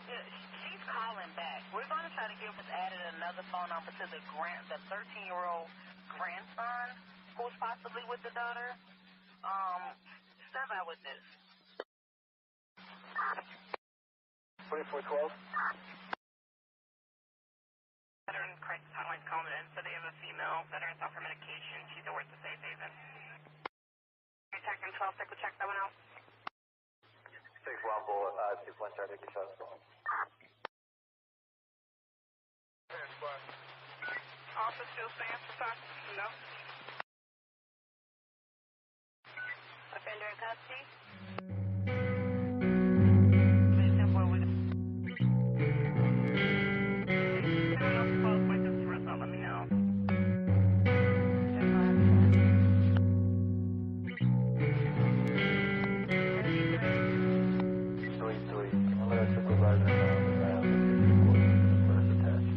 She's calling back. We're going to try to get added another phone number to the 13-year-old grandson who's possibly with the daughter. Step out with this. 2412. Veteran crisis hotline's calling in, so they have a female veteran off her medication. She's at work to Safe Haven. Attacking 12, we'll check that one out. 6 Rumble, 2 point start, take your shots. Office still stands for talk? No. Offender in custody? Let me know. Sweet. I'm going to supervisor now. First attached.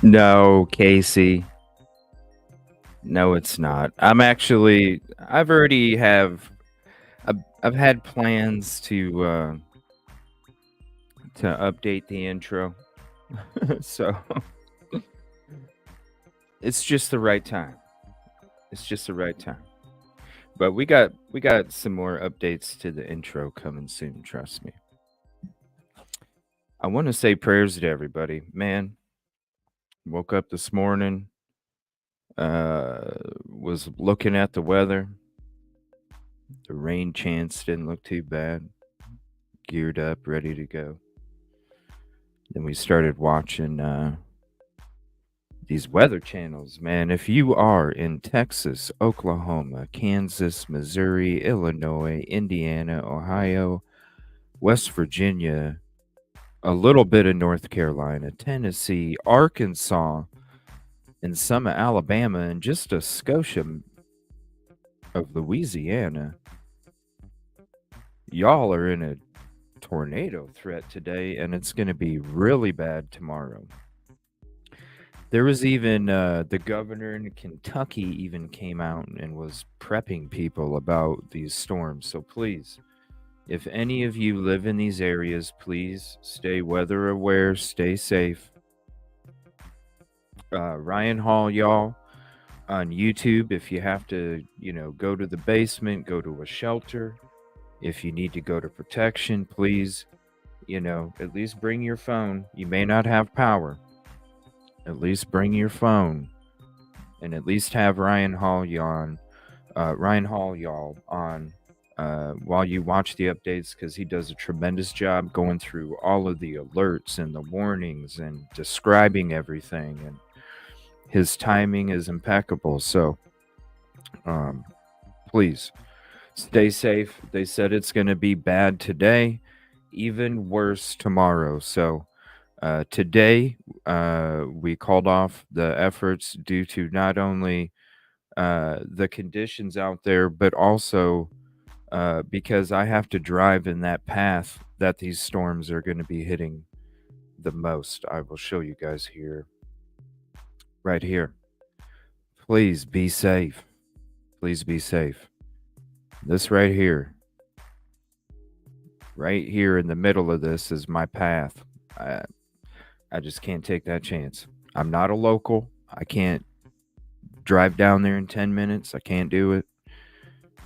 No, Casey. No, it's not. I've already have I've had plans to update the intro. So it's just the right time. It's just the right time. But we got some more updates to the intro coming soon, trust me. I want to say prayers to everybody. Man, woke up this morning, was looking at the weather. The rain chance didn't look too bad. Geared up, ready to go. Then we started watching these weather channels, man. If you are in Texas, Oklahoma, Kansas, Missouri, Illinois, Indiana, Ohio, West Virginia, a little bit of North Carolina, Tennessee, Arkansas, and some of Alabama, and just a Scotia of Louisiana, y'all are in a tornado threat today, and it's going to be really bad tomorrow. There was even the governor in Kentucky even came out and was prepping people about these storms. So please, if any of you live in these areas, please stay weather aware, stay safe. Ryan Hall, y'all, on YouTube, if you have to, go to the basement, go to a shelter. If you need to go to protection, please, at least bring your phone. You may not have power. At least bring your phone, and at least have Ryan Hall, y'all on while you watch the updates, because he does a tremendous job going through all of the alerts and the warnings and describing everything, and his timing is impeccable. So please stay safe. They said it's going to be bad today, even worse tomorrow. So today we called off the efforts due to not only the conditions out there, but also because I have to drive in that path that these storms are going to be hitting the most. I will show you guys here, right here. Please be safe. Please be safe. This right here in the middle of this is my path. I just can't take that chance. I'm not a local. I can't drive down there in 10 minutes. I can't do it.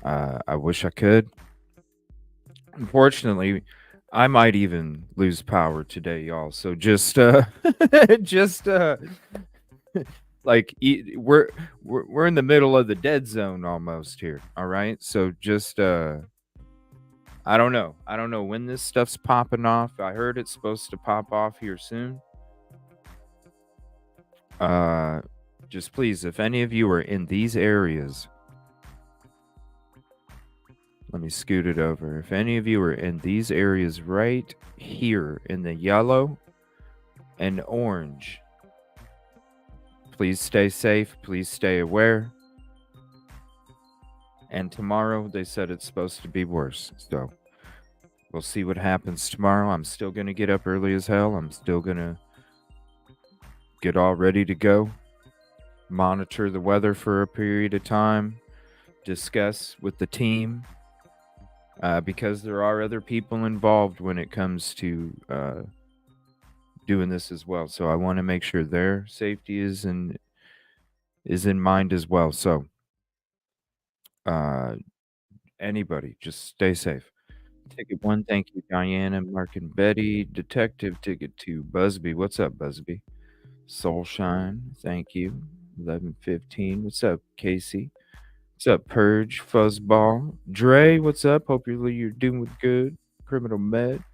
I wish I could. Unfortunately, I might even lose power today, y'all. So just just like we're in the middle of the dead zone almost here. All right? So just I don't know. I don't know when this stuff's popping off. I heard it's supposed to pop off here soon. Just please, if any of you are in these areas, let me scoot it over. If any of you are in these areas right here in the yellow and orange, please stay safe. Please stay aware. And tomorrow, they said it's supposed to be worse. So we'll see what happens tomorrow. I'm still going to get up early as hell. I'm still going to get all ready to go. Monitor the weather for a period of time. Discuss with the team. Because there are other people involved when it comes to doing this as well. So I want to make sure their safety is in mind as well. So anybody, just stay safe. Ticket 1, thank you, Diana, Mark, and Betty. Detective Ticket 2, Busby. What's up, Busby? Soulshine, thank you. 11:15. What's up, Casey? What's up, Purge, Fuzzball? Dre, what's up? Hopefully you're doing good. Criminal Med.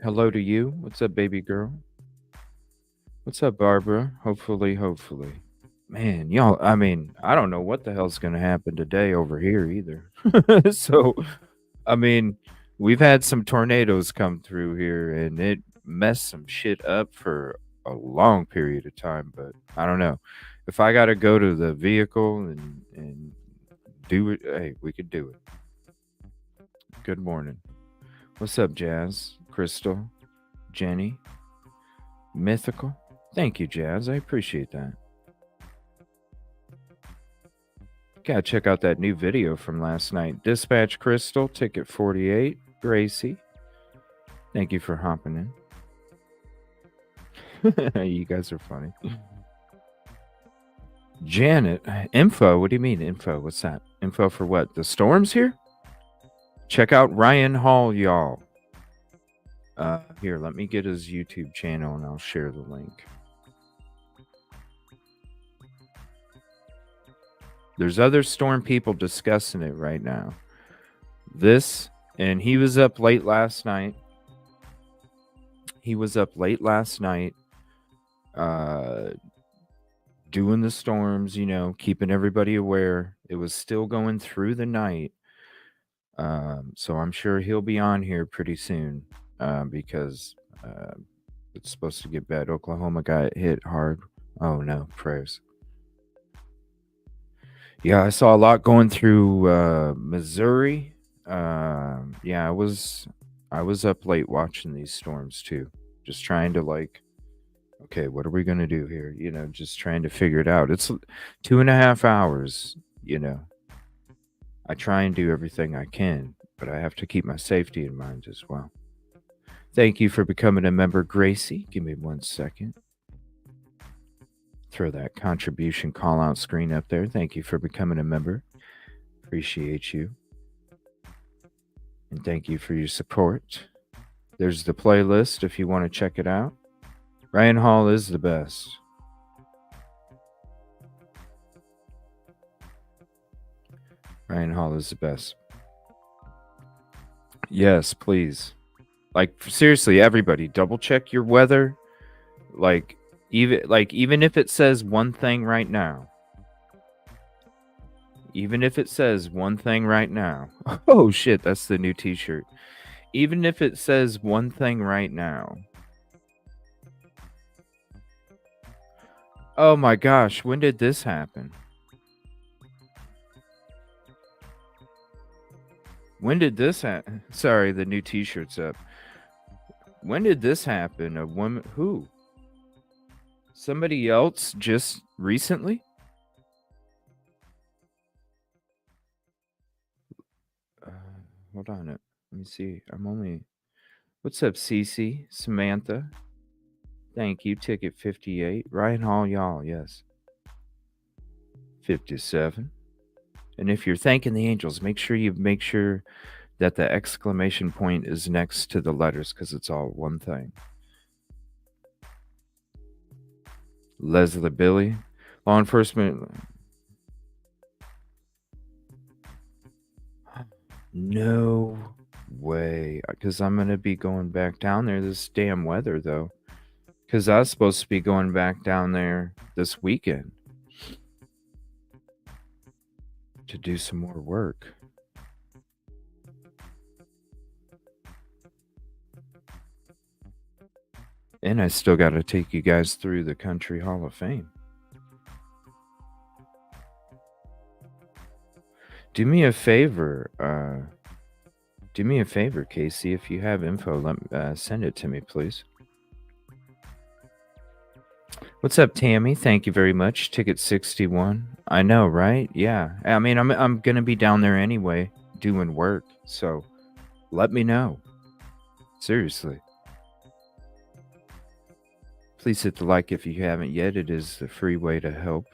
Hello to you. What's up, baby girl? What's up, Barbara? Hopefully. Man, y'all, I mean, I don't know what the hell's going to happen today over here either. So, I mean, we've had some tornadoes come through here and it messed some shit up for a long period of time, but I don't know. If I got to go to the vehicle and do it, hey, we could do it. Good morning. What's up, Jazz? Crystal? Jenny? Mythical? Thank you, Jazz. I appreciate that. Gotta check out that new video from last night. Dispatch Crystal, Ticket 48. Gracie. Thank you for hopping in. You guys are funny. Janet, info? What do you mean, info? What's that? Info for what? The storms here? Check out Ryan Hall, y'all. Here, let me get his YouTube channel and I'll share the link. There's other storm people discussing it right now. This, and he was up late last night. Doing the storms, you know, keeping everybody aware. It was still going through the night. So I'm sure he'll be on here pretty soon because it's supposed to get bad. Oklahoma got hit hard. Oh no, prayers. Yeah, I saw a lot going through Missouri. Yeah, I was up late watching these storms too. Just trying to okay, what are we gonna do here? You know, just trying to figure it out. It's 2.5 hours, you know. I try and do everything I can, but I have to keep my safety in mind as well. Thank you for becoming a member, Gracie. Give me 1 second. Throw that contribution call out screen up there. Thank you for becoming a member. Appreciate you. And thank you for your support. There's the playlist if you want to check it out. Ryan Hall is the best. Ryan Hall is the best. Yes, please. Seriously, everybody, double check your weather. Even if it says one thing right now. Oh shit, that's the new t-shirt. Even if it says one thing right now. Oh my gosh, when did this happen? Sorry, the new t-shirt's up. When did this happen? A woman who? Somebody else just recently? Hold on. Let me see. What's up, Cece? Samantha? Thank you. Ticket 58. Ryan Hall, y'all. Yes. 57. And if you're thanking the angels, make sure that the exclamation point is next to the letters because it's all one thing. Leslie Billy, law enforcement. No way, because I'm going to be going back down there this damn weather, though. Because I was supposed to be going back down there this weekend to do some more work. And I still got to take you guys through the Country Hall of Fame. Do me a favor, Casey. If you have info, send it to me, please. What's up, Tammy? Thank you very much. Ticket 61. I know, right? Yeah. I mean, I'm gonna be down there anyway, doing work. So, let me know. Seriously. Please hit the like if you haven't yet. It is the free way to help.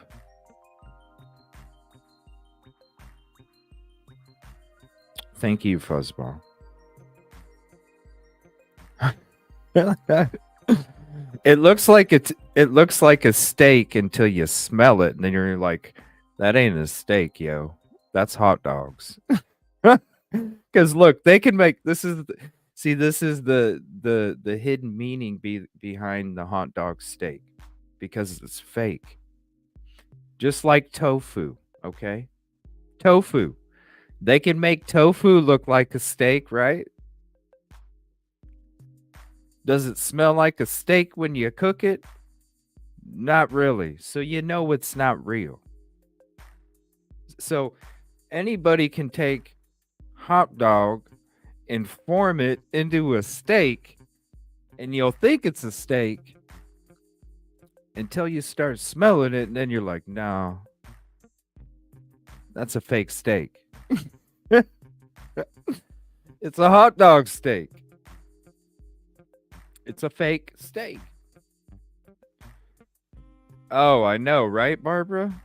Thank you, Fuzzball. It looks like it looks like a steak until you smell it, and then you're like, that ain't a steak, yo. That's hot dogs. Because look, they can make this is the hidden meaning behind the hot dog steak, because it's fake. Just like tofu, okay? Tofu. They can make tofu look like a steak, right? Does it smell like a steak when you cook it? Not really. So you know it's not real. So anybody can take hot dog and form it into a steak, and you'll think it's a steak until you start smelling it, and then you're like, no, that's a fake steak. It's a hot dog steak. It's a fake steak. Oh, I know, right, Barbara?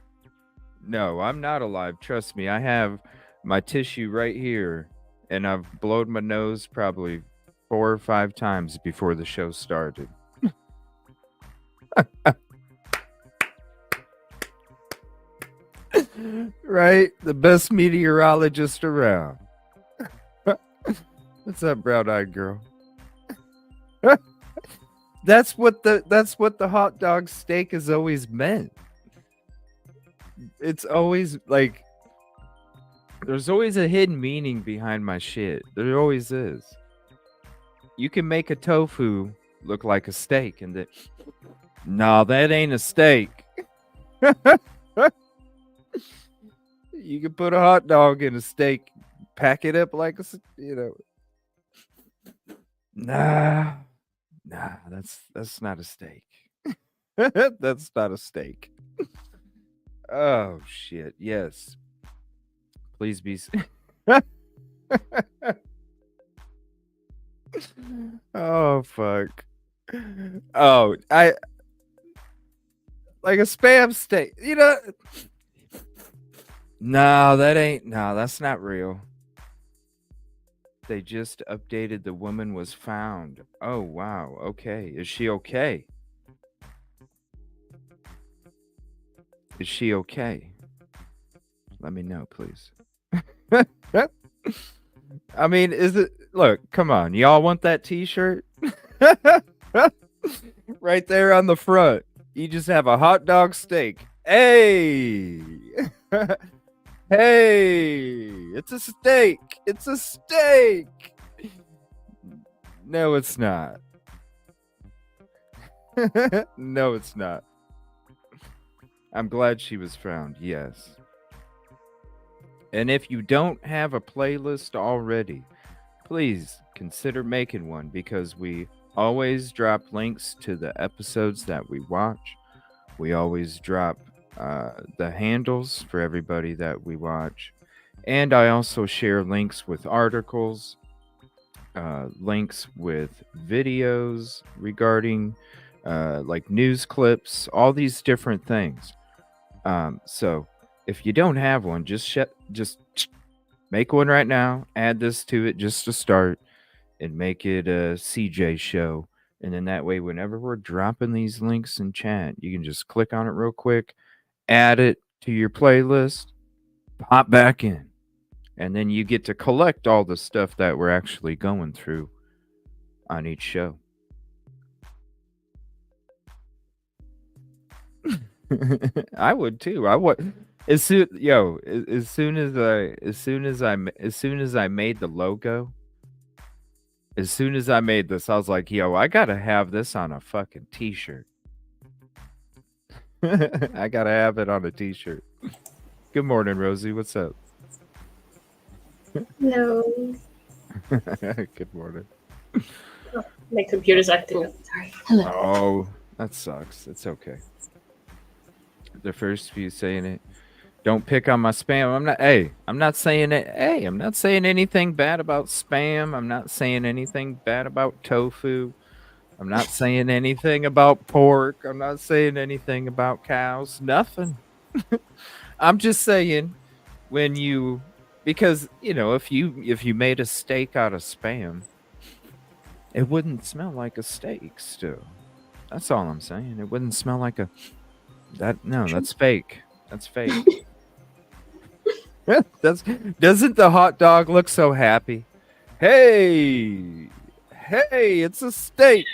No, I'm not alive. Trust me, I have my tissue right here, and I've blown my nose probably 4 or 5 times before the show started. Right? The best meteorologist around. What's up, brown-eyed girl? That's what the hot dog steak has always meant. It's always like there's always a hidden meaning behind my shit. There always is. You can make a tofu look like a steak, and then no, that ain't a steak. You can put a hot dog in a steak, pack it up like nah, that's not a steak. That's not a steak. Oh shit! Yes, please be. Oh fuck! Oh, I like a spam steak. No, that ain't. No, that's not real. They just updated the woman was found. Oh wow. Okay, is she okay? Is she okay? Let me know, please. I mean, is it? Look, come on, y'all want that T-shirt? Right there on the front. You just have a hot dog steak. Hey, hey, it's a steak. It's a steak. No, it's not. No, it's not. I'm glad she was found. Yes. And if you don't have a playlist already, please consider making one, because we always drop links to the episodes that we watch. We always drop the handles for everybody that we watch. And I also share links with articles, links with videos regarding like news clips, all these different things. So if you don't have one, just make one right now. Add this to it just to start, and make it a CJ show. And then that way, whenever we're dropping these links in chat, you can just click on it real quick, add it to your playlist, pop back in, and then you get to collect all the stuff that we're actually going through on each show. I would too. I would as soon as I made the logo, as soon as I made this, I was like, yo, I gotta have this on a fucking t-shirt. I gotta have it on a t-shirt. Good morning, Rosie. What's up? Hello. Good morning. Oh, my computer's acting up. Sorry. Hello. Oh, that sucks. It's okay. The first few saying it. Don't pick on my spam. I'm not saying it. Hey, I'm not saying anything bad about spam. I'm not saying anything bad about tofu. I'm not saying anything about pork. I'm not saying anything about cows. Nothing. I'm just saying because if you made a steak out of spam, it wouldn't smell like a steak still. That's all I'm saying. It wouldn't smell like a that. No, that's fake. That's fake. That's doesn't the hot dog look so happy? Hey, hey, it's a steak.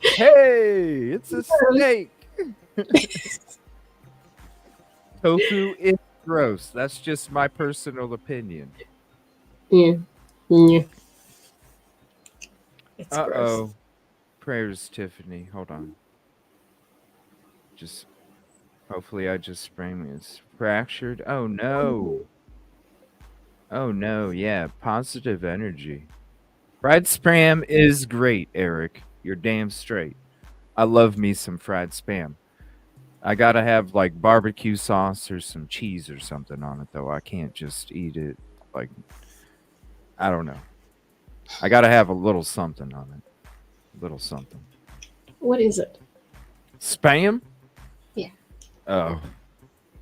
Hey, it's a steak. Tofu is gross. That's just my personal opinion. Yeah. Yeah. It's gross. Uh-oh. Prayers, Tiffany. Hold on. Just hopefully I just sprained me. It's fractured. Oh no. Oh no. Yeah, positive energy. Fried spam is great, Eric. You're damn straight. I love me some fried spam. I gotta have like barbecue sauce or some cheese or something on it though. I can't just eat it like I don't know. I gotta have a little something on it. A little something. What is it? Spam? Yeah. Oh.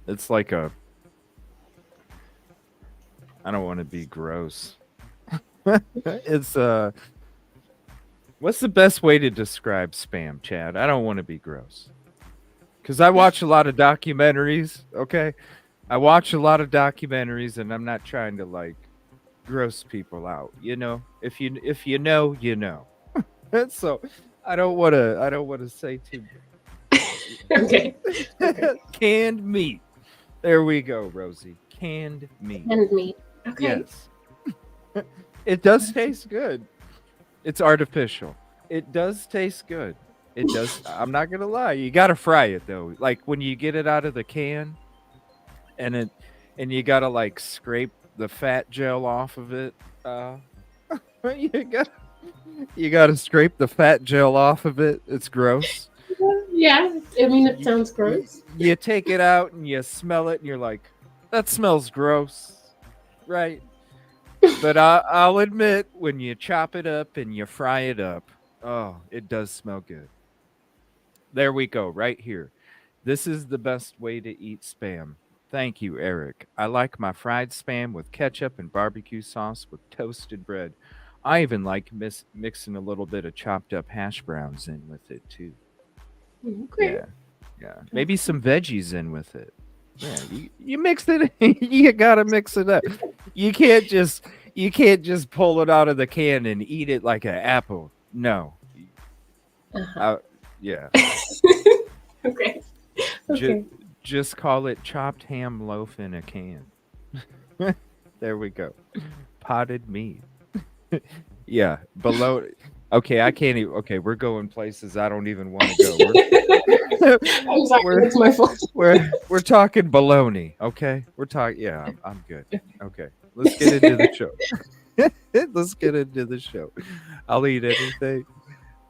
It's like a I don't want to be gross. It's what's the best way to describe spam, Chad? I don't want to be gross. Cuz I watch a lot of documentaries, okay? I watch a lot of documentaries and I'm not trying to like gross people out, you know? If you know, you know. So I don't want to say too Okay. Canned meat. There we go, Rosie. Canned meat. And meat. Okay. Yes. It does taste good. It's artificial. It does taste good. It does. I'm not going to lie. You got to fry it though. Like when you get it out of the can and you got to like scrape the fat gel off of it. You got to scrape the fat gel off of it. It's gross. Yeah. I mean, it sounds gross. You take it out and you smell it and you're like, that smells gross. Right? But I'll admit, when you chop it up and you fry it up, oh, it does smell good. There we go, right here. This is the best way to eat spam. Thank you, Eric. I like my fried spam with ketchup and barbecue sauce with toasted bread. I even like mixing a little bit of chopped up hash browns in with it, too. Okay. Yeah. Yeah. Maybe some veggies in with it. Yeah, you mix it. You gotta mix it up. You can't just pull it out of the can and eat it like an apple. No. Yeah. Okay. Okay. Just call it chopped ham loaf in a can. There we go. Potted meat. Yeah. Below. Okay, I can't even. Okay, we're going places I don't even want to go. I'm sorry, it's my fault. We're talking baloney. Okay, we're talking. Yeah, I'm good. Okay, let's get into the show. Let's get into the show. I'll eat anything.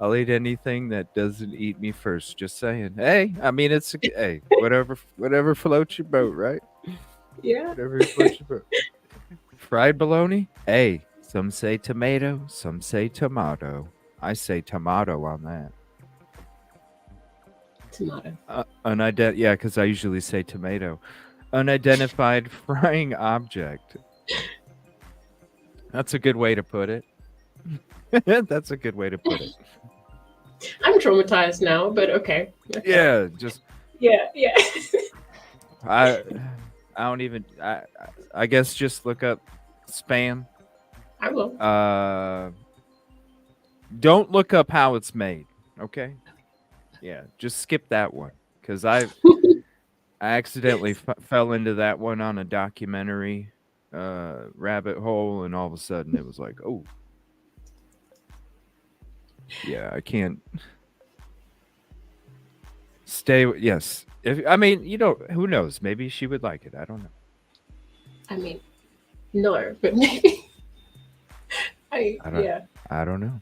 I'll eat anything that doesn't eat me first. Just saying. Hey, I mean it's hey, whatever floats your boat, right? Yeah. Whatever floats your boat. Fried bologna. Hey, some say tomato, some say tomato. I say tomato on that. Tomato. Yeah, because I usually say tomato. Unidentified frying object. That's a good way to put it. That's a good way to put it. I'm traumatized now, but okay. Yeah, just Yeah. I don't even I guess just look up spam. I will. Don't look up how it's made, okay? Yeah, just skip that one because I accidentally fell into that one on a documentary rabbit hole, and all of a sudden it was like, oh, yeah, I can't stay. Yes, I mean, who knows? Maybe she would like it. I don't know. I mean, no, but maybe. I don't know.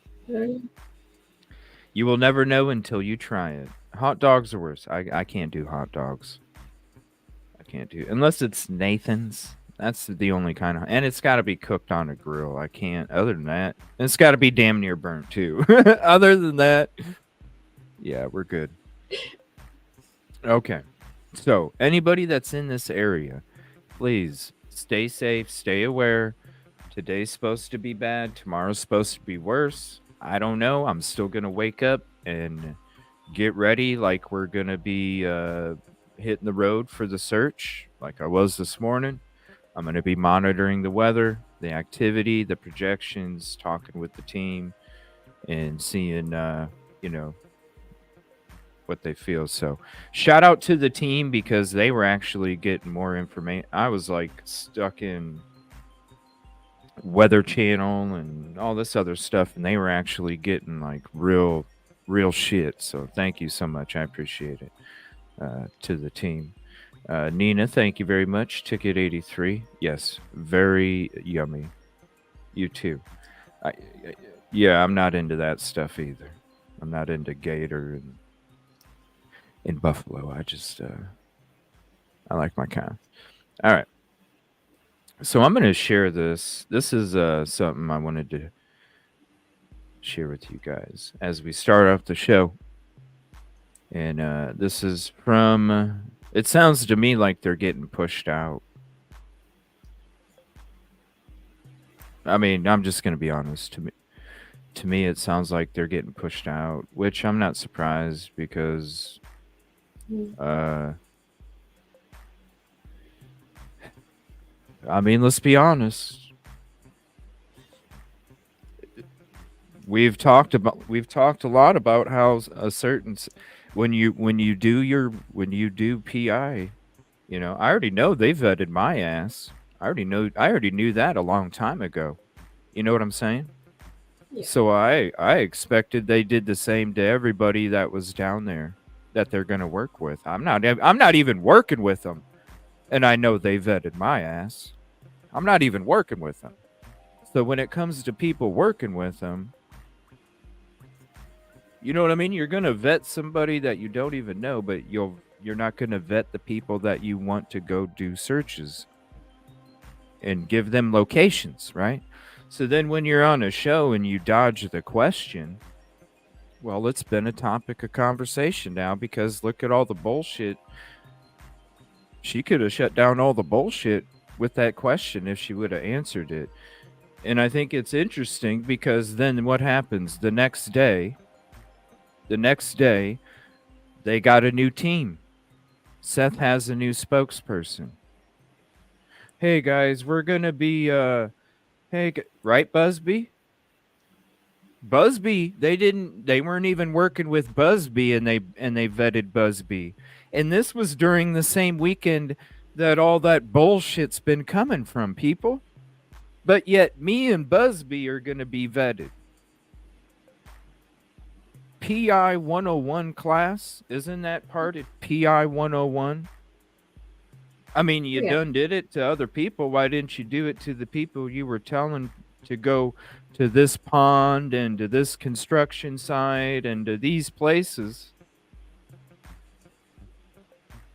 You will never know until you try it. Hot dogs are worse. I can't do hot dogs. I can't do unless it's Nathan's. That's the only kind of, and it's got to be cooked on a grill. I can't. Other than that, and it's got to be damn near burnt too. Other than that, yeah, we're good. Okay, so anybody that's in this area, please stay safe, stay aware. Today's supposed to be bad. Tomorrow's supposed to be worse. I don't know. I'm still gonna wake up and get ready, like we're gonna be hitting the road for the search, like I was this morning. I'm gonna be monitoring the weather, the activity, the projections, talking with the team, and seeing, you know, what they feel. So, shout out to the team because they were actually getting more information. I was like stuck in Weather Channel and all this other stuff, and they were actually getting like real shit. So, thank you so much. I appreciate it to the team. Nina, thank you very much. Ticket 83. Yes, very yummy. You too. I, I- yeah, I'm not into that stuff either. I'm not into gator and in buffalo. I like my kind. All right. So I'm going to share this. This is something I wanted to share with you guys as we start off the show. And this is from. It sounds to me like they're getting pushed out. I mean, I'm just going to be honest. To me, it sounds like they're getting pushed out, which I'm not surprised because uh, I mean, let's be honest. We've talked a lot about how a certain when you do PI, I already know they vetted my ass. I already knew that a long time ago. You know what I'm saying? Yeah. So I expected they did the same to everybody that was down there that they're going to work with. I'm not even working with them, and I know they vetted my ass. I'm not even working with them. So when it comes to people working with them, you know what I mean? You're going to vet somebody that you don't even know, but you're not going to vet the people that you want to go do searches and give them locations, right? So then when you're on a show and you dodge the question, well, it's been a topic of conversation now because look at all the bullshit. She could have shut down all the bullshit with that question if she would have answered it. And I think it's interesting because then what happens the next day? The next day, they got a new team. Seth has a new spokesperson. Hey guys, we're gonna be right, Busby? Busby, they weren't even working with Busby and they vetted Busby. And this was during the same weekend that all that bullshit's been coming from, people. But yet me and Busby are gonna be vetted. PI 101 class, isn't that part of PI 101? I mean, you Yeah. done did it to other people. Why didn't you do it to the people you were telling to go to this pond and to this construction site and to these places?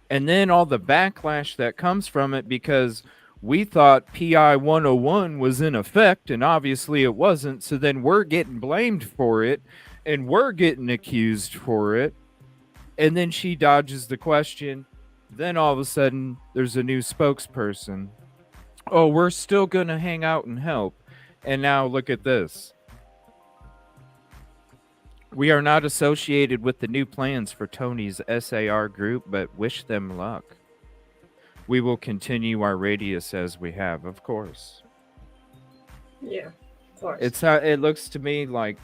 And then all the backlash that comes from it because we thought PI 101 was in effect and obviously it wasn't. So then we're getting blamed for it and we're getting accused for it. And then she dodges the question. Then all of a sudden, there's a new spokesperson. Oh, we're still going to hang out and help. And now look at this. We are not associated with the new plans for Tony's SAR group, but wish them luck. We will continue our radius as we have, of course. Yeah, of course. It looks to me like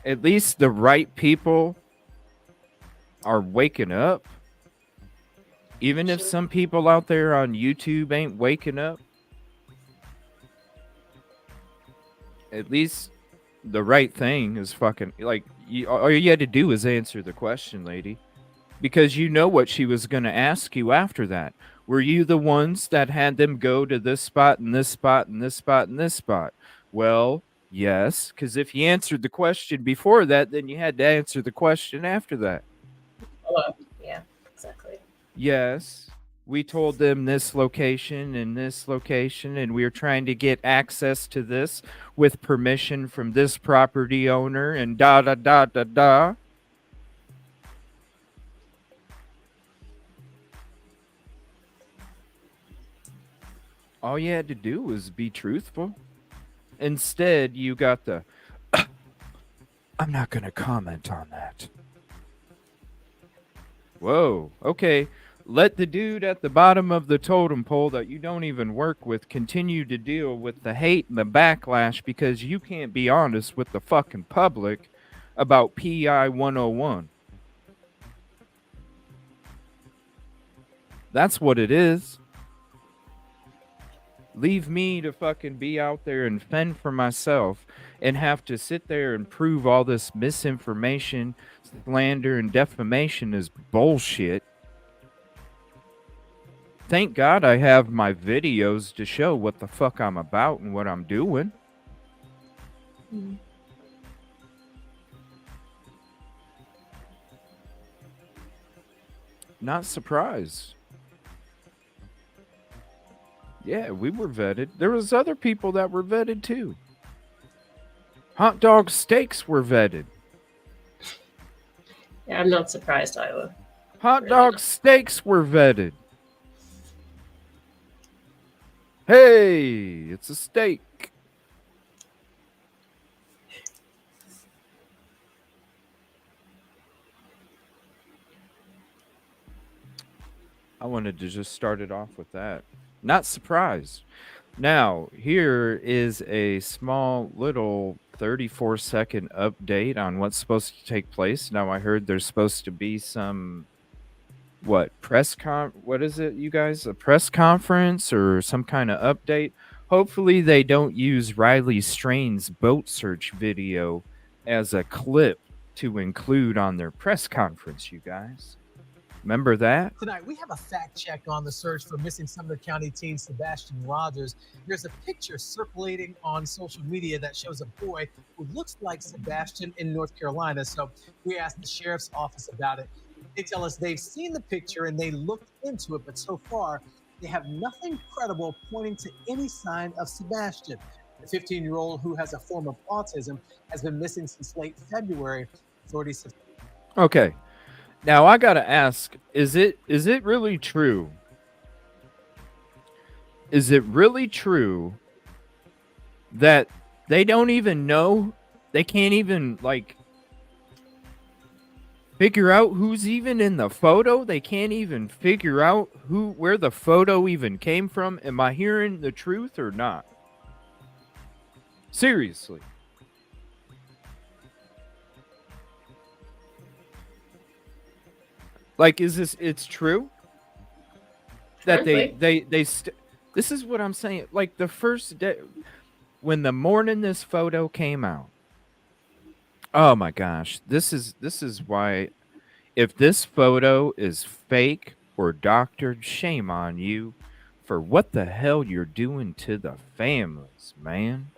at least the right people are waking up. Even if some people out there on YouTube ain't waking up, at least the right thing is fucking like all you had to do is answer the question, lady, because you know what she was going to ask you after that. Were you the ones that had them go to this spot and this spot and this spot and this spot? Well, yes, because if you answered the question before that, then you had to answer the question after that. Hello. Yeah, exactly. Yes, we told them this location and this location, and we were trying to get access to this with permission from this property owner, and da da da da da. All you had to do was be truthful. Instead, you got the I'm not going to comment on that. Whoa, okay. Let the dude at the bottom of the totem pole that you don't even work with continue to deal with the hate and the backlash because you can't be honest with the fucking public about PI 101. That's what it is. Leave me to fucking be out there and fend for myself and have to sit there and prove all this misinformation, slander, and defamation is bullshit. Thank God I have my videos to show what the fuck I'm about and what I'm doing. Not surprised. Yeah, we were vetted. There was other people that were vetted too. Hot dog steaks were vetted. Yeah, I'm not surprised either. Hot dog steaks were vetted. Hey, it's a steak. I wanted to just start it off with that. Not surprised. Now, here is a small little 34-second update on what's supposed to take place. Now, I heard there's supposed to be some, what is it, you guys? A press conference or some kind of update? Hopefully they don't use Riley Strain's boat search video as a clip to include on their press conference, you guys. Remember that? Tonight, we have a fact check on the search for missing Sumner County teen Sebastian Rogers. There's a picture circulating on social media that shows a boy who looks like Sebastian in North Carolina. So we asked the sheriff's office about it. They tell us they've seen the picture and they looked into it, but so far they have nothing credible pointing to any sign of Sebastian. The 15-year-old who has a form of autism has been missing since late February. Authorities have... Okay. Now I gotta ask, is it really true? Is it really true that they don't even know? They can't even like figure out who's even in the photo? They can't even figure out where the photo even came from? Am I hearing the truth or not? Seriously. Like, it's true that this is what I'm saying. Like the first day, when the morning this photo came out, oh my gosh, this is why, if this photo is fake or doctored, shame on you for what the hell you're doing to the families, man.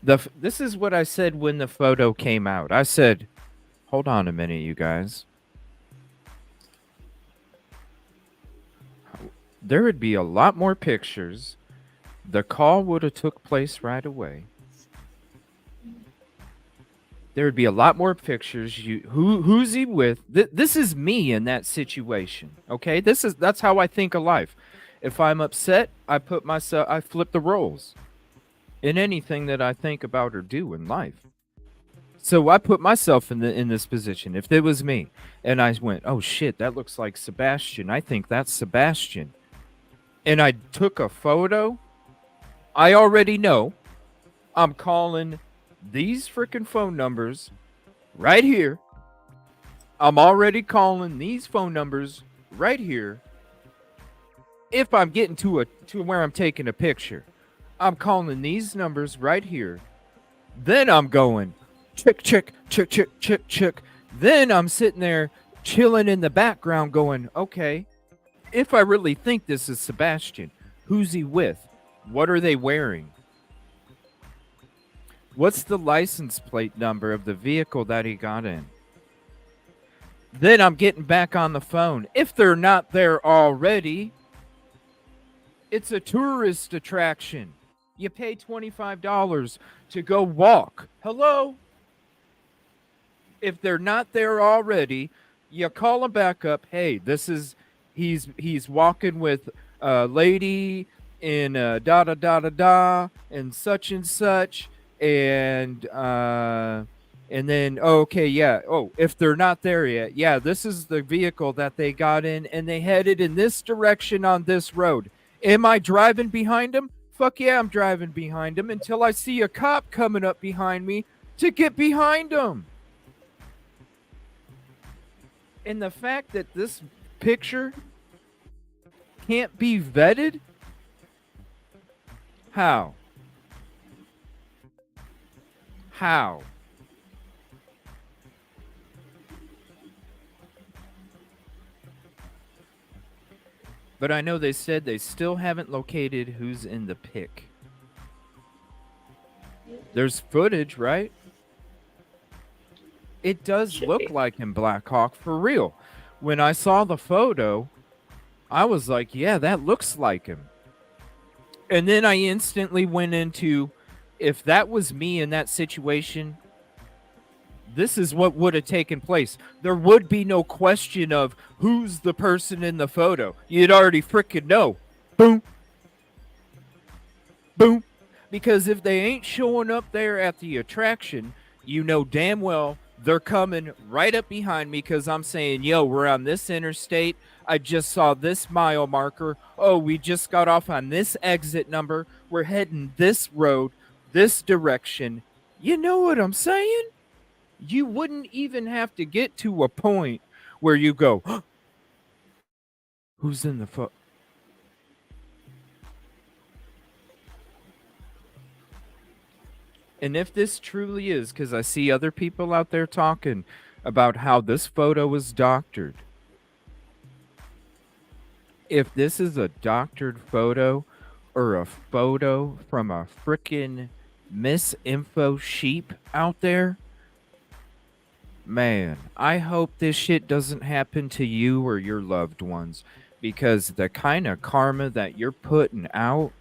This is what I said when the photo came out. I said, hold on a minute, you guys. There would be a lot more pictures. The call would have took place right away. There would be a lot more pictures. Who's he with? This is me in that situation. Okay, that's how I think of life. If I'm upset, I flip the roles in anything that I think about or do in life. So I put myself in this position. If it was me and I went, oh shit, that looks like Sebastian. I think that's Sebastian. And I took a photo. I already know I'm calling these freaking phone numbers right here. I'm already calling these phone numbers right here. If I'm getting to where I'm taking a picture, I'm calling these numbers right here. Then I'm going check. Then I'm sitting there chilling in the background going, okay, if I really think this is Sebastian, who's he with? What are they wearing? What's the license plate number of the vehicle that he got in? Then I'm getting back on the phone. If they're not there already, it's a tourist attraction. You pay $25 to go walk. Hello? If they're not there already, you call them back up. Hey, he's walking with a lady in da da da da da and such, and then okay, yeah. Oh, if they're not there yet, yeah, this is the vehicle that they got in, and they headed in this direction on this road. Am I driving behind them? Fuck yeah, I'm driving behind them until I see a cop coming up behind me to get behind them. And the fact that this picture can't be vetted? How? How? But I know they said they still haven't located who's in the pic. There's footage, right? It does Should look be. like him, Black Hawk, for real. When I saw the photo, I was like, yeah, that looks like him. And then I instantly went into, if that was me in that situation, this is what would have taken place. There would be no question of who's the person in the photo. You'd already freaking know. Boom. Boom. Because if they ain't showing up there at the attraction, you know damn well they're coming right up behind me because I'm saying, yo, we're on this interstate. I just saw this mile marker. Oh, we just got off on this exit number. We're heading this road, this direction. You know what I'm saying? You wouldn't even have to get to a point where you go, huh, who's in the photo? And if this truly is, because I see other people out there talking about how this photo was doctored. If this is a doctored photo or a photo from a frickin' misinfo sheep out there, man, I hope this shit doesn't happen to you or your loved ones, because the kind of karma that you're putting out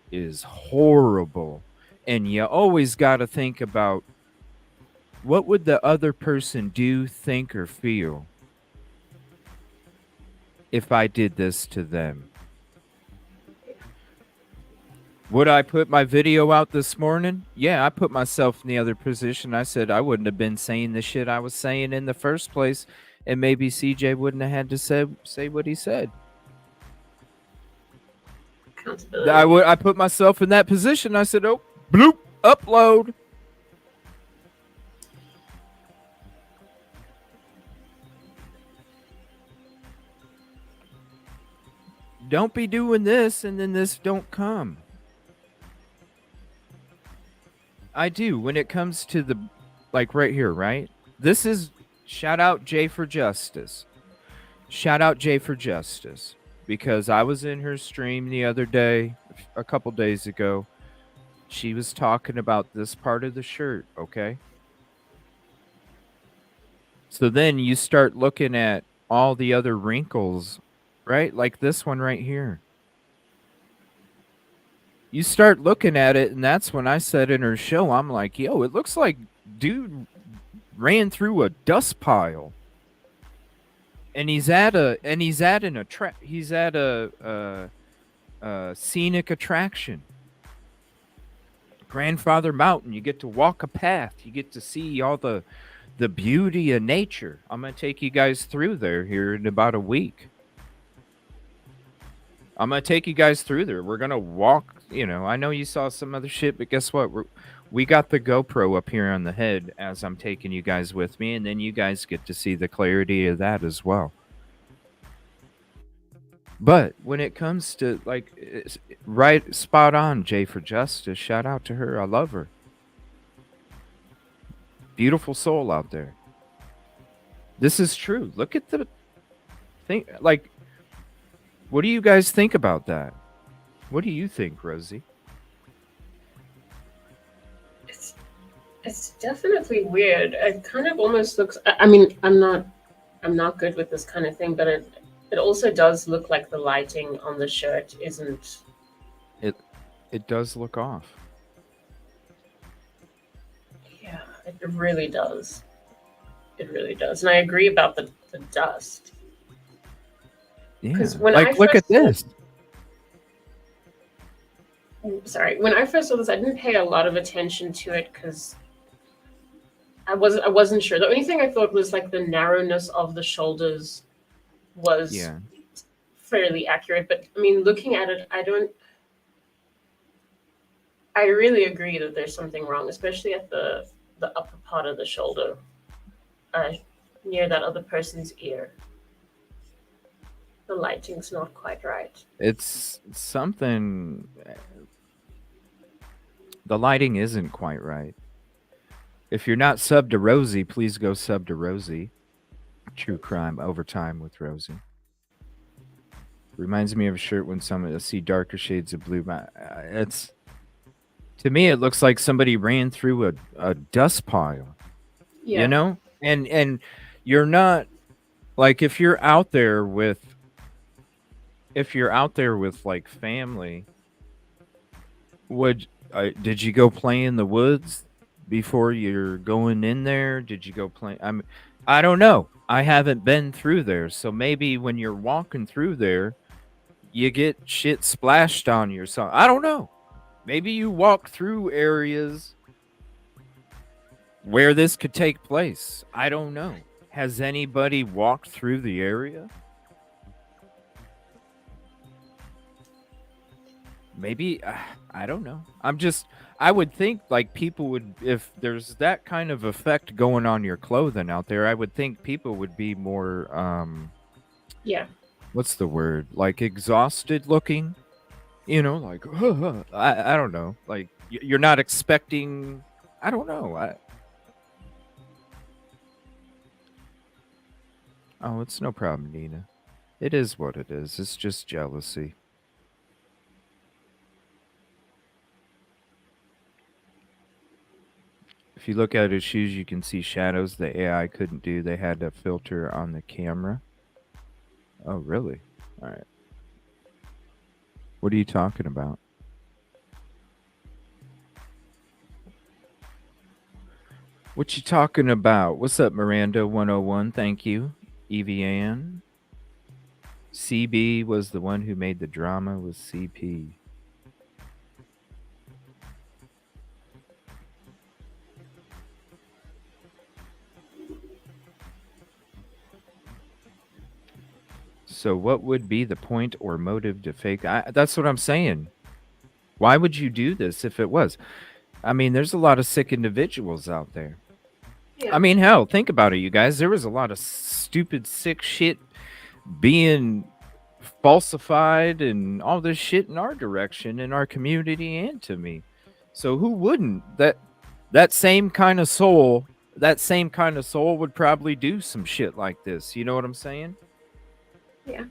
is horrible. And you always got to think about, what would the other person do, think, or feel if I did this to them? Would I put my video out this morning? Yeah, I put myself in the other position. I said I wouldn't have been saying the shit I was saying in the first place, and maybe CJ wouldn't have had to say what he said. Accountability. I put myself in that position. I said, oh, bloop, upload. Don't be doing this and then this don't come. I do. When it comes to the, like right here, right? This is, shout out Jay for Justice. Shout out Jay for Justice. Because I was in her stream the other day, a couple days ago. She was talking about this part of the shirt, okay? So then you start looking at all the other wrinkles, right? Like this one right here. You start looking at it, and that's when I said in her show, I'm like, yo, it looks like dude ran through a dust pile. And he's at a scenic attraction. Grandfather Mountain. You get to walk a path. You get to see all the beauty of nature. I'm going to take you guys through there here in about a week. I'm going to take you guys through there. We're going to walk, you know, I know you saw some other shit, but guess what? We got the GoPro up here on the head as I'm taking you guys with me, and then you guys get to see the clarity of that as well. But when it comes to, like, right, spot on, Jay for Justice, shout out to her. I love her. Beautiful soul out there. This is true. Look at the thing. Like, what do you guys think about that? What do you think, Rosie? It's definitely weird. It kind of almost looks. I mean, I'm not good with this kind of thing, but it also does look like the lighting on the shirt isn't. It does look off. Yeah, it really does. It really does, and I agree about the dust. Yeah, 'Cause when like, I look at first saw- this. Sorry, when I first saw this, I didn't pay a lot of attention to it because I wasn't sure. The only thing I thought was like the narrowness of the shoulders was Yeah. fairly accurate. But I mean, looking at it, I really agree that there's something wrong, especially at the upper part of the shoulder, uh, near that other person's ear. The lighting's not quite right. It's something. The lighting isn't quite right. If you're not sub to Rosie, please go sub to Rosie. True Crime Overtime with Rosie. Reminds me of a shirt when someone see darker shades of blue. It's to me, it looks like somebody ran through a dust pile. Yeah. You know, and you're not like if you're out there with like family. Would did you go play in the woods before you're going in there? Did you go play? I don't know. I haven't been through there, so maybe when you're walking through there, you get shit splashed on you or something. I don't know. Maybe you walk through areas where this could take place. I don't know. Has anybody walked through the area? Maybe I don't know. I would think like people would, if there's that kind of effect going on your clothing out there, I would think people would be more Yeah. what's the word? Like exhausted looking, like I don't know. Like you're not expecting, I don't know. Oh, it's no problem, Nina. It is what it is. It's just jealousy. If you look at his shoes, you can see shadows the AI couldn't do. They had a filter on the camera. Oh, really? All right. What are you talking about? What you talking about? What's up, Miranda 101? Thank you. EVN. CB was the one who made the drama with CP. So what would be the point or motive to fake? That's what I'm saying. Why would you do this if it was? I mean, there's a lot of sick individuals out there. Yeah. I mean, hell, think about it, you guys. There was a lot of stupid, sick shit being falsified and all this shit in our direction, in our community, and to me. So who wouldn't? That same kind of soul would probably do some shit like this. You know what I'm saying? Yeah.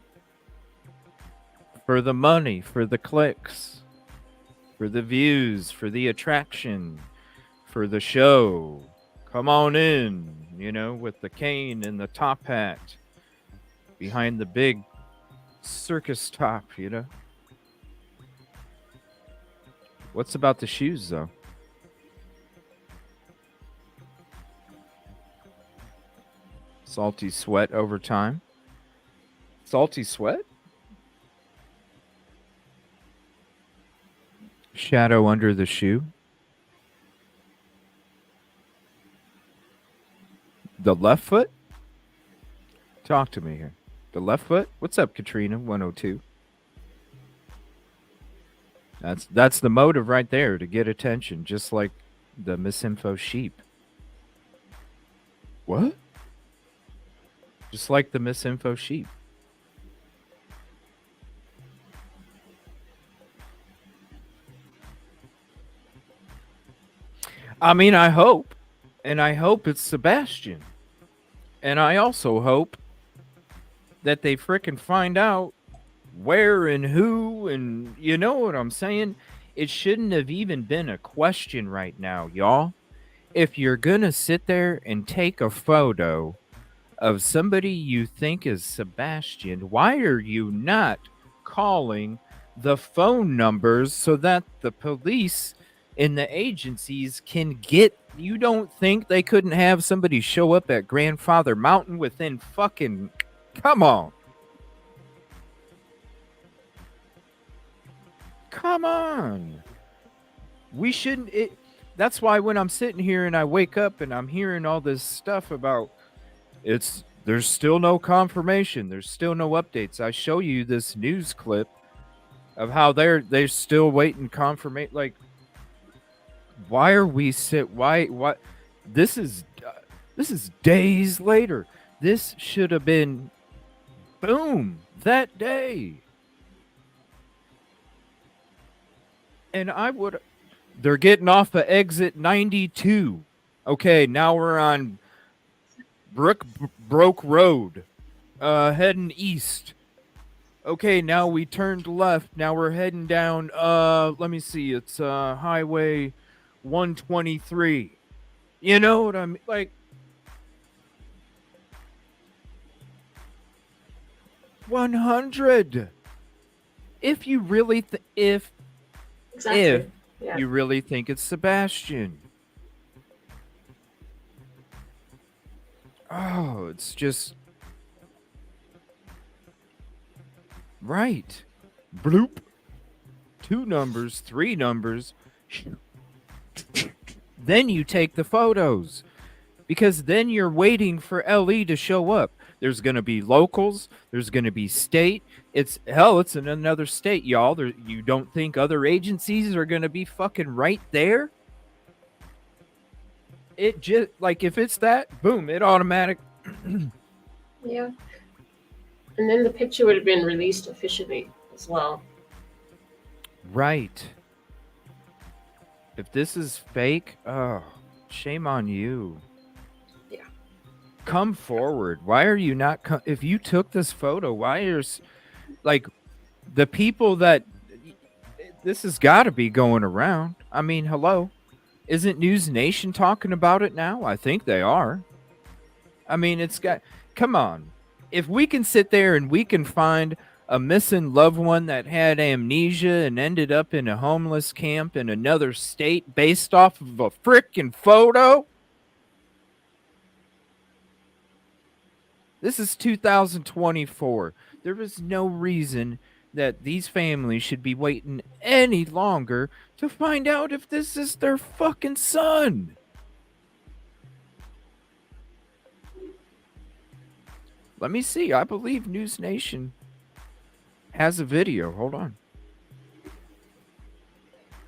For the money, for the clicks, for the views, for the attraction, for the show. Come on in, with the cane and the top hat behind the big circus top, What's about the shoes, though? Salty sweat over time. Salty sweat? Shadow under the shoe. The left foot? Talk to me here. The left foot? What's up, Katrina 102? That's the motive right there, to get attention, just like the misinfo sheep. What? Just like the misinfo sheep. I mean, I hope. And I hope it's Sebastian. And I also hope that they frickin' find out where and who, and you know what I'm saying? It shouldn't have even been a question right now, y'all. If you're gonna sit there and take a photo of somebody you think is Sebastian, why are you not calling the phone numbers so that the police and the agencies can get? You don't think they couldn't have somebody show up at Grandfather Mountain within fucking, come on. Come on. We shouldn't. That's why when I'm sitting here and I wake up and I'm hearing all this stuff about there's still no confirmation. There's still no updates. I show you this news clip of how they're still waiting confirmation. Like, why are we why this is days later. This should have been boom that day. And they're getting off of exit 92. Okay, now we're on Broke Road, heading east. Okay, now we turned left. Now we're heading down, let me see, it's Highway 123. You know what I mean? Like, 100. If you really if you really think it's Sebastian. Oh, it's just right. Bloop. 2 numbers, 3 numbers. Then you take the photos. Because then you're waiting for LE to show up. There's going to be locals. There's going to be state. It's in another state, y'all. You don't think other agencies are going to be fucking right there? It just, like, if it's that, boom, it automatic. Yeah. And then the picture would have been released officially as well. Right. If this is fake, oh, shame on you. Yeah. Come forward. Why are you not? If you took this photo, why are like the people that this has got to be going around? I mean, hello, isn't News Nation talking about it now? I think they are. I mean, come on. If we can sit there and we can find a missing loved one that had amnesia and ended up in a homeless camp in another state based off of a frickin' photo. This is 2024. There is no reason that these families should be waiting any longer to find out if this is their fucking son. Let me see. I believe News Nation has a video. Hold on.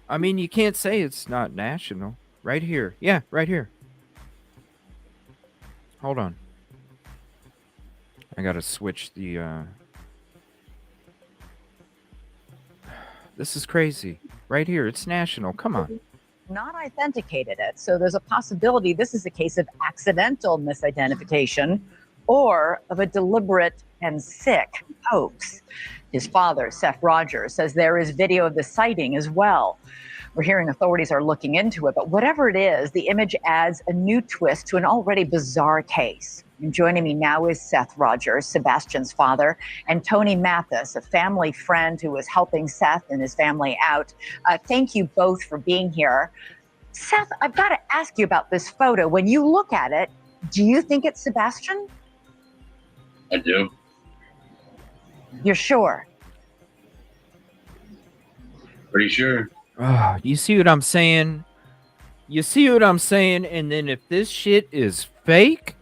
I mean, you can't say it's not national. Right here. Yeah, right here. Hold on. I gotta switch the, This is crazy. Right here. It's national. Come on. Not authenticated it. So there's a possibility this is a case of accidental misidentification or of a deliberate and sick hoax. His father, Seth Rogers, says there is video of the sighting as well. We're hearing authorities are looking into it, but whatever it is, the image adds a new twist to an already bizarre case. And joining me now is Seth Rogers, Sebastian's father, and Tony Mathis, a family friend who was helping Seth and his family out. Thank you both for being here. Seth, I've got to ask you about this photo. When you look at it, do you think it's Sebastian? I do. You're sure? Pretty sure. Oh, you see what I'm saying? You see what I'm saying? And then if this shit is fake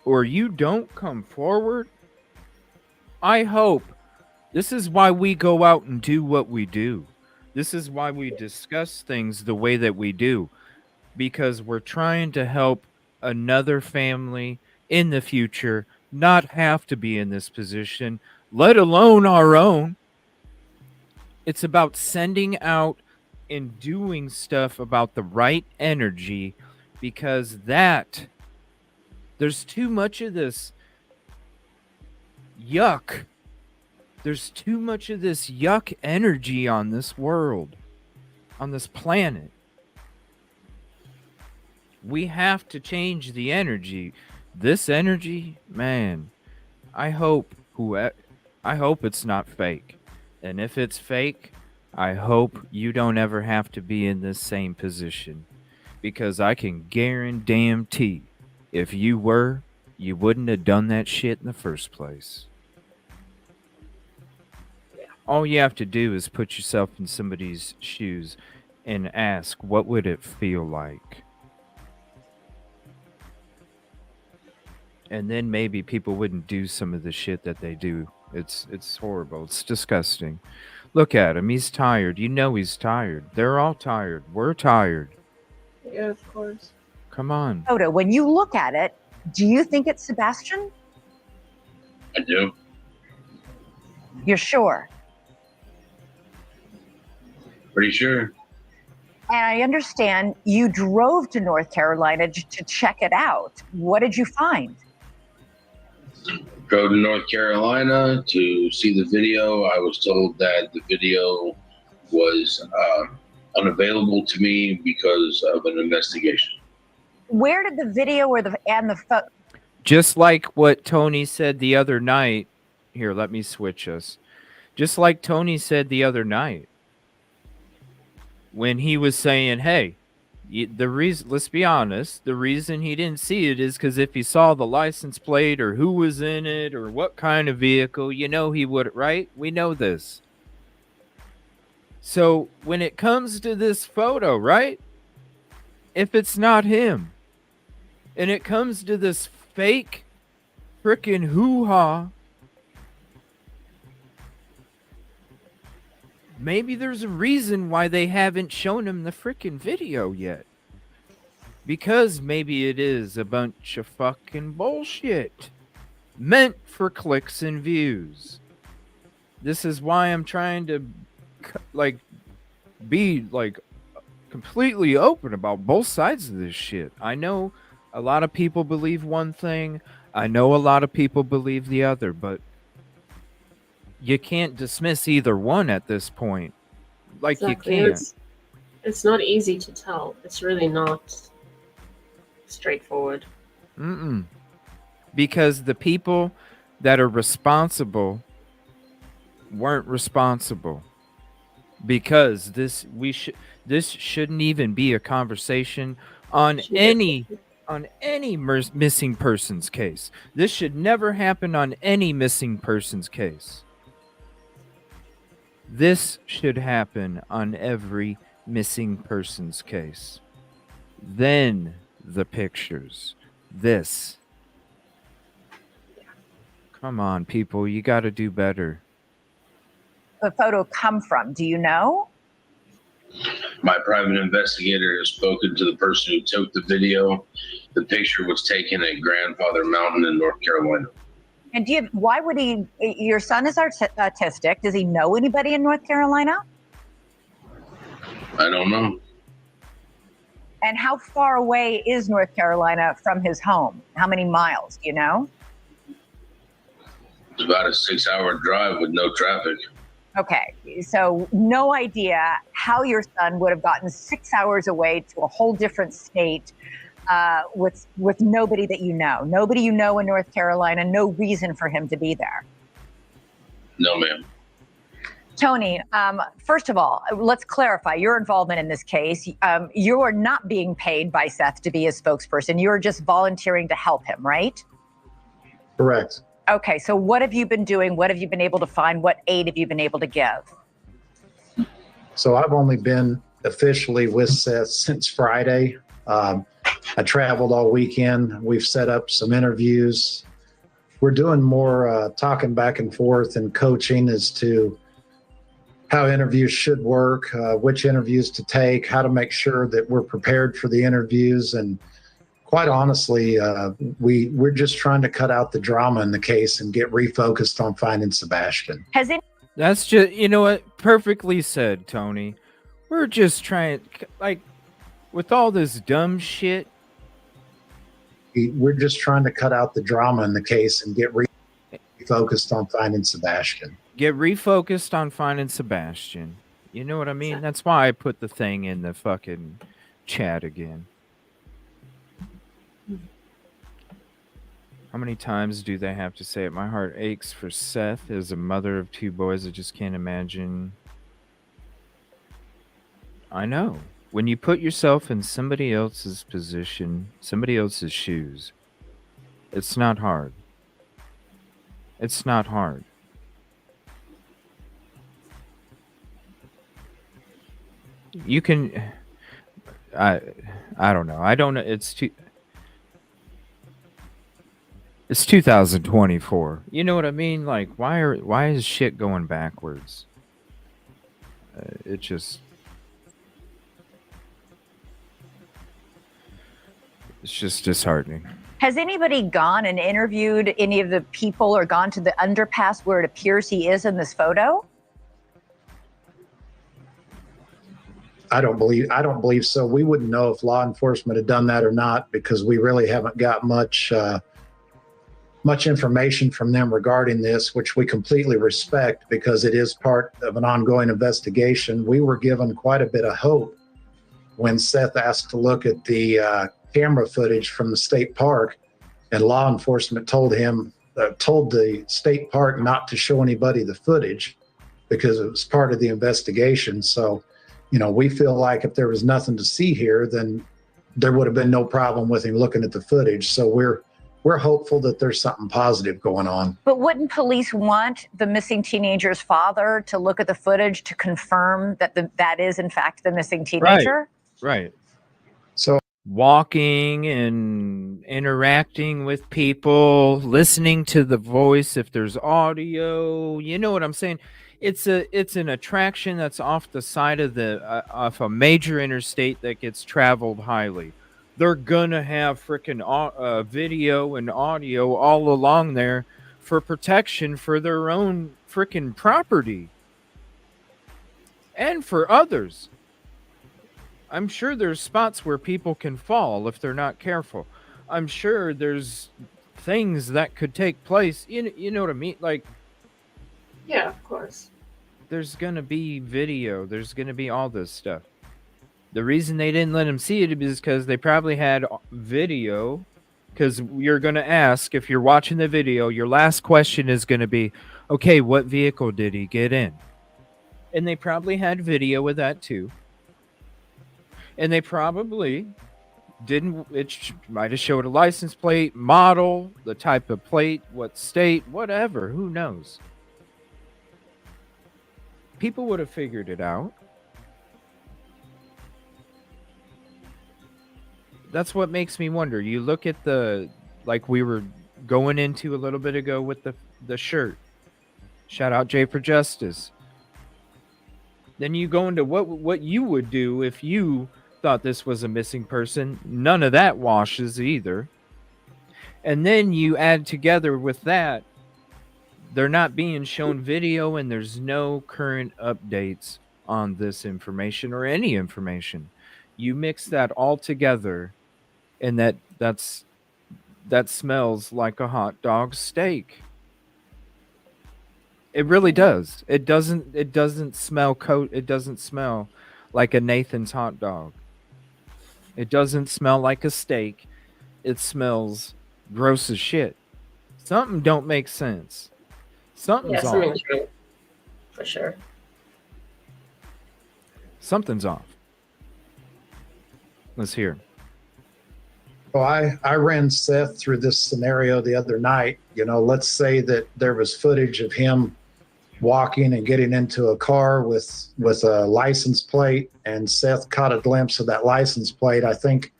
or you don't come forward, I hope. This is why we go out and do what we do. This is why we discuss things the way that we do. Because we're trying to help another family in the future not have to be in this position, let alone our own. It's about sending out and doing stuff about the right energy, because there's too much of this yuck. There's too much of this yuck energy on this world, on this planet. We have to change the energy. This energy, man, I hope it's not fake. And if it's fake, I hope you don't ever have to be in this same position. Because I can guarantee if you were, you wouldn't have done that shit in the first place. all you have to do is put yourself in somebody's shoes and ask, what would it feel like? And then maybe people wouldn't do some of the shit that they do. It's horrible. It's disgusting. Look at him. He's tired. You know he's tired. They're all tired. We're tired. Yeah, of course. Come on. Photo, when you look at it, do you think it's Sebastian? I do. You're sure? Pretty sure. And I understand you drove to North Carolina to check it out. What did you find? Drove to North Carolina to see the video. I was told that the video was unavailable to me because of an investigation. Where did the video or the photo? Just like what Tony said the other night. Here, let me switch us. Just like Tony said the other night. When he was saying, hey, the reason, let's be honest, the reason he didn't see it is because if he saw the license plate or who was in it or what kind of vehicle, you know he would, right? We know this. So when it comes to this photo, right? If it's not him, and it comes to this fake frickin' hoo-ha, maybe there's a reason why they haven't shown him the frickin' video yet. Because maybe it is a bunch of fucking bullshit meant for clicks and views. This is why I'm trying to be completely open about both sides of this shit. I know a lot of people believe one thing. I know a lot of people believe the other, but you can't dismiss either one at this point. Exactly. You can't. It's not easy to tell. It's really not straightforward. Because the people that are responsible weren't responsible. Because this shouldn't even be a conversation on any missing persons case. This should never happen on any missing persons case. This should happen on every missing persons case. Then the pictures. This. Come on, people. You got to do better. The photo come from? Do you know? My private investigator has spoken to the person who took the video. The picture was taken at Grandfather Mountain in North Carolina. And why would he? Your son is autistic. Does he know anybody in North Carolina? I don't know. And how far away is North Carolina from his home? How many miles? Do you know? It's about a 6-hour drive with no traffic. Okay, so no idea how your son would have gotten 6 hours away to a whole different state with nobody that you know. Nobody you know in North Carolina, no reason for him to be there. No, ma'am. Tony, first of all, let's clarify your involvement in this case. You are not being paid by Seth to be his spokesperson. You're just volunteering to help him, right? Correct. Okay, so what have you been doing? What have you been able to find? What aid have you been able to give? So I've only been officially with Seth since Friday. I traveled all weekend. We've set up some interviews. We're doing more talking back and forth and coaching as to how interviews should work, which interviews to take, how to make sure that we're prepared for the interviews. And quite honestly, we're just trying to cut out the drama in the case and get refocused on finding Sebastian. That's just, you know what? Perfectly said, Tony. We're just trying, with all this dumb shit. We're just trying to cut out the drama in the case and get refocused on finding Sebastian. Get refocused on finding Sebastian. You know what I mean? That's why I put the thing in the fucking chat again. How many times do they have to say it? My heart aches for Seth as a mother of 2 boys. I just can't imagine. I know. When you put yourself in somebody else's position, somebody else's shoes, it's not hard. It's not hard. You can. I don't know. I don't know. It's 2024. You know what I mean? Like, why is shit going backwards? It just. It's just disheartening. Has anybody gone and interviewed any of the people or gone to the underpass where it appears he is in this photo? I don't believe so. We wouldn't know if law enforcement had done that or not because we really haven't got much information from them regarding this, which we completely respect because it is part of an ongoing investigation. We were given quite a bit of hope when Seth asked to look at the camera footage from the state park, and law enforcement told the state park not to show anybody the footage because it was part of the investigation. So, we feel like if there was nothing to see here, then there would have been no problem with him looking at the footage. So we're hopeful that there's something positive going on. But wouldn't police want the missing teenager's father to look at the footage to confirm that that is in fact the missing teenager? Right. So walking and interacting with people, listening to the voice if there's audio, you know what I'm saying? It's an attraction that's off the side of off a major interstate that gets traveled highly. They're gonna have freaking video and audio all along there for protection for their own freaking property and for others. I'm sure there's spots where people can fall if they're not careful. I'm sure there's things that could take place. You know what I mean? Like, Yeah, of course. there's going to be video. There's going to be all this stuff. The reason they didn't let him see it is because they probably had video. Because you're going to ask, if you're watching the video, your last question is going to be, okay, what vehicle did he get in? And they probably had video of that too. And they probably didn't, it might have showed a license plate, model, the type of plate, what state, whatever, who knows. People would have figured it out. That's what makes me wonder. You look at like we were going into a little bit ago with the shirt. Shout out Jay for Justice. Then you go into what you would do if you thought this was a missing person. None of that washes either. And then you add together with that, they're not being shown video and there's no current updates on this information or any information. You mix that all together and that smells like a hot dog steak. It really does. It doesn't smell it doesn't smell like a Nathan's hot dog. It doesn't smell like a steak. It smells gross as shit. Something don't make sense. Something's off. Something's wrong. For sure. Something's off. Let's hear. Well, I ran Seth through this scenario the other night. Let's say that there was footage of him walking and getting into a car with a license plate, and Seth caught a glimpse of that license plate. I think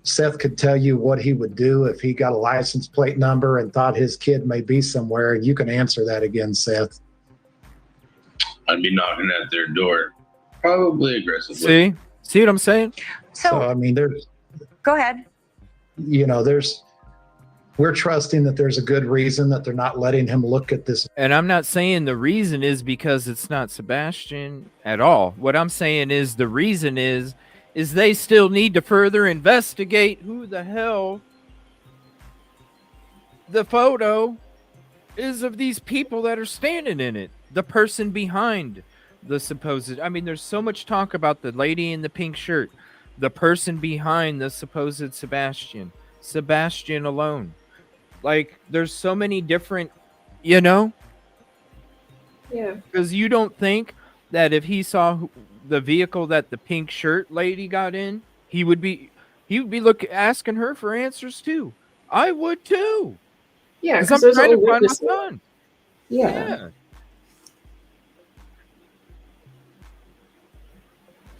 Seth could tell you what he would do if he got a license plate number and thought his kid may be somewhere, and you can answer that again, Seth. I'd be knocking at their door, probably aggressively. See what I'm saying? So I mean, go ahead. We're trusting that there's a good reason that they're not letting him look at this. And I'm not saying the reason is because it's not Sebastian at all. What I'm saying is the reason is they still need to further investigate who the hell the photo is of these people that are standing in it. The person behind the supposed... I mean, there's so much talk about the lady in the pink shirt. The person behind the supposed Sebastian. Sebastian alone. Like, there's so many different, Yeah. Because you don't think that if he saw the vehicle that the pink shirt lady got in, he would be asking her for answers too. I would too. Yeah, because I'm trying to find my son. Yeah.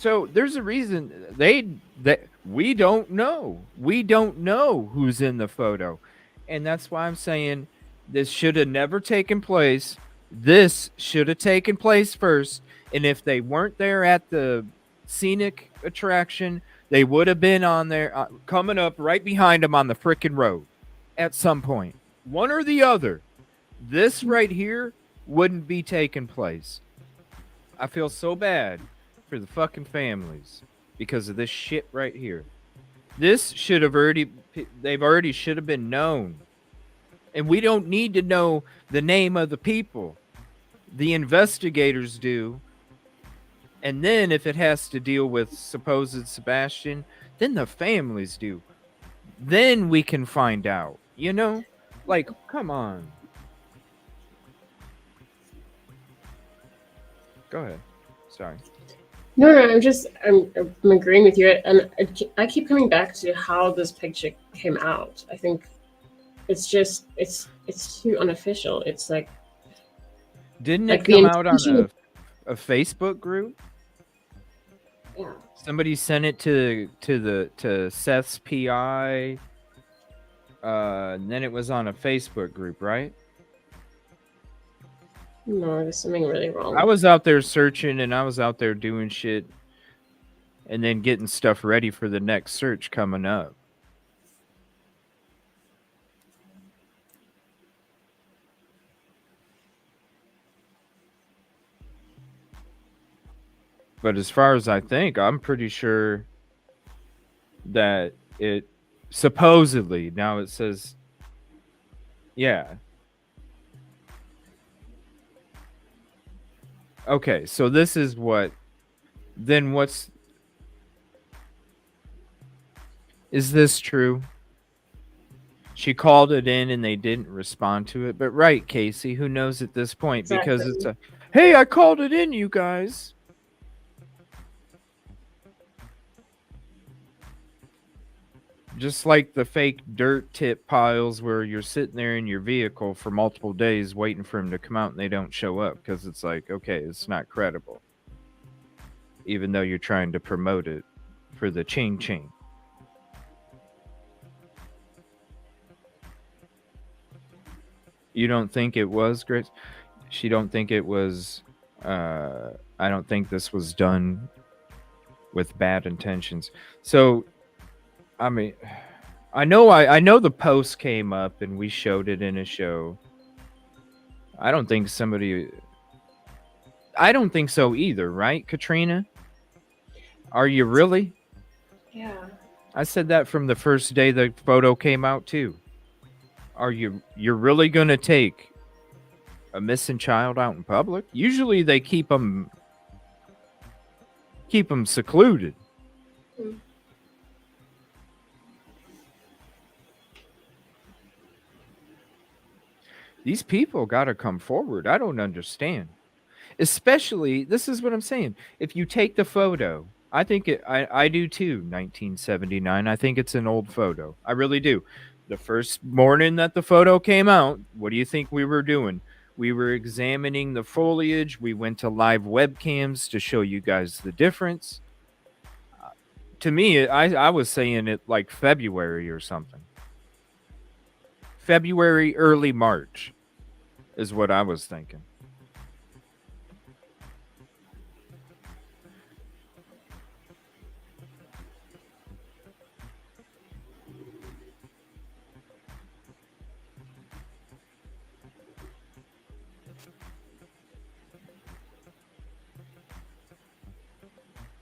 So there's a reason that we don't know. We don't know who's in the photo. And that's why I'm saying this should have never taken place. This should have taken place first. And if they weren't there at the scenic attraction, they would have been on there coming up right behind them on the frickin' road at some point. One or the other. This right here wouldn't be taking place. I feel so bad for the fucking families because of this shit right here. This should have they've already should have been known. And we don't need to know the name of the people. The investigators do. And then if it has to deal with supposed Sebastian, then the families do. Then we can find out, you know? Like, come on. Go ahead. Sorry. No, I'm agreeing with you, and I keep coming back to how this picture came out. I think it's too unofficial. It's like, didn't like it come out on a Facebook group? Yeah. Somebody sent it to Seth's PI. And then it was on a Facebook group, right? No, there's something really wrong. I was out there searching and I was out there doing shit and then getting stuff ready for the next search coming up. But as far as I think, I'm pretty sure that it supposedly, now it says, yeah. Okay, so this is what, then what's, is this true? She called it in and they didn't respond to it. But right, Casey, who knows at this point? Exactly. Because it's a, hey, I called it in, you guys. Just like the fake dirt tip piles where you're sitting there in your vehicle for multiple days waiting for them to come out and they don't show up because it's like, okay, it's not credible. Even though you're trying to promote it for the ching ching. You don't think it was, Grace? She don't think it was, I don't think this was done with bad intentions. So, I mean, I know the post came up and we showed it in a show. I don't think so either, right, Katrina? Are you really? Yeah. I said that from the first day the photo came out too. You're really going to take a missing child out in public? Usually they keep them secluded. Mm. These people got to come forward. I don't understand. Especially, this is what I'm saying. If you take the photo, I think I do too, 1979. I think it's an old photo. I really do. The first morning that the photo came out, what do you think we were doing? We were examining the foliage. We went to live webcams to show you guys the difference. To me, I was saying it like February or something. February, early March is what I was thinking.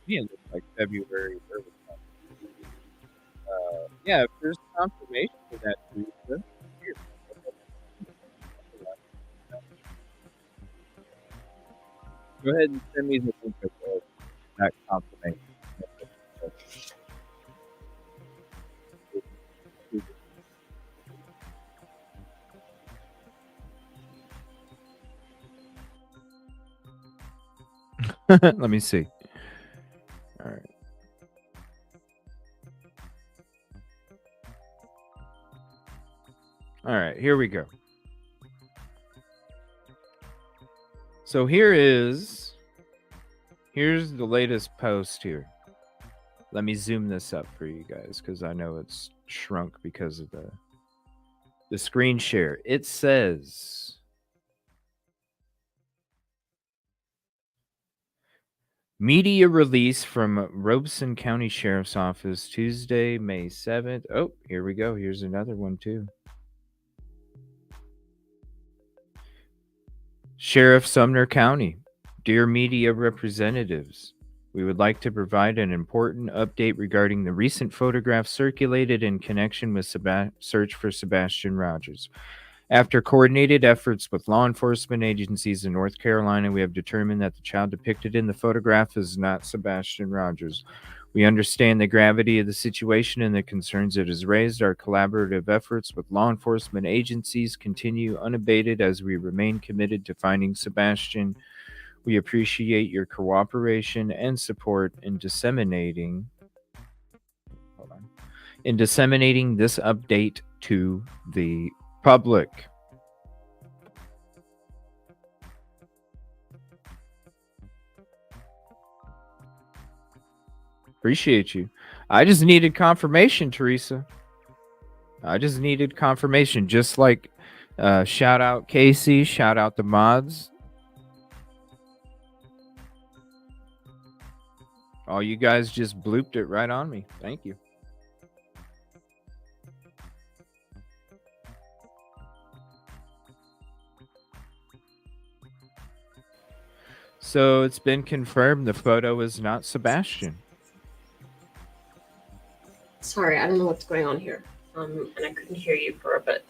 Yeah, it looks like February, early March. Yeah, if there's confirmation for that, Teresa, here. Go ahead and send me the link of that confirmation. Let me see. All right. All right, here we go. So here is Here's the latest post here. Let me zoom this up for you guys because I know it's shrunk because of the screen share. It says, media release from Robeson County Sheriff's Office Tuesday, May 7th. Oh, here we go. Here's another one too. Sheriff Sumner County, dear media representatives, we would like to provide an important update regarding the recent photographs circulated in connection with search for Sebastian Rogers. After coordinated efforts with law enforcement agencies in North Carolina, we have determined that the child depicted in the photograph is not Sebastian Rogers. We understand the gravity of the situation and the concerns it has raised. Our collaborative efforts with law enforcement agencies continue unabated as we remain committed to finding Sebastian. We appreciate your cooperation and support in disseminating this update to the public. Appreciate you. I just needed confirmation, Teresa. I just needed confirmation. Just like shout out Casey, shout out the mods. All you guys just blooped it right on me. Thank you. So it's been confirmed the photo is not Sebastian. Sorry, I don't know what's going on here. And I couldn't hear you for a bit.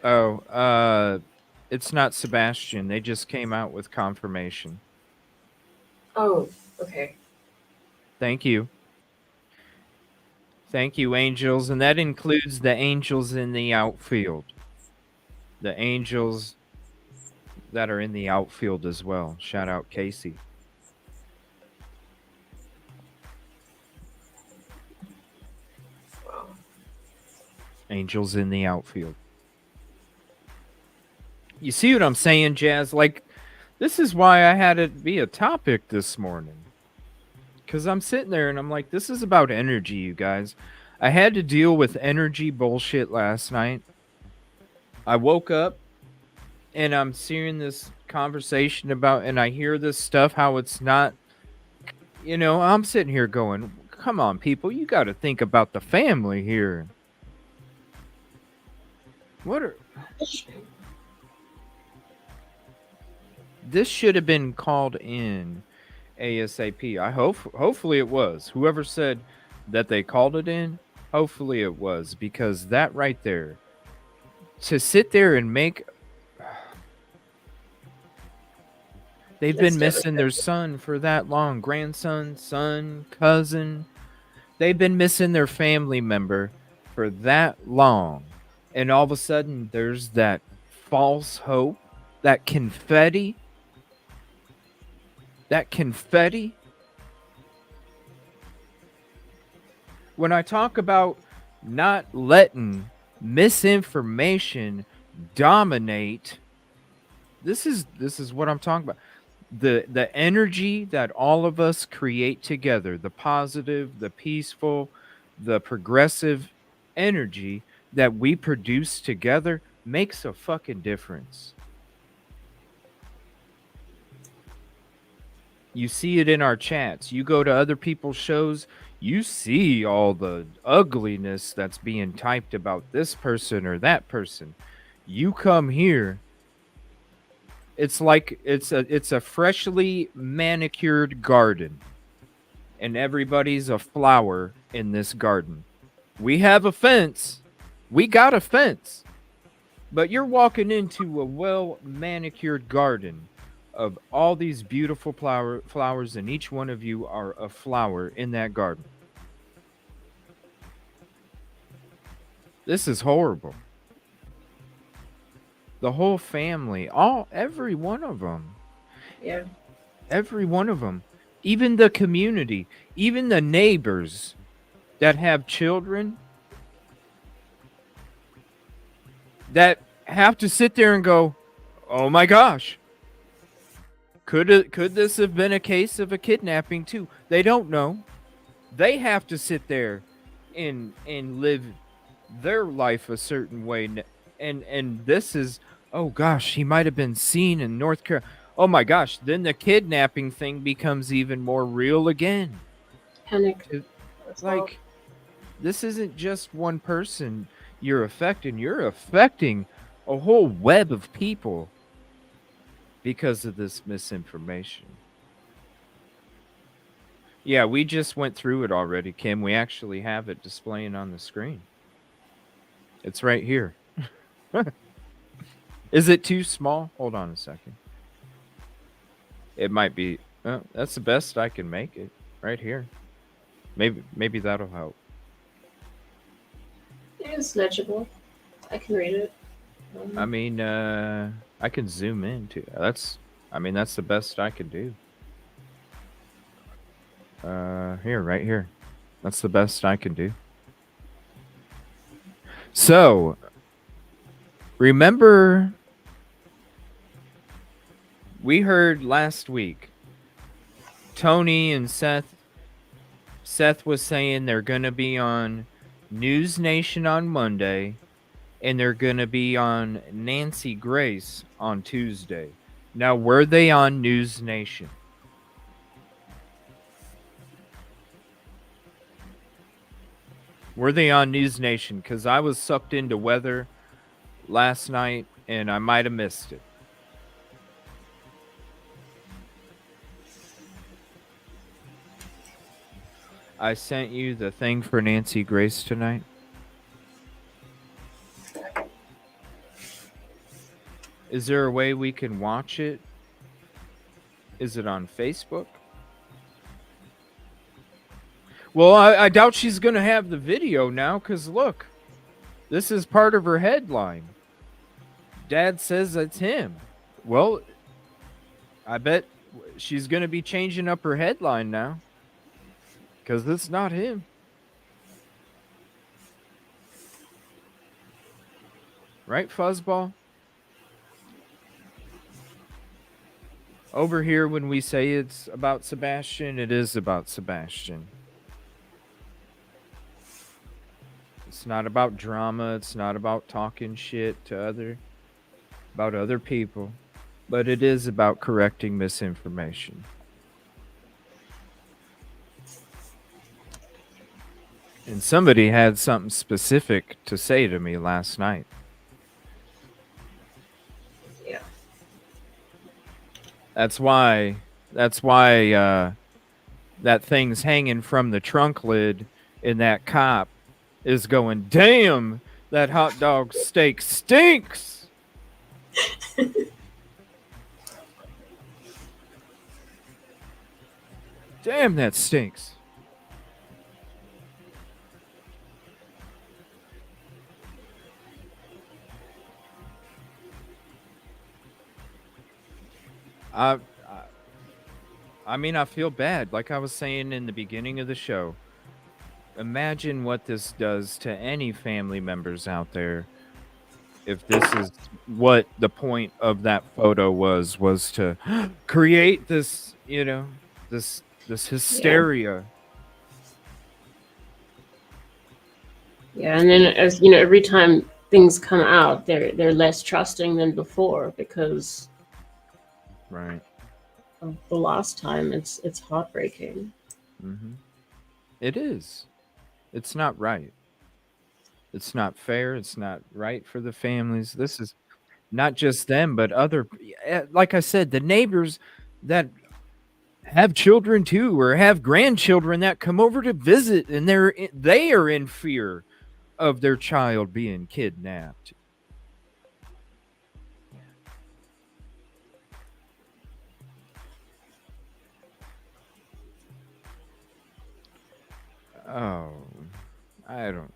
Oh, it's not Sebastian. They just came out with confirmation. Oh, okay. Thank you. Thank you, Angels. And that includes the Angels in the outfield. The Angels that are in the outfield as well. Shout out Casey. Wow. Angels in the outfield. You see what I'm saying, Jazz? Like, this is why I had it be a topic this morning. Because I'm sitting there and I'm like, this is about energy, you guys. I had to deal with energy bullshit last night. I woke up and I'm seeing this conversation about, and I hear this stuff, how it's not, I'm sitting here going, come on, people, you got to think about the family here. This should have been called in ASAP. Hopefully it was. Whoever said that they called it in, hopefully it was, because that right there, to sit there and make, they've been missing their son for that long. Grandson, son, cousin. They've been missing their family member for that long. And all of a sudden, there's that false hope, that confetti. That confetti. When I talk about not letting misinformation dominate, this is what I'm talking about. The energy that all of us create together, the positive, the peaceful, the progressive energy that we produce together makes a fucking difference. You see it in our chats. You go to other people's shows, you see all the ugliness that's being typed about this person or that person. You come here, it's like it's a freshly manicured garden, and everybody's a flower in this garden. We have a fence. We got a fence. But you're walking into a well manicured garden of all these beautiful flowers, and each one of you are a flower in that garden. This is horrible. The whole family, every one of them. Yeah. Every one of them. Even the community, even the neighbors that have children that have to sit there and go, oh my gosh. Could this have been a case of a kidnapping too? They don't know. They have to sit there and live their life a certain way, and this is, oh gosh, he might have been seen in North Carolina. Oh my gosh, then the kidnapping thing becomes even more real again. Panic. Like, this isn't just one person you're affecting a whole web of people because of this misinformation. Yeah, we just went through it already, Kim. We actually have it displaying on the screen. It's right here. Is it too small? Hold on a second. It might be. That's the best I can make it right here. Maybe that'll help. It's legible. I can read it. I mean, I can zoom in too. That's the best I can do. Here, right here. That's the best I can do. So, remember, we heard last week, Tony and Seth was saying they're going to be on News Nation on Monday, and they're going to be on Nancy Grace on Tuesday. Now, were they on News Nation? Were they on News Nation? Because I was sucked into weather last night, and I might have missed it. I sent you the thing for Nancy Grace tonight. Is there a way we can watch it? Is it on Facebook? Well, I doubt she's going to have the video now, because look, this is part of her headline. Dad says it's him. Well, I bet she's going to be changing up her headline now, because it's not him. Right, Fuzzball? Over here, when we say it's about Sebastian, it is about Sebastian. It's not about drama. It's not about talking shit about other people. But it is about correcting misinformation. And somebody had something specific to say to me last night. Yeah. That's why that thing's hanging from the trunk lid, and that cop is going, damn, that hot dog steak stinks. Damn, that stinks. I mean, I feel bad. Like I was saying in the beginning of the show, imagine what this does to any family members out there. If this is what the point of that photo was to create this, this hysteria. Yeah, and then as you know, every time things come out, they're less trusting than before because right of the last time. It's heartbreaking. Mm-hmm. It is. It's not right. It's not fair. It's not right for the families. This is not just them, but other, like I said, the neighbors that have children too, or have grandchildren that come over to visit, and they are in fear of their child being kidnapped. Oh, I don't.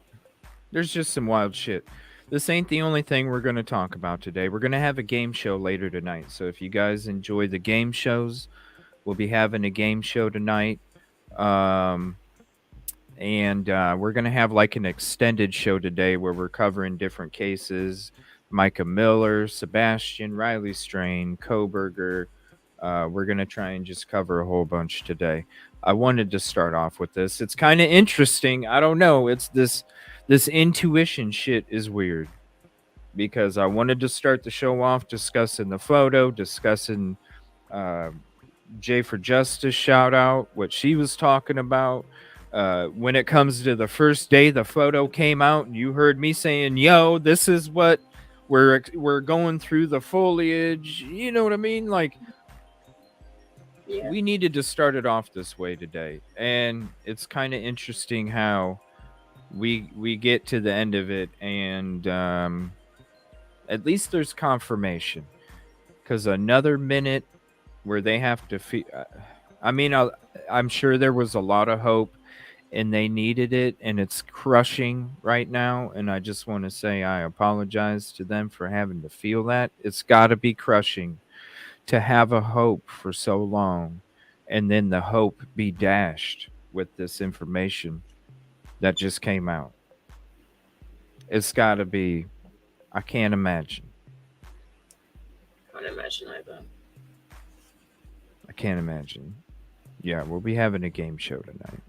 There's just some wild shit. This ain't the only thing we're going to talk about today. We're going to have a game show later tonight. So if you guys enjoy the game shows, we'll be having a game show tonight. And we're going to have like an extended show today where we're covering different cases. Mica Miller, Sebastian, Riley Strain, Koberger, We're going to try and just cover a whole bunch today. I wanted to start off with this. It's kind of interesting. I don't know. It's this intuition shit is weird, because I wanted to start the show off discussing the photo, discussing Jay for Justice shout out, what she was talking about. When it comes to the first day the photo came out, and you heard me saying, "Yo, this is what we're going through the foliage." You know what I mean? Like, Yeah. we needed to start it off this way today, and it's kind of interesting how we get to the end of it, and at least there's confirmation, because another minute where they have to I'm sure there was a lot of hope and they needed it, and it's crushing right now, and I just want to say I apologize to them for having to feel that. It's got to be crushing to have a hope for so long and then the hope be dashed with this information that just came out. It's got to be, I can't imagine. Can't imagine either. I can't imagine. Yeah, we'll be having a game show tonight.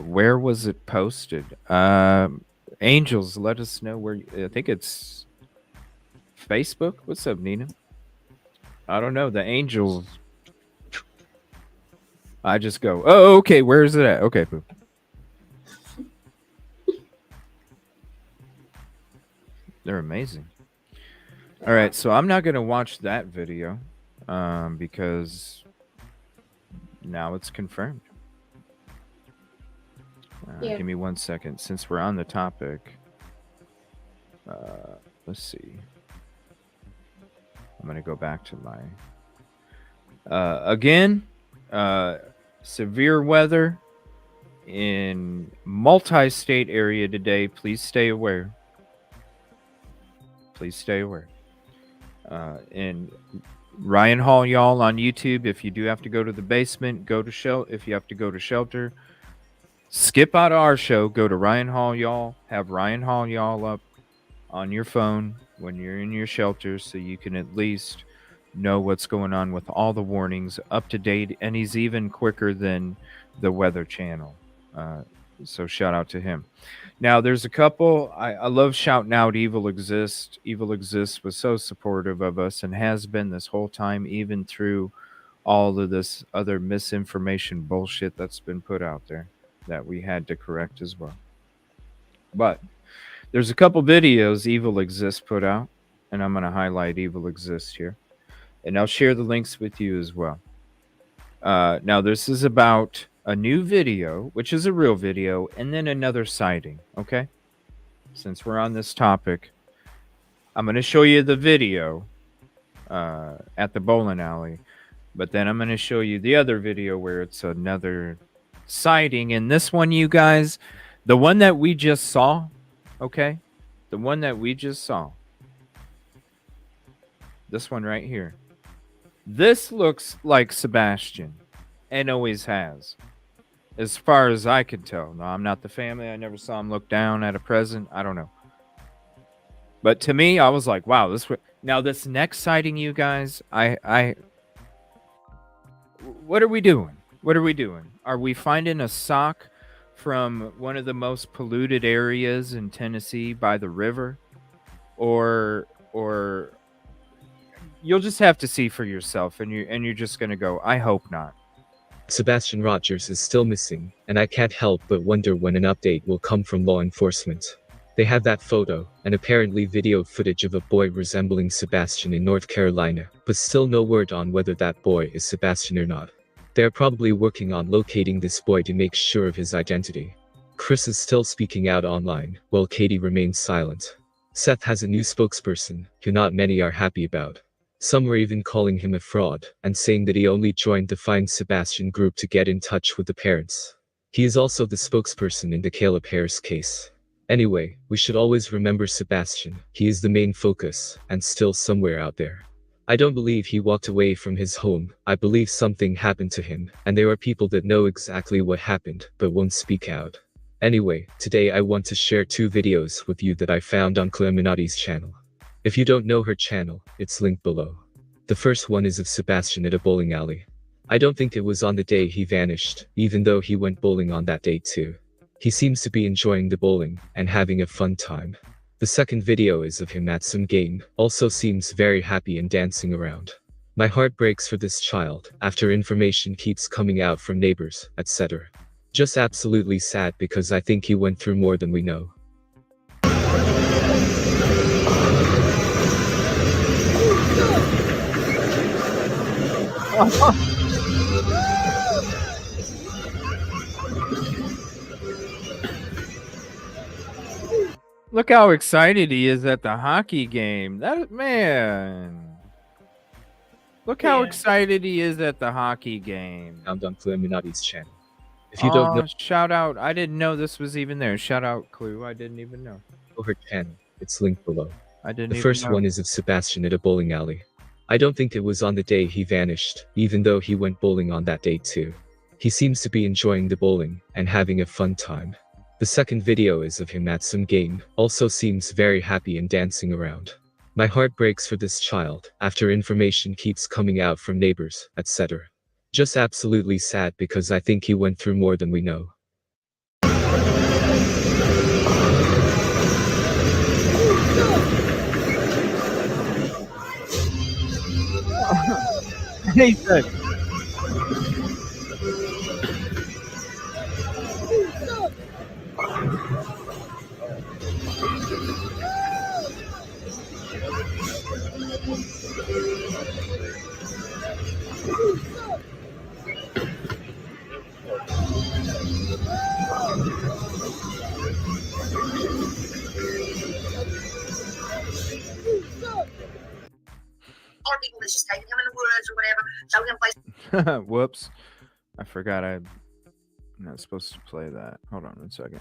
Where was it posted? Angels, let us know where. I think it's Facebook. What's up, Nina? I don't know. The Angels. I just go, oh, okay. Where is it at? Okay, boo. They're amazing. All right, so I'm not going to watch that video because now it's confirmed. Yeah. Give me 1 second. Since we're on the topic, let's see. I'm going to go back to my... again, severe weather in multi-state area today. Please stay aware. Please stay aware. And Ryan Hall, y'all, on YouTube, if you do have to go to the basement, go to shelter. If you have to go to shelter, skip out of our show, go to Ryan Hall, y'all. Have Ryan Hall, y'all, up on your phone when you're in your shelter, so you can at least know what's going on with all the warnings, up to date, and he's even quicker than the Weather Channel. So shout out to him. Now, there's a couple. I love shouting out Evil Exists. Evil Exists was so supportive of us and has been this whole time, even through all of this other misinformation bullshit that's been put out there that we had to correct as well. But there's a couple videos Evil Exists put out, and I'm going to highlight Evil Exists here. And I'll share the links with you as well. Now, this is about a new video, which is a real video, and then another sighting, okay? Since we're on this topic, I'm going to show you the video at the bowling alley, but then I'm going to show you the other video where it's another sighting. And this one, you guys, the one that we just saw, okay? The one that we just saw. This one right here. This looks like Sebastian, and always has. As far as I can tell. No, I'm not the family. I never saw him look down at a present. I don't know. But to me, I was like, wow, now this next sighting, you guys, what are we doing? What are we doing? Are we finding a sock from one of the most polluted areas in Tennessee by the river? Or you'll just have to see for yourself, and you're just going to go, I hope not. Sebastian Rogers is still missing, and I can't help but wonder when an update will come from law enforcement. They have that photo, and apparently video footage of a boy resembling Sebastian in North Carolina, but still no word on whether that boy is Sebastian or not. They are probably working on locating this boy to make sure of his identity. Chris is still speaking out online, while Katie remains silent. Seth has a new spokesperson, who not many are happy about. Some are even calling him a fraud, and saying that he only joined the Find Sebastian group to get in touch with the parents. He is also the spokesperson in the Caleb Harris case. Anyway, we should always remember Sebastian. He is the main focus, and still somewhere out there. I don't believe he walked away from his home. I believe something happened to him, and there are people that know exactly what happened, but won't speak out. Anyway, today I want to share 2 videos with you that I found on Cleminati's channel. If you don't know her channel, it's linked below. The first one is of Sebastian at a bowling alley. I don't think it was on the day he vanished, even though he went bowling on that day too. He seems to be enjoying the bowling and having a fun time. The second video is of him at some game, also seems very happy and dancing around. My heart breaks for this child after information keeps coming out from neighbors, etc. Just absolutely sad because I think he went through more than we know. Look how excited he is at the hockey game. That man. Look how Yeah. excited he is at the hockey game. Found on Flaminati's channel. If you don't know Shout out. I didn't know this was even there. Shout out, Clue. I didn't even know. her channel, it's linked below. I didn't The even first know. one is of Sebastian at a bowling alley. I don't think it was on the day he vanished, even though he went bowling on that day too. He seems to be enjoying the bowling and having a fun time. The second video is of him at some game, also seems very happy and dancing around. My heart breaks for this child after information keeps coming out from neighbors, etc. Just absolutely sad because I think he went through more than we know. Nathan. People that's just taking him in the woods or whatever, showing him places. Whoops. I forgot I'm not supposed to play that. Hold on 1 second.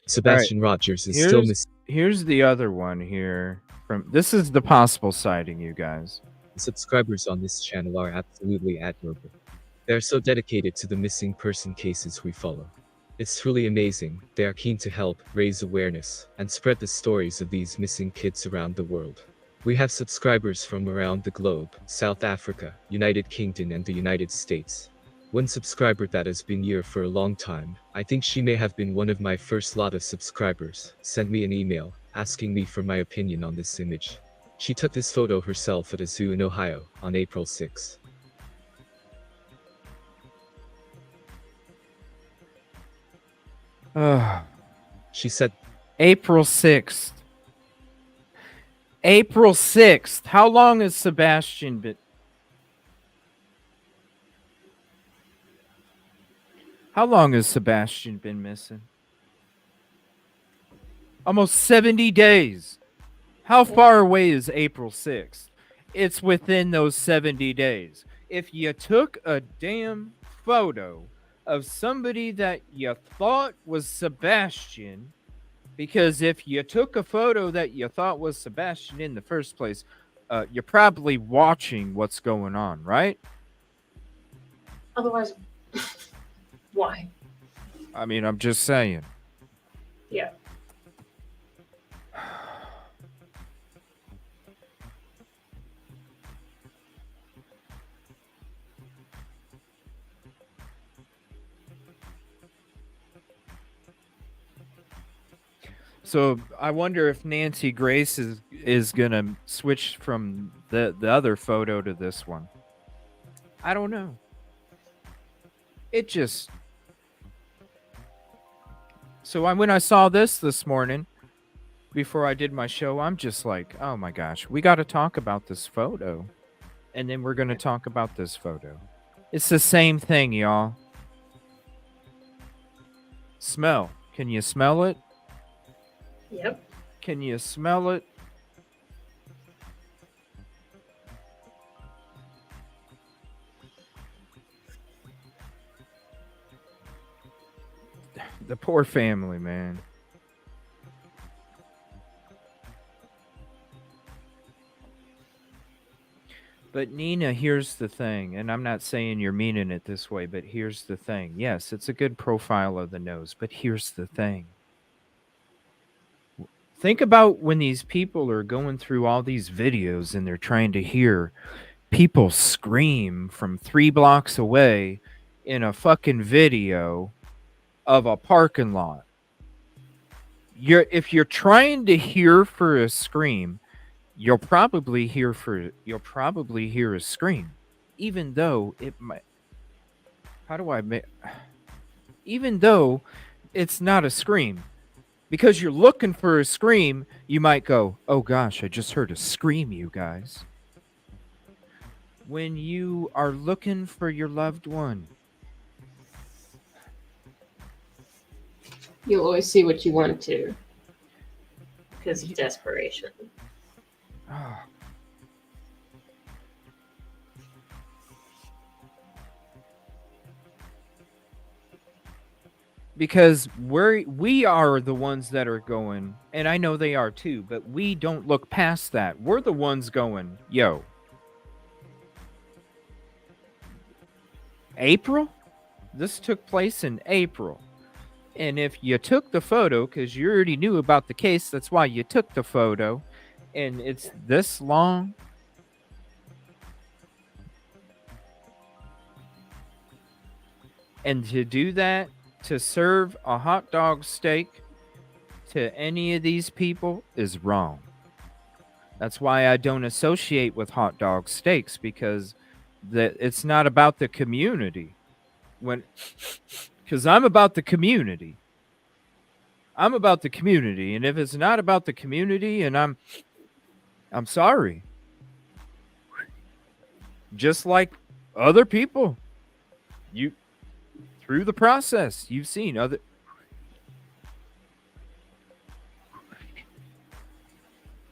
Sebastian Rogers is still missing. Here's the other one here. This is the possible sighting, you guys. The subscribers on this channel are absolutely admirable. They are so dedicated to the missing person cases we follow. It's truly amazing. They are keen to help, raise awareness, and spread the stories of these missing kids around the world. We have subscribers from around the globe, South Africa, United Kingdom and the United States. One subscriber that has been here for a long time, I think she may have been one of my first lot of subscribers, sent me an email, asking me for my opinion on this image. She took this photo herself at a zoo in Ohio, on April 6. She said, April 6th. April 6th. How long has Sebastian been? How long has Sebastian been missing? Almost 70 days. How far away is April 6th? It's within those 70 days. If you took a damn photo of somebody that you thought was Sebastian, because if you took a photo that you thought was Sebastian in the first place, you're probably watching what's going on, right? Otherwise, why? I mean, I'm just saying. Yeah. So I wonder if Nancy Grace is gonna switch from the other photo to this one. I don't know. It just. So when I saw this morning, before I did my show, I'm just like, oh my gosh, we got to talk about this photo, and then we're gonna talk about this photo. It's the same thing, y'all. Smell. Can you smell it? Yep. Can you smell it? The poor family, man. But Nina, here's the thing, and I'm not saying you're meaning it this way, but here's the thing. Yes, it's a good profile of the nose, but here's the thing. Think about when these people are going through all these videos and they're trying to hear people scream from 3 blocks away in a fucking video of a parking lot. If you're trying to hear for a scream, you'll probably hear a scream, even though it might. How do I make? Even though it's not a scream, because you're looking for a scream, you might go, "Oh gosh, I just heard a scream, you guys." When you are looking for your loved one, You'll always see what you want to because of desperation. oh, because we are the ones that are going, and I know they are too, but we don't look past that. We're the ones going, yo, April? This took place in April. And if you took the photo, because you already knew about the case, that's why you took the photo, and it's this long. And to do that, to serve a hot dog steak to any of these people is wrong. That's why I don't associate with hot dog steaks, because it's not about the community. Because I'm about the community. I'm about the community, and if it's not about the community, and I'm sorry. Just like other people, you through the process, you've seen other.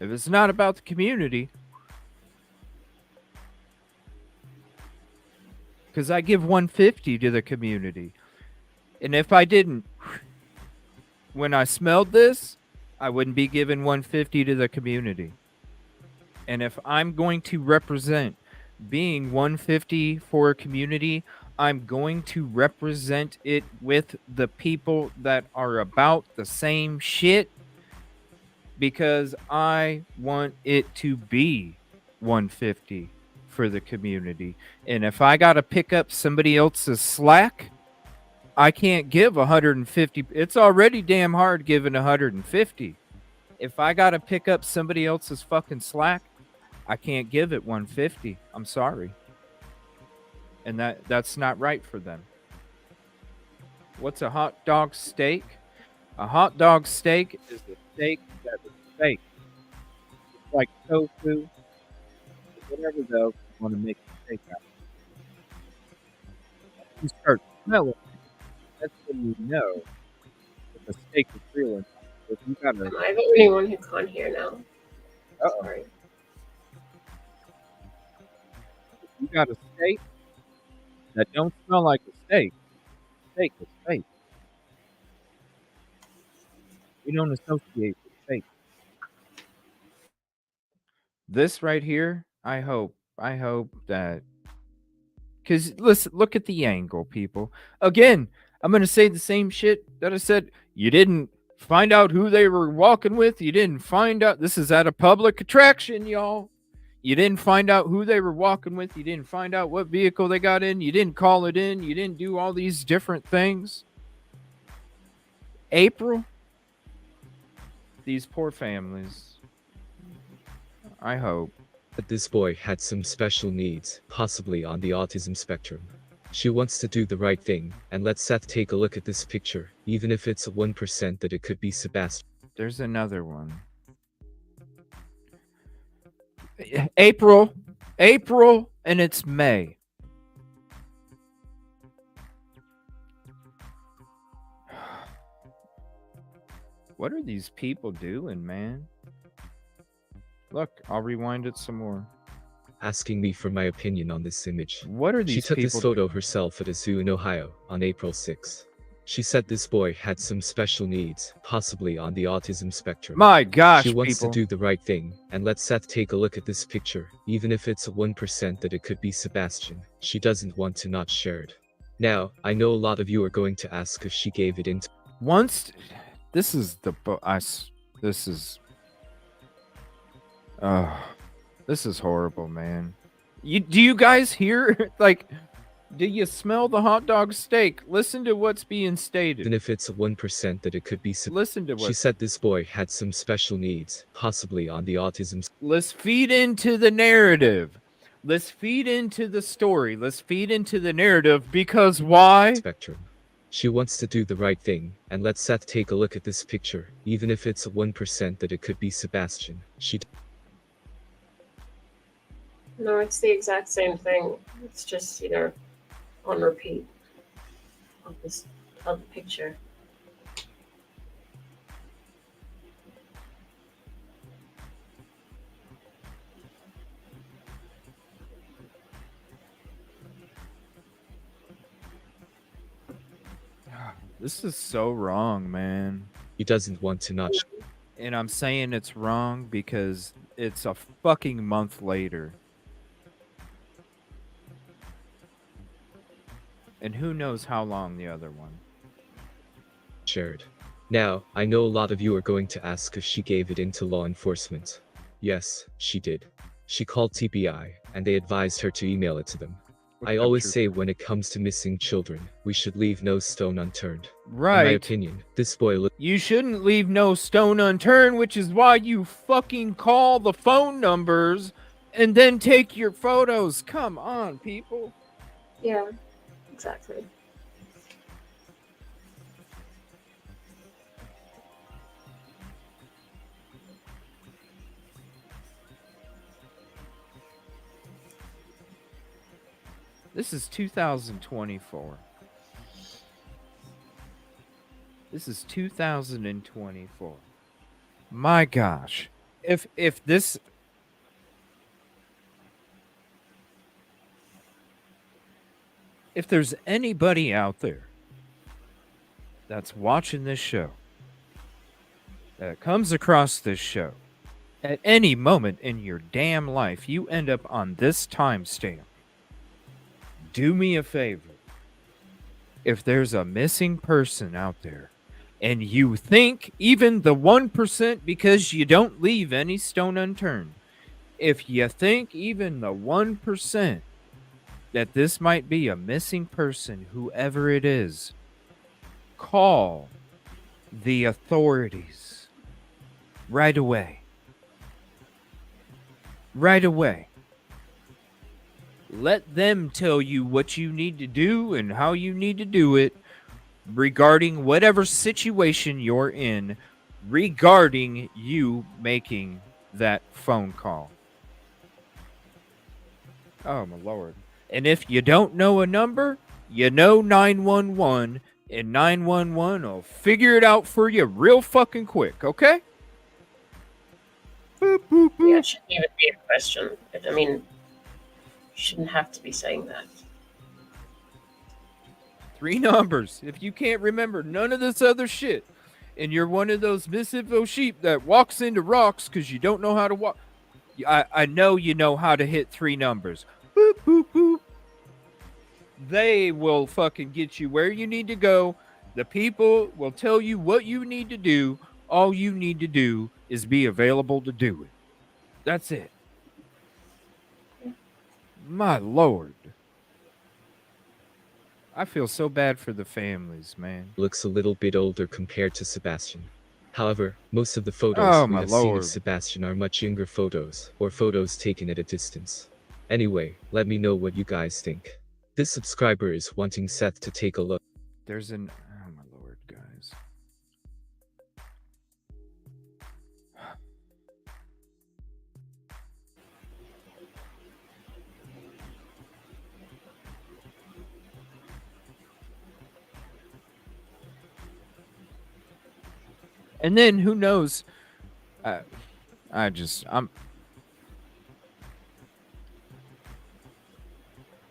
If it's not about the community, because I give 150 to the community. And if I didn't, when I smelled this, I wouldn't be giving 150 to the community. And if I'm going to represent being 150 for a community, I'm going to represent it with the people that are about the same shit, because I want it to be 150 for the community. And if I got to pick up somebody else's slack, I can't give 150. It's already damn hard giving 150. If I got to pick up somebody else's fucking slack, I can't give it 150. I'm sorry. And that's not right for them. What's a hot dog steak? A hot dog steak is a steak that is fake. It's like tofu, whatever though you want to make a steak out of. You start smelling it, that's when you know if a steak is real or not. If you got Am I the only one who can't hear now? Sorry. If you got a steak that don't smell like a steak is fake. We don't associate with fake. This right here, I hope that, because listen, look at the angle, people. Again, I'm gonna say the same shit that I said. You didn't find out who they were walking with. You didn't find out. This is at a public attraction, y'all. You didn't find out who they were walking with. You didn't find out what vehicle they got in. You didn't call it in. You didn't do all these different things. April, these poor families. I hope that this boy had some special needs, possibly on the autism spectrum. She wants to do the right thing, and let Seth take a look at this picture, even if it's a 1% that it could be Sebastian. There's another one. April, and it's May. What are these people doing, man? Look, I'll rewind it some more. Asking me for my opinion on this image. What are these She took people this photo herself at a zoo in Ohio on April 6. She said this boy had some special needs, possibly on the autism spectrum. My gosh, she wants people. to do the right thing, and let Seth take a look at this picture, even if it's a 1% that it could be Sebastian. She doesn't want to not share it. Now, I know a lot of you are going to ask if she gave it into. Once, this is the This is this is horrible, man. Do you guys hear like do you smell the hot dog steak? Listen to what's being stated. Even if it's 1% that it could be. Listen to She what said this boy had some special needs, possibly on the autism let's feed into the narrative. Let's feed into the story. Let's feed into the narrative because why? spectrum. She wants to do the right thing, and let Seth take a look at this picture. Even if it's 1% that it could be Sebastian, she No, it's the exact same thing. It's just, on repeat of the picture. This is so wrong, man. he doesn't want to not. And I'm saying it's wrong because it's a fucking month later. And who knows how long the other one. Shared. Now, I know a lot of you are going to ask if she gave it into law enforcement. Yes, she did. She called TPI, and they advised her to email it to them. I always say when it comes to missing children, we should leave no stone unturned. Right. In my opinion, this boy You shouldn't leave no stone unturned, which is why you fucking call the phone numbers and then take your photos. Come on, people. Yeah, exactly. This is 2024. This is 2024. My gosh. If this if there's anybody out there that's watching this show that comes across this show at any moment in your damn life, you end up on this timestamp. Do me a favor. If there's a missing person out there and you think even the 1%, because you don't leave any stone unturned, if you think even the 1% that this might be a missing person, whoever it is, call the authorities right away. Right away. Let them tell you what you need to do and how you need to do it regarding whatever situation you're in, regarding you making that phone call. Oh, my Lord. And if you don't know a number, you know 911, and 911 will figure it out for you real fucking quick, okay? Boop, boop, boop. Yeah, it shouldn't even be a question. I mean, you shouldn't have to be saying that. 3 numbers. If you can't remember none of this other shit, and you're one of those misinfo sheep that walks into rocks because you don't know how to walk, I know you know how to hit 3 numbers. Boop, boop, boop. They will fucking get you where you need to go. The people will tell you what you need to do. All you need to do is be available to do it. That's it. My Lord. I feel so bad for the families, man. looks a little bit older compared to Sebastian. However, most of the photos we have seen of Sebastian are much younger photos, or photos taken at a distance. Anyway, let me know what you guys think. This subscriber is wanting Seth to take a look. There's an... Oh, my Lord, guys. And then, who knows...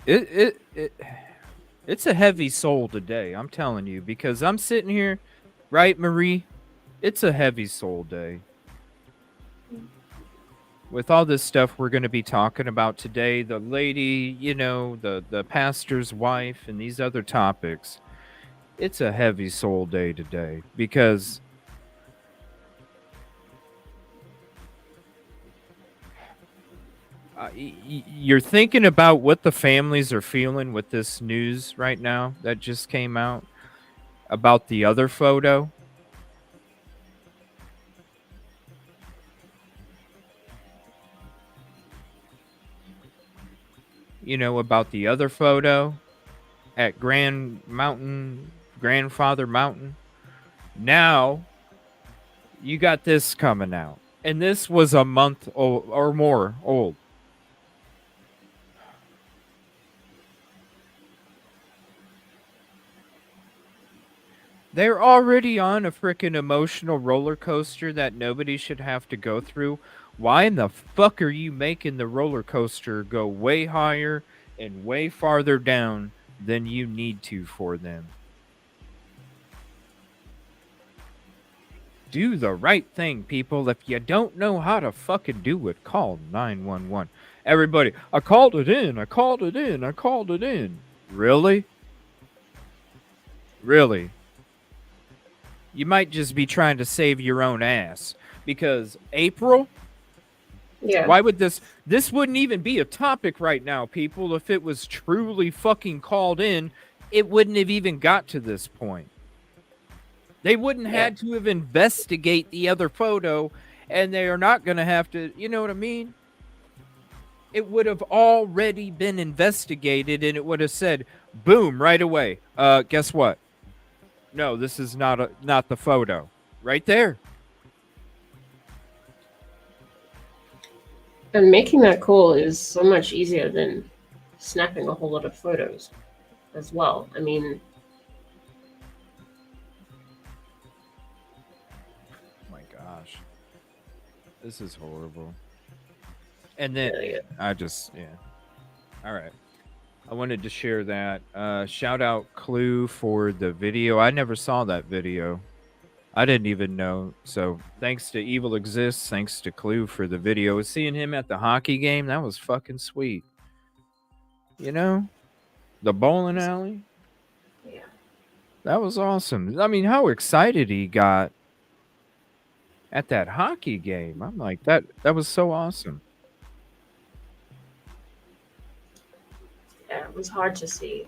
It's a heavy soul today, I'm telling you, because I'm sitting here, right, Marie? It's a heavy soul day. With all this stuff we're going to be talking about today, the lady, the pastor's wife, and these other topics, it's a heavy soul day today, because You're thinking about what the families are feeling with this news right now that just came out about the other photo. You know, about the other photo at Grandfather Mountain. Now you got this coming out. And this was a month old or more old. They're already on a freaking emotional roller coaster that nobody should have to go through. Why in the fuck are you making the roller coaster go way higher and way farther down than you need to for them? Do the right thing, people. If you don't know how to fucking do it, call 911. Everybody, I called it in. I called it in. I called it in. Really? Really? You might just be trying to save your own ass. Because April, Yeah. why would this wouldn't even be a topic right now, people. If it was truly fucking called in, it wouldn't have even got to this point. They wouldn't had to have investigate the other photo, and they are not going to have to, you know what I mean? It would have already been investigated, and it would have said, boom, right away. Guess what? No, this is not the photo. Right there. And making that call is so much easier than snapping a whole lot of photos as well. I mean, my gosh. This is horrible. And then I just, all right. I wanted to share that. Shout out Clue for the video. I never saw that video. I didn't even know. So thanks to Evil Exists, thanks to Clue for the video. Seeing him at the hockey game, that was fucking sweet. You know? The bowling alley. Yeah. That was awesome. I mean, how excited he got at that hockey game. I'm like, that was so awesome. Yeah, it was hard to see.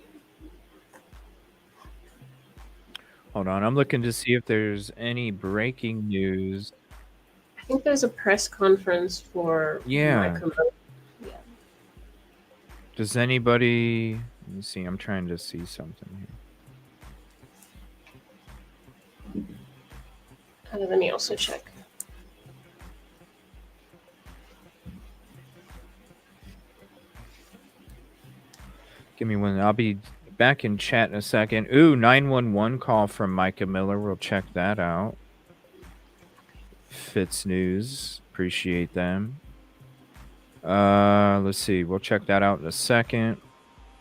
Hold on, I'm looking to see if there's any breaking news. I think there's a press conference for Mica. Yeah. Does anybody? Let me see. I'm trying to see something here. Let me also check. Give me one. I'll be back in chat in a second. Ooh, 911 call from Mica Miller. We'll check that out. Fitz News. Appreciate them. Let's see. We'll check that out in a second.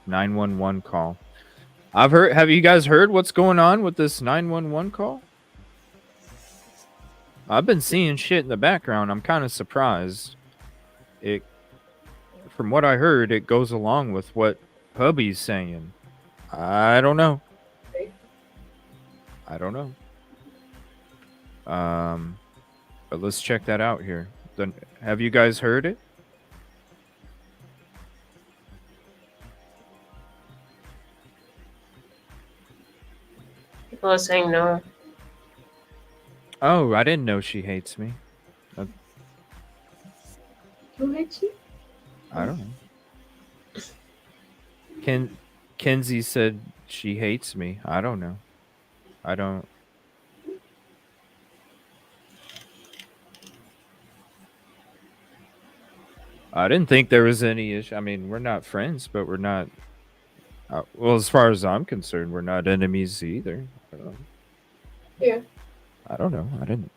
911 call. I've heard. Have you guys heard what's going on with this 911 call? I've been seeing shit in the background. I'm kind of surprised. From what I heard, it goes along with what hubby's saying. I don't know. But let's check that out here. Then, have you guys heard it? People are saying no. Oh, I didn't know she hates me. Who hates you? I don't know. Kenzie said she hates me. I don't know. I didn't think there was any issue. I mean, we're not friends, but we're not. Well, as far as I'm concerned, we're not enemies either. Yeah. I don't know. I didn't.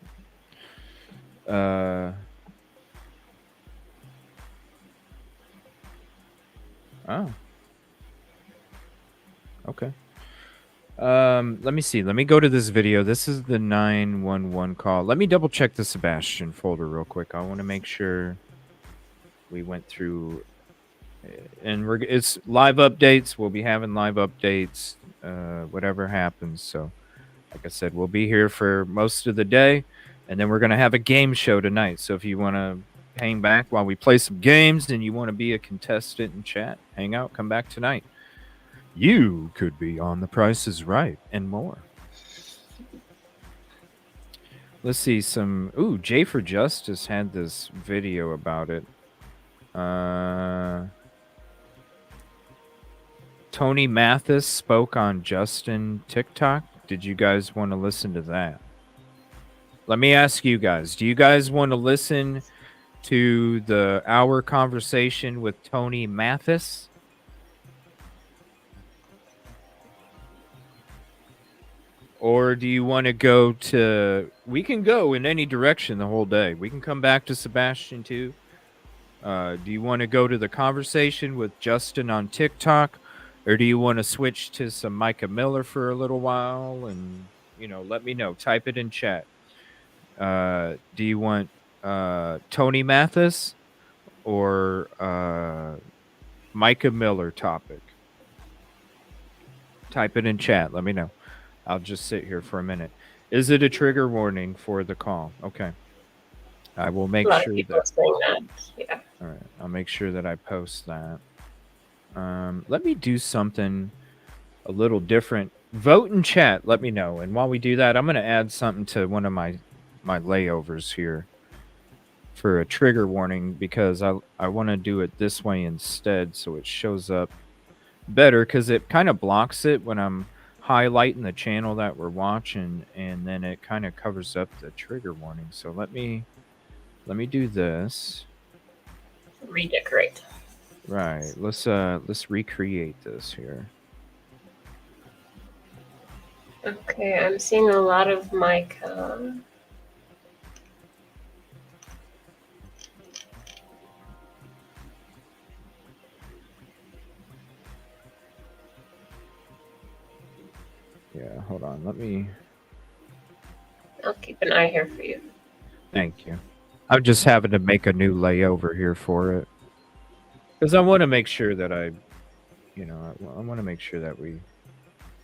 Oh. Okay. Let me see. Let me go to this video. This is the 911 call. Let me double check the Sebastian folder real quick. I want to make sure we went through, and it's live updates. We'll be having live updates, whatever happens. So, like I said, we'll be here for most of the day, and then we're gonna have a game show tonight. So if you want to hang back while we play some games and you want to be a contestant and chat, hang out, come back tonight. You could be on The Price is Right and more. Let's see some. Ooh, Jay for Justice had this video about it. Tony Mathis spoke on Justin TikTok. Did you guys want to listen to that? Let me ask you guys. Do you guys want to listen to the hour conversation with Tony Mathis? Or do you want to go to... We can go in any direction the whole day. We can come back to Sebastian too. Do you want to go to the conversation with Justin on TikTok? Or do you want to switch to some Mica Miller for a little while? And, you know, let me know. Type it in chat. Do you want Tony Mathis or Mica Miller topic? Type it in chat. Let me know. I'll just sit here for a minute. Is it a trigger warning for the call? Okay. I will make sure that. Yeah. All right. I'll make sure that I post that. Let me do something a little different. Vote in chat. Let me know. And while we do that, I'm going to add something to one of my layovers here for a trigger warning, because I want to do it this way instead so it shows up better, because it kind of blocks it when I'm highlighting the channel that we're watching, and then it kind of covers up the trigger warning. So let me do this. Redecorate. Right. Let's recreate this here. Okay, I'm seeing a lot of Mica. Yeah, hold on. Let me... I'll keep an eye here for you. Thank you. I'm just having to make a new layover here for it, because I want to make sure that I want to make sure that we...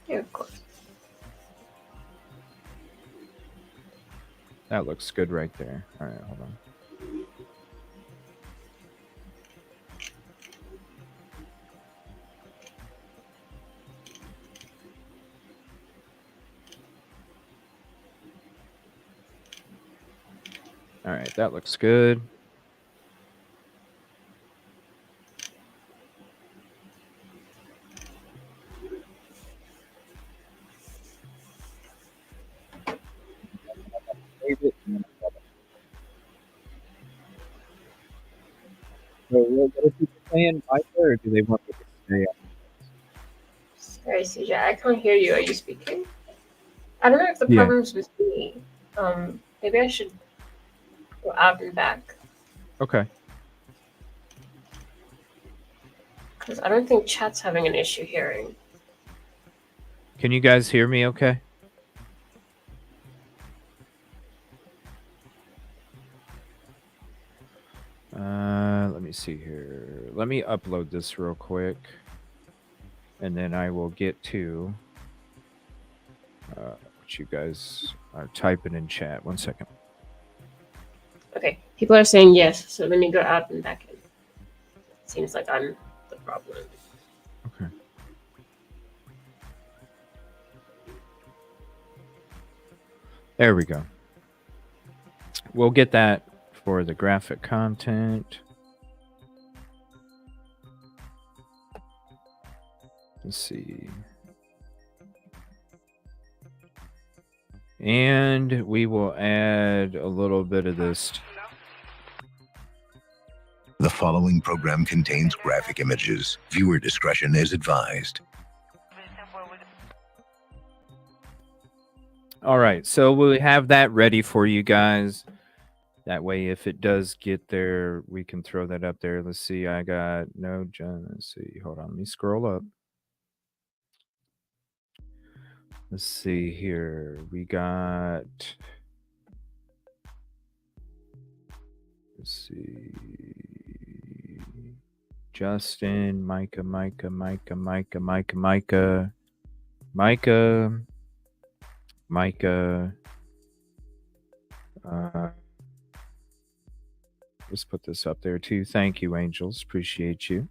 Yeah, of course. That looks good right there. All right, hold on. All right, that looks good. So, what are people saying, Mica, or do they want me to stay up? Sorry, CJ, I can't hear you. Are you speaking? I don't know if the Yeah. problem's with me. Maybe I should go out and back, Okay. because I don't think chat's having an issue hearing. Can you guys hear me okay? Let me see here. Let me upload this real quick, and then I will get to what you guys are typing in chat. 1 second. Okay, people are saying yes, so let me go out and back in. Seems like I'm the problem. Okay. There we go. We'll get that for the graphic content. Let's see. And we will add a little bit of this. The following program contains graphic images. Viewer discretion is advised. All right, so we'll have that ready for you guys. That way, if it does get there, we can throw that up there. Let's see, I got no John. Let's see, hold on, let me scroll up. Let's see here. We got... Let's see... Justin, Mica, Mica, Mica, Mica, Mica, Mica, Mica, Mica, Let's put this up there too. Thank you, Angels. Appreciate you.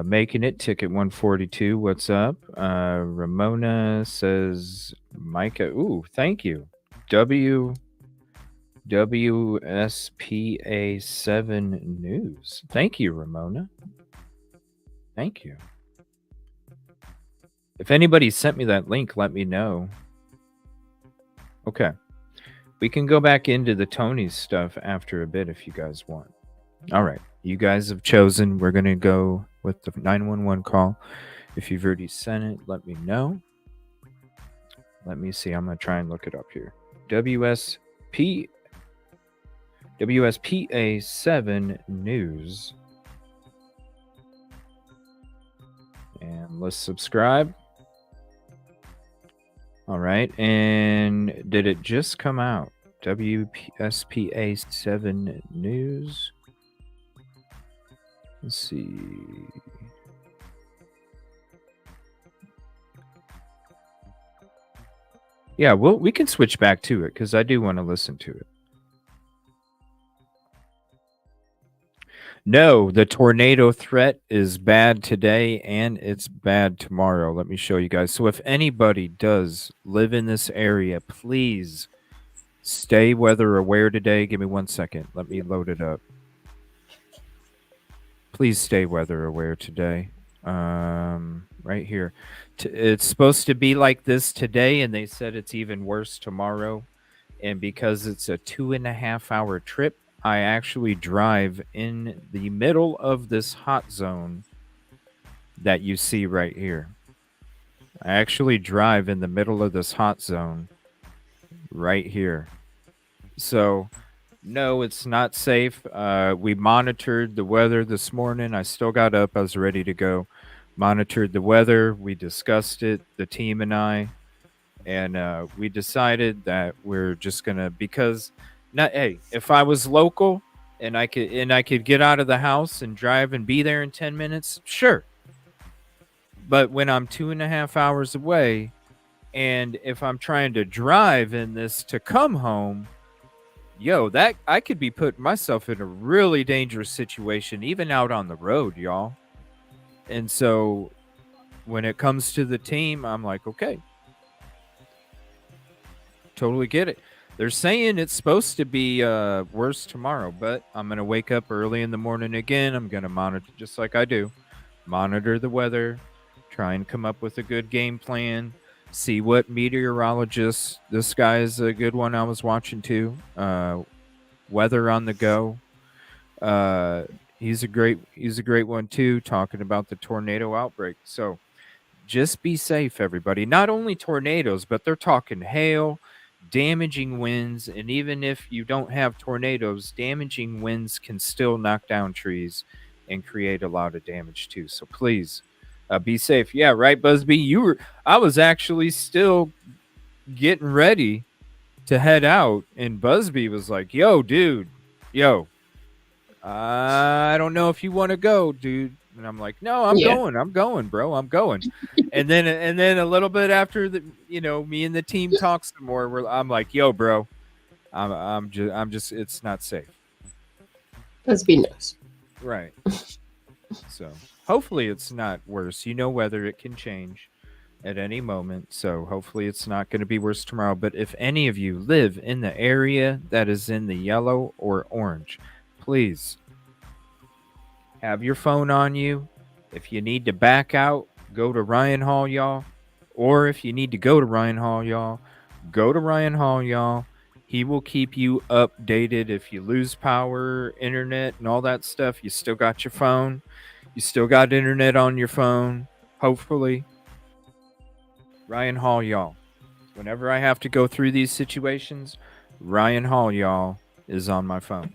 Making it ticket 142. What's up? Ramona says Mica. Ooh, thank you. WSPA7 News. Thank you, Ramona. Thank you. If anybody sent me that link, let me know. Okay. We can go back into the Tony's stuff after a bit if you guys want. All right. You guys have chosen. We're going to go with the 911 call. If you've already sent it, let me know. Let me see. I'm going to try and look it up here. WSPA7 News. And let's subscribe. All right. And did it just come out? WSPA7 News. Let's see. Yeah, we can switch back to it because I do want to listen to it. No, the tornado threat is bad today and it's bad tomorrow. Let me show you guys. So if anybody does live in this area, please stay weather aware today. Give me 1 second. Let me load it up. Please stay weather aware today. Right here. It's supposed to be like this today, and they said it's even worse tomorrow. And because it's a 2.5-hour trip, I actually drive in the middle of this hot zone that you see right here. I actually drive in the middle of this hot zone right here. So, no, it's not safe. We monitored the weather this morning. I still got up. I was ready to go. Monitored the weather. We discussed it, the team and I. And we decided that we're just going to, because if I was local and I could get out of the house and drive and be there in 10 minutes, sure. But when I'm 2.5 hours away, and if I'm trying to drive in this to come home, that I could be putting myself in a really dangerous situation, even out on the road, y'all. And so when it comes to the team, I'm like, okay, totally get it. They're saying it's supposed to be worse tomorrow, but I'm going to wake up early in the morning again. I'm going to monitor, just like I do, monitor the weather, try and come up with a good game plan, see what meteorologists, this guy is a good one I was watching too, Weather on the Go. He's a great one too, talking about the tornado outbreak. So just be safe, everybody. Not only tornadoes, but they're talking hail, damaging winds, and even if you don't have tornadoes, damaging winds can still knock down trees and create a lot of damage too. So please be safe. Yeah, right, Busby. I was actually still getting ready to head out, and Busby was like, "Yo, dude, I don't know if you want to go, dude." And I'm like, "No, I'm going, bro. I'm going." and then a little bit after me and the team talk some more, I'm like, "Yo, bro, I'm just it's not safe." Let's be nice. Right. So hopefully it's not worse. Whether it can change at any moment. So hopefully it's not going to be worse tomorrow. But if any of you live in the area that is in the yellow or orange, please have your phone on you. If you need to back out, go to Ryan Hall, y'all. Or if you need to go to Ryan Hall, y'all, go to Ryan Hall, y'all. He will keep you updated. If you lose power, internet, and all that stuff, you still got your phone. You still got internet on your phone, hopefully. Ryan Hall, y'all. Whenever I have to go through these situations, Ryan Hall, y'all, is on my phone.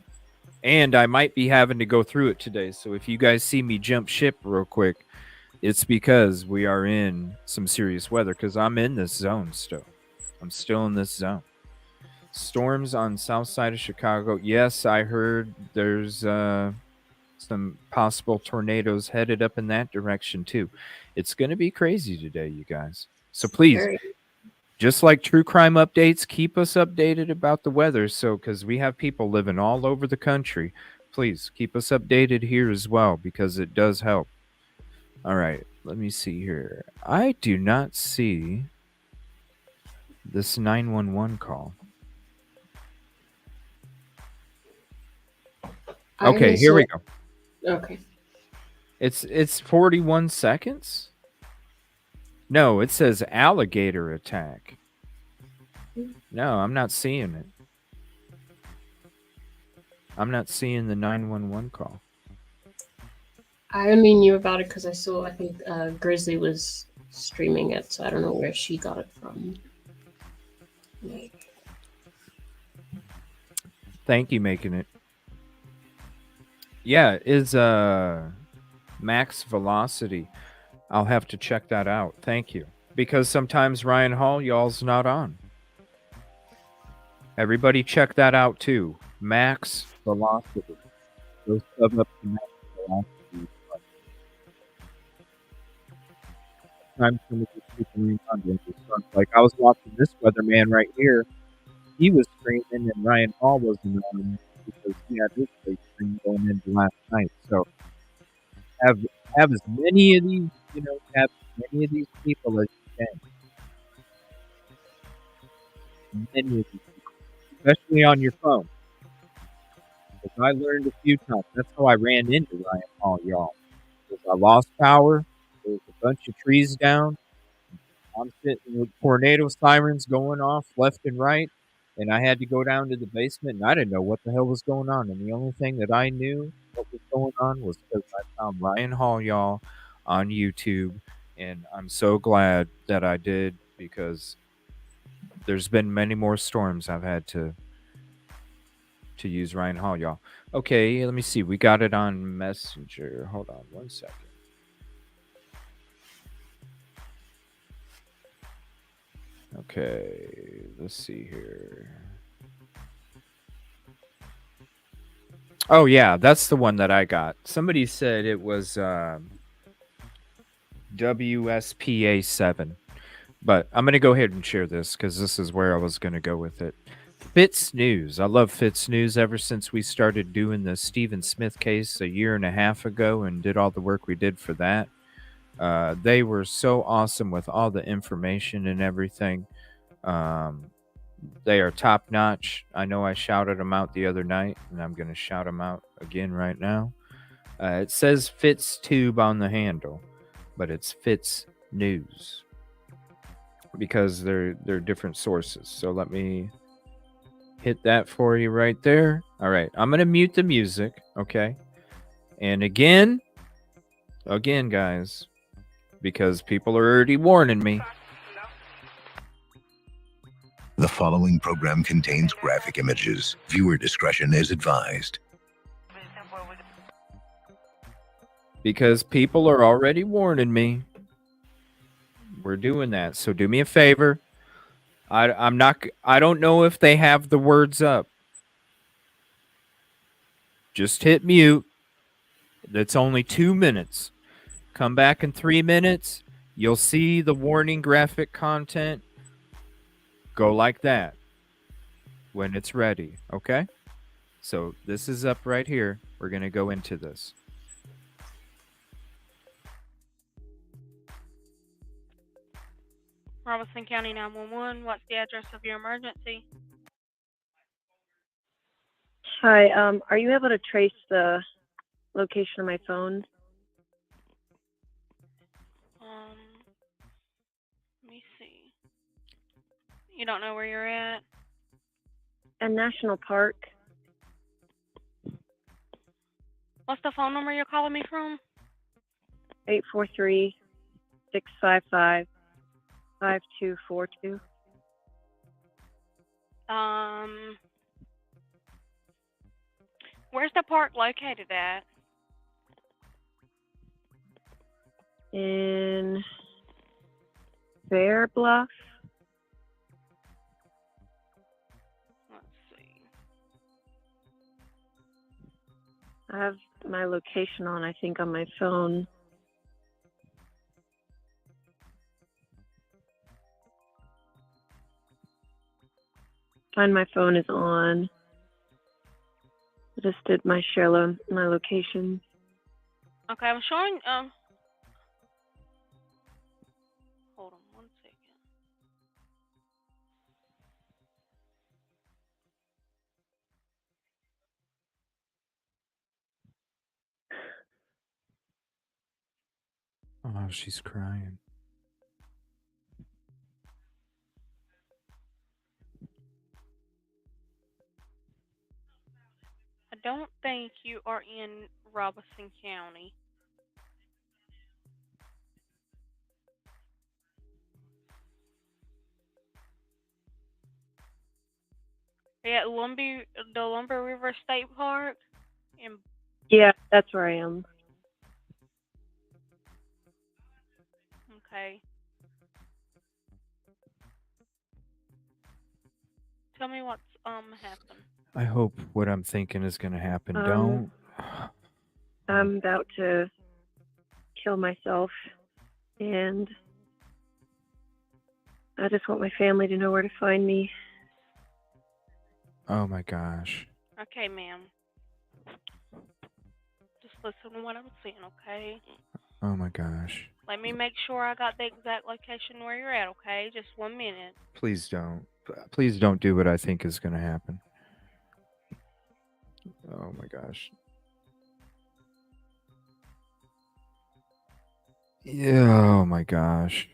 And I might be having to go through it today. So if you guys see me jump ship real quick, it's because we are in some serious weather, because I'm in this zone still. I'm still in this zone. Storms on south side of Chicago. Yes, I heard there's some possible tornadoes headed up in that direction too. It's going to be crazy today, you guys. So please, Just like true crime updates, keep us updated about the weather. So, because we have people living all over the country, please keep us updated here as well because it does help. All right, let me see here. I do not see this 911 call. Okay, here we go. Okay. It's 41 seconds? No, it says alligator attack. No, I'm not seeing it. I'm not seeing the 911 call. I only knew about it because I think Grizzly was streaming it, so I don't know where she got it from. Thank you, making it. Yeah, is max velocity. I'll have to check that out. Thank you. Because sometimes Ryan Hall, y'all's not on. Everybody check that out too. Max velocity. Go sub up to max velocity. Sometimes some of these people ain't on there. Like I was watching this weatherman right here. He was streaming and Ryan Hall wasn't on because he had his play stream going into last night. So have as many of these, have as many of these people as you can. Many of these people, especially on your phone. Because I learned a few times. That's how I ran into Ryan Hall, y'all. Because I lost power. There was a bunch of trees down. I'm sitting with tornado sirens going off left and right. And I had to go down to the basement, and I didn't know what the hell was going on. And the only thing that I knew what was going on was because I found Ryan Hall, y'all, on YouTube. And I'm so glad that I did because there's been many more storms I've had to use Ryan Hall, y'all. Okay, let me see. We got it on Messenger. Hold on one second. Okay, let's see here. Oh, yeah, that's the one that I got. Somebody said it was WSPA 7. But I'm going to go ahead and share this because this is where I was going to go with it. Fitz News. I love Fitz News ever since we started doing the Stephen Smith case a year and a half ago and did all the work we did for that. They were so awesome with all the information and everything. They are top notch. I know I shouted them out the other night, and I'm going to shout them out again right now. It says Fitz Tube on the handle, but it's Fitz News because they're different sources. So let me hit that for you right there. All right, I'm going to mute the music, okay? And again, guys, because people are already warning me. The following program contains graphic images. Viewer discretion is advised. Because people are already warning me. We're doing that. So do me a favor. I don't know if they have the words up. Just hit mute. That's only 2 minutes. Come back in 3 minutes. You'll see the warning graphic content. Go like that when it's ready, okay? So this is up right here. We're going to go into this. Robeson County 911, what's the address of your emergency? Hi, are you able to trace the location of my phone? Let me see. You don't know where you're at? A national park. What's the phone number you're calling me from? 843-655-5242. Where's the park located at? In Fair Bluff. Let's see. I have my location on, I think, on my phone. Find My Phone is on. I just did my my location. Okay, I'm showing. Hold on 1 second. Oh, she's crying. I don't think you are in Robeson County. Yeah, the Lumber River State Park. In Yeah, that's where I am. okay. Tell me what's happened. I hope what I'm thinking is going to happen. Um, Don't. I'm about to kill myself, and I just want my family to know where to find me. Oh my gosh. Okay, ma'am. Just listen to what I'm saying, okay? Oh my gosh. Let me make sure I got the exact location where you're at, okay? Just 1 minute. Please don't. Please don't do what I think is going to happen. Oh my gosh. Yeah, oh my gosh.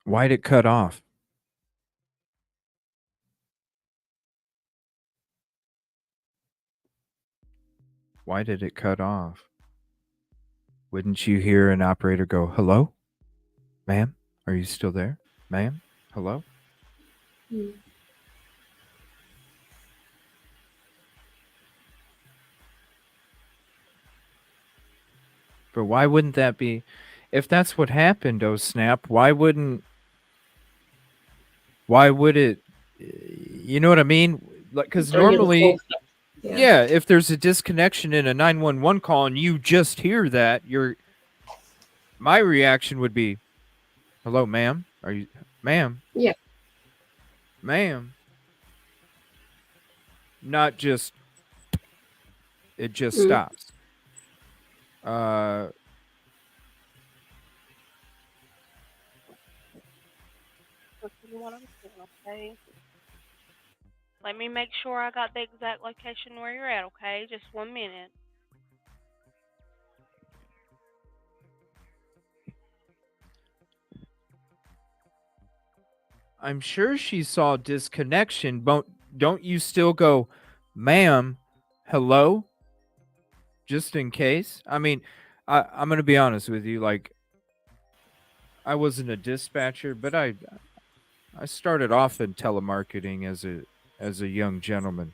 Why'd it cut off? Why did it cut off? Wouldn't you hear an operator go, hello? Ma'am, are you still there? Ma'am, hello? But why wouldn't that be? If that's what happened, oh snap, why would it, you know what I mean? Like, because normally, yeah, if there's a disconnection in a 911 call and you just hear that, my reaction would be, hello, ma'am? Are you, ma'am? Yeah. Ma'am? Not just, it just stops. Listen to what I'm saying, okay? Let me make sure I got the exact location where you're at, okay? Just 1 minute. I'm sure she saw disconnection, but don't you still go, ma'am, hello? Just in case? I mean, I'm going to be honest with you. Like, I wasn't a dispatcher, but I started off in telemarketing as a young gentleman.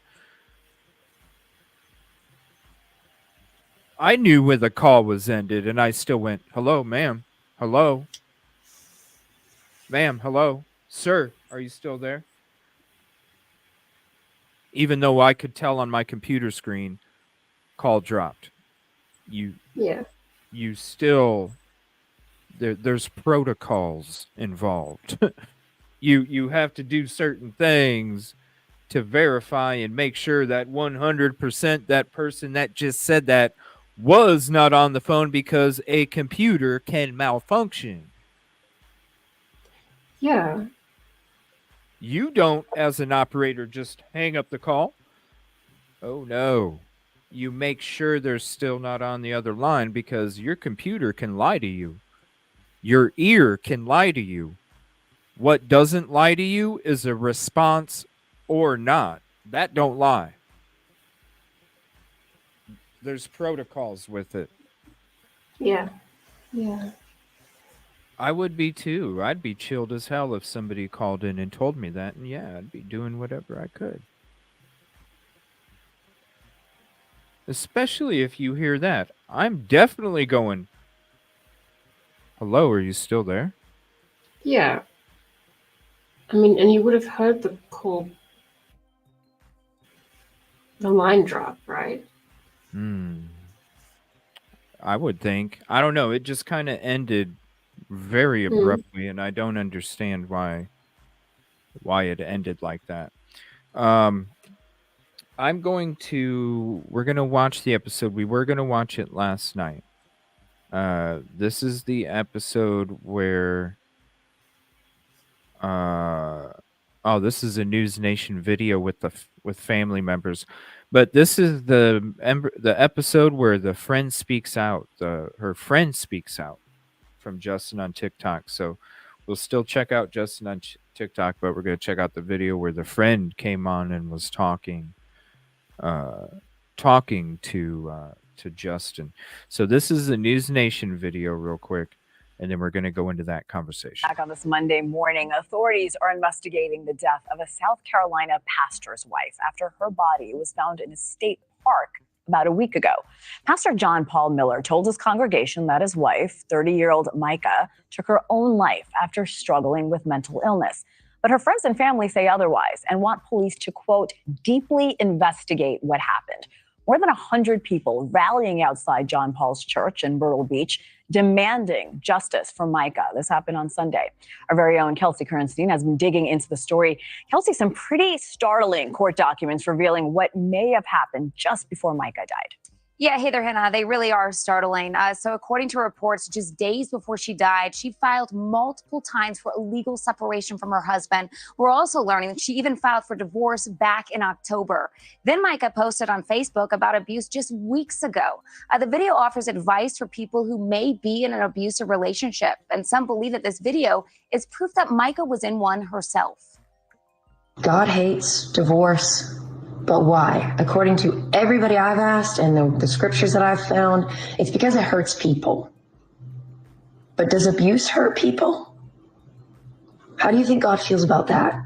I knew when the call was ended, and I still went, hello, ma'am, hello, ma'am, hello, sir, are you still there? Even though I could tell on my computer screen, call dropped. You still, there's protocols involved. You have to do certain things to verify and make sure that 100% that person that just said that was not on the phone, because a computer can malfunction. Yeah. You don't, as an operator, just hang up the call. Oh no. You make sure they're still not on the other line, because your computer can lie to you. Your ear can lie to you. What doesn't lie to you is a response or not. That don't lie. There's protocols with it. Yeah. Yeah. I would be too. I'd be chilled as hell if somebody called in and told me that, and yeah, I'd be doing whatever I could. Especially if you hear that. I'm definitely going, Hello, are you still there? Yeah. I mean, and you would have heard the call, the line drop, right? I would think. I don't know. It just kind of ended very abruptly, and I don't understand why it ended like that. We're going to watch the episode. We were going to watch it last night. This is the episode where this is a News Nation video with with family members. But this is the episode where the friend speaks out. Her friend speaks out from Justin on TikTok. So we'll still check out Justin on TikTok, but we're going to check out the video where the friend came on and was talking to Justin. So this is the News Nation video real quick, and then we're going to go into that conversation. Back on this Monday morning, authorities are investigating the death of a South Carolina pastor's wife after her body was found in a state park about a week ago. Pastor John Paul Miller told his congregation that his wife, 30-year-old Mica, took her own life after struggling with mental illness. But her friends and family say otherwise and want police to, quote, deeply investigate what happened. More than 100 people rallying outside John Paul's church in Myrtle Beach, demanding justice for Mica. This happened on Sunday. Our very own Kelsey Kernstein has been digging into the story. Kelsey, some pretty startling court documents revealing what may have happened just before Mica died. Yeah, hey there, Hannah. They really are startling. So according to reports, just days before she died, she filed multiple times for illegal separation from her husband. We're also learning that she even filed for divorce back in October. Then Mica posted on Facebook about abuse just weeks ago. The video offers advice for people who may be in an abusive relationship. And some believe that this video is proof that Mica was in one herself. God hates divorce. But why? According to everybody I've asked and the scriptures that I've found, it's because it hurts people. But does abuse hurt people? How do you think God feels about that?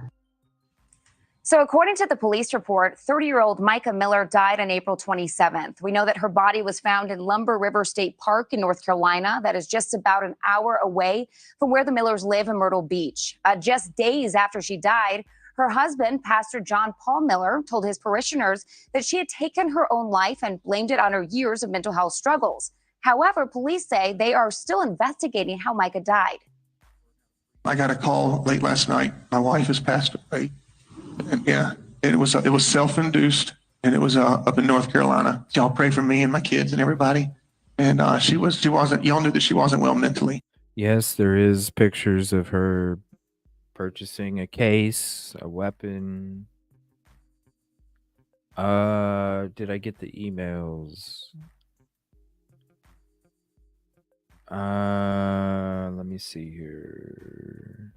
So according to the police report, 30-year-old Mica Miller died on April 27th. We know that her body was found in Lumber River State Park in North Carolina. That is just about an hour away from where the Millers live in Myrtle Beach. Just days after she died, her husband, Pastor John Paul Miller, told his parishioners that she had taken her own life and blamed it on her years of mental health struggles. However, police say they are still investigating how Mica died. I got a call late last night. My wife has passed away. And it was self-induced, and it was up in North Carolina. Y'all pray for me and my kids and everybody. And y'all knew that she wasn't well mentally. Yes, there is pictures of her purchasing a case, a weapon. Did I get the emails? Let me see here.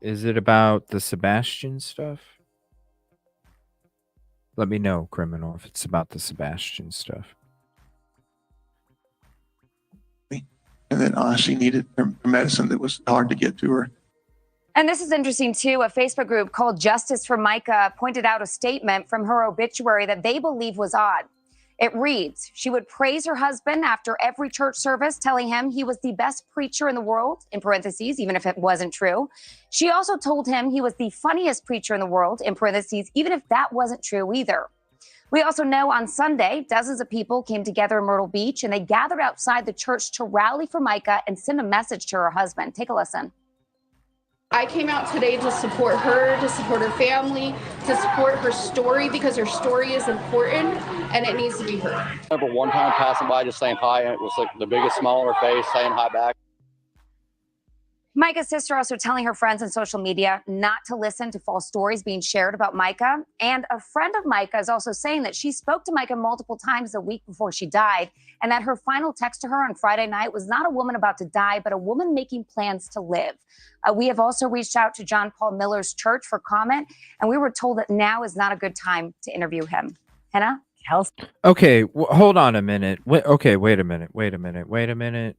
Is it about the Sebastian stuff? Let me know, criminal, if it's about the Sebastian stuff. And then she needed her medicine that was hard to get to her. And this is interesting, too. A Facebook group called Justice for Mica pointed out a statement from her obituary that they believe was odd. It reads, she would praise her husband after every church service, telling him he was the best preacher in the world, in parentheses, even if it wasn't true. She also told him he was the funniest preacher in the world, in parentheses, even if that wasn't true either. We also know on Sunday, dozens of people came together in Myrtle Beach, and they gathered outside the church to rally for Mica and send a message to her husband. Take a listen. I came out today to support her family, to support her story, because her story is important and it needs to be heard. I remember one time passing by just saying hi, and it was like the biggest smile on her face, saying hi back. Mica's sister also telling her friends on social media not to listen to false stories being shared about Mica. And a friend of Mica is also saying that she spoke to Mica multiple times the week before she died, and that her final text to her on Friday night was not a woman about to die, but a woman making plans to live. We have also reached out to John Paul Miller's church for comment, and we were told that now is not a good time to interview him. Hannah? Okay, hold on a minute. Wait a minute.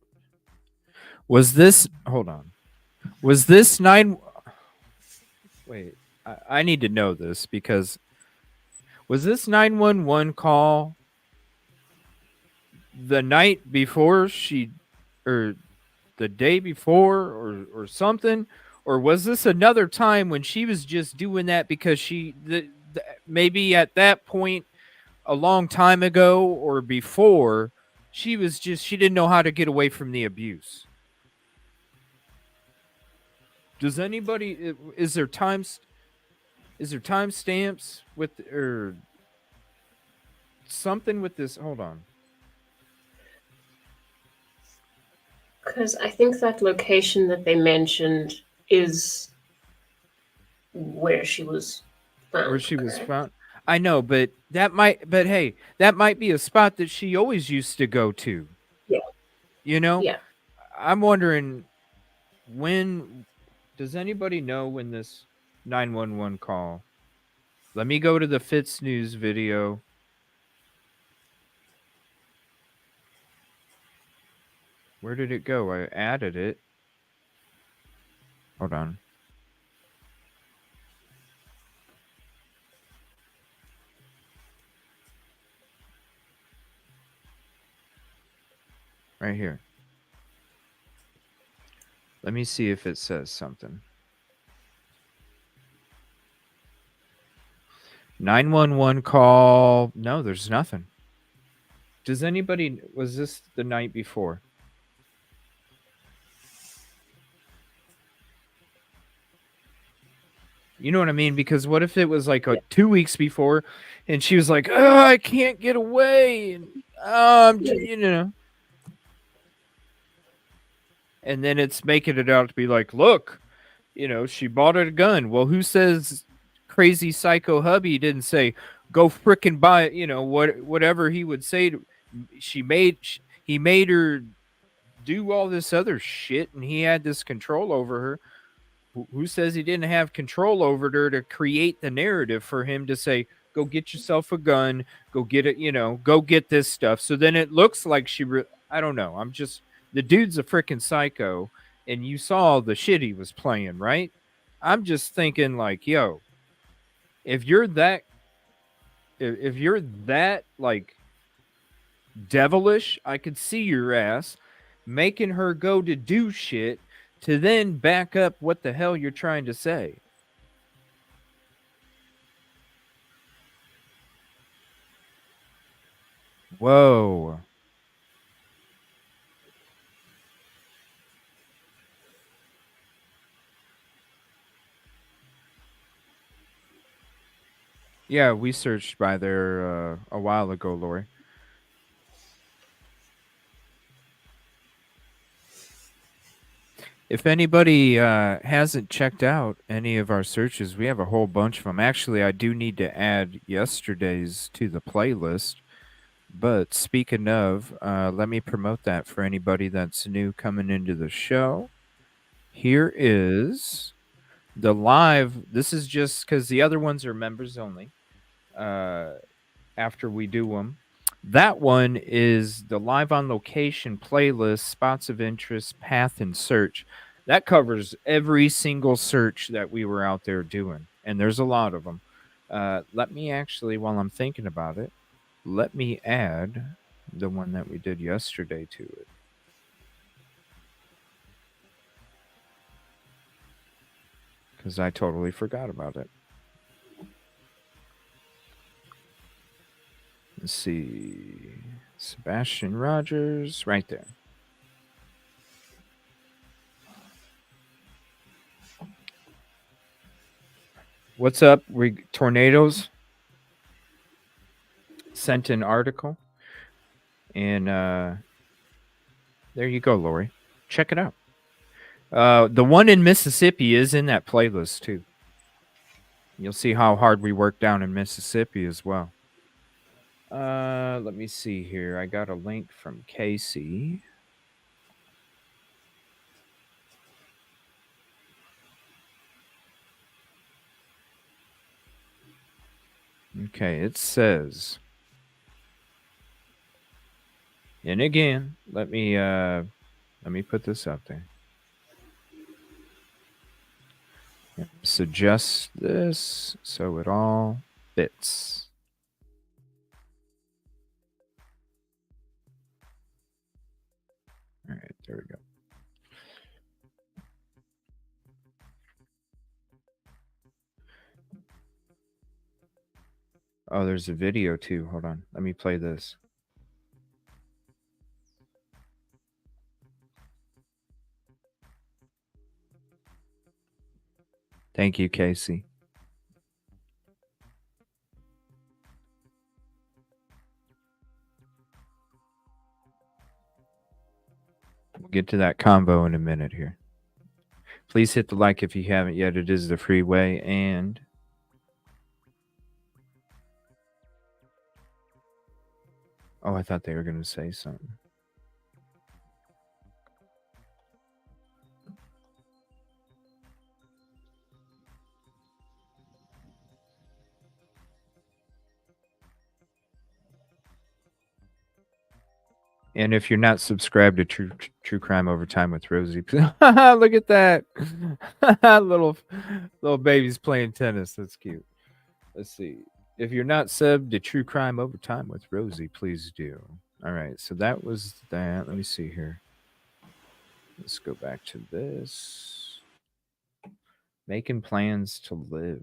Was this... Hold on. Was this Wait, I need to know this, because was this 911 call the night before or the day before or something? Or was this another time when she was just doing that because maybe at that point a long time ago or before, she didn't know how to get away from the abuse? Does anybody, is there timestamps with, or something with this? Hold on. Because I think that location that they mentioned is where she was found. Where she was found. I know, but hey, that might be a spot that she always used to go to. Yeah. You know? Yeah. I'm wondering, when does anybody know when this 911 call? Let me go to the Fitz News video. Where did it go? I added it. Hold on. Right here. Let me see if it says something. 911 call. No, there's nothing. Was this the night before? You know what I mean? Because what if it was like 2 weeks before and she was like, "Oh, I can't get away." And you know. And then it's making it out to be like, "Look, she bought a gun." Well, who says crazy psycho hubby didn't say, "Go frickin' buy it," whatever he would say he made her do all this other shit, and he had this control over her. Who says he didn't have control over her to create the narrative for him to say, "Go get yourself a gun, go get it, go get this stuff." So then it looks like I don't know. The dude's a freaking psycho, and you saw the shit he was playing, right? I'm just thinking like, yo, if you're that like devilish, I could see your ass making her go to do shit to then back up what the hell you're trying to say. Whoa. Yeah, we searched by there a while ago, Lori. If anybody hasn't checked out any of our searches, we have a whole bunch of them. Actually, I do need to add yesterday's to the playlist. But speaking of, let me promote that for anybody that's new coming into the show. Here is the live. This is just because the other ones are members only. After we do them, that one is the live on location playlist, spots of interest, path, and search. That covers every single search that we were out there doing, and there's a lot of them. Let me actually, while I'm thinking about it, let me add the one that we did yesterday to it. Because I totally forgot about it. Let's see. Sebastian Rogers, right there. What's up? Tornadoes sent an article. And there you go, Lori. Check it out. The one in Mississippi is in that playlist, too. You'll see how hard we work down in Mississippi as well. Let me see here. I got a link from Casey. Okay, it says, and again, let me put this out there. Suggest this so it all fits. There we go. Oh, there's a video too. Hold on. Let me play this. Thank you, Casey. We'll get to that combo in a minute here. Please hit the like if you haven't yet. It is the freeway. And oh, I thought they were going to say something. And if you're not subscribed to True Crime Overtime with Rosie, look at that. little babies playing tennis. That's cute. Let's see. If you're not subbed to True Crime Overtime with Rosie, please do. All right. So that was that. Let me see here. Let's go back to this. Making plans to live.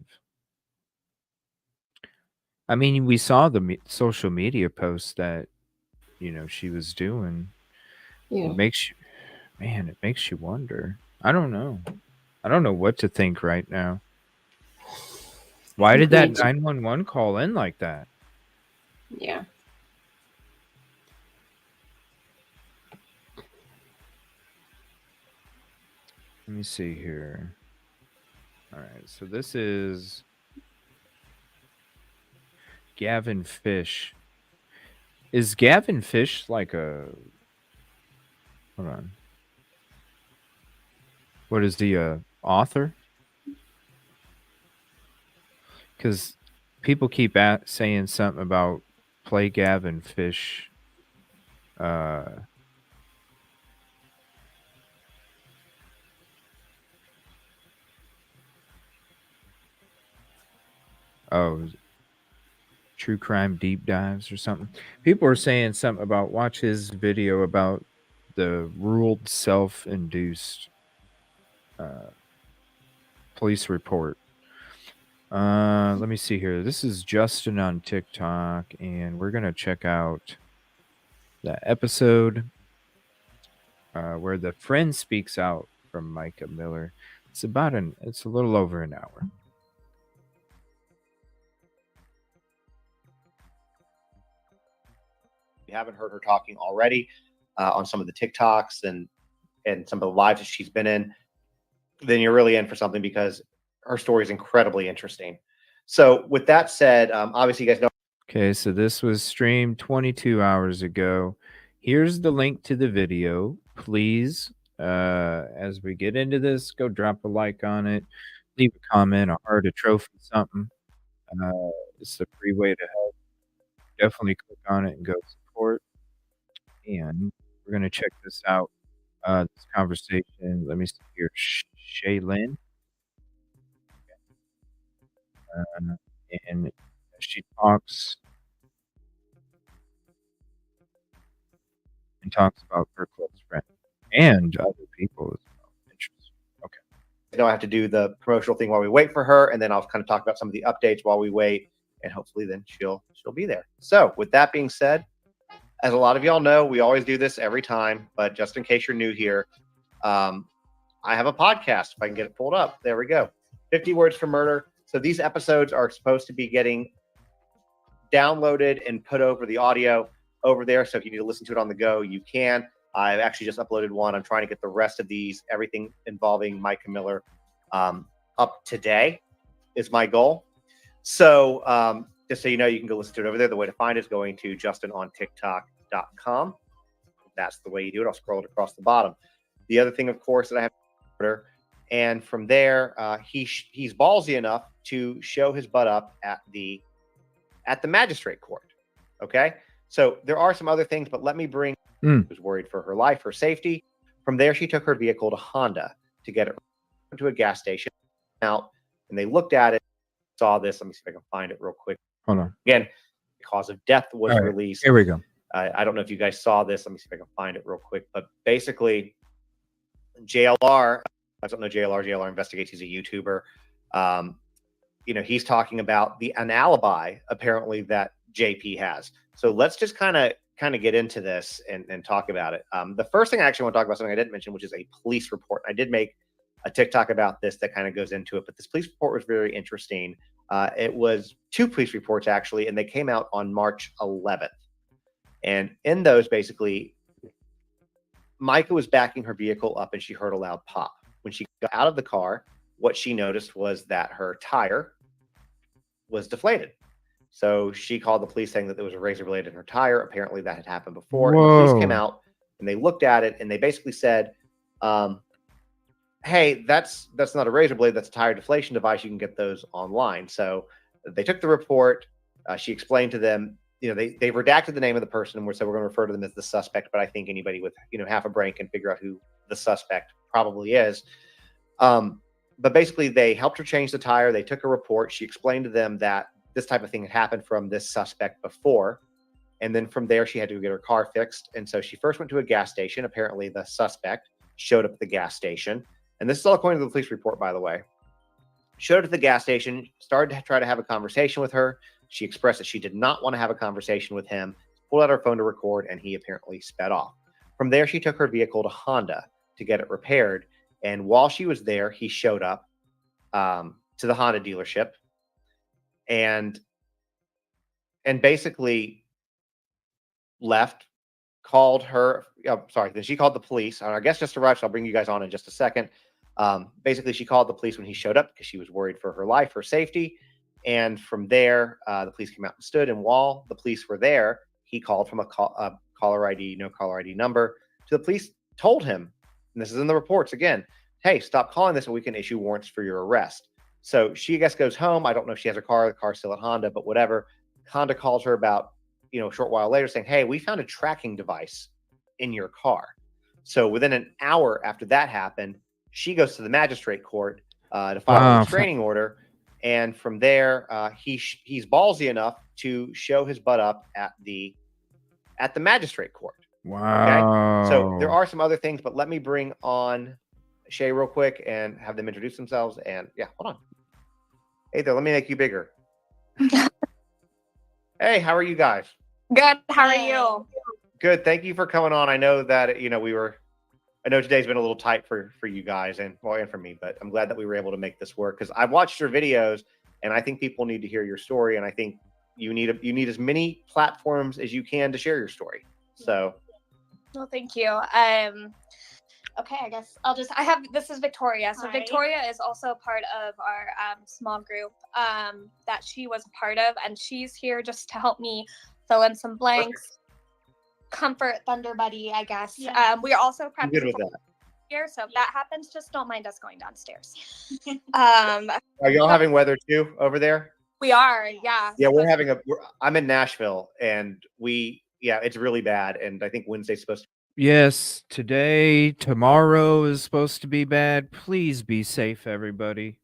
I mean, we saw the social media posts that, she was doing. Yeah. It makes you wonder. I don't know. I don't know what to think right now. Why did that 911 call in like that? Yeah. Let me see here. All right. So this is Gavin Fish. Is Gavin Fish like a... Hold on. What is the author? Because people keep saying something about play Gavin Fish. True crime deep dives or something. People are saying something about watch his video about the ruled self-induced police report. Let me see here. This is Justin on TikTok, and we're gonna check out that episode where the friend speaks out from Mica Miller. It's a little over an hour. You haven't heard her talking already on some of the TikToks and some of the lives that she's been in, then you're really in for something because her story is incredibly interesting. So with that said, obviously you guys know. Okay, so this was streamed 22 hours ago. Here's the link to the video. Please, as we get into this, go drop a like on it. Leave a comment, a heart, a trophy, something. It's the free way to help. Definitely click on it and go support. And we're going to check this out. This conversation. Let me see here. Shaylin. And she talks about her close friend and other people as well. Interesting. Okay. Now I have to do the promotional thing while we wait for her, and then I'll kind of talk about some of the updates while we wait, and hopefully then she'll be there. So with that being said, as a lot of y'all know, we always do this every time, but just in case you're new here, I have a podcast. If I can get it pulled up, there we go. 50 Words for Murder. So these episodes are supposed to be getting downloaded and put over the audio over there. So if you need to listen to it on the go, you can. I've actually just uploaded one. I'm trying to get the rest of these, everything involving Mica Miller, up today is my goal. So just so you know, you can go listen to it over there. The way to find it is going to justinontiktok.com. That's the way you do it. I'll scroll it across the bottom. The other thing, of course, that I have Twitter, and from there, he's ballsy enough to show his butt up at the magistrate court. Okay, so there are some other things, but let me bring. Was worried for her life, her safety. From there, she took her vehicle to Honda to get it to a gas station. Out, and they looked at it, saw this. Let me see if I can find it real quick. Hold on. Again, the cause of death was released. Here we go. I don't know if you guys saw this. Let me see if I can find it real quick. But basically, JLR, I don't know JLR. JLR Investigates. He's a YouTuber. He's talking about an alibi apparently that JP has. So let's just kind of get into this and talk about it. The first thing I actually want to talk about, something I didn't mention, which is a police report. I did make a TikTok about this that kind of goes into it, but this police report was very interesting. It was 2 police reports actually, and they came out on March 11th. And in those, basically, Mica was backing her vehicle up and she heard a loud pop. When she got out of the car, what she noticed was that her tire was deflated. So she called the police saying that there was a razor blade in her tire. Apparently that had happened before. And the police came out and they looked at it and they basically said, hey, that's not a razor blade, that's a tire deflation device. You can get those online. So they took the report. She explained to them, they redacted the name of the person and said we're going to refer to them as the suspect, but I think anybody with half a brain can figure out who the suspect probably is. But basically they helped her change the tire. They took a report. She explained to them that this type of thing had happened from this suspect before. And then from there, she had to get her car fixed. And so she first went to a gas station. Apparently the suspect showed up at the gas station. And this is all according to the police report, by the way. Showed up at the gas station, started to try to have a conversation with her. She expressed that she did not want to have a conversation with him, pulled out her phone to record, and he apparently sped off. From there, she took her vehicle to Honda to get it repaired. And while she was there, he showed up to the Honda dealership and basically left, called her. Then she called the police. Our guest just arrived, so I'll bring you guys on in just a second. Basically, she called the police when he showed up because she was worried for her life, her safety. And from there, the police came out and stood. And while the police were there, he called from a caller ID, no caller ID number to the police, told him, and this is in the reports again, hey, stop calling this and we can issue warrants for your arrest. So she, I guess, goes home. I don't know if she has her car. The car's still at Honda, but whatever. Honda calls her about, a short while later saying, hey, we found a tracking device in your car. So within an hour after that happened, she goes to the magistrate court to file a restraining order. And from there, he's ballsy enough to show his butt up at the magistrate court. Wow. Okay. So there are some other things, but let me bring on Shay real quick and have them introduce themselves. And yeah, hold on. Hey there, let me make you bigger. Hey, how are you guys? Good. How are you? Good. Thank you for coming on. I know that, I know today's been a little tight for you guys and for me, but I'm glad that we were able to make this work because I've watched your videos and I think people need to hear your story. And I think you need as many platforms as you can to share your story. So. Well, thank you. Okay, I guess this is Victoria. So Victoria is also part of our small group that she was a part of, and she's here just to help me fill in some blanks. Comfort Thunder Buddy, I guess. Yeah. We are also practicing here, so if that happens, just don't mind us going downstairs. Are y'all having weather too over there? We are, yeah. Yeah, I'm in Nashville, and it's really bad, and I think Wednesday's supposed to. Yes, tomorrow is supposed to be bad. Please be safe, everybody.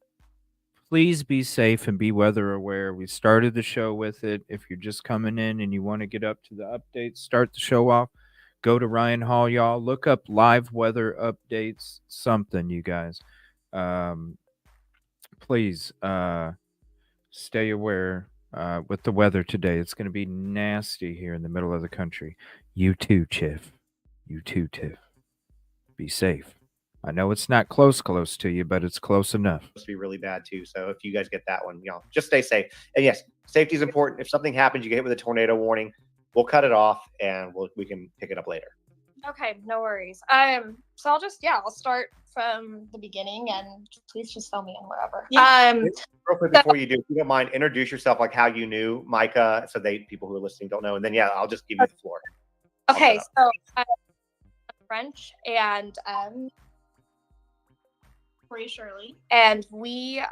Please be safe and be weather aware. We started the show with it. If you're just coming in and you want to get up to the updates, start the show off, go to Ryan Hall, y'all. Look up live weather updates, something, you guys. Please stay aware with the weather today. It's going to be nasty here in the middle of the country. You too, Chiff. You too, Tiff. Be safe. I know it's not close to you, but it's close enough. It's supposed to be really bad too. So if you guys get that one, just stay safe. And yes, safety is important. If something happens, you get hit with a tornado warning, we'll cut it off and we can pick it up later. Okay, no worries. So I'll start from the beginning and please just fill me in wherever. Yeah. Real quick before you do, if you don't mind, introduce yourself, like how you knew Mica, so people who are listening don't know. And then I'll just give you the floor. Okay, so I'm French and Shirley. And we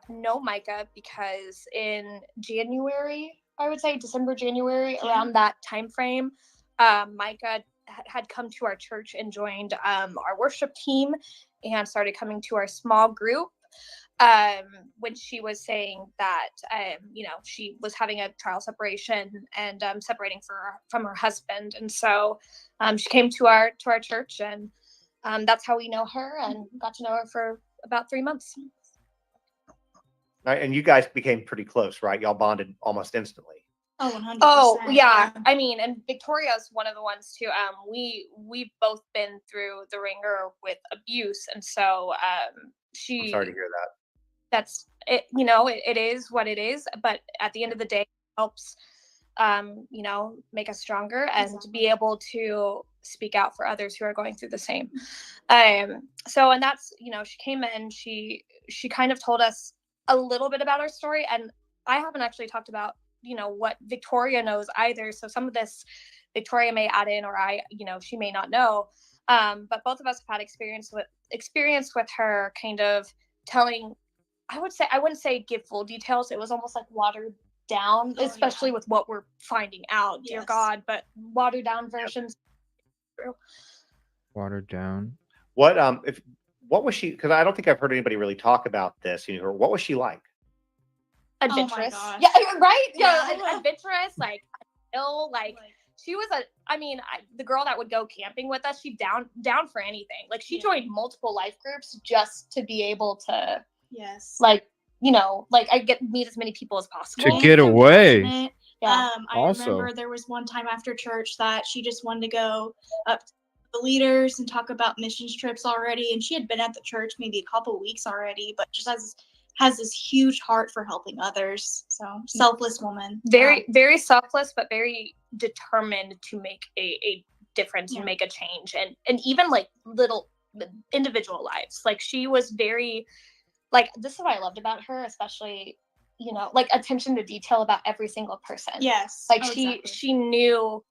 know Mica because in January, I would say December, January, around that time frame, Mica had come to our church and joined our worship team and started coming to our small group when she was saying that, she was having a trial separation and separating from her husband. And so she came to our church and that's how we know her and got to know her for about 3 months. Right, and you guys became pretty close, right? Y'all bonded almost instantly. Oh, 100%. Oh, yeah. I mean, and Victoria's one of the ones too. We've both been through the ringer with abuse, and so I'm sorry to hear that. that's it. It is what it is. But at the end of the day, it helps, make us stronger and be able to speak out for others who are going through the same. So, and that's, she came in, she kind of told us a little bit about our story, and I haven't actually talked about what Victoria knows either. So some of this Victoria may add in, or she may not know. But both of us have had experience with her kind of telling, I wouldn't say give full details. It was almost like watered down, especially with what we're finding out, dear God, but watered down versions. Watered down. What was she, because I don't think I've heard anybody really talk about this, what was she like? Adventurous. Yeah, right? Yeah, adventurous, like she was the girl that would go camping with us. She down for anything. Like she joined multiple life groups just to be able to I get meet as many people as possible. To get away. Yeah. I remember there was one time after church that she just wanted to go up to the leaders and talk about missions trips already, and she had been at the church maybe a couple weeks already, but just has this huge heart for helping others. So selfless woman. Very, very selfless, but very determined to make a difference and make a change, and even like little individual lives. Like she was very, this is what I loved about her, especially, attention to detail about every single person. Yes. She knew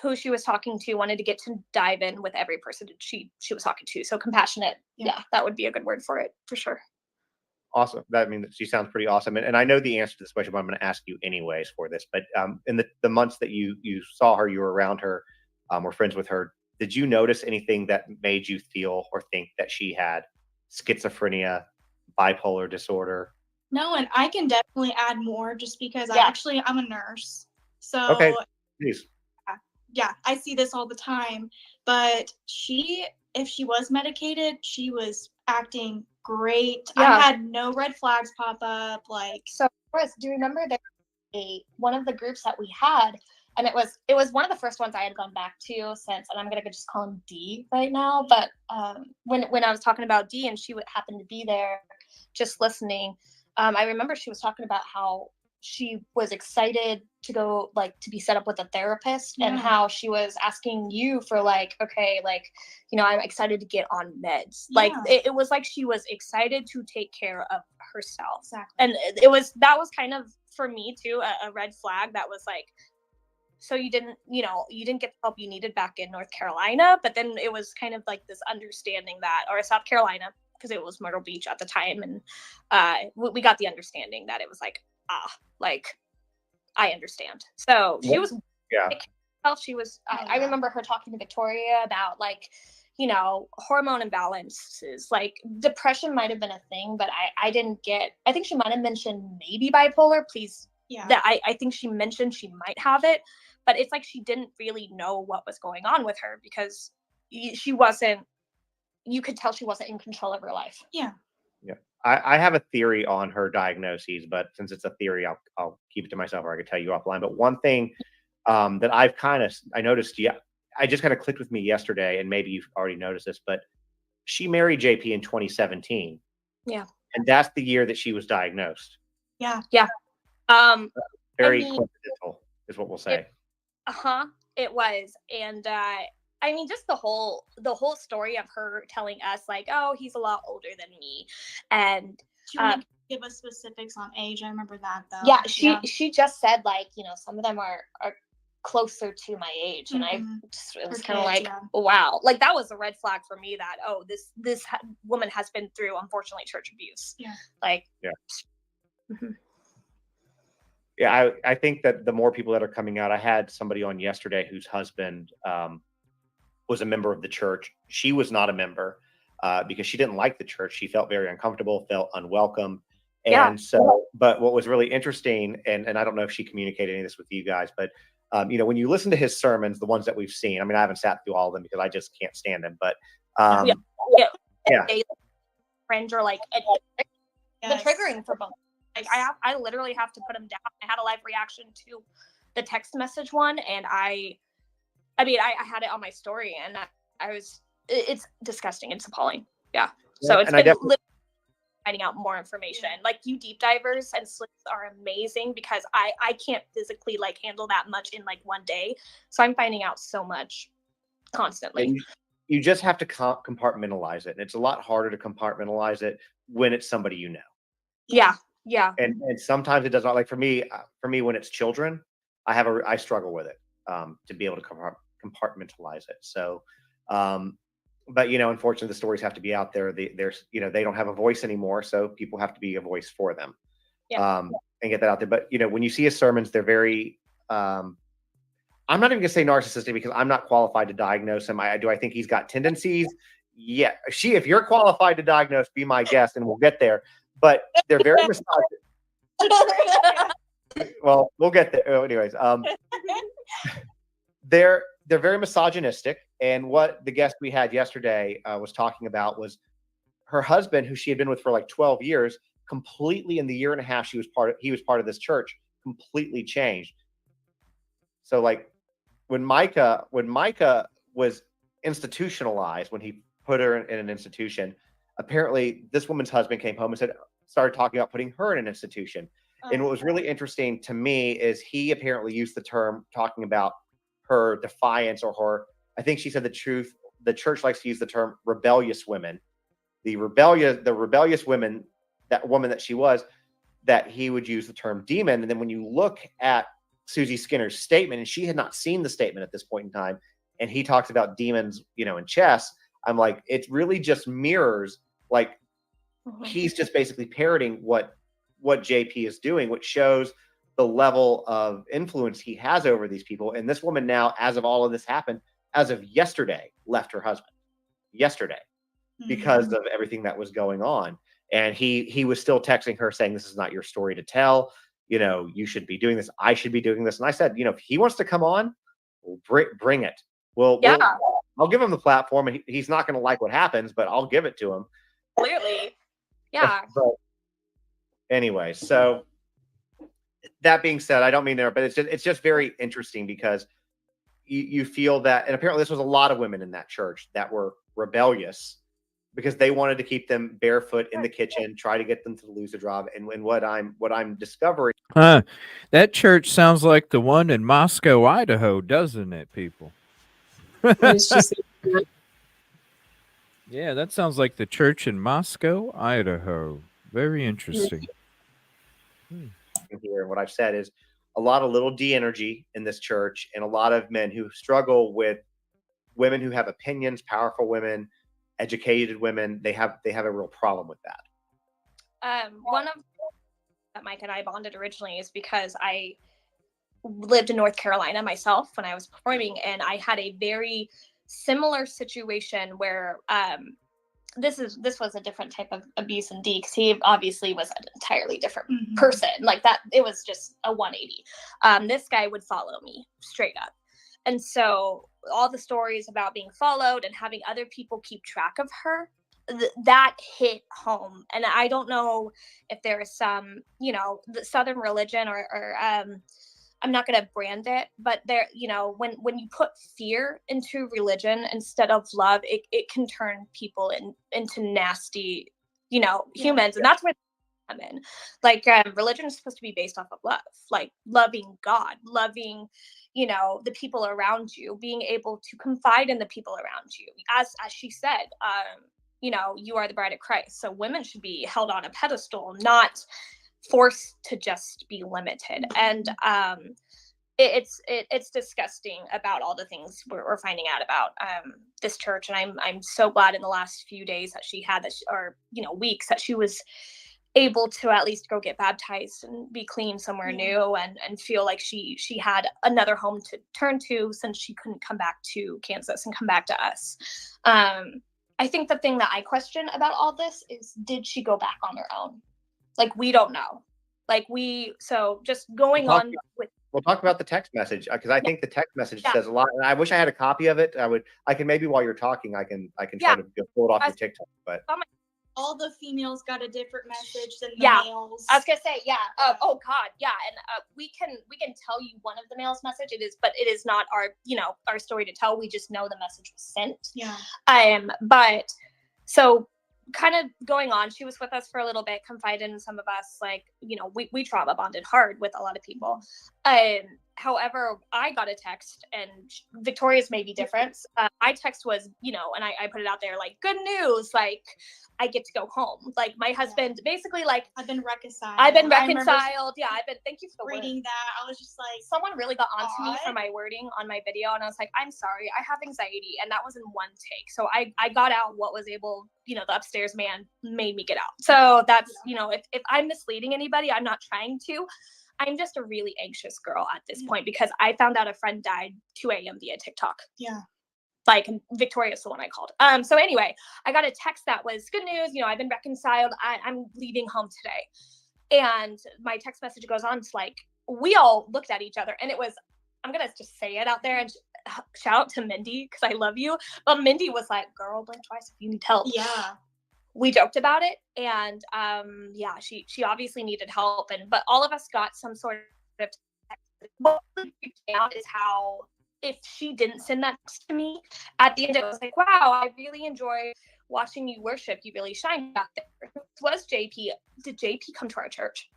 who she was talking to, wanted to get to dive in with every person she was talking to. So compassionate. Yeah, that would be a good word for it, for sure. Awesome. She sounds pretty awesome. And I know the answer to this question, but I'm going to ask you anyways for this. But in the months that you saw her, you were around her, were friends with her, did you notice anything that made you feel or think that she had schizophrenia, bipolar disorder? No, and I can definitely add more just because I'm a nurse. So okay, please. Yeah, I see this all the time. But if she was medicated, she was acting great. I had no red flags pop up. So, Chris, do you remember one of the groups that we had, and it was one of the first ones I had gone back to since, and I'm gonna just call him D right now. But when I was talking about D and she would happen to be there, just listening, I remember she was talking about how she was excited to go, to be set up with a therapist, and how she was asking you for I'm excited to get on meds. It was like she was excited to take care of herself. Exactly. And that was kind of, for me too, a red flag that was like, so you didn't get the help you needed back in North Carolina, but then it was kind of like this understanding that, or South Carolina, because it was Myrtle Beach at the time. And we got the understanding that it was I understand. So she was, she was, I remember her talking to Victoria about hormone imbalances, depression might've been a thing, but I think she might've mentioned maybe bipolar, please. Yeah. That I think she mentioned she might have it, but it's like she didn't really know what was going on with her because you could tell she wasn't in control of her life. Yeah. Yeah. I have a theory on her diagnoses, but since it's a theory, I'll keep it to myself, or I could tell you offline. But one thing that I noticed, I just kind of clicked with me yesterday, and maybe you've already noticed this, but she married JP in 2017. Yeah. And that's the year that she was diagnosed. Yeah. Yeah. Very coincidental is what we'll say. It was. And just the whole story of her telling us oh, he's a lot older than me. And she wouldn't give us specifics on age. I remember that though. Yeah, she just said some of them are closer to my age. And it was kind of wow, that was a red flag for me that, oh, this woman has been through, unfortunately, church abuse. Yeah, I think that the more people that are coming out, I had somebody on yesterday whose husband was a member of the church. She was not a member because she didn't like the church. She felt very uncomfortable, felt unwelcome. And so, but what was really interesting, and I don't know if she communicated any of this with you guys, but when you listen to his sermons, the ones that we've seen, I haven't sat through all of them because I just can't stand them, but Um, yeah, yeah. cringe or like the triggering for both. Like I literally have to put them down. I had a live reaction to the text message one, and I mean, I had it on my story, and I was, it's disgusting. It's appalling. Yeah. So it's been literally finding out more information. Like, you deep divers and sleuths are amazing, because I can't physically like handle that much in like one day. So I'm finding out so much constantly. And you just have to compartmentalize it. And it's a lot harder to compartmentalize it when it's somebody you know. Yeah. Yeah. And sometimes it does not. Like for me, when it's children, I struggle with it to be able to compartmentalize it. So, but unfortunately, the stories have to be out there. They don't have a voice anymore, so people have to be a voice for them, and get that out there. But when you see his sermons, they're very. I'm not even gonna say narcissistic, because I'm not qualified to diagnose him. I think he's got tendencies. Yeah, if you're qualified to diagnose, be my guest, and we'll get there. But they're very well, we'll get there. Anyways, they're very misogynistic, and what the guest we had yesterday was talking about was her husband, who she had been with for like 12 years, completely in the year and a half he was part of this church, completely changed. So like when Mica was institutionalized, when he put her in an institution, apparently this woman's husband came home and started talking about putting her in an institution. And what was really interesting to me is he apparently used the term talking about her defiance, or her, I think she said the church likes to use the term rebellious women. The rebellious women, that woman that she was, that he would use the term demon. And then when you look at Susie Skinner's statement, and she had not seen the statement at this point in time, and he talks about demons, in chess, I'm like, it really just mirrors, like, he's just basically parroting what JP is doing, which shows the level of influence he has over these people. And this woman now, as of all of this happened, as of yesterday, left her husband because of everything that was going on. And he was still texting her saying, this is not your story to tell. You should be doing this. I should be doing this. And I said, if he wants to come on, bring it. I'll give him the platform, and he's not going to like what happens, but I'll give it to him. Clearly. Yeah. But anyway, so that being said, I don't mean there, but it's just very interesting, because you feel that, and apparently this was a lot of women in that church that were rebellious, because they wanted to keep them barefoot in the kitchen, try to get them to lose a job. And what I'm discovering. That church sounds like the one in Moscow, Idaho, doesn't it, people? Yeah, that sounds like the church in Moscow, Idaho. Very interesting. Here, and what I've said is a lot of little D energy in this church, and a lot of men who struggle with women who have opinions, powerful women, educated women. They have a real problem with that. One of that Mike and I bonded originally is because I lived in North Carolina myself when I was performing, and I had a very similar situation where this was a different type of abuse indeed, because he obviously was an entirely different person. Like that, it was just a 180. This guy would follow me straight up. And so all the stories about being followed and having other people keep track of her, that hit home. And I don't know if there is some, the Southern religion or I'm not going to brand it, but there, when you put fear into religion instead of love, it can turn people into nasty, humans. And that's where they come in. Like, religion is supposed to be based off of love, like loving God, loving, the people around you, being able to confide in the people around you. As she said, you are the bride of Christ. So women should be held on a pedestal, not forced to just be limited. And it's disgusting about all the things we're finding out about this church. And I'm so glad in the last few days that she had this, or weeks, that she was able to at least go get baptized and be clean somewhere new, and feel like she had another home to turn to, since she couldn't come back to Kansas and come back to us. I think the thing that I question about all this is, did she go back on her own? Like, we don't know. Like, so just going on We'll talk about the text message because I think the text message says a lot. And I wish I had a copy of it. I can maybe while you're talking, I can try to pull it off your TikTok. But all the females got a different message than the males. I was gonna say, oh God, yeah, and we can tell you one of the males' message. But it is not our story to tell. We just know the message was sent. Yeah. But so kind of going on, she was with us for a little bit, confided in some of us, like, we trauma bonded hard with a lot of people. However, I got a text, and Victoria's may be different. My text was, and I put it out there, like, good news, like, I get to go home. Like, my husband basically, like, I've been reconciled. Thank you for the reading word. that. I was just like, someone really got onto me for my wording on my video, and I was like, I'm sorry, I have anxiety, and that was in one take. So I got out what was able, the upstairs man made me get out. So that's, if I'm misleading anybody, I'm not trying to. I'm just a really anxious girl at this point because I found out a friend died 2 a.m. via TikTok. Yeah. Like, Victoria's the one I called. So anyway, I got a text that was good news. I've been reconciled. I'm leaving home today. And my text message goes on to, like, we all looked at each other, and it was, I'm going to just say it out there and shout out to Mindy because I love you. But Mindy was like, girl, blink twice if you need help. Yeah. We joked about it, and she obviously needed help, but all of us got some sort of text. What freaked me out is how, if she didn't send that to me, at the end it was like, wow, I really enjoy watching you worship. You really shine out there. Was JP? Did JP come to our church?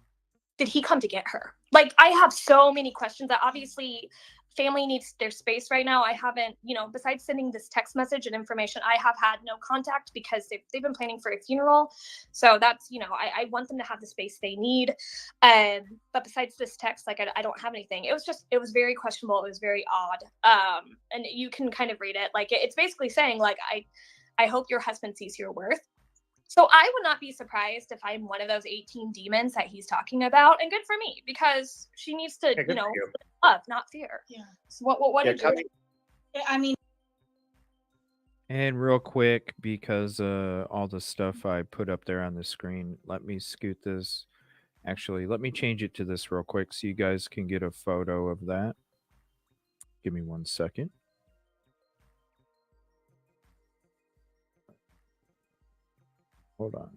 Did he come to get her? Like, I have so many questions that obviously family needs their space right now. I haven't, besides sending this text message and information, I have had no contact because they've been planning for a funeral. So that's, I want them to have the space they need. But besides this text, like, I don't have anything. It was very questionable. It was very odd. And you can kind of read it. Like, it's basically saying, like, I hope your husband sees your worth. So I would not be surprised if I'm one of those 18 demons that he's talking about, and good for me, because she needs to, love, not fear. Yeah. So what did you? I mean, and real quick, because all the stuff I put up there on the screen, let me scoot this. Actually, let me change it to this real quick so you guys can get a photo of that. Give me 1 second. Hold on.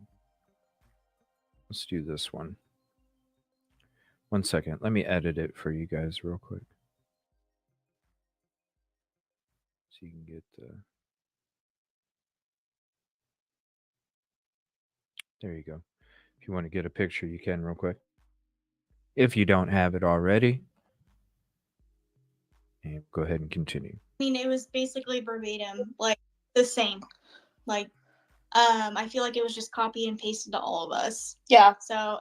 Let's do this one. 1 second. Let me edit it for you guys real quick. So you can get there you go. If you want to get a picture, you can real quick. If you don't have it already. And go ahead and continue. I mean, it was basically verbatim, like the same. Like, I feel like it was just copied and pasted to all of us. Yeah. So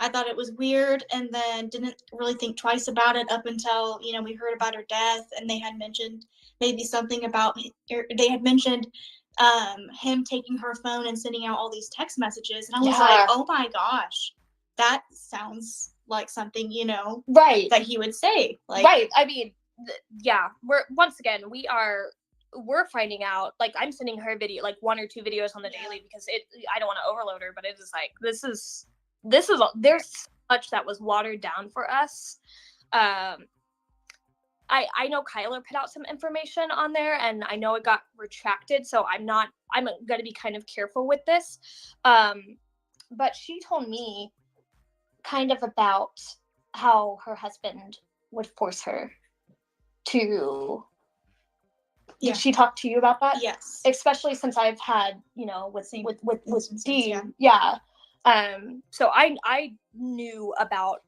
I thought it was weird, and then didn't really think twice about it up until, we heard about her death, and they had mentioned maybe something about, they had mentioned him taking her phone and sending out all these text messages. And I was like, oh my gosh, that sounds like something, right, that he would say. Like, right. I mean, we're finding out, like, I'm sending her video, like 1 or 2 videos on the daily, because I don't want to overload her, but it is like, there's so much that was watered down for us. I know Kyler put out some information on there, and I know it got retracted, so I'm going to be kind of careful with this. But she told me kind of about how her husband would force her to. Did she talk to you about that? Yes. Especially since I've had, with Steve. Yeah. So I knew about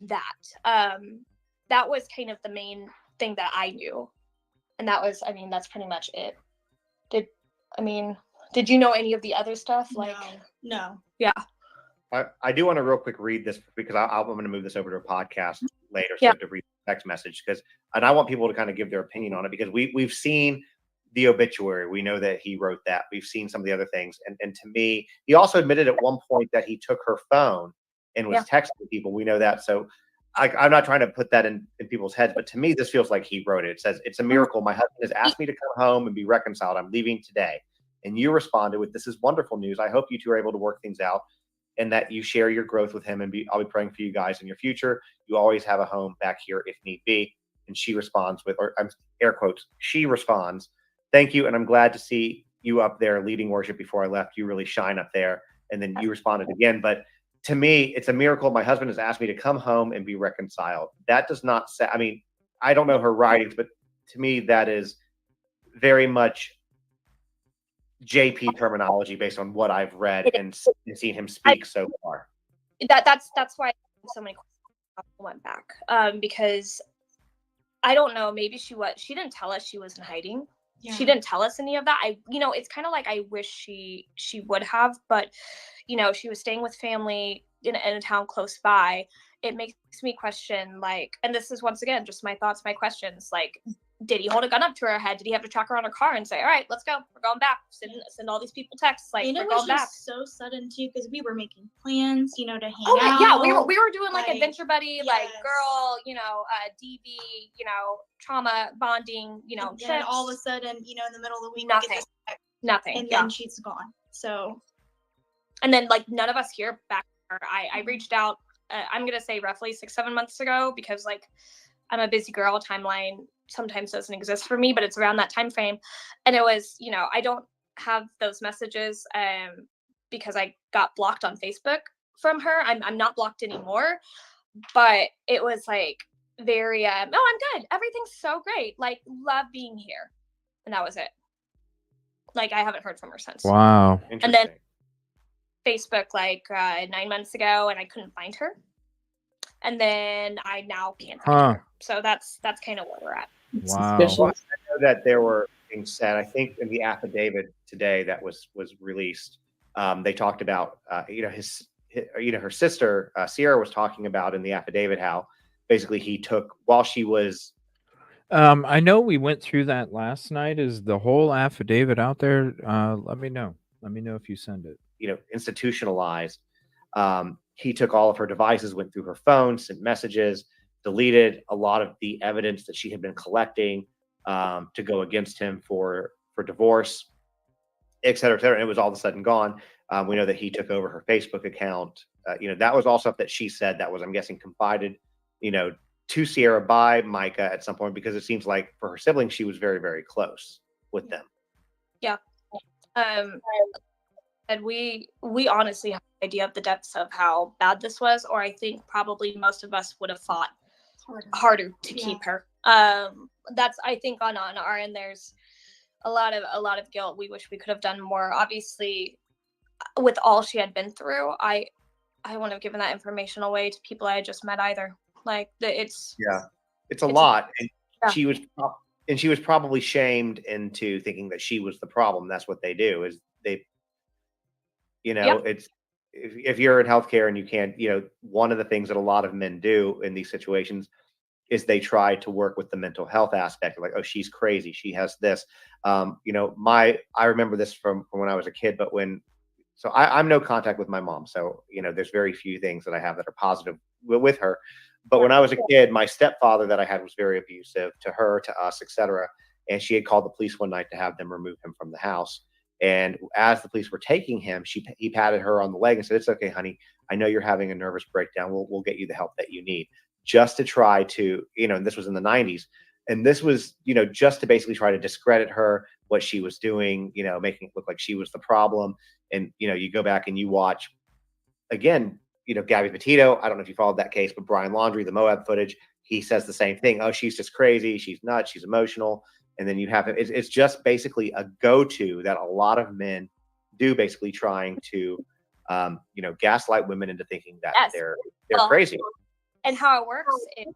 that. That was kind of the main thing that I knew. And that was, that's pretty much it. Did you know any of the other stuff? Like, no. Yeah. I do want to real quick read this because I'm going to move this over to a podcast later, so to read the text message, and I want people to kind of give their opinion on it, because we've seen the obituary. We know that he wrote that. We've seen some of the other things, and to me, he also admitted at one point that he took her phone and was texting people. We know that, so I'm not trying to put that in people's heads, but to me, this feels like he wrote it. It says, "It's a miracle. My husband has asked me to come home and be reconciled. I'm leaving today." And you responded with, "This is wonderful news. I hope you two are able to work things out. and that you share your growth with him. And I'll be praying for you guys in your future. You always have a home back here if need be. And she responds with, or I'm air quotes, she responds, thank you. And I'm glad to see you up there leading worship before I left. You really shine up there. And then you responded again. But to me, it's a miracle. My husband has asked me to come home and be reconciled. That does not say, I mean, I don't know her writings, but to me, that is very much JP terminology based on what I've read and seen him speak so far. That's why so many questions went back, because I don't know, maybe she didn't tell us she was in hiding. Yeah. She didn't tell us any of that. It's kind of like I wish she would have, but she was staying with family in a town close by. It makes me question, like, and this is once again just my thoughts, my questions, like, did he hold a gun up to her head? Did he have to track her on her car and say, all right, let's go, we're going back, send all these people texts, like, and we're it going was back. just so sudden too, because we were making plans, to hang Oh out. yeah, we were doing like adventure buddy, like yes. girl, DV, trauma bonding, and then trips. all of a sudden, in the middle of the week, Nothing. we get this text, Nothing. and yeah. then she's gone. So, and then like none of us hear back. I reached out. I'm gonna say roughly 6-7 months ago, because like I'm a busy girl. Timeline sometimes doesn't exist for me, but it's around that time frame. And it was, I don't have those messages because I got blocked on Facebook from her. I'm not blocked anymore, but it was like very I'm good. Everything's so great. Like, love being here. And that was it. Like, I haven't heard from her since. Wow. And then Facebook like 9 months ago, and I couldn't find her. And then I now can't find her. So that's kind of where we're at. Wow. Well, I know that there were things said, I think, in the affidavit today that was released. They talked about, her sister, Sierra, was talking about in the affidavit how basically he took, while she was. I know we went through that last night. Is the whole affidavit out there? Let me know. Let me know if you send it. Institutionalized. He took all of her devices, went through her phone, sent messages, deleted a lot of the evidence that she had been collecting to go against him for divorce, et cetera, et cetera. And it was all of a sudden gone. We know that he took over her Facebook account. That was all stuff that she said that was, I'm guessing, confided, to Sierra by Mica at some point, because it seems like for her siblings, she was very, very close with them. Yeah. And we honestly have no idea of the depths of how bad this was, or I think probably most of us would have fought harder to keep her. That's, I think, on our end, there's a lot of guilt. We wish we could have done more. Obviously, with all she had been through, I wouldn't have given that information away to people I had just met either. Like, it's a lot. And she was probably shamed into thinking that she was the problem. That's what they do, is they, it's, if you're in healthcare and you can't, one of the things that a lot of men do in these situations is they try to work with the mental health aspect. Like, oh, she's crazy, she has this. I remember this from when I was a kid, but I'm no contact with my mom. So, there's very few things that I have that are positive with her. But when I was a kid, my stepfather that I had was very abusive to her, to us, etc. And she had called the police one night to have them remove him from the house. And as the police were taking him, he patted her on the leg and said, "It's okay, honey. I know you're having a nervous breakdown. We'll get you the help that you need." Just to try to, and this was in the 90s. And this was, just to basically try to discredit her, what she was doing, making it look like she was the problem. And, you go back and you watch, again, Gabby Petito, I don't know if you followed that case, but Brian Laundrie, the Moab footage, he says the same thing. Oh, she's just crazy. She's nuts. She's emotional. And then you have it's just basically a go-to that a lot of men do, basically trying to, gaslight women into thinking that they're crazy. And how it works is,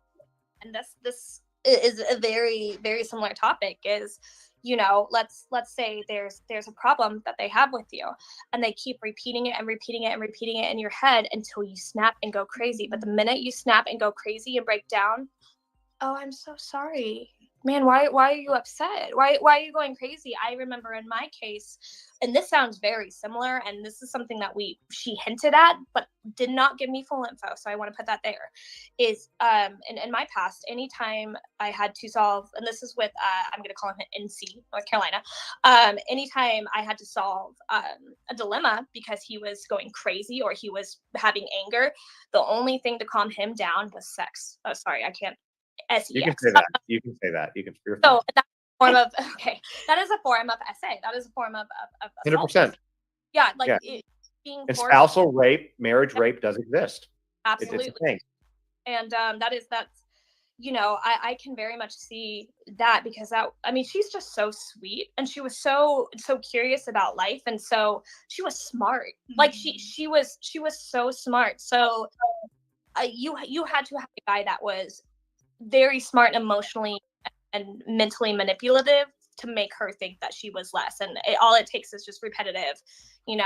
and this is a very, very similar topic, is, let's say there's a problem that they have with you, and they keep repeating it and repeating it and repeating it in your head until you snap and go crazy. But the minute you snap and go crazy and break down, oh, I'm so sorry, man, why are you upset? Why are you going crazy? I remember in my case, and this sounds very similar, and this is something that she hinted at, but did not give me full info, so I want to put that there, is in my past, anytime I had to solve, and this is with I'm going to call him NC, North Carolina, anytime I had to solve a dilemma because he was going crazy or he was having anger, the only thing to calm him down was sex. Oh, sorry, I can't. SEX. You can say that. You can say that. You can. So that's a form of that is a form of SA. That is a form of 100%. Yeah, like Yeah. Being And forced. spousal rape, marriage rape does exist. Absolutely. It's a thing. And that's I can very much see that, because she's just so sweet, and she was so curious about life, and so she was smart. Like she was so smart. So you had to have a guy that was very smart, emotionally and mentally manipulative, to make her think that she was less. And all it takes is just repetitive, you're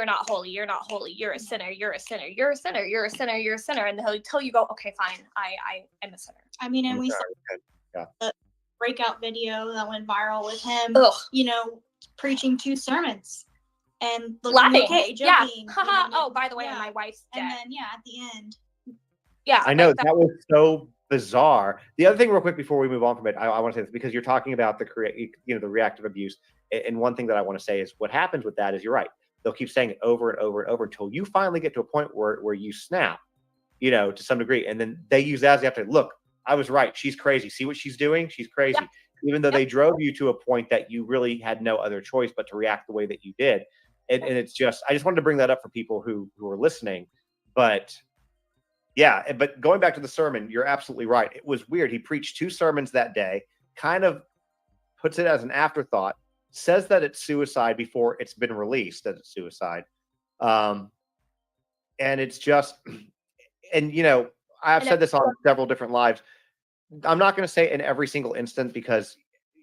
not holy, you're not holy, you're a sinner, you're a sinner, you're a sinner, you're a sinner, you're a sinner, until you go, okay, fine, I'm a sinner. I mean, and we saw Yeah. the breakout video that went viral with him, Ugh. Preaching 2 sermons and looking Laughing. okay, Yeah. joking. Oh, by the way, my wife's dead. And then at the end. Yeah. I know that was so bizarre. The other thing, real quick, before we move on from it, I want to say this, because you're talking about the reactive abuse, and one thing that I want to say is what happens with that is, you're right. They'll keep saying it over and over and over until you finally get to a point where you snap, to some degree, and then they use that as the after. Look, I was right. She's crazy. See what she's doing? She's crazy. Yeah. Even though they drove you to a point that you really had no other choice but to react the way that you did. And it's just, I just wanted to bring that up for people who are listening. But yeah, but going back to the sermon, you're absolutely right. It was weird. He preached 2 sermons that day, kind of puts it as an afterthought, says that it's suicide before it's been released that it's suicide. And it's just, and I've said this on several different lives. I'm not going to say in every single instance, because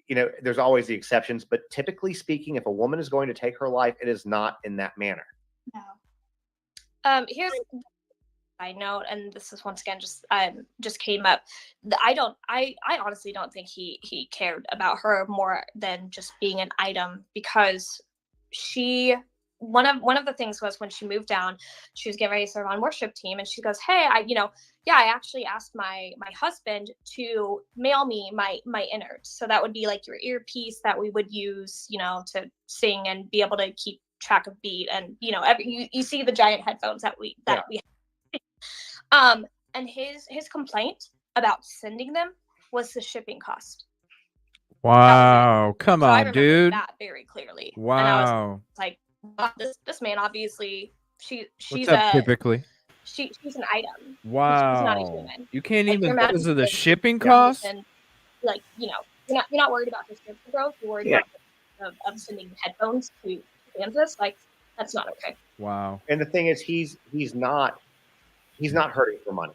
there's always the exceptions, but typically speaking, if a woman is going to take her life, it is not in that manner. No. Here's I note, and this is once again just came up. I honestly don't think he cared about her more than just being an item, because one of the things was, when she moved down, she was getting ready to serve on worship team, and she goes, hey, I actually asked my husband to mail me my innards. So that would be like your earpiece that we would use, to sing and be able to keep track of beat. And, you see the giant headphones that we have. And his complaint about sending them was the shipping cost. Wow. Come So I on, remember dude. that very clearly. Wow. And I was like, wow, this man, obviously, she's What's up, typically? she's an item. Wow. She's not a human. You can't Like, even, you're because of the mad- shipping costs? And like, you're not worried about her spiritual growth. You're worried about of sending headphones to Kansas. Like, that's not okay. Wow. And the thing is, he's not hurting for money.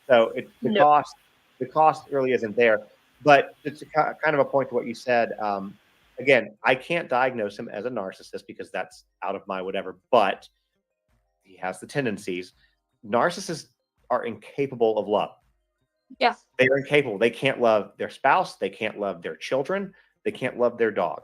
So the cost really isn't there. But it's kind of a point to what you said. Again, I can't diagnose him as a narcissist because that's out of my whatever, but he has the tendencies. Narcissists are incapable of love. Yeah. They are incapable. They can't love their spouse. They can't love their children. They can't love their dog.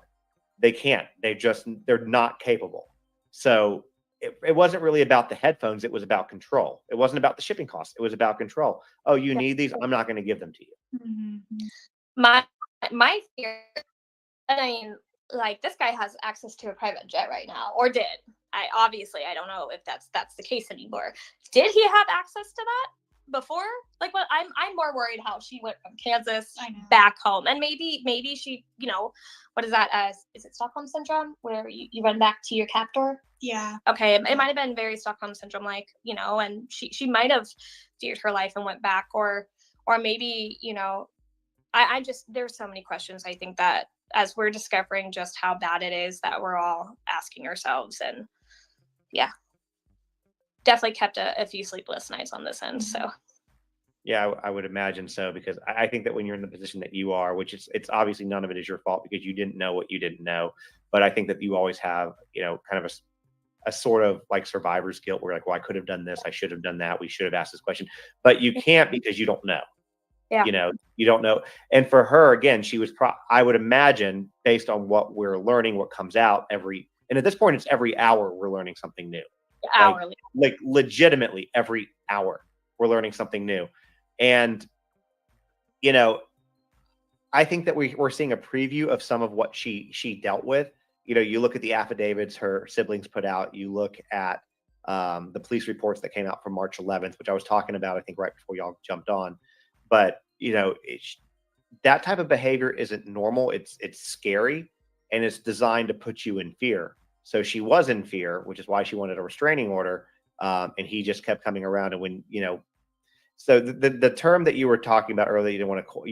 They can't. They're not capable. So it wasn't really about the headphones. It was about control. It wasn't about the shipping costs. It was about control. Oh, you need these? I'm not going to give them to you. Mm-hmm. My fear, I mean, like, this guy has access to a private jet right now, or did. I don't know if that's the case anymore. Did he have access to that before? Like, what I'm more worried how she went from Kansas back home, and maybe she, what is that? Is it Stockholm syndrome, where you run back to your captor? Yeah. Okay, it might have been very Stockholm syndrome, like, and she might have feared her life and went back, or maybe, I just, there's so many questions, I think, that as we're discovering just how bad it is, that we're all asking ourselves. And yeah, definitely kept a few sleepless nights on this end. So yeah, I would imagine so, because I think that when you're in the position that you are, which it's obviously none of it is your fault because you didn't know what you didn't know, but I think that you always have, kind of a sort of like survivor's guilt where, like, well, I could have done this, I should have done that, we should have asked this question, but you can't because you don't know. Yeah. You don't know. And for her, again, she was, I would imagine, based on what we're learning, what comes out and at this point, it's every hour we're learning something new. Hourly. Like legitimately every hour we're learning something new. And, you know, I think that we're seeing a preview of some of what she dealt with. You know, you look at the affidavits her siblings put out. You look at the police reports that came out from March 11th, which I was talking about, I think, right before y'all jumped on. But, you know, that type of behavior isn't normal. It's scary, and it's designed to put you in fear. So she was in fear, which is why she wanted a restraining order. And he just kept coming around. And when, you know, so the term that you were talking about earlier, you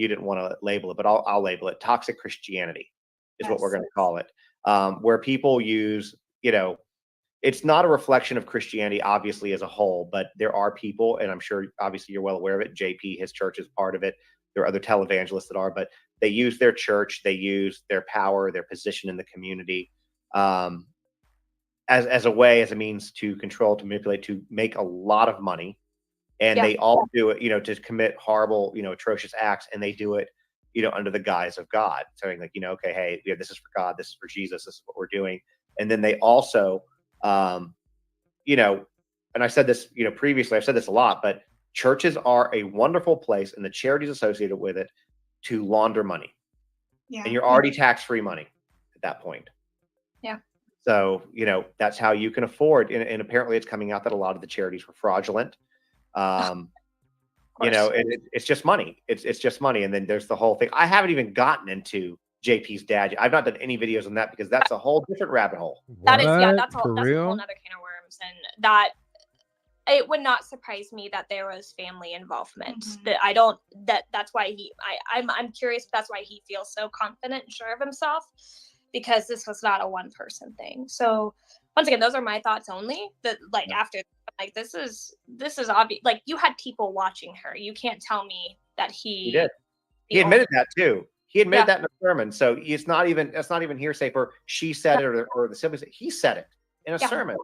didn't want to label it, but I'll label it. Toxic Christianity is what we're going to call it. Where people use, you know, it's not a reflection of Christianity, obviously, as a whole, but there are people, and I'm sure, obviously, you're well aware of it. JP, his church is part of it. There are other televangelists that are, but they use their church, they use their power, their position in the community, as a way, as a means to control, to manipulate, to make a lot of money. And they all do it, you know, to commit horrible, you know, atrocious acts, and they do it, you know, under the guise of God, saying like, you know, okay, hey, yeah, this is for God, this is for Jesus, this is what we're doing. And then they also, you know, and I said this, you know, previously, I've said this a lot, but churches are a wonderful place, and the charities associated with it, to launder money. Yeah. And you're already tax-free money at that point. Yeah. So, you know, that's how you can afford. And apparently it's coming out that a lot of the charities were fraudulent. You know, and it's just money. It's just money. And then there's the whole thing. I haven't even gotten into JP's dad yet. I've not done any videos on that because that's a whole different rabbit hole. That is, yeah, that's a For whole real? other can of worms, and that it would not surprise me that there was family involvement. That's why I'm curious if that's why he feels so confident and sure of himself, because this was not a one person thing. So once again, those are my thoughts only. That like after like this is obvious. Like you had people watching her. You can't tell me that He did. He admitted that too. He admitted that in a sermon. So that's not even hearsay for she said it or the siblings. He said it in a sermon.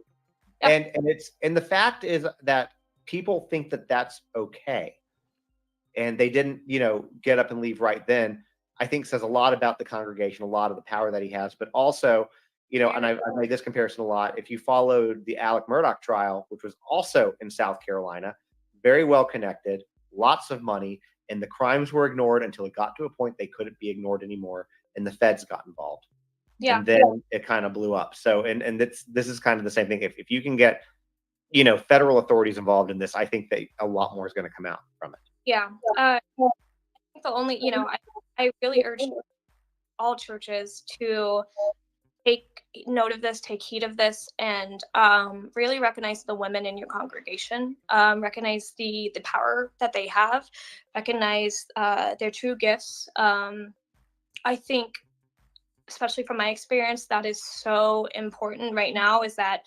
And the fact is that people think that that's okay, and they didn't, you know, get up and leave right then. I think says a lot about the congregation, a lot of the power that he has, but also, you know, and I've made this comparison a lot. If you followed the Alec Murdaugh trial, which was also in South Carolina, very well connected, lots of money, and the crimes were ignored until it got to a point they couldn't be ignored anymore, and the feds got involved. Yeah. And then it kind of blew up. So, and this is kind of the same thing. If you can get, you know, federal authorities involved in this, I think that a lot more is going to come out from it. Yeah. I think the only, you know, I really urge all churches to take note of this, take heed of this, and really recognize the women in your congregation, recognize the power that they have, recognize their true gifts. I think, especially from my experience, that is so important right now, is that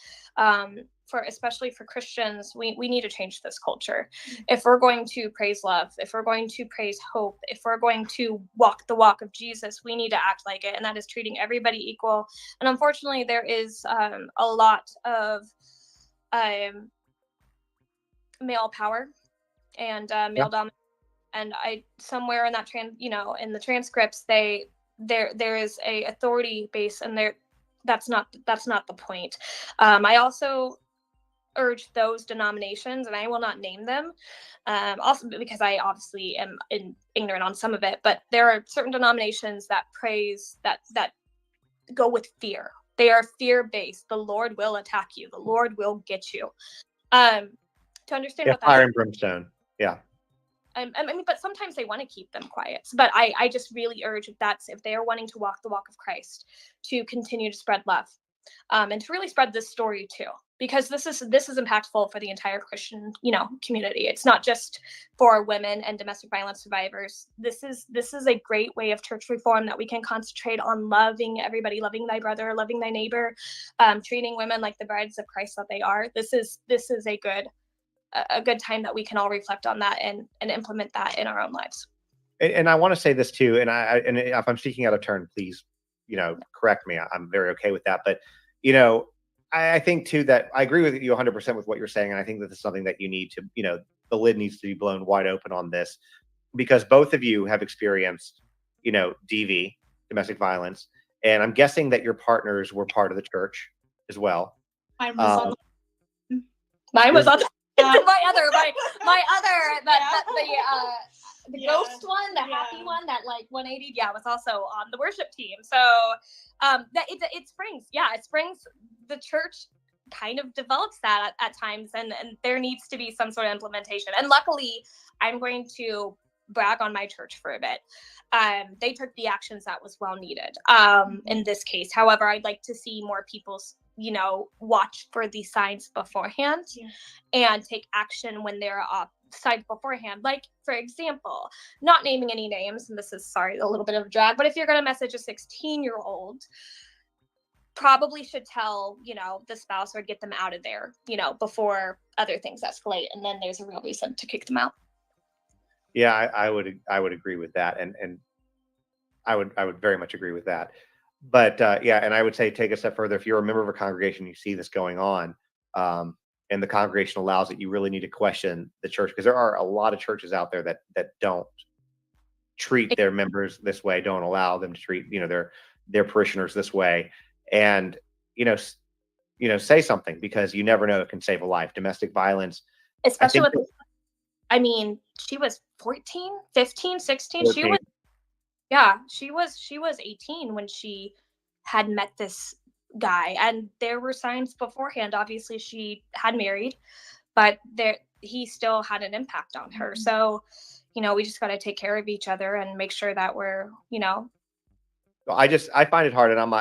especially for Christians, we need to change this culture. If we're going to praise love, if we're going to praise hope, if we're going to walk the walk of Jesus, we need to act like it. And that is treating everybody equal. And unfortunately, there is a lot of male power and male dominance. And somewhere in that in the transcripts, there is a authority base, and that's not the point. I also urge those denominations, and I will not name them, also because I obviously am ignorant on some of it, but there are certain denominations that praise that go with fear. They are fear-based. The Lord will attack you. The Lord will get you. To understand what that fire is. and brimstone. Yeah. I mean, but sometimes they want to keep them quiet. But I just really urge if they are wanting to walk the walk of Christ, to continue to spread love, and to really spread this story too, because this is impactful for the entire Christian, community. It's not just for women and domestic violence survivors. This is a great way of church reform, that we can concentrate on loving everybody, loving thy brother, loving thy neighbor, treating women like the brides of Christ that they are. This is a good time that we can all reflect on that and implement that in our own lives. And I want to say this too, and if I'm speaking out of turn, please, correct me. I'm very okay with that. But, I think too that I agree with you 100% with what you're saying. And I think that this is something that you need to, the lid needs to be blown wide open on this, because both of you have experienced, DV, domestic violence. And I'm guessing that your partners were part of the church as well. I was on Mine was on the, Yeah. my other the Yeah. ghost one, the happy one, that like 180, yeah, was also on the worship team. So that it springs, it springs. The church kind of develops that at times, and there needs to be some sort of implementation. And luckily, I'm going to brag on my church for a bit. They took the actions that was well needed in this case. However, I'd like to see more people, watch for these signs beforehand and take action when they're signs beforehand. Like, for example, not naming any names, and this is, sorry, a little bit of a drag, but if you're going to message a 16-year-old, probably should tell, the spouse or get them out of there, before other things escalate, and then there's a real reason to kick them out. Yeah, I would agree with that, and I would very much agree with that. But and I would say take a step further. If you're a member of a congregation, you see this going on, and the congregation allows it, you really need to question the church, because there are a lot of churches out there that don't treat their members this way, don't allow them to treat their parishioners this way, and say something, because you never know, it can save a life. Domestic violence, especially she was 14, 15, 16. 14. She was 18 when she had met this guy, and there were signs beforehand. Obviously, she had married, but he still had an impact on her. So, we just got to take care of each other and make sure that we're, I find it hard, and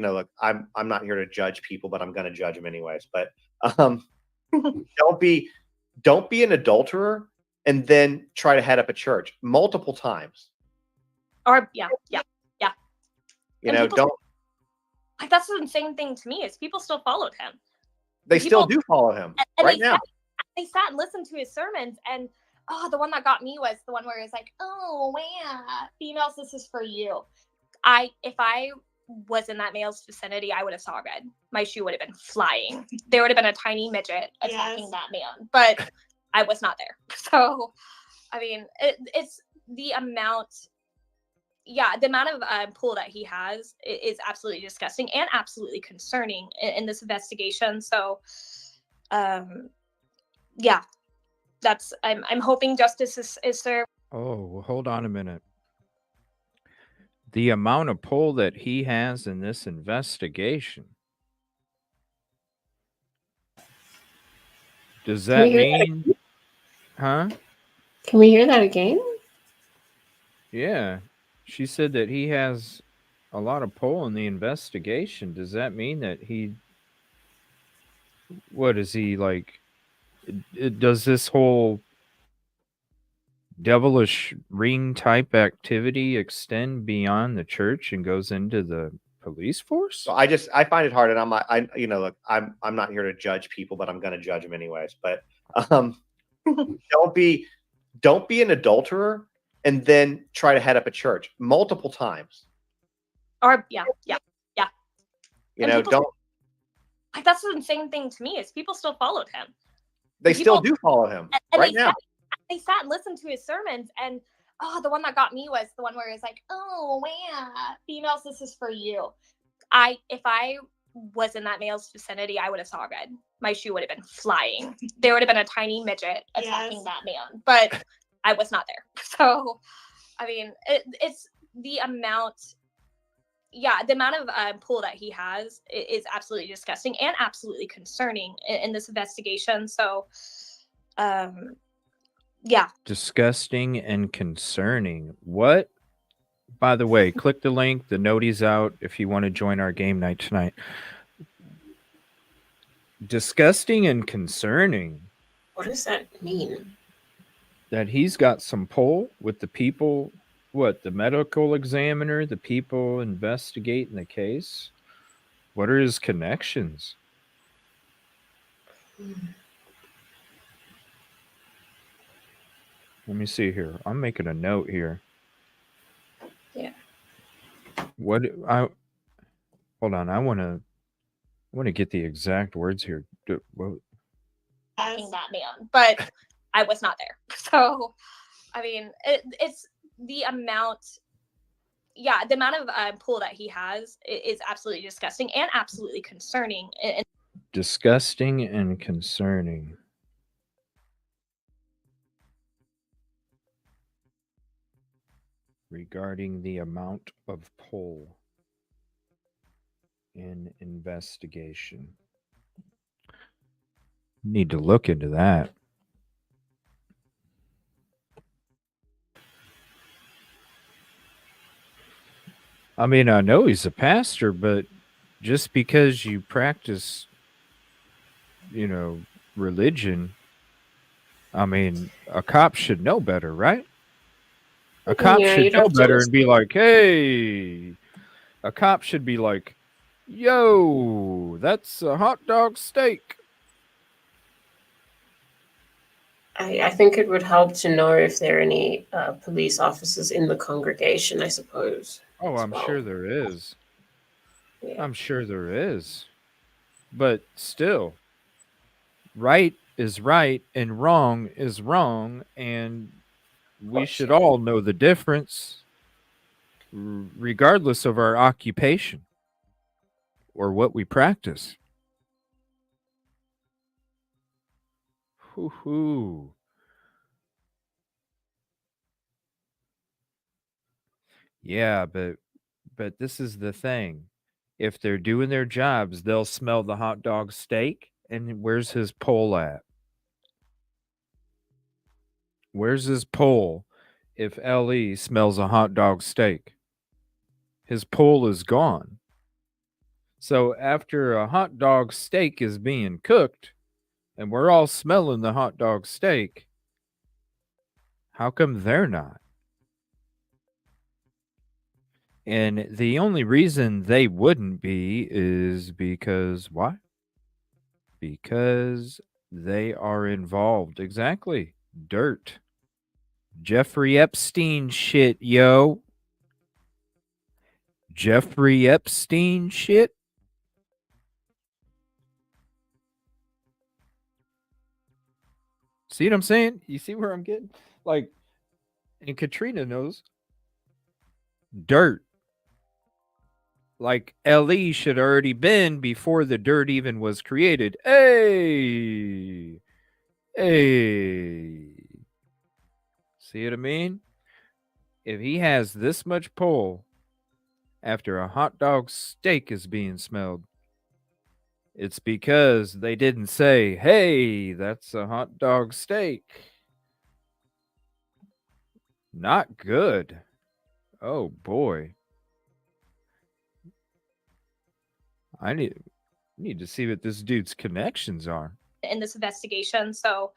look, I'm not here to judge people, but I'm going to judge them anyways. But don't be an adulterer and then try to head up a church multiple times. Or don't. Like, that's the insane thing to me, is people still followed him. They still do follow him right now. They sat and listened to his sermons, and the one that got me was the one where it's like, oh man, females, this is for you. If I was in that male's vicinity, I would have saw red. My shoe would have been flying. There would have been a tiny midget attacking that man, but I was not there. So, I mean, it's the amount. The amount of pull that he has is absolutely disgusting and absolutely concerning in this investigation. So, that's I'm hoping justice is served. Oh, well, hold on a minute. The amount of pull that he has in this investigation. Does that mean? Huh? Can we hear that again? Yeah. She said that he has a lot of pull in the investigation. Does that mean that what is he like? Does this whole devilish ring type activity extend beyond the church and goes into the police force? So I find it hard, and look, I'm not here to judge people, but I'm going to judge them anyways. But don't be an adulterer and then try to head up a church multiple times. Or don't. Like, that's the insane thing to me, is people still followed him. They still do follow him right now. They sat and listened to his sermons, and the one that got me was the one where it's like, oh man, females, this is for you. If I was in that male's vicinity, I would have saw red. My shoe would have been flying. There would have been a tiny midget attacking that man, but I was not there. So, I mean, it's the amount. The amount of pull that he has is absolutely disgusting and absolutely concerning in this investigation. So, Disgusting and concerning. What? By the way, click the link. The noti's out if you want to join our game night tonight. Disgusting and concerning. What does that mean? That he's got some pull with the people, the medical examiner, the people investigating the case? What are his connections? Let me see here. I'm making a note here. Yeah. Hold on. I want to get the exact words here. Attacking that man, but I was not there. So, I mean, it's the amount. The amount of pull that he has is absolutely disgusting and absolutely concerning. Disgusting and concerning. Regarding the amount of pull in investigation. Need to look into that. I mean, I know he's a pastor, but just because you practice, religion, I mean, a cop should know better, right? A cop Yeah, should you'd know have to better and listen. be like, hey, a cop should be like, yo, that's a hot dog steak. I think it would help to know if there are any police officers in the congregation, I suppose. Oh, as I'm well. sure there is. Yeah. I'm sure there is. But still, right is right and wrong is wrong. And we should all know the difference, regardless of our occupation or what we practice. Hoo-hoo. Yeah, but this is the thing. If they're doing their jobs, they'll smell the hot dog steak. And where's his pole at? Where's his pole if LE smells a hot dog steak? His pole is gone. So after a hot dog steak is being cooked and we're all smelling the hot dog steak, how come they're not? And the only reason they wouldn't be is because why? Because they are involved. Exactly. Dirt. Jeffrey Epstein shit, yo. Jeffrey Epstein shit. See what I'm saying? You see where I'm getting? Like, and Katrina knows. Dirt. Like LE should already been before the dirt even was created. Hey. Hey. See what I mean? If he has this much pull after a hot dog steak is being smelled, it's because they didn't say, hey, that's a hot dog steak. Not good. Oh, boy. I need to see what this dude's connections are. In this investigation. So,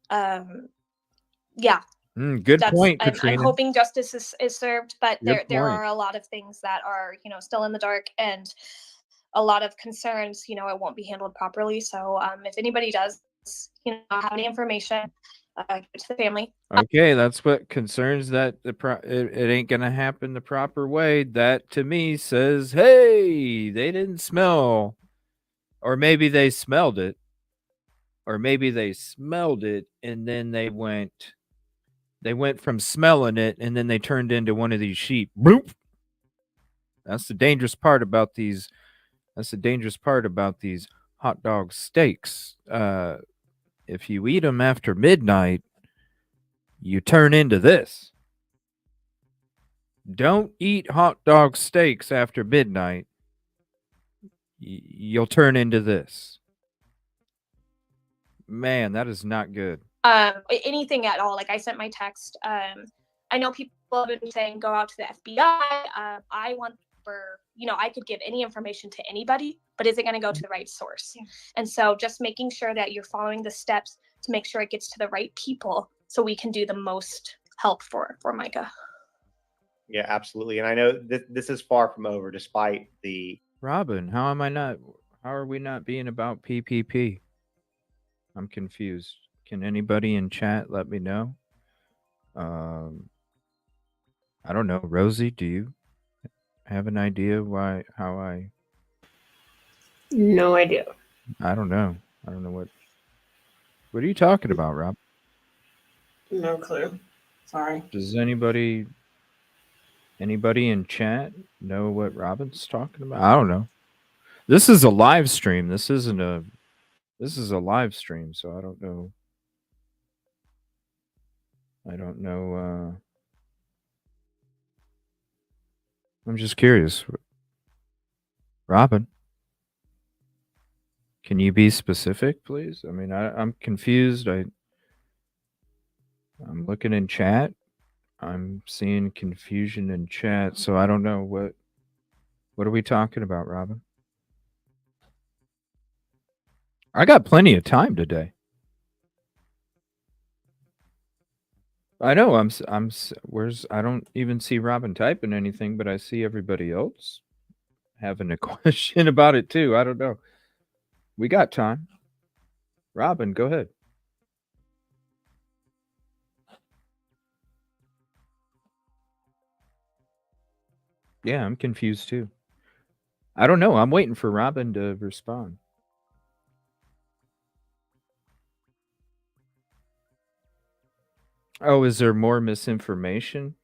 yeah. Good point, I'm Katrina. hoping justice is served, but Good there point. are a lot of things that are, still in the dark, and a lot of concerns, it won't be handled properly. So, if anybody does, have any information, give it to the family. Okay, that's what concerns that it ain't gonna happen the proper way. That to me says, hey, they didn't smell, or maybe they smelled it, and then they went from smelling it, and then they turned into one of these sheep. Bloop. That's the dangerous part about these. That's the dangerous part about these hot dog steaks. If you eat them after midnight, you turn into this. Don't eat hot dog steaks after midnight. You'll turn into this. Man, that is not good. Anything at all. Like, I sent my text. I know people have been saying go out to the FBI. I want I could give any information to anybody, but is it going to go to the right source? Yeah. And so just making sure that you're following the steps to make sure it gets to the right people so we can do the most help for Mica. Yeah, absolutely. And I know this is far from over, despite the Robin, how are we not being about PPP? I'm confused. Can anybody in chat let me know? I don't know. Rosie, do you have an idea how I? No idea. I don't know. I don't know what are you talking about, Rob? No clue. Sorry. Does anybody in chat know what Robin's talking about? I don't know. This is a live stream. This is a live stream, so I don't know. I'm just curious. Robin, can you be specific, please? I mean, I'm confused. I'm looking in chat. I'm seeing confusion in chat, so I don't know what are we talking about, Robin? I got plenty of time today. I know where's I don't even see Robin typing anything, but I see everybody else having a question about it too. I don't know. We got time. Robin, go ahead. Yeah, I'm confused too. I don't know. I'm waiting for Robin to respond. Oh, is there more misinformation?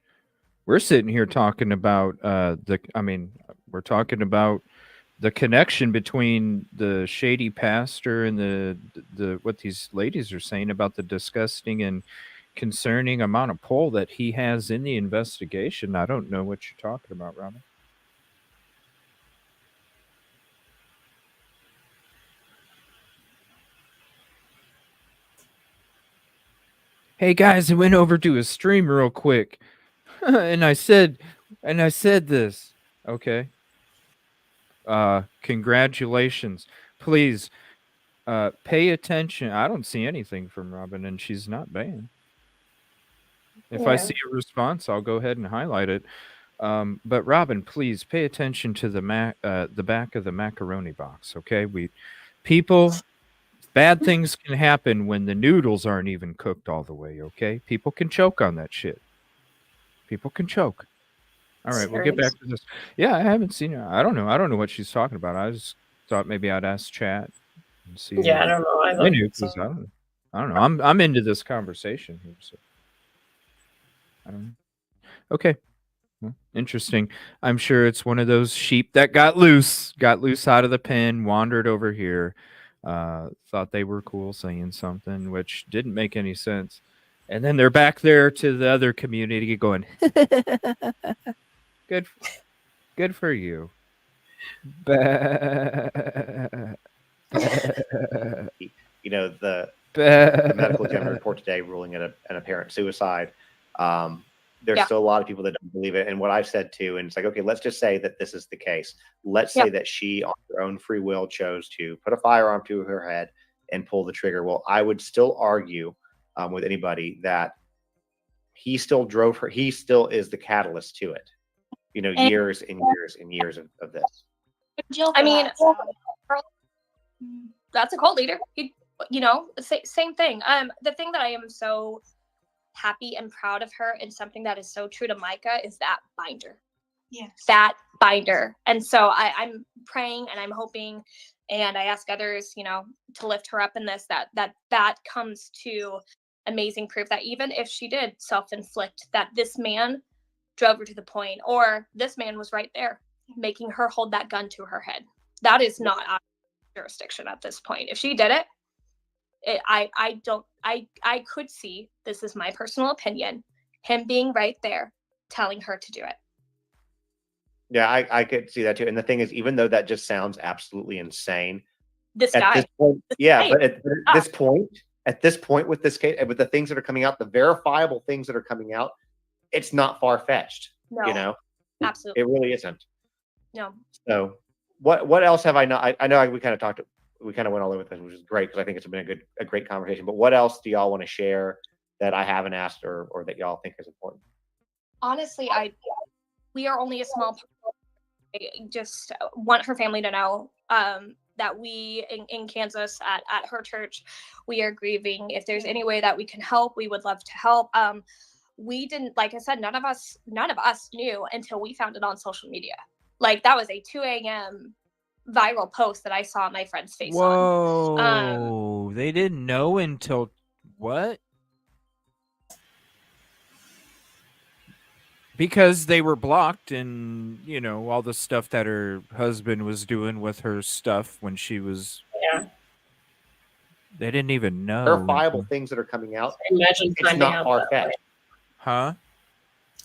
We're sitting here talking about we're talking about the connection between the shady pastor and the what these ladies are saying about the disgusting and concerning amount of pull that he has in the investigation. I don't know what you're talking about, Robin. Hey guys, I went over to a stream real quick and I said this. Okay. Congratulations. Please pay attention. I don't see anything from Robin and she's not banned. If I see a response, I'll go ahead and highlight it. But Robin, please pay attention to the back of the macaroni box, okay? Bad things can happen when the noodles aren't even cooked all the way, okay? People can choke on that shit. People can choke. All right, we'll get back to this. Yeah, I haven't seen her. I don't know. I don't know what she's talking about. I just thought maybe I'd ask chat and see. Yeah, I don't know either. I knew, 'cause I don't know. I'm into this conversation here, so I don't know. Okay. Well, interesting. I'm sure it's one of those sheep that got loose out of the pen, wandered over here, thought they were cool saying something, which didn't make any sense. And then they're back there to the other community going, good for you. You know, the medical examiner report today ruling it an apparent suicide. There's still a lot of people that don't believe it. And what I've said too, and it's like, okay, let's just say that this is the case. Let's say that she, on her own free will, chose to put a firearm to her head and pull the trigger. Well, I would still argue with anybody that he still drove her. He still is the catalyst to it. You know, years and years and years of this. I mean, that's a cult leader. He, same thing. The thing that I am so happy and proud of her, and something that is so true to Mica, is that binder. Yes. That binder. And so I'm praying and I'm hoping, and I ask others, to lift her up in this, that comes to amazing proof that even if she did self-inflict, that this man drove her to the point, or this man was right there making her hold that gun to her head. That is not our jurisdiction at this point. If she did it, I could see, this is my personal opinion, him being right there telling her to do it. Yeah, I could see that too. And the thing is, even though that just sounds absolutely insane, this guy, this point, but at this point with this case, with the things that are coming out, the verifiable things that are coming out, it's not far-fetched. No, absolutely, it really isn't. No. So what else have I not? I know we kind of went all over this, which is great, because I think it's been a great conversation. But what else do y'all want to share that I haven't asked, or that y'all think is important? Honestly, we are only a small part. I just want her family to know that we in Kansas at her church, we are grieving. If there's any way that we can help, we would love to help. We didn't, like I said, none of us knew until we found it on social media. Like, that was a 2 a.m. viral post that I saw my friend's face on. Whoa, they didn't know until what? Because they were blocked, and all the stuff that her husband was doing with her stuff when she was. Yeah. They didn't even know. Verifiable things that are coming out. Imagine It's finding not out far that way. fetched. Huh?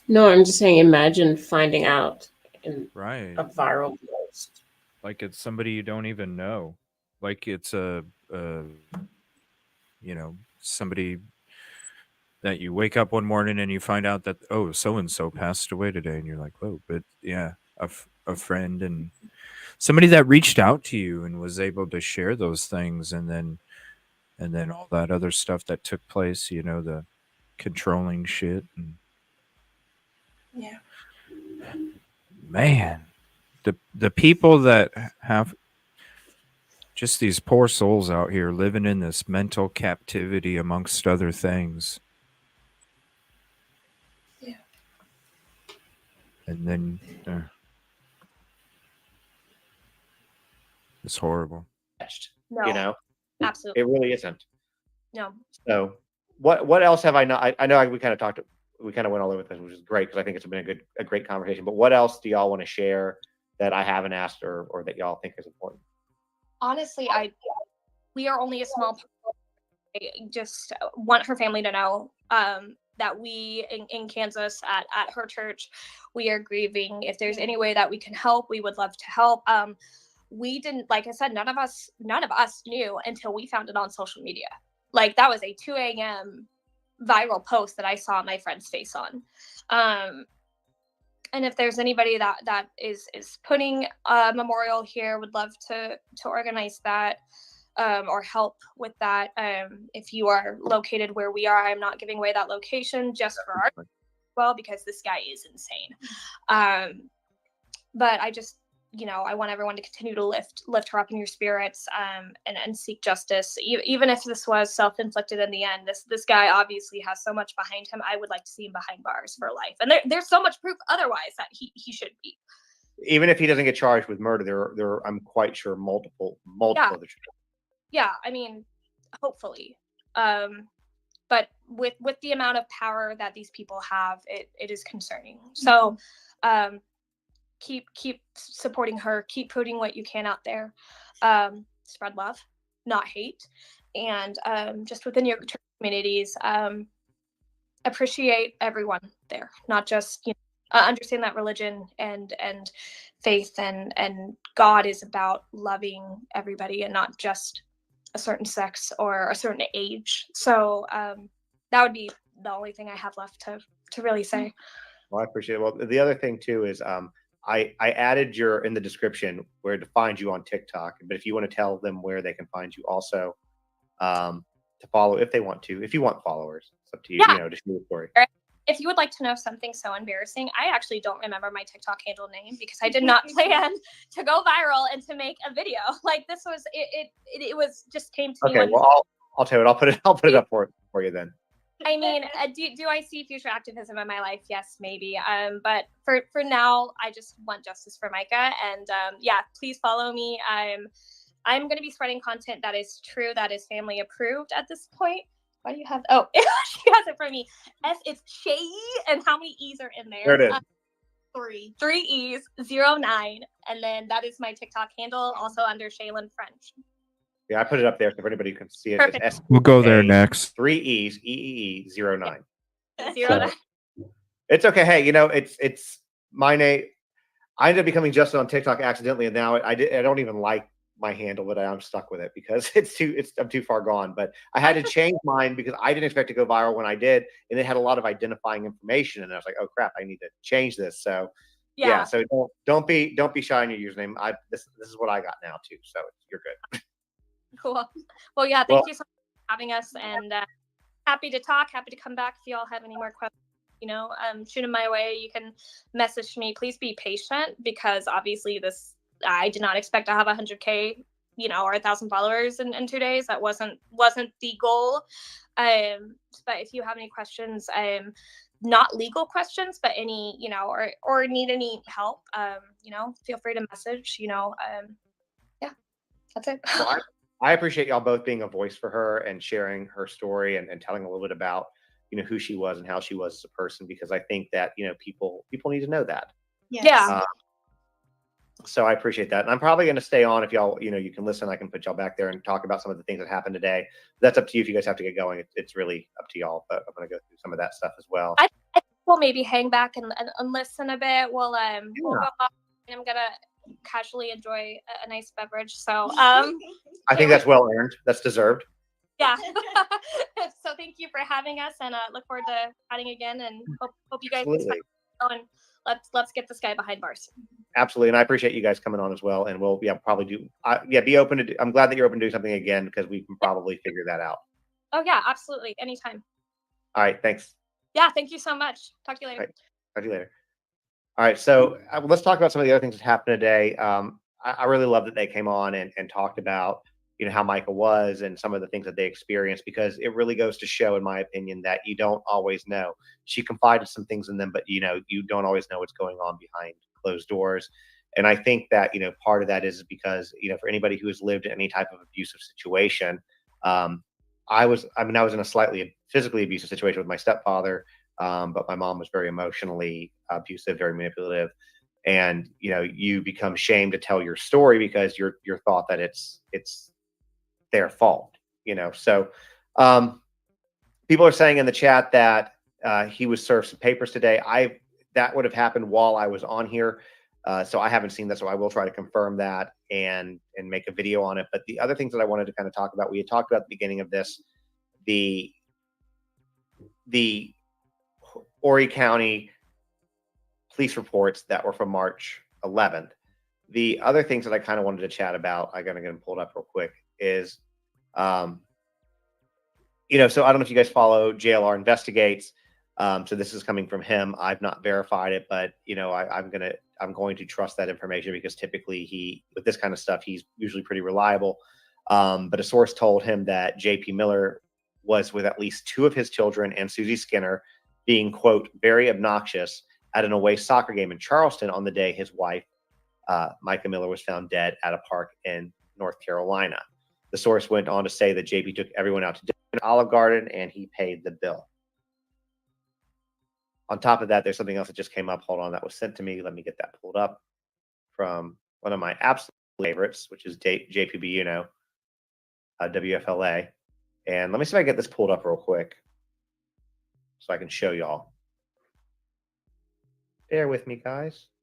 No, I'm just saying, imagine finding out in Right. a viral post. Like it's somebody you don't even know. Like it's somebody that you wake up one morning and you find out that, oh, so and so passed away today, and you're like, whoa, but yeah, a friend and somebody that reached out to you and was able to share those things, and then all that other stuff that took place, the controlling shit, and Yeah. man, the people that have just these poor souls out here living in this mental captivity amongst other things. Yeah. And then it's horrible. No. Absolutely. It really isn't. No. So what else have I not? I know we kind of went all over this, which is great because I think it's been a great conversation. But what else do y'all want to share that I haven't asked or that y'all think is important? Honestly, we are only a small part. I just want her family to know that we in Kansas at her church, we are grieving. If there's any way that we can help, we would love to help. We didn't, like I said, none of us knew until we found it on social media. Like that was a 2 a.m. viral post that I saw my friend's face on. And if there's anybody that is putting a memorial here, would love to organize that or help with that. If you are located where we are, I'm not giving away that location just for our because this guy is insane. But I just, I want everyone to continue to lift her up in your spirits and seek justice. Even if this was self-inflicted in the end, this guy obviously has so much behind him. I would like to see him behind bars for life. And there's so much proof otherwise that he should be. Even if he doesn't get charged with murder, there are, I'm quite sure, multiple other charges. Yeah, I mean, hopefully. But with the amount of power that these people have, it is concerning. So keep supporting her, keep putting what you can out there. Spread love, not hate. And just within your church communities, appreciate everyone there, not just understand that religion and faith and God is about loving everybody and not just a certain sex or a certain age. So that would be the only thing I have left to really say. Well, I appreciate it. Well, the other thing too is I added in the description where to find you on TikTok, but if you want to tell them where they can find you also to follow if they want to, if you want followers, it's up to you, to share the story. If you would like to know something so embarrassing, I actually don't remember my TikTok handle name because I did not plan to go viral and to make a video. Like this was it was just came to me. Okay, well I'll tell you. I'll put it up for you then. I mean, do I see future activism in my life? Yes, maybe. But for now, I just want justice for Mica, and please follow me. I'm going to be spreading content that is true, that is family approved at this point. Why do you have? Oh, she has it for me. It's Shay, and how many E's are in there? There it is. 3 E's 09, and then that is my TikTok handle, also under Shaylin French. Yeah, I put it up there so if anybody can see it. Perfect. It's We'll go there next. 3 E's EEE 09. 09. It's okay. Hey, it's my name. I ended up becoming Justin on TikTok accidentally, and now I don't even like my handle, but I'm stuck with it because I'm too far gone. But I had to change mine because I didn't expect to go viral when I did, and it had a lot of identifying information, and I was like, oh crap, I need to change this. So yeah, so don't be shy on your username. This is what I got now too, so you're good. Cool. Well, yeah, thank you so much for having us, and happy to talk, happy to come back if you all have any more questions. Shoot them my way. You can message me. Please be patient because obviously I did not expect to have 100K, or 1,000 followers in 2 days. That wasn't the goal. But if you have any questions, not legal questions, but any, or need any help, feel free to message, that's it. Well, I appreciate y'all both being a voice for her and sharing her story and telling a little bit about who she was and how she was as a person, because I think that, people need to know that. Yes. Yeah. So I appreciate that. And I'm probably going to stay on if y'all, you can listen. I can put y'all back there and talk about some of the things that happened today. That's up to you if you guys have to get going. It's really up to y'all, but I'm going to go through some of that stuff as well. I think we'll maybe hang back and listen a bit. We'll go off, and I'm gonna casually enjoy a nice beverage. So I think that's well earned. That's deserved. yeah. So thank you for having us, and look forward to chatting again. And hope you guys Absolutely. and let's get this guy behind bars. Absolutely. And I appreciate you guys coming on as well. And we'll probably do be open to I'm glad that you're open to do something again, because we can probably figure that out. Oh yeah, absolutely, anytime. All right. Thanks. Yeah, thank you so much. Talk to you later. All right. Talk to you later. All right. So let's talk about some of the other things that happened today. I really love that they came on and talked about, how Mica was and some of the things that they experienced, because it really goes to show, in my opinion, that you don't always know. She confided some things in them, but, you don't always know what's going on behind closed doors. And I think that, part of that is because, for anybody who has lived in any type of abusive situation, I was in a slightly physically abusive situation with my stepfather, but my mom was very emotionally abusive, very manipulative, and you become shamed to tell your story because you're thought that it's their fault. So people are saying in the chat that he was served some papers today. That would have happened while I was on here, so I haven't seen that. So I will try to confirm that and make a video on it. But the other things that I wanted to kind of talk about, we had talked about at the beginning of this, the Horry County police reports that were from March 11th. The other things that I kind of wanted to chat about, I gotta get them pulled up real quick, is, so I don't know if you guys follow JLR Investigates. So this is coming from him. I've not verified it, but I'm going to trust that information, because typically with this kind of stuff, he's usually pretty reliable. But a source told him that JP Miller was with at least 2 of his children and Susie Skinner being, quote, very obnoxious at an away soccer game in Charleston on the day his wife, Mica Miller, was found dead at a park in North Carolina. The source went on to say that JP took everyone out to dinner at Olive Garden and he paid the bill. On top of that, there's something else that just came up. Hold on, that was sent to me. Let me get that pulled up from one of my absolute favorites, which is JPB, WFLA. And let me see if I can get this pulled up real quick so I can show y'all. Bear with me, guys.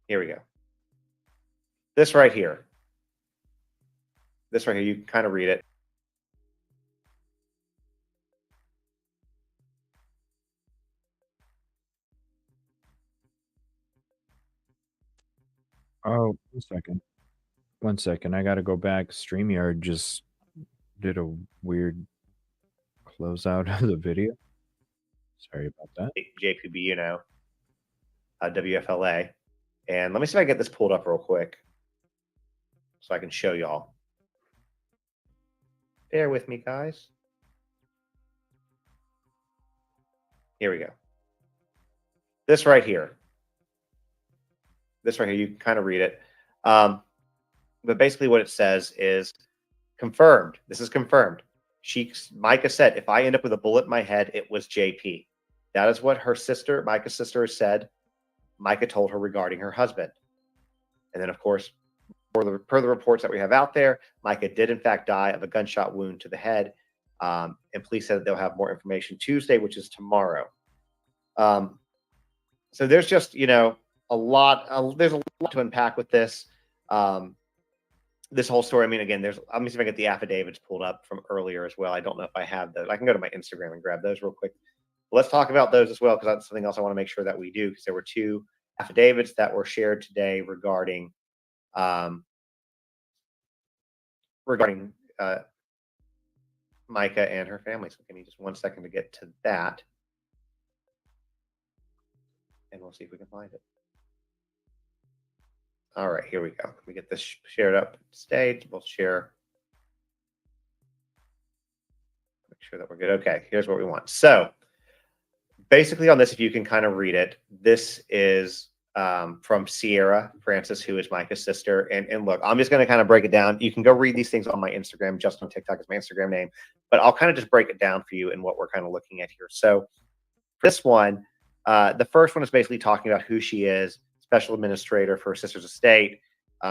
Here we go. This right here. You can kind of read it. Oh, 1 second. I got to go back. StreamYard just did a weird closeout of the video. Sorry about that. JPB, WFLA. And let me see if I can get this pulled up real quick so I can show y'all. Bear with me, guys. Here we go. This right here. You can kind of read it. But basically what it says is confirmed. This is confirmed. Mica said, if I end up with a bullet in my head, it was JP. That is what her sister, Mica's sister, said. Mica told her regarding her husband. And then, of course, per the reports that we have out there, Mica did in fact die of a gunshot wound to the head. And police said that they'll have more information Tuesday, which is tomorrow. So there's just, there's a lot to unpack with this. This whole story. I mean, again, let me see if I get the affidavits pulled up from earlier as well. I don't know if I have those. I can go to my Instagram and grab those real quick. Let's talk about those as well, because that's something else I want to make sure that we do, because there were 2 affidavits that were shared today regarding Mica and her family. So give me just 1 second to get to that, and we'll see if we can find it. All right, here we go. Let me get this shared up stage. We'll share. Make sure that we're good. Okay, here's what we want. So basically on this, if you can kind of read it, this is from Sierra Francis, who is Mica's sister. And look, I'm just going to kind of break it down. You can go read these things on my Instagram. Just on TikTok is my Instagram name, but I'll kind of just break it down for you and what we're kind of looking at here. So this one, the first one is basically talking about who she is, special administrator for her sister's estate.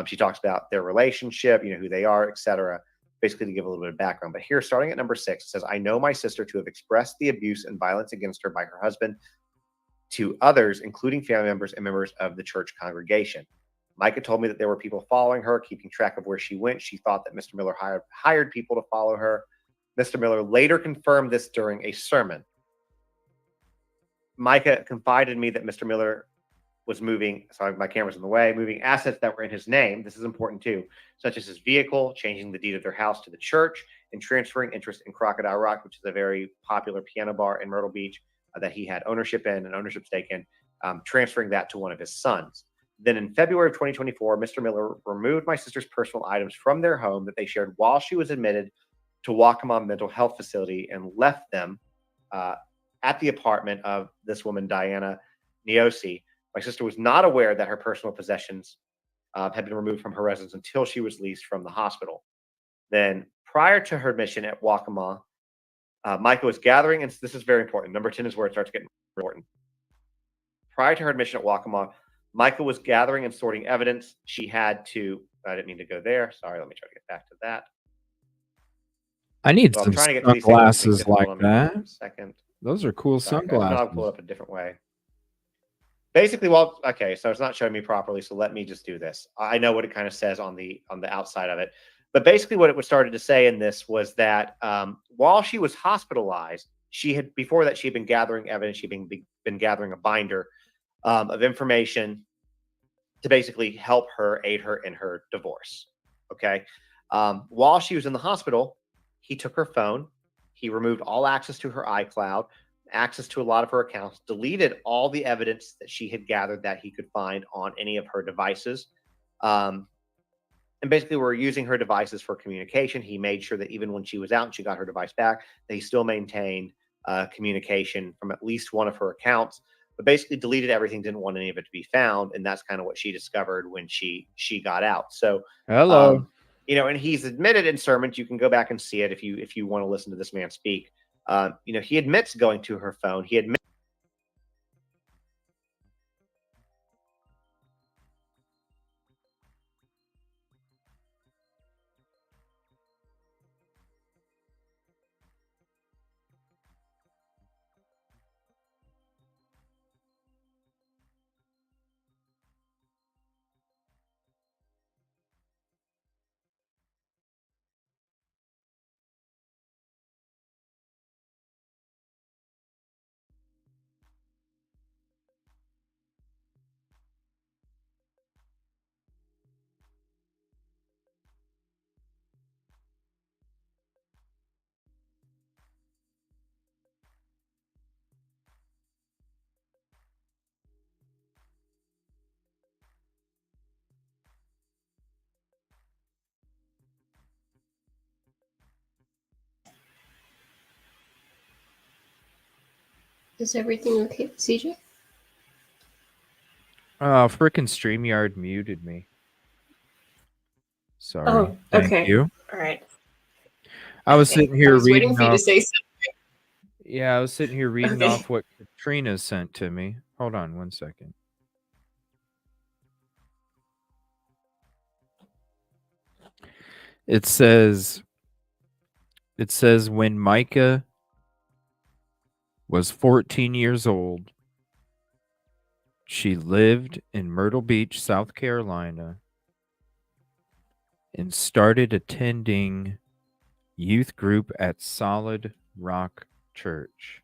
She talks about their relationship, who they are, etc. Basically to give a little bit of background. But here, starting at number 6, it says, I know my sister to have expressed the abuse and violence against her by her husband to others, including family members and members of the church congregation. Mica told me that there were people following her, keeping track of where she went. She thought that Mr. Miller hired people to follow her. Mr. Miller later confirmed this during a sermon. Mica confided in me that Mr. Miller was moving, sorry, my camera's in the way, moving assets that were in his name. This is important too, such as his vehicle, changing the deed of their house to the church, and transferring interest in Crocodile Rock, which is a very popular piano bar in Myrtle Beach that he had ownership in, an ownership stake in, transferring that to one of his sons. Then in February of 2024, Mr. Miller removed my sister's personal items from their home that they shared while she was admitted to Waccamaw Mental Health Facility and left them at the apartment of this woman, Diana Neosi. My sister was not aware that her personal possessions had been removed from her residence until she was released from the hospital. Then prior to her admission at Waccamaw, Mica was gathering, and this is very important. Number 10 is where it starts getting important. Prior to her admission at Waccamaw, Mica was gathering and sorting evidence. She had to, I didn't mean to go there. Sorry, let me try to get back to that. I need So some I'm trying to get to these things sunglasses like that. Second. Those are cool Sorry, guys. I'll pull sunglasses. it up a different way. Basically, well, okay, so it's not showing me properly, so let me just do this. I know what it kind of says on the outside of it. But basically what it was started to say in this was that while she was hospitalized, before that she had been gathering evidence. She'd been gathering a binder of information to basically help her, aid her in her divorce. Okay. While she was in the hospital, he took her phone. He removed all access to her iCloud, access to a lot of her accounts, deleted all the evidence that she had gathered that he could find on any of her devices. And basically we're using her devices for communication. He made sure that even when she was out and she got her device back, that he still maintained communication from at least one of her accounts, but basically deleted everything, didn't want any of it to be found. And that's kind of what she discovered when she got out. So, hello. And he's admitted in sermons, you can go back and see it if you want to listen to this man speak. He admits going to her phone. He admits Is everything okay with CJ? Frickin' StreamYard muted me. Sorry. Oh, Thank okay. you. All right. I was Okay. sitting here I was reading waiting for you to off. say something. Yeah, I was sitting here reading Okay. off what Katrina sent to me. Hold on one second. It says when Mica was 14 years old, she lived in Myrtle Beach, South Carolina, and started attending youth group at Solid Rock Church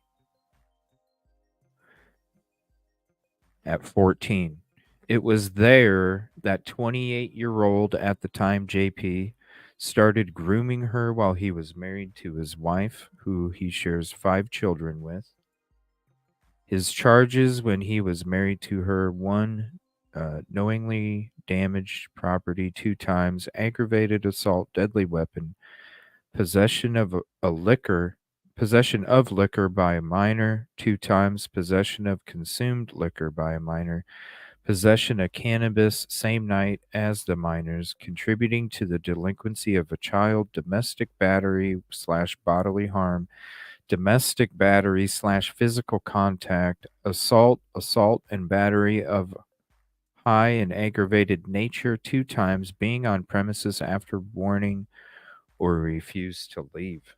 at 14. It was there that 28-year-old at the time, JP, started grooming her while he was married to his wife, who he shares 5 children with. His charges when he was married to her: 1, knowingly damaged property 2 times, aggravated assault, deadly weapon, possession of liquor by a minor 2 times, possession of consumed liquor by a minor, possession of cannabis same night as the minors, contributing to the delinquency of a child, domestic battery / bodily harm, domestic battery / physical contact, assault, and battery of high and aggravated nature 2 times, being on premises after warning or refuse to leave.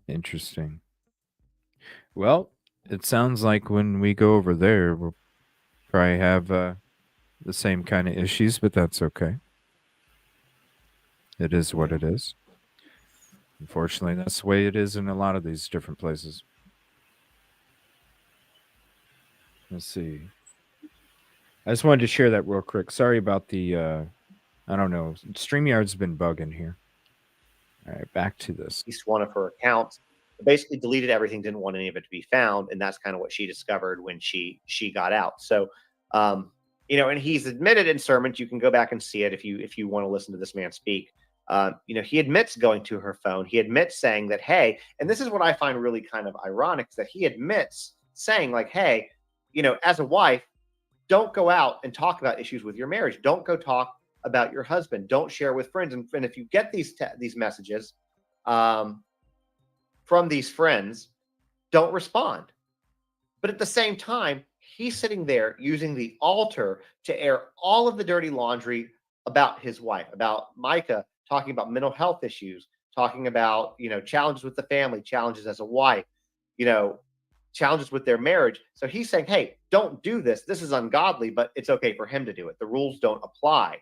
Interesting. Well, it sounds like when we go over there, we'll probably have the same kind of issues, but that's okay. It is what it is. Unfortunately, that's the way it is in a lot of these different places. Let's see. I just wanted to share that real quick. Sorry about the, I don't know. StreamYard's been bugging here. All right, back to this. At least one of her accounts basically deleted everything, didn't want any of it to be found, and that's kind of what she discovered when she got out. So you know, and he's admitted in sermons, you can go back and see it if you want to listen to this man speak. You know, he admits going to her phone. He admits saying that, hey, and this is what I find really kind of ironic, is that he admits saying like, hey, you know, as a wife, don't go out and talk about issues with your marriage. Don't go talk about your husband. Don't share with friends. And if you get these messages from these friends, don't respond. But at the same time, he's sitting there using the altar to air all of the dirty laundry about his wife, about Mica, talking about mental health issues, talking about, you know, challenges with the family, challenges as a wife, you know, challenges with their marriage. So he's saying, hey, don't do this. This is ungodly, but it's okay for him to do it. The rules don't apply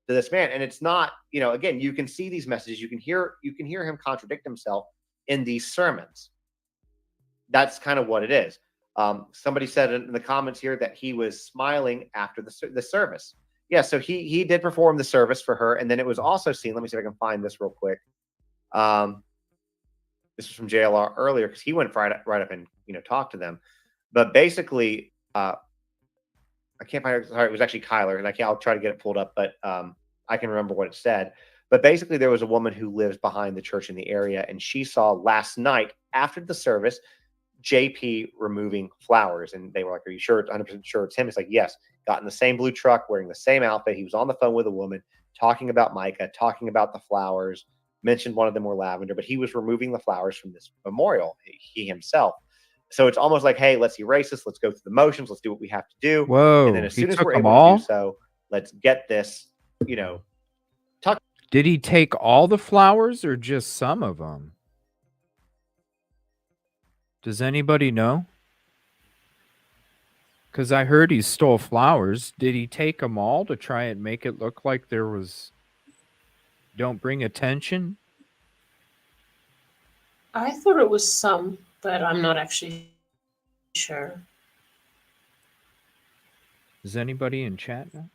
to this man. And it's not, you know, again, you can see these messages, you can hear him contradict himself in these sermons. That's kind of what it is. Somebody said in the comments here that he was smiling after the service. Yeah, so he did perform the service for her, and then it was also seen. Let me see if I can find this real quick. This was from JLR earlier because he went right up and, you know, talked to them. But basically, I can't find it. Sorry, it was actually Kyler, and I'll try to get it pulled up, but I can remember what it said. But basically, there was a woman who lives behind the church in the area, and she saw last night after the service JP removing flowers, and they were like, "Are you sure? 100% sure it's him?" It's like, "Yes." Got in the same blue truck, wearing the same outfit. He was on the phone with a woman, talking about Mica, talking about the flowers. Mentioned one of them were lavender, but he was removing the flowers from this memorial. He himself. So it's almost like, hey, let's erase this. Let's go through the motions. Let's do what we have to do. Whoa! And then as He soon as took we're them able all? to do so, let's get this, you know, Did he take all the flowers or just some of them? Does anybody know? Because I heard he stole flowers. Did he take them all to try and make it look like there was... Don't bring attention? I thought it was some, but I'm not actually sure. Is anybody in chat now?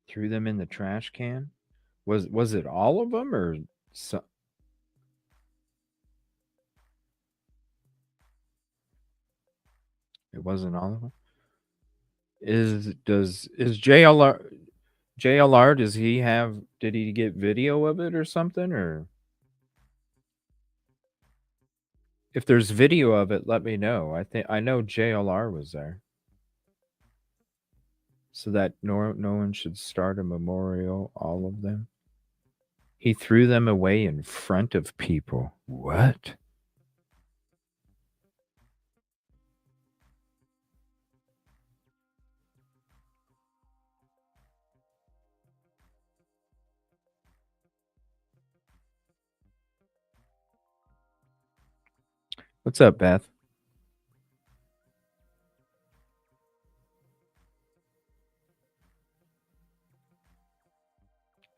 Threw them in the trash can? Was it all of them or some? It wasn't all of them. Is JLR, does he have, did he get video of it or something? Or if there's video of it, let me know. I know JLR was there. So that no one should start a memorial, all of them. He threw them away in front of people. What? What's up, Beth?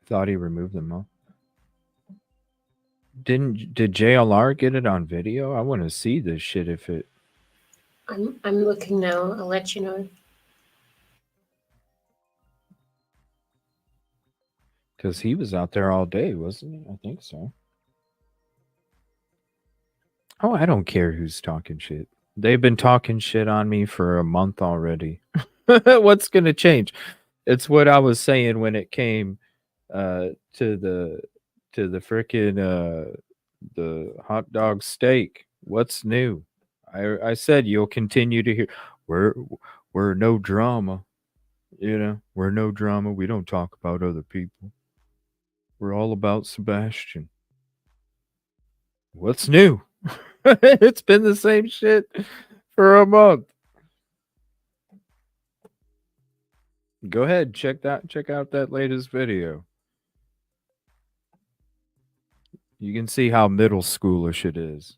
Thought he removed them all. Did JLR get it on video? I want to see this shit if it... I'm looking now. I'll let you know. Because he was out there all day, wasn't he? I think so. Oh, I don't care who's talking shit. They've been talking shit on me for a month already. What's gonna change? It's what I was saying when it came to the frickin' the hot dog steak. What's new? I said you'll continue to hear we're we're no drama. You know, we're no drama. We don't talk about other people. We're all about Sebastian. What's new? It's been the same shit for a month. Go ahead, check out that latest video. You can see how middle schoolish it is.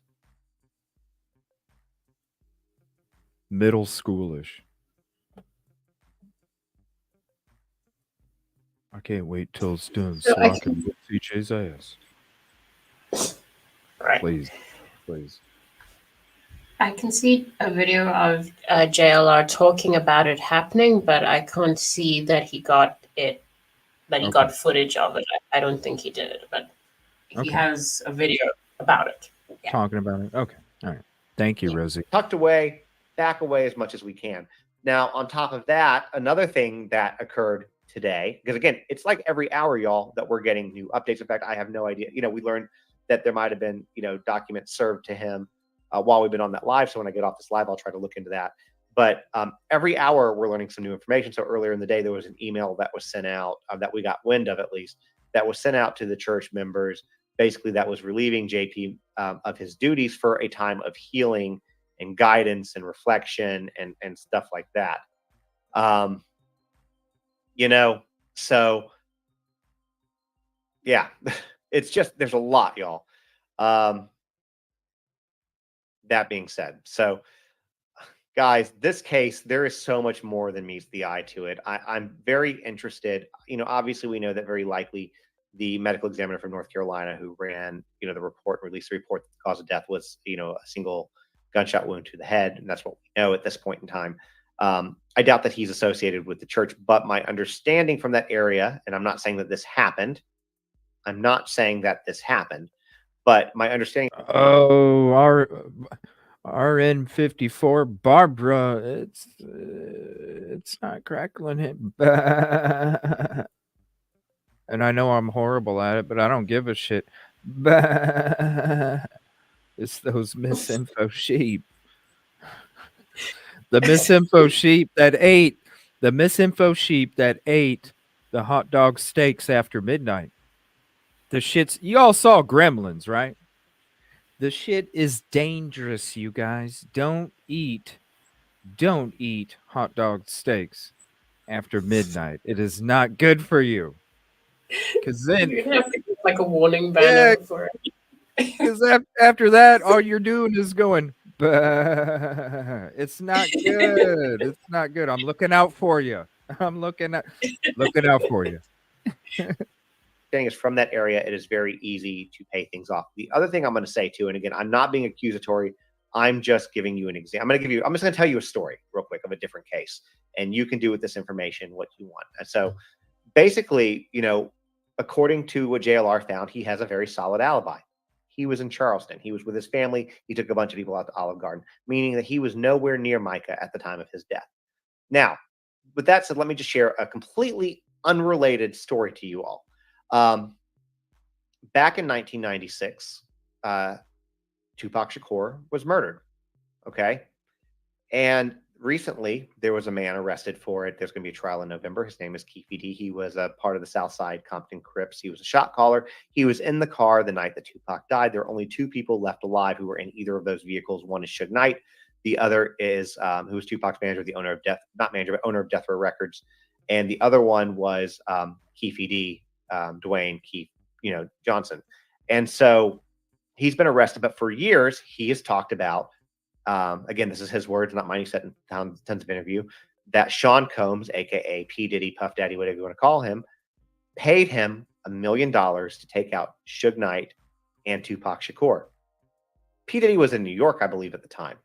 Middle schoolish. I can't wait till it's done So so I can whip CJ's ass. Right. Please. Please. I can see a video of JLR talking about it happening, but I can't see that he got it, that he got footage of it. I don't think he did, but he Okay. has a video about it. Yeah. Talking about it. Okay. All right. Thank you, Rosie. Tucked away, back away as much as we can. Now, on top of that, another thing that occurred today, because again, it's like every hour, y'all, that we're getting new updates. In fact, I have no idea. We learned that there might have been, documents served to him while we've been on that live. So when I get off this live, I'll try to look into that. But every hour, we're learning some new information. So earlier in the day, there was an email that was sent out that we got wind of, at least, that was sent out to the church members. Basically, that was relieving JP of his duties for a time of healing and guidance and reflection and stuff like that. So yeah, it's just, there's a lot, y'all. That being said, so guys, this case, there is so much more than meets the eye to it. I'm very interested. Obviously we know that very likely the medical examiner from North Carolina who ran, the report, released the report that the cause of death was, a single gunshot wound to the head. And that's what we know at this point in time. I doubt that he's associated with the church, but my understanding from that area, and I'm not saying that this happened. But my understanding. Oh, our RN54 Barbara, it's not crackling him. And I know I'm horrible at it, but I don't give a shit. It's those misinfo sheep. The misinfo sheep that ate the hot dog steaks after midnight. The shit's, you all saw Gremlins, right? The shit is dangerous, you guys. Don't eat hot dog steaks after midnight. It is not good for you. Because then You're gonna have to get like a warning banner for it. Because after that, all you're doing is going, bah. It's not good. It's not good. I'm looking out for you. I'm looking out for you. Thing is, from that area, it is very easy to pay things off. The other thing I'm going to say too, and again, I'm not being accusatory. I'm just giving you an example. I'm just going to tell you a story real quick of a different case, and you can do with this information what you want. And so basically, according to what JLR found, he has a very solid alibi. He was in Charleston. He was with his family. He took a bunch of people out to Olive Garden, meaning that he was nowhere near Mica at the time of his death. Now, with that said, let me just share a completely unrelated story to you all. Back in 1996, Tupac Shakur was murdered. Okay. And recently there was a man arrested for it. There's going to be a trial in November. His name is Keefe D. He was a part of the Southside Compton Crips. He was a shot caller. He was in the car the night that Tupac died. There are only two people left alive who were in either of those vehicles. One is Suge Knight. The other is, who was Tupac's manager, the owner of owner of Death Row Records. And the other one was Keefe D. Dwayne Keefe, Johnson. And so he's been arrested, but for years he has talked about, again, this is his words, not mine. He said in tons of interview, that Sean Combs, aka P. Diddy, Puff Daddy, whatever you want to call him, paid him $1 million to take out Suge Knight and Tupac Shakur. P. Diddy was in New York, I believe, at the time.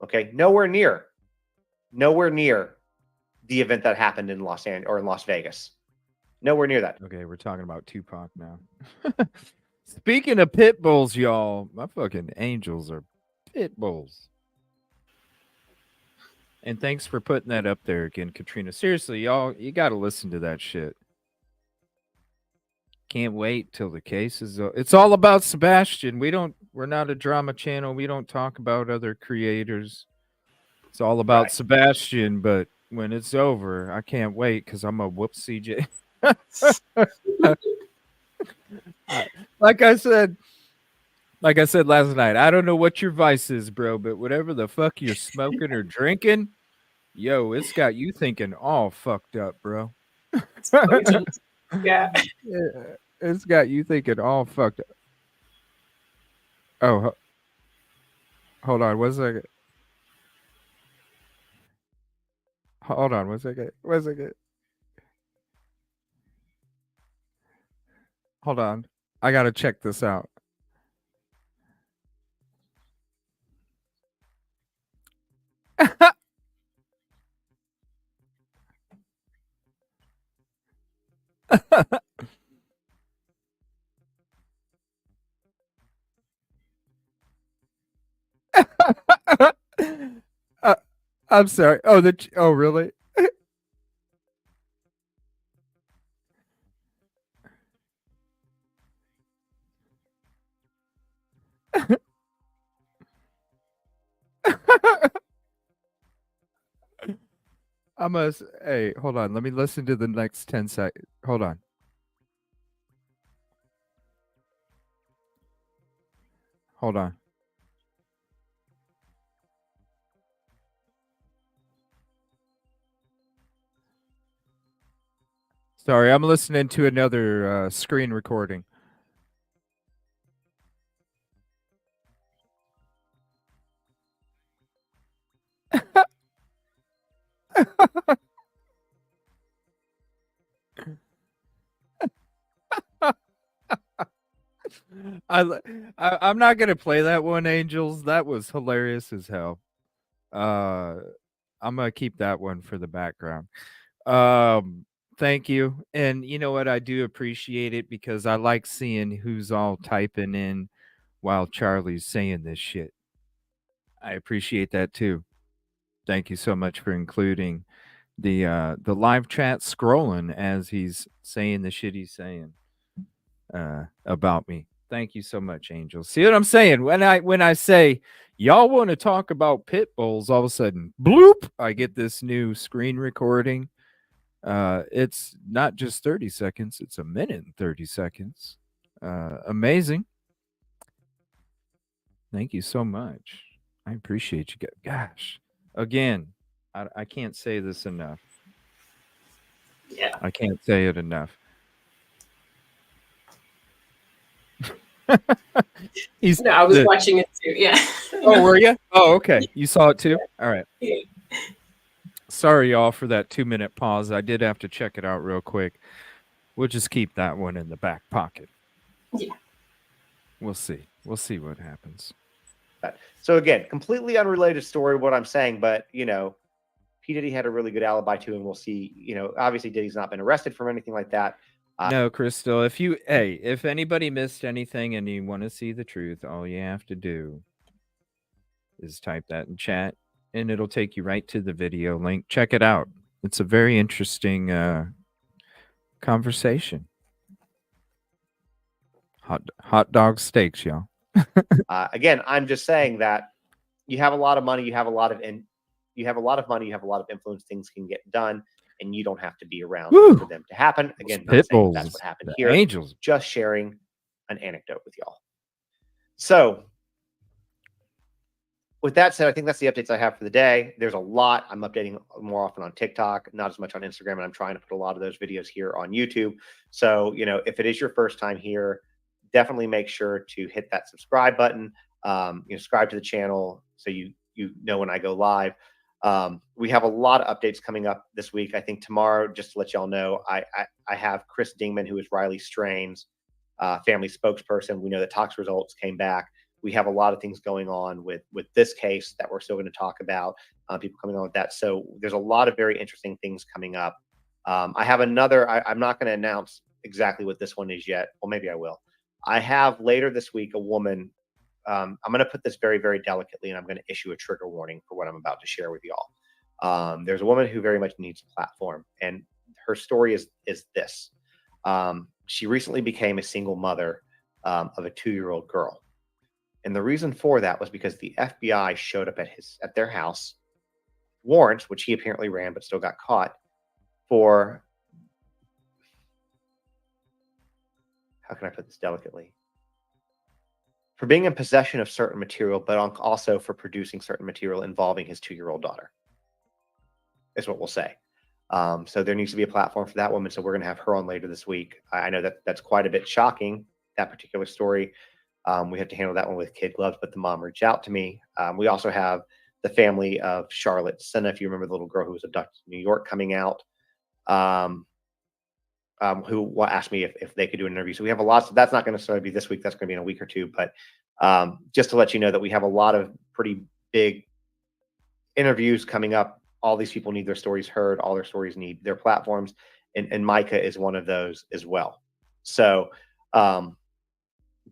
Okay, nowhere near the event that happened in Los Angeles or in Las Vegas. Nowhere near that. Okay, we're talking about Tupac now. Speaking of pit bulls, y'all, my fucking angels are pit bulls. And thanks for putting that up there again, Katrina. Seriously, y'all, you got to listen to that shit. Can't wait till the case is. It's all about Sebastian. We're not a drama channel. We don't talk about other creators. It's all about Sebastian. But when it's over, I can't wait because I'm a whoop CJ. Like I said last night, I don't know what your vice is, bro, but whatever the fuck you're smoking or drinking, yo, it's got you thinking all fucked up, bro. Yeah. It's got you thinking all fucked up. Oh, hold on 1 second. Hold on 1 second. 1 second. Hold on. I gotta check this out. uh, I'm sorry. Oh, really? Hey, hold on. Let me listen to the next 10 seconds. Hold on. Hold on. Sorry, I'm listening to another screen recording. I'm not gonna play that one, Angels. That was hilarious as hell. I'm gonna keep that one for the background. Thank you. And you know what? I do appreciate it because I like seeing who's all typing in while Charlie's saying this shit. I appreciate that too. Thank you so much for including the live chat scrolling as he's saying the shit he's saying about me. Thank you so much, Angel. See what I'm saying? When I say y'all want to talk about pit bulls, all of a sudden, bloop, I get this new screen recording. It's not just 30 seconds, it's a minute and 30 seconds. Amazing. Thank you so much. I appreciate you. Gosh, again, I can't say this enough. Yeah. I can't say it enough. No, I was watching it too. Yeah. Oh, were you? Oh, okay. You saw it too? All right. Yeah. Sorry, y'all, for that 2-minute pause. I did have to check it out real quick. We'll just keep that one in the back pocket. Yeah. We'll see. We'll see what happens. So again, completely unrelated story, what I'm saying, but you know, P. Diddy had a really good alibi too, and we'll see. You know, obviously Diddy's not been arrested for anything like that. No, Crystal, if anybody missed anything and you want to see the truth, all you have to do is type that in chat and it'll take you right to the video link. Check it out. It's a very interesting conversation. Hot dog steaks, y'all. Again, I'm just saying that you have a lot of money, you have a lot of money, you have a lot of influence. Things can get done, and you don't have to be around for them to happen. Again, not saying that's what happened here. Angels. Just sharing an anecdote with y'all. So, with that said, I think that's the updates I have for the day. There's a lot. I'm updating more often on TikTok, not as much on Instagram, and I'm trying to put a lot of those videos here on YouTube. So, you know, if it is your first time here, definitely make sure to hit that subscribe button. Subscribe to the channel so you know when I go live. We have a lot of updates coming up this week. I think tomorrow, just to let y'all know, I have Chris Dingman, who is Riley Strain's family spokesperson. We know that tox results came back. We have a lot of things going on with this case that we're still going to talk about. People coming on with that. So there's a lot of very interesting things coming up. I have another. I'm not going to announce exactly what this one is yet. Well, maybe I will. I have later this week a woman. I'm going to put this very, very delicately, and I'm going to issue a trigger warning for what I'm about to share with y'all. There's a woman who very much needs a platform, and her story is this. She recently became a single mother of a 2-year-old girl, and the reason for that was because the FBI showed up at their house, warrants, which he apparently ran but still got caught for. How can I put this delicately? For being in possession of certain material, but also for producing certain material involving his 2-year-old daughter, is what we'll say. So there needs to be a platform for that woman. So we're going to have her on later this week. I know that's quite a bit shocking, that particular story. We have to handle that one with kid gloves, but the mom reached out to me. We also have the family of Charlotte Senna, if you remember the little girl who was abducted in New York, coming out. Who asked me if they could do an interview. So we have a lot. So that's not going to necessarily be this week. That's going to be in a week or two. But just to let you know that we have a lot of pretty big interviews coming up. All these people need their stories heard. All their stories need their platforms. And Mica is one of those as well. So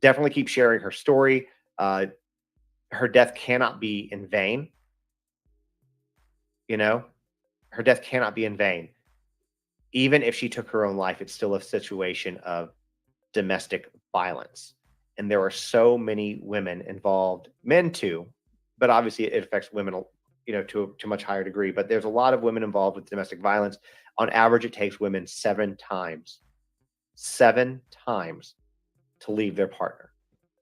definitely keep sharing her story. Her death cannot be in vain. You know, her death cannot be in vain. Even if she took her own life, it's still a situation of domestic violence. And there are so many women involved, men too, but obviously it affects women, you know, to a much higher degree. But there's a lot of women involved with domestic violence. On average, it takes women 7 times to leave their partner.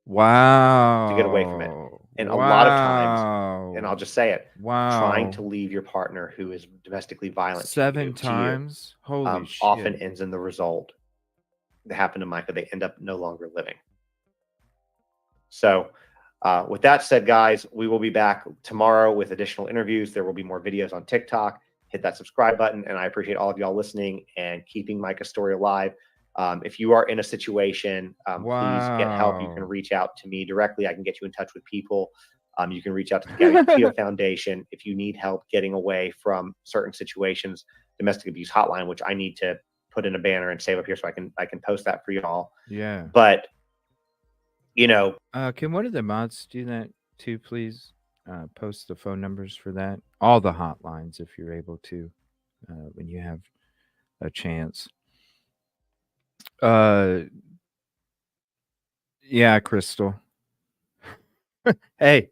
Wow. To get away from it. And a lot of times, and I'll just say it, trying to leave your partner who is domestically violent 7 times? Holy shit. often ends in the result that happened to Mica. They end up no longer living. So with that said, guys, we will be back tomorrow with additional interviews. There will be more videos on TikTok. Hit that subscribe button. And I appreciate all of y'all listening and keeping Mica's story alive. If you are in a situation, please get help. You can reach out to me directly. I can get you in touch with people. You can reach out to the Gabby Petito Foundation if you need help getting away from certain situations. Domestic abuse hotline, which I need to put in a banner and save up here so I can post that for y'all. Yeah. But you know, can one of the mods do that too, please? Post the phone numbers for that. All the hotlines, if you're able to, when you have a chance. Yeah, Crystal. Hey,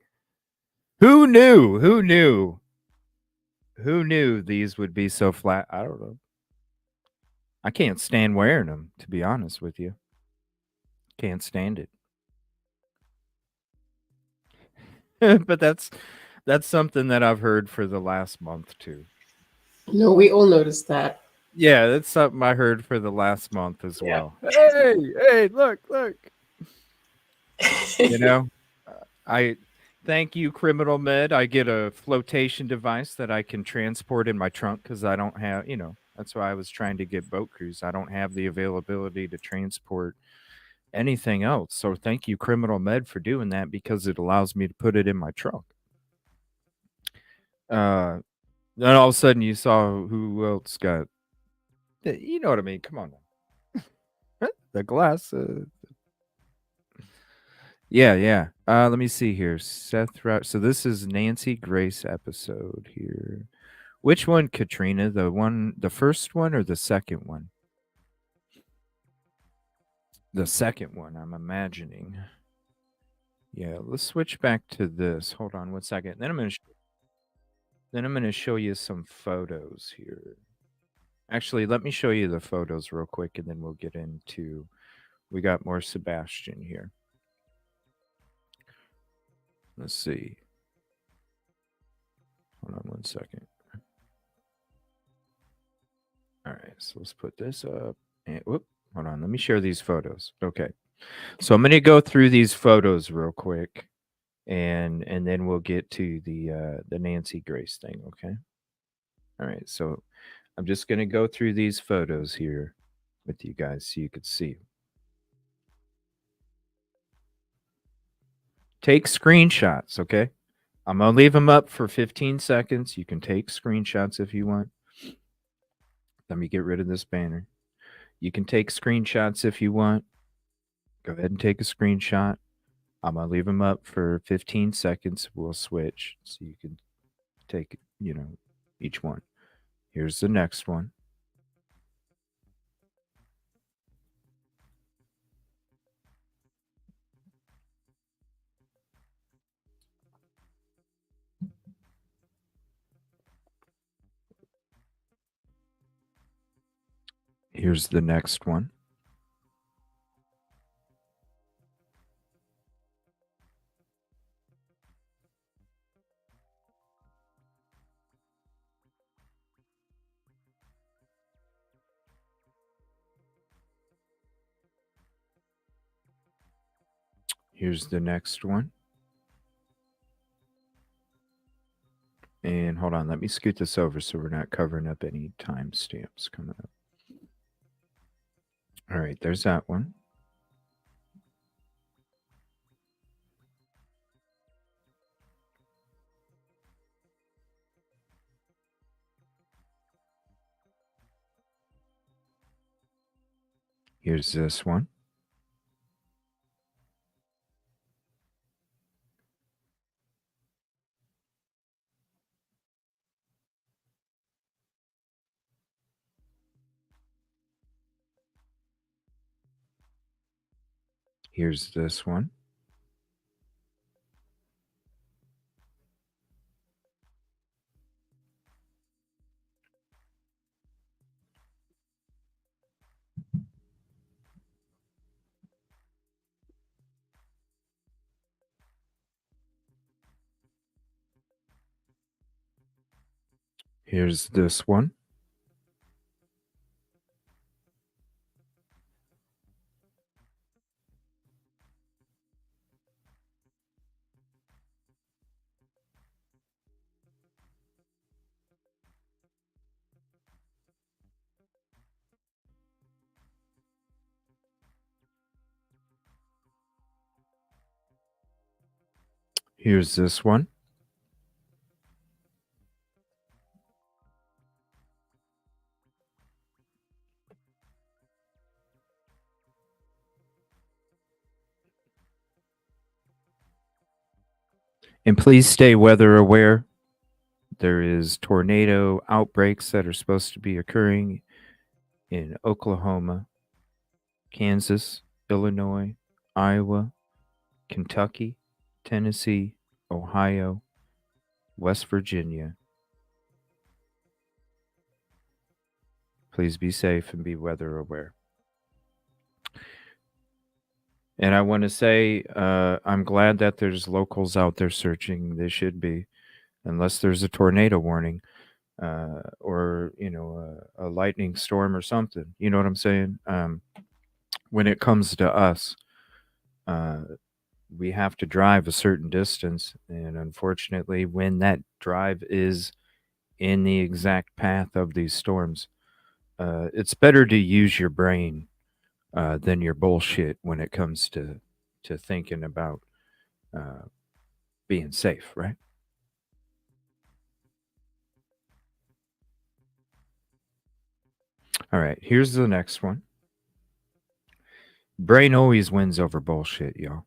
who knew these would be so flat? I don't know. I can't stand wearing them, to be honest with you. Can't stand it. But that's something that I've heard for the last month too. No, we all noticed that. Yeah, that's something I heard for the last month as well. Hey, look. You know, I thank you, Criminal Med. I get a flotation device that I can transport in my trunk because I don't have, you know, that's why I was trying to get Boat Cruise. I don't have the availability to transport anything else. So thank you, Criminal Med, for doing that because it allows me to put it in my trunk. Then all of a sudden you saw who else got, you know what I mean? Come on now. The glass. Yeah. Let me see here. Seth. So this is Nancy Grace episode here. Which one, Katrina? The first one or the second one? The second one, I'm imagining. Yeah, let's switch back to this. Hold on 1 second. Then I'm going to show you some photos here. Actually, let me show you the photos real quick, and then we'll get into. We got more Sebastian here. Let's see. Hold on 1 second. All right, so let's put this up. And whoop, hold on. Let me share these photos. Okay, so I'm going to go through these photos real quick, and then we'll get to the Nancy Grace thing. Okay. All right, so I'm just going to go through these photos here with you guys so you could see. Take screenshots, okay? I'm going to leave them up for 15 seconds. You can take screenshots if you want. Let me get rid of this banner. You can take screenshots if you want. Go ahead and take a screenshot. I'm going to leave them up for 15 seconds. We'll switch so you can take, each one. Here's the next one. Here's the next one. Here's the next one. And hold on, let me scoot this over so we're not covering up any timestamps coming up. All right, there's that one. Here's this one. Here's this one. Here's this one. Here's this one. And please stay weather aware. There is tornado outbreaks that are supposed to be occurring in Oklahoma, Kansas, Illinois, Iowa, Kentucky, Tennessee, Ohio, West Virginia. Please be safe and be weather aware. And I want to say I'm glad that there's locals out there searching. They should be, unless there's a tornado warning or, a lightning storm or something. You know what I'm saying? When it comes to us, we have to drive a certain distance. And unfortunately, when that drive is in the exact path of these storms, it's better to use your brain than your bullshit when it comes to thinking about being safe, right? All right, here's the next one. Brain always wins over bullshit, y'all.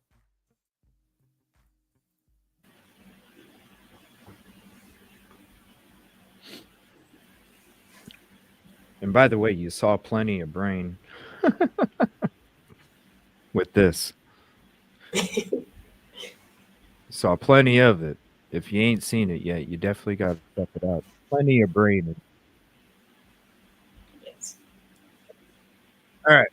And by the way, you saw plenty of brain with this. Saw plenty of it. If you ain't seen it yet, you definitely got to check it out. Plenty of brain. Yes. All right.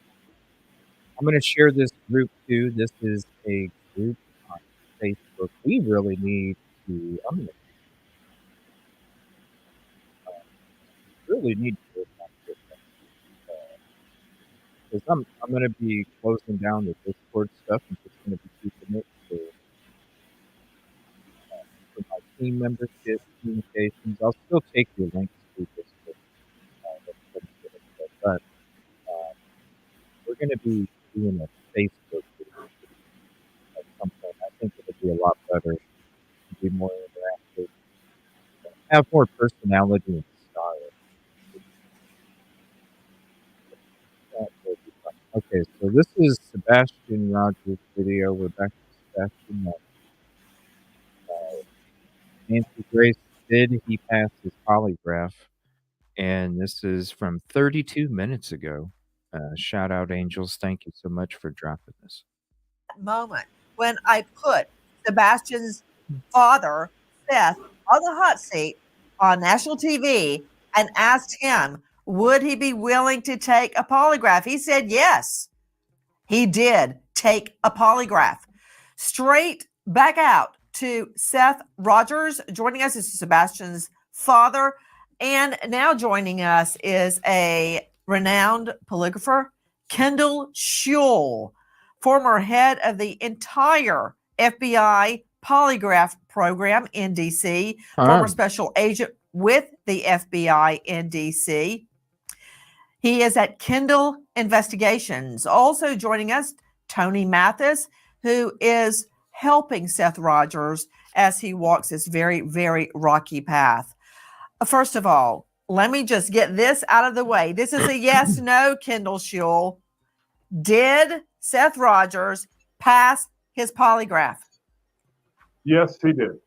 I'm going to share this group too. This is a group on Facebook. We really need to. I'm going to really need to because I'm going to be closing down the Discord stuff and just going to be keeping it for my team membership communications. I'll still take your links to Discord, but we're going to be doing a Facebook group at some point. I think it'll be a lot better, be more interactive, have more personality and style. Okay, so So this is Sebastian Rogers' video. We're back to Sebastian. Nancy Grace, did he pass his polygraph? And this is from 32 minutes ago. Shout out, Angels. Thank you so much for dropping this. Moment when I put Sebastian's father, Seth, on the hot seat on national TV and asked him, would he be willing to take a polygraph? He said yes. He did take a polygraph. Straight back out to Seth Rogers. Joining us is Sebastian's father. And now joining us is a renowned polygrapher, Kendall Schule, former head of the entire FBI polygraph program in D.C., former special agent with the FBI in D.C. He is at Kendall Investigations. Also joining us, Tony Mathis, who is helping Seth Rogers as he walks this very, very rocky path. First of all, let me just get this out of the way. This is a yes, no, Kendall Schule. Did Seth Rogers pass his polygraph? Yes, he did.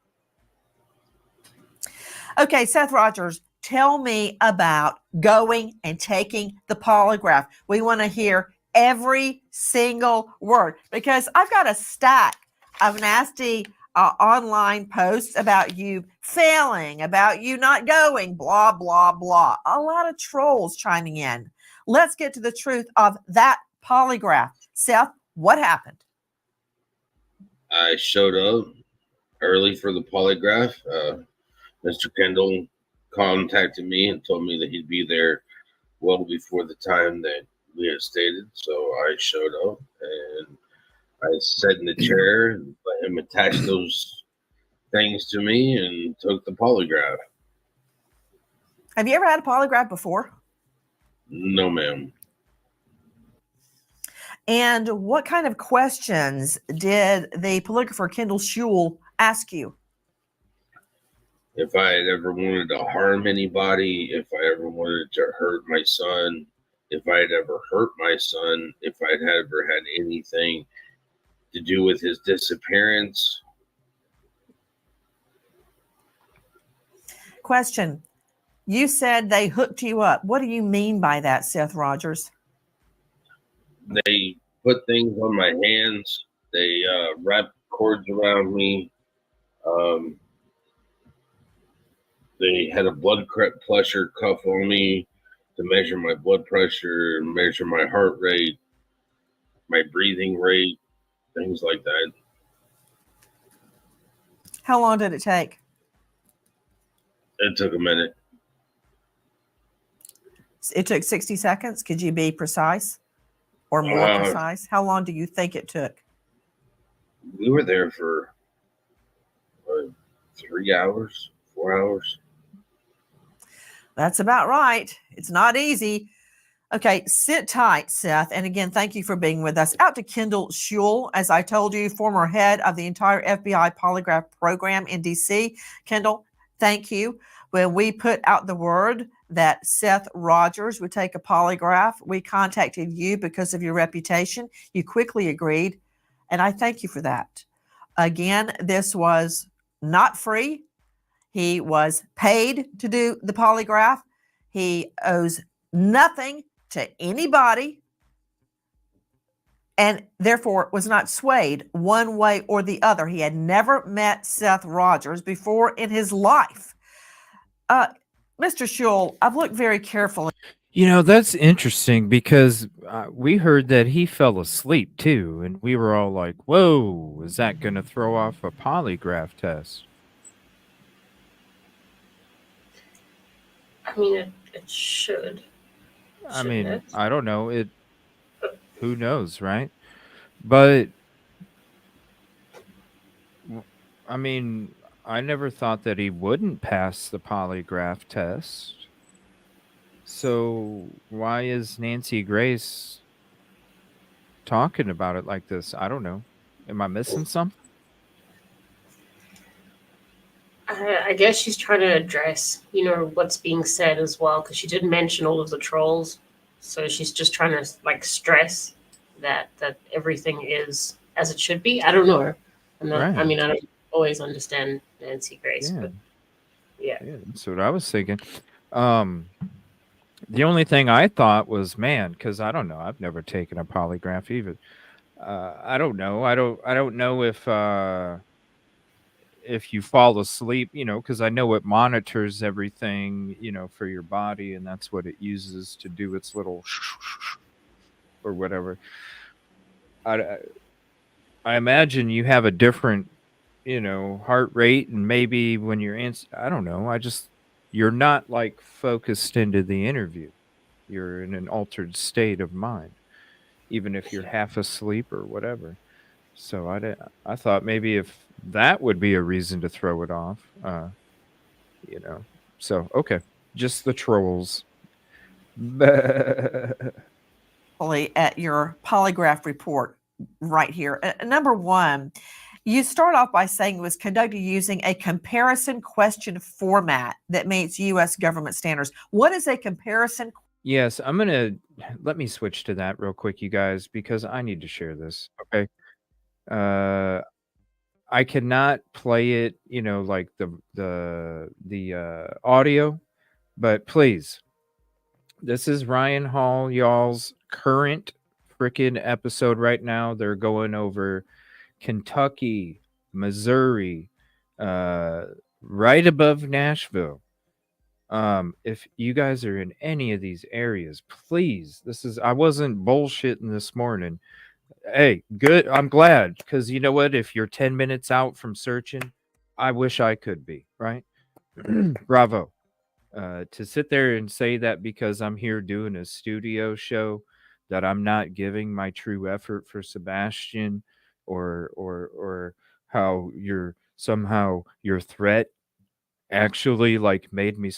Okay, Seth Rogers, tell me about going and taking the polygraph. We want to hear every single word because I've got a stack of nasty online posts about you failing, about you not going, blah, blah, blah. A lot of trolls chiming in. Let's get to the truth of that polygraph. Seth, what happened? I showed up early for the polygraph. Mr. Kendall contacted me and told me that he'd be there well before the time that we had stated. So I showed up and I sat in the chair and let him attach those things to me and took the polygraph. Have you ever had a polygraph before? No, ma'am. And what kind of questions did the polygrapher Kendall Schule ask you? If I had ever wanted to harm anybody, if I ever wanted to hurt my son, if I had ever hurt my son, if I'd ever had anything to do with his disappearance. Question. You said they hooked you up. What do you mean by that, Seth Rogers? They put things on my hands. They wrapped cords around me. They had a blood pressure cuff on me to measure my blood pressure, measure my heart rate, my breathing rate, things like that. How long did it take? It took a minute. It took 60 seconds. Could you be precise or more precise? How long do you think it took? We were there for 3 hours, 4 hours. That's about right. It's not easy. Okay, sit tight, Seth. And again, thank you for being with us. Out to Kendall Schule, as I told you, former head of the entire FBI polygraph program in D.C. Kendall, thank you. When we put out the word that Seth Rogers would take a polygraph, we contacted you because of your reputation. You quickly agreed, and I thank you for that. Again, this was not free. He was paid to do the polygraph. He owes nothing to anybody and therefore was not swayed one way or the other. He had never met Seth Rogers before in his life. Mr. Schule, I've looked very carefully. You know, that's interesting because we heard that he fell asleep too, and we were all like, whoa, is that going to throw off a polygraph test? I mean, it should. I mean, it? I don't know. Who knows, right? But I mean, I never thought that he wouldn't pass the polygraph test. So why is Nancy Grace talking about it like this? I don't know. Am I missing something? I guess she's trying to address, what's being said as well, because she did mention all of the trolls. So she's just trying to stress that everything is as it should be. I don't know. I'm not. I Right. mean, I don't always understand Nancy Grace, Yeah. but yeah. Yeah, that's what I was thinking. The only thing I thought was, man, because I don't know, I've never taken a polygraph even. I don't know. I don't know if you fall asleep, because I know it monitors everything, for your body, and that's what it uses to do its little or whatever. I imagine you have a different, heart rate, and maybe when you're in, I don't know. You're not like focused into the interview. You're in an altered state of mind, even if you're half asleep or whatever. So I thought maybe if that would be a reason to throw it off, you know. So okay, just the trolls. At your polygraph report right here. Number one, you start off by saying it was conducted using a comparison question format that meets U.S. government standards. What is a comparison? Yes, let me switch to that real quick, you guys, because I need to share this. Okay. Uh, I cannot play it, like the audio, but please, this is Ryan Hall, y'all's current freaking episode right now. They're going over Kentucky, Missouri, uh, right above Nashville. If you guys are in any of these areas, please, I wasn't bullshitting this morning. Hey, good. I'm glad, because you know what? If you're 10 minutes out from searching, I wish I could be, right? Bravo. To sit there and say that because I'm here doing a studio show, that I'm not giving my true effort for Sebastian, or how somehow your threat actually like made me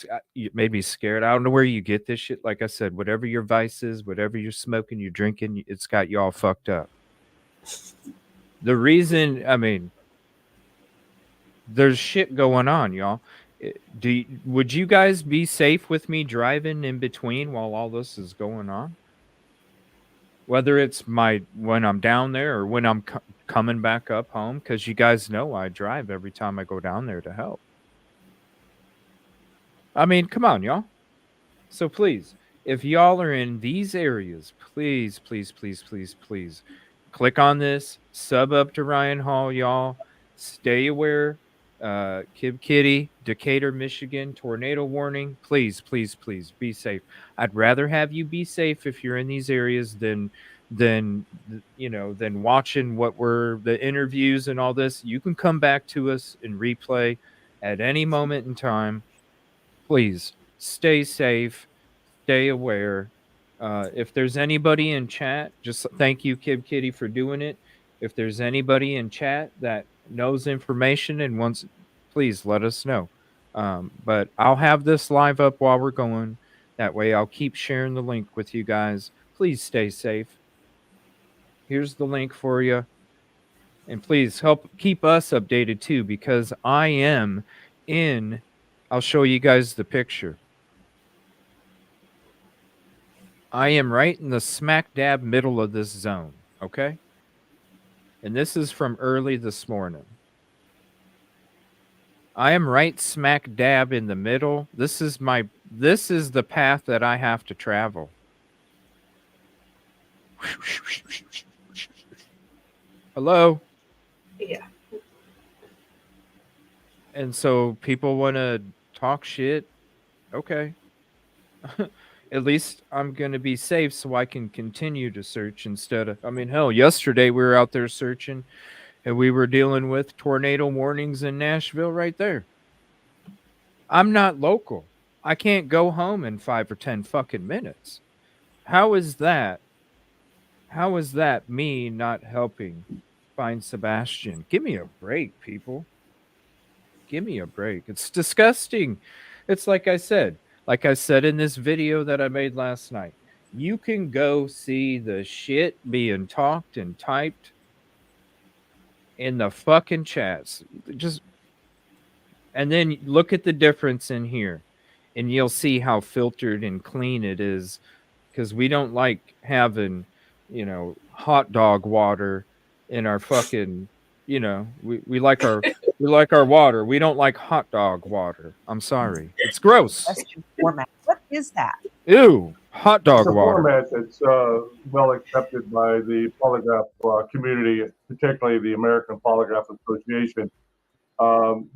scared. I don't know where you get this shit. Like I said, whatever your vice is, whatever you're smoking, you're drinking, it's got you all fucked up. The reason, I mean, there's shit going on, y'all. Would you guys be safe with me driving in between while all this is going on? Whether it's when I'm down there or when I'm coming back up home, because you guys know I drive every time I go down there to help. I mean, come on, y'all. So please, if y'all are in these areas, please, please, please, please, please click on this, sub up to Ryan Hall, y'all. Stay aware. Kib Kitty, Decatur, Michigan, tornado warning. Please, please, please be safe. I'd rather have you be safe if you're in these areas than watching what were the interviews and all this. You can come back to us and replay at any moment in time. Please stay safe, stay aware. If there's anybody in chat, just thank you, Kib Kitty, for doing it. If there's anybody in chat that knows information and wants, please let us know. But I'll have this live up while we're going. That way I'll keep sharing the link with you guys. Please stay safe. Here's the link for you. And please help keep us updated too, because I am I'll show you guys the picture. I am right in the smack dab middle of this zone, okay? And this is from early this morning. I am right smack dab in the middle. This is the path that I have to travel. Hello? Yeah. And so people want to talk shit. Okay. At least I'm going to be safe so I can continue to search instead of, I mean, hell, yesterday we were out there searching and we were dealing with tornado warnings in Nashville right there. I'm not local. I can't go home in 5 or 10 fucking minutes. How is that me not helping find Sebastian? Give me a break, people. Give me a break. It's disgusting. It's like I said in this video that I made last night. You can go see the shit being talked and typed in the fucking chats. And then look at the difference in here, and you'll see how filtered and clean it is, because we don't like having, hot dog water in our fucking, we like our water. We don't like hot dog water. I'm sorry. It's gross. Question format. What is that? Ew, hot It's dog a water. format that's well accepted by the polygraph community, particularly the American Polygraph Association.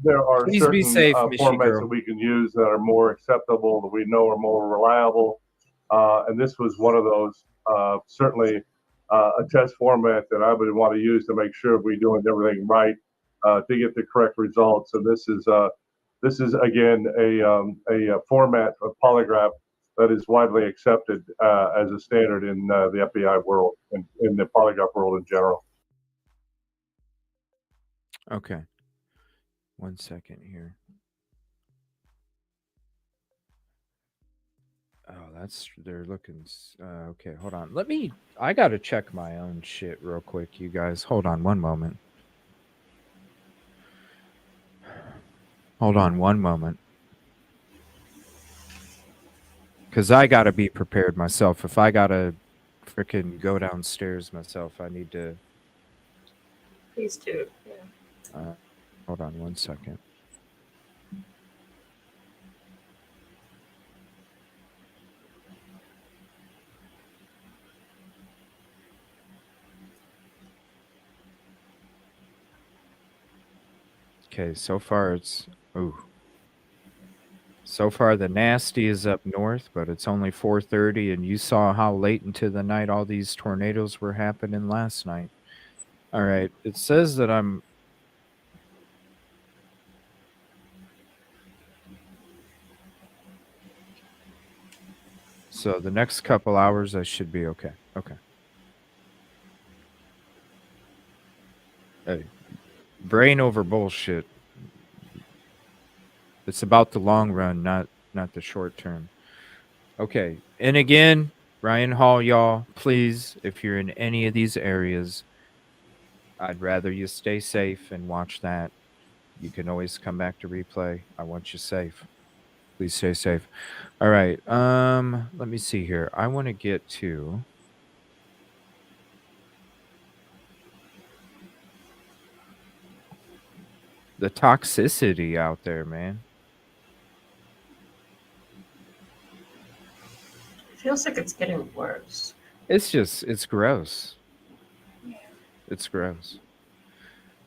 There are Please be certain safe, Michi formats girl. that we can use that are more acceptable, that we know are more reliable. And this was one of those, certainly a test format that I would want to use to make sure we're doing everything right to get the correct results. And this is again a format of polygraph that is widely accepted as a standard in the FBI world and in the polygraph world in general. Okay. 1 second here. Oh, they're looking. Okay, hold on. I got to check my own shit real quick, you guys. Hold on 1 moment. Hold on 1 moment. Because I got to be prepared myself. If I got to freaking go downstairs myself, I need to. Please do. Yeah. Hold on 1 second. Okay, so far it's. Ooh. So far the nasty is up north, but it's only 4:30, and you saw how late into the night all these tornadoes were happening last night. All right, it says that I'm. So the next couple hours I should be okay. Okay. Hey, brain over bullshit. It's about the long run, not the short term. Okay. And again, Ryan Hall, y'all, please, if you're in any of these areas, I'd rather you stay safe and watch that. You can always come back to replay. I want you safe. Please stay safe. All right. Let me see here. I want to get to the toxicity out there, man. It feels like it's getting worse. It's gross. Yeah. It's gross.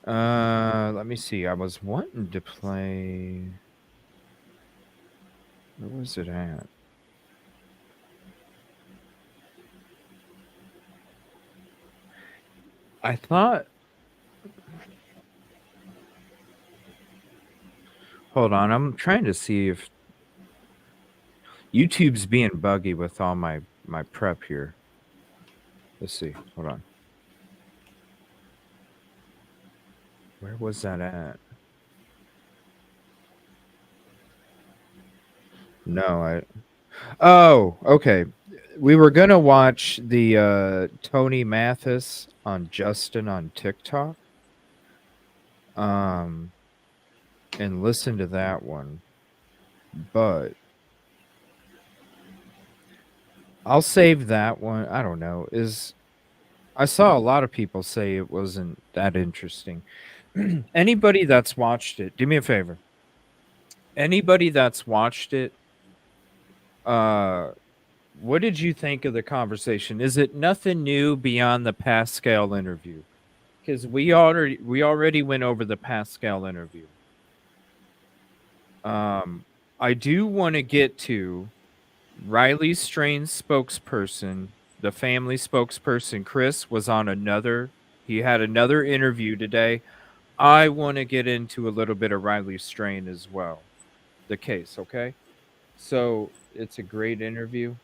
Let me see. I was wanting to play. Where was it at? I thought. Hold on. I'm trying to see if YouTube's being buggy with all my prep here. Let's see. Hold on. Where was that at? No, Oh, okay. We were gonna watch the Tony Mathis on Justin on TikTok. And listen to that one. But I'll save that one. I don't know. I saw a lot of people say it wasn't that interesting. Anybody that's watched it, do me a favor. Anybody that's watched it, what did you think of the conversation? Is it nothing new beyond the Pascal interview? Because we already went over the Pascal interview. I do want to get to Riley Strain's spokesperson, the family spokesperson, Chris, was on he had another interview today. I want to get into a little bit of Riley Strain as well. The case, okay? So it's a great interview.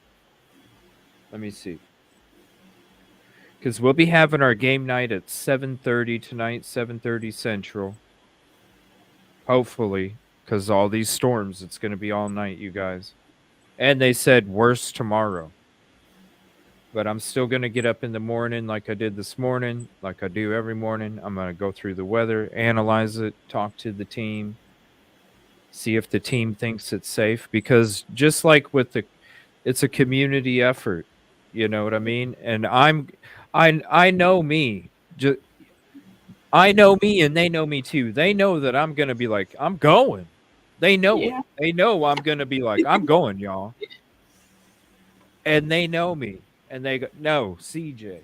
Let me see. Because we'll be having our game night at 7:30 tonight, 7:30 Central. Hopefully, because all these storms, it's going to be all night, you guys. And they said worse tomorrow. But I'm still going to get up in the morning like I did this morning, like I do every morning. I'm going to go through the weather, analyze it, talk to the team, see if the team thinks it's safe. Because just like with it's a community effort. You know what I mean? And I know me. I know me and they know me too. They know that I'm going to be like, I'm going. They know it. Yeah. They know I'm going to be like, I'm going, y'all. And they know me. And they go, no, CJ,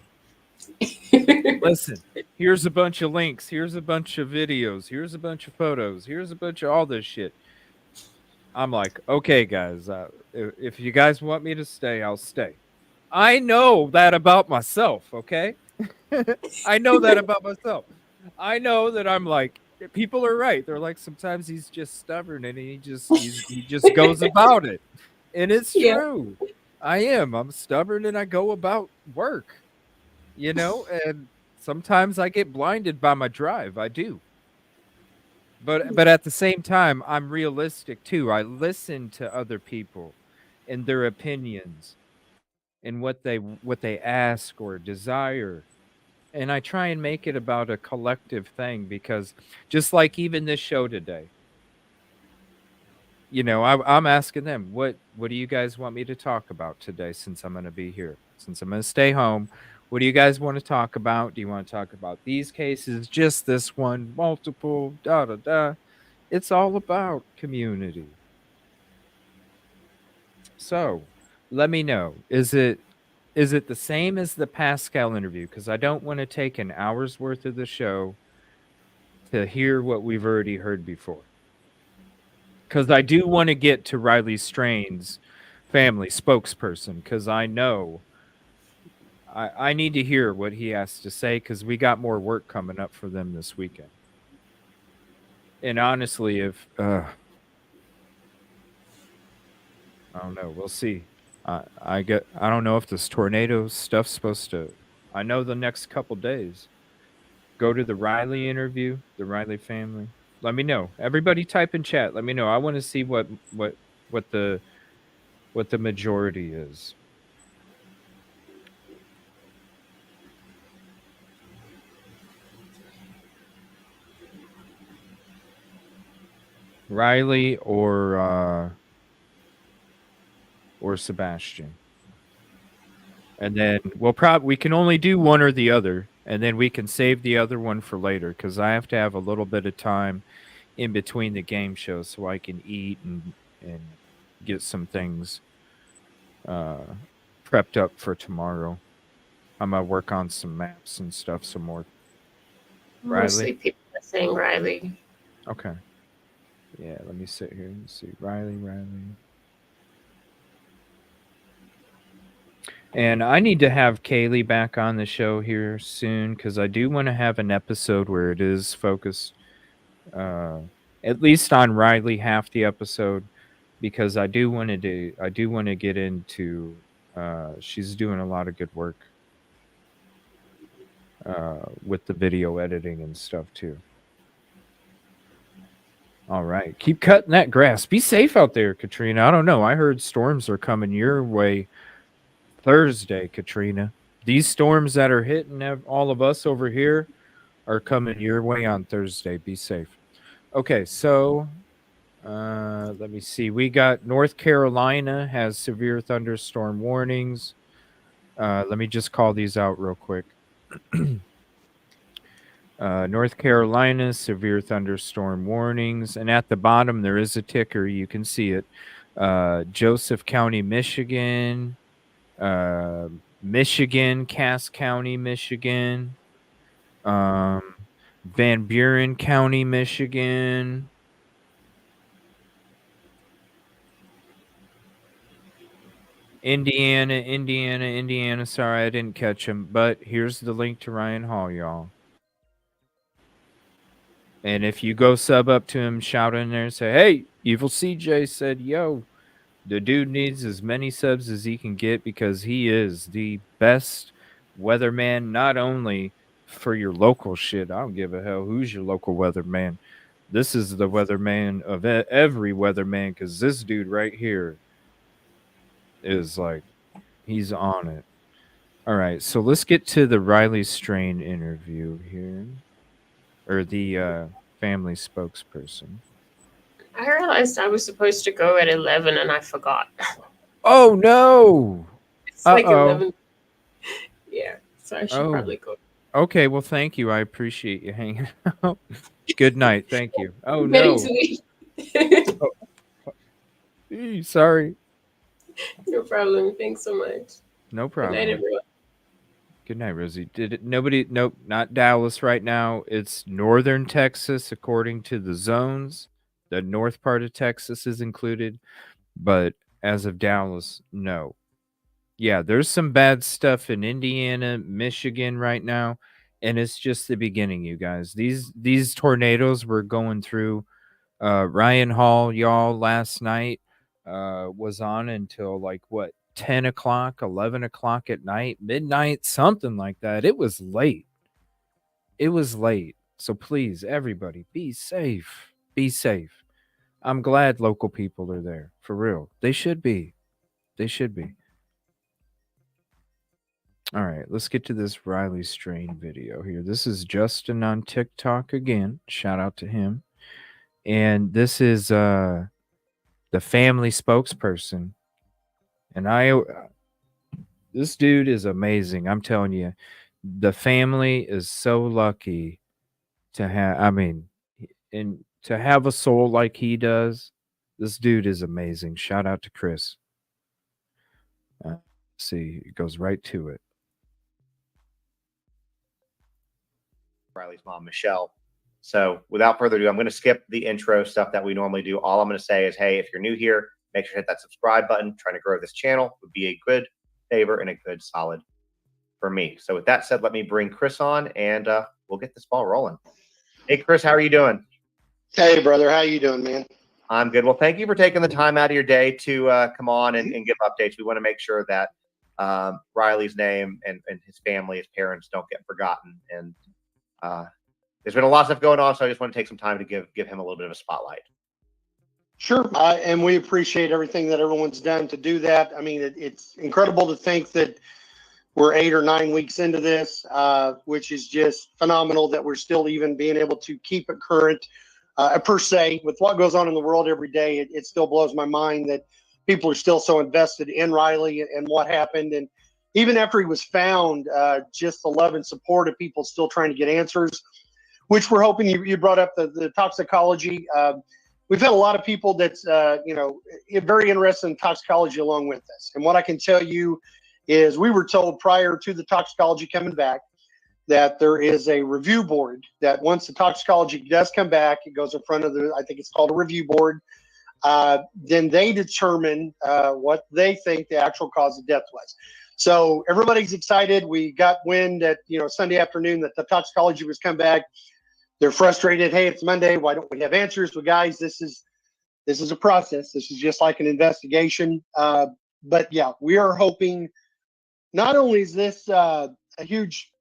listen, here's a bunch of links. Here's a bunch of videos. Here's a bunch of photos. Here's a bunch of all this shit. I'm like, okay, guys, if you guys want me to stay, I'll stay. I know that about myself, okay? I know that about myself. I know that I'm like, people are right. They're like, sometimes he's just stubborn and he just goes about it. And it's Yeah. true. I am. I'm stubborn and I go about work, you know, and sometimes I get blinded by my drive. I do. But at the same time, I'm realistic too. I listen to other people and their opinions and what they ask or desire. And I try and make it about a collective thing because just like even this show today, you know, I'm asking them, what do you guys want me to talk about today since I'm going to be here? Since I'm going to stay home, what do you guys want to talk about? Do you want to talk about these cases, just this one, multiple, da da da? It's all about community. So, let me know. Is it the same as the Pascal interview? Because I don't want to take an hour's worth of the show to hear what we've already heard before. Because I do want to get to Riley Strain's family spokesperson, because I know I need to hear what he has to say, because we got more work coming up for them this weekend. And honestly, if I don't know, we'll see. I don't know if this tornado stuff's supposed to. I know the next couple days. Go to the Riley interview, the Riley family. Let me know. Everybody type in chat. Let me know. I want to see what the what the majority is. Riley or Sebastian. And then we can only do one or the other, and then we can save the other one for later because I have to have a little bit of time in between the game shows so I can eat and get some things prepped up for tomorrow. I'm gonna work on some maps and stuff some more. Mostly Riley? people are saying Riley. Okay. Yeah, let me sit here and see. Riley. And I need to have Kaylee back on the show here soon because I do want to have an episode where it is focused at least on Riley half the episode because I do want to get into she's doing a lot of good work with the video editing and stuff too. All right. Keep cutting that grass. Be safe out there, Katrina. I don't know. I heard storms are coming your way Thursday, Katrina. These storms that are hitting all of us over here are coming your way on Thursday. Be safe. Okay, so let me see. We got North Carolina has severe thunderstorm warnings. Let me just call these out real quick. North Carolina, severe thunderstorm warnings. And at the bottom, there is a ticker. You can see it. Joseph County, Michigan. Michigan, Cass County, Michigan. Van Buren County, Michigan. Indiana. Sorry, I didn't catch him. But here's the link to Ryan Hall, y'all. And if you go sub up to him, shout in there and say, hey, Evil CJ said, yo, the dude needs as many subs as he can get because he is the best weatherman, not only for your local shit. I don't give a hell who's your local weatherman. This is the weatherman of every weatherman because this dude right here is like, he's on it. All right, so let's get to the Riley Strain interview here, or the family spokesperson. I realized I was supposed to go at 11 and I forgot. Oh no! It's like 11. Yeah, so I should Oh, probably go. okay. Well, thank you. I appreciate you hanging out. Good night. Thank you. Oh Getting no. to eat. Sorry. No problem. Thanks so much. No Good night, problem. everyone. Good night, Rosie. Did it? Nobody? Nope. Not Dallas right now. It's northern Texas, according to the zones. The north part of Texas is included, but as of Dallas, no. Yeah, there's some bad stuff in Indiana, Michigan right now, and it's just the beginning, you guys. These tornadoes were going through Ryan Hall, y'all, last night was on until like what 10 o'clock, 11 o'clock at night, midnight, something like that. It was late. It was late. So please, everybody, be safe. Be safe. I'm glad local people are there. For real. They should be. They should be. All right, let's get to this Riley Strain video here. This is Justin on TikTok again. Shout out to him. And this is the family spokesperson. And this dude is amazing. I'm telling you, the family is so lucky to have, and to have a soul like he does. This dude is amazing. Shout out to Chris. See, it goes right to it. Riley's mom, Michelle. So without further ado, I'm going to skip the intro stuff that we normally do. All I'm going to say is, hey, if you're new here, make sure to hit that subscribe button. Trying to grow this channel would be a good favor and a good solid for me. So with that said, let me bring Chris on and we'll get this ball rolling. Hey, Chris, how are you doing? Hey, brother. How you doing, man? I'm good. Well, thank you for taking the time out of your day to come on and give updates. We want to make sure that Riley's name and his family, his parents don't get forgotten. And there's been a lot of stuff going on, so I just want to take some time to give him a little bit of a spotlight. Sure. And we appreciate everything that everyone's done to do that. I mean, it's incredible to think that we're 8 or 9 weeks into this, which is just phenomenal that we're still even being able to keep it current per se. With what goes on in the world every day, it still blows my mind that people are still so invested in Riley and what happened. And even after he was found, just the love and support of people still trying to get answers, which we're hoping you brought up the toxicology. We've had a lot of people that's, very interested in toxicology along with us. And what I can tell you is we were told prior to the toxicology coming back that there is a review board that once the toxicology does come back, it goes in front of I think it's called a review board. Then they determine what they think the actual cause of death was. So everybody's excited. We got wind at, Sunday afternoon that the toxicology was come back. They're frustrated. Hey, it's Monday. Why don't we have answers? Well, guys, this is a process. This is just like an investigation. But yeah, we are hoping not only is this a huge,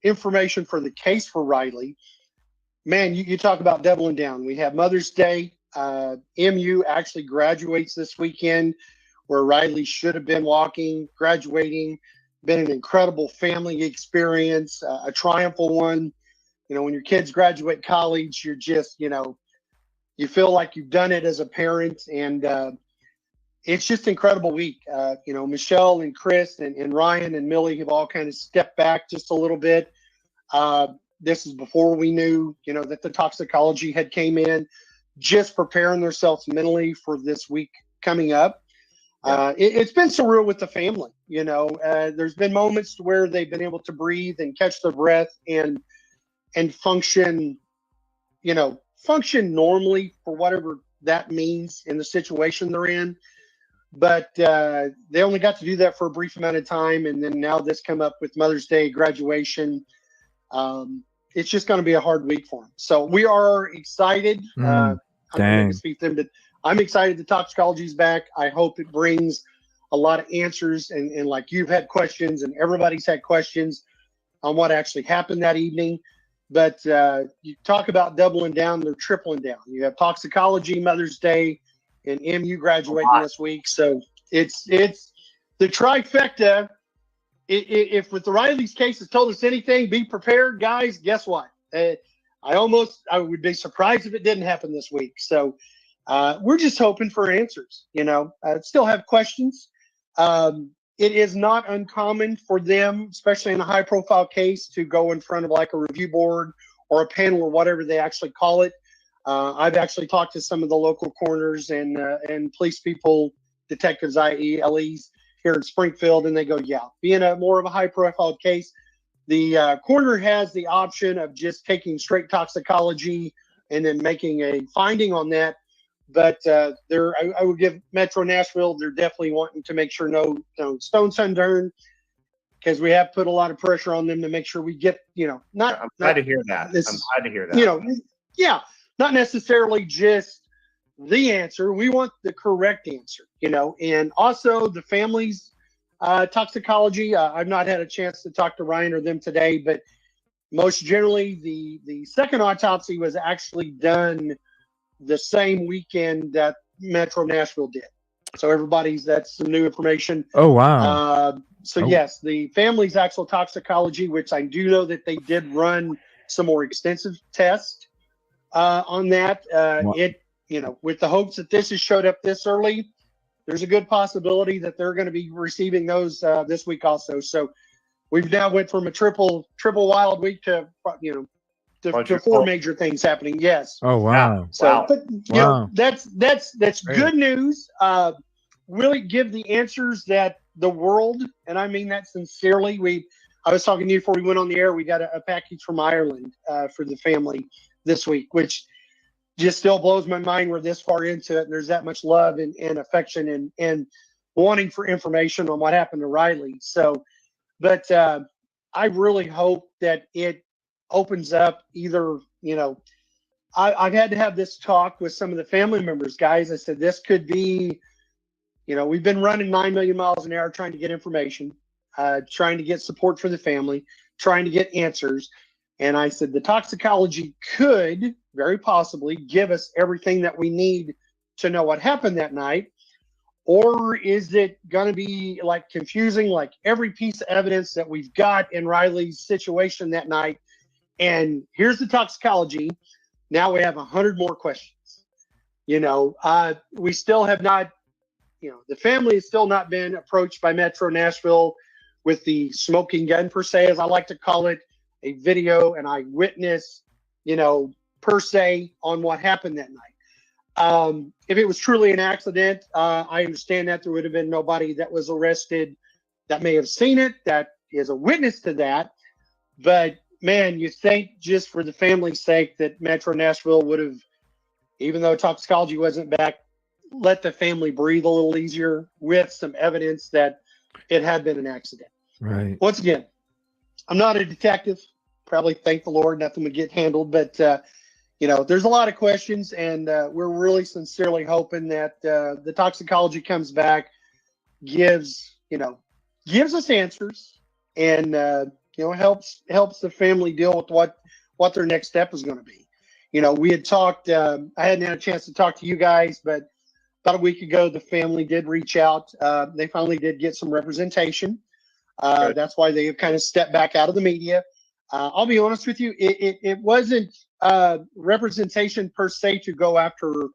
information for the case for Riley, man, you talk about doubling down. We have Mother's Day. MU actually graduates this weekend where Riley should have been graduating, been an incredible family experience, a triumphal one. When your kids graduate college, you're just, you feel like you've done it as a parent. And it's just an incredible week. Michelle and Chris and Ryan and Millie have all kind of stepped back just a little bit. This is before we knew, that the toxicology had came in, just preparing themselves mentally for this week coming up. It's been surreal with the family. There's been moments where they've been able to breathe and catch their breath and function, function normally for whatever that means in the situation they're in. But they only got to do that for a brief amount of time. And then now this come up with Mother's Day, graduation. It's just going to be a hard week for them. So we are excited. I'm going to speak to them, but I'm excited the toxicology's back. I hope it brings a lot of answers. And like you've had questions and everybody's had questions on what actually happened that evening. But you talk about doubling down, they're tripling down. You have toxicology, Mother's Day, and MU graduating this week. So it's the trifecta. If with the Riley's case has told us anything, be prepared, guys. Guess what? I would be surprised if it didn't happen this week. So we're just hoping for answers. Still have questions. it is not uncommon for them, especially in a high profile case, to go in front of like a review board or a panel or whatever they actually call it. I've actually talked to some of the local coroners and police people, detectives, i.e. LEs here in Springfield, and they go, yeah, being a more of a high profile case, the coroner has the option of just taking straight toxicology and then making a finding on that. But I would give Metro Nashville, they're definitely wanting to make sure no stones unturned, because we have put a lot of pressure on them to make sure we get, not. I'm glad to hear that. I'm glad to hear that. Yeah, not necessarily just the answer. We want the correct answer, and also the family's toxicology. I've not had a chance to talk to Ryan or them today, but most generally the second autopsy was actually done the same weekend that Metro Nashville did. So that's some new information. Oh, wow. Yes, the family's actual toxicology, which I do know that they did run some more extensive tests on that. With the hopes that this has showed up this early, there's a good possibility that they're going to be receiving those this week also. So we've now went from a triple wild week to to four major things happening. Yes. Oh, wow. So, but Wow. that's Great. good news. Really give the answers that the world, and I mean that sincerely. I was talking to you before we went on the air. We got a package from Ireland for the family this week, which just still blows my mind. We're this far into it, and there's that much love and affection and wanting for information on what happened to Riley. So, but I really hope that it opens up either, I've had to have this talk with some of the family members, guys. I said, this could be, we've been running 9 million miles an hour trying to get information, trying to get support for the family, trying to get answers. And I said, the toxicology could very possibly give us everything that we need to know what happened that night. Or is it going to be like confusing, like every piece of evidence that we've got in Riley's situation that night? And here's the toxicology. Now we have 100 more questions. We still have not, the family has still not been approached by Metro Nashville with the smoking gun, per se, as I like to call it, a video, an eyewitness, per se, on what happened that night. If it was truly an accident, I understand that there would have been nobody that was arrested that may have seen it, that is a witness to that. But man, you think just for the family's sake that Metro Nashville would have, even though toxicology wasn't back, let the family breathe a little easier with some evidence that it had been an accident. Right. Once again, I'm not a detective. Probably, thank the Lord, nothing would get handled. But, there's a lot of questions, and we're really sincerely hoping that the toxicology comes back, gives us answers, and helps the family deal with what their next step is going to be. We had talked. I hadn't had a chance to talk to you guys, but about a week ago, the family did reach out. They finally did get some representation. That's why they have kind of stepped back out of the media. I'll be honest with you, it wasn't representation per se to go after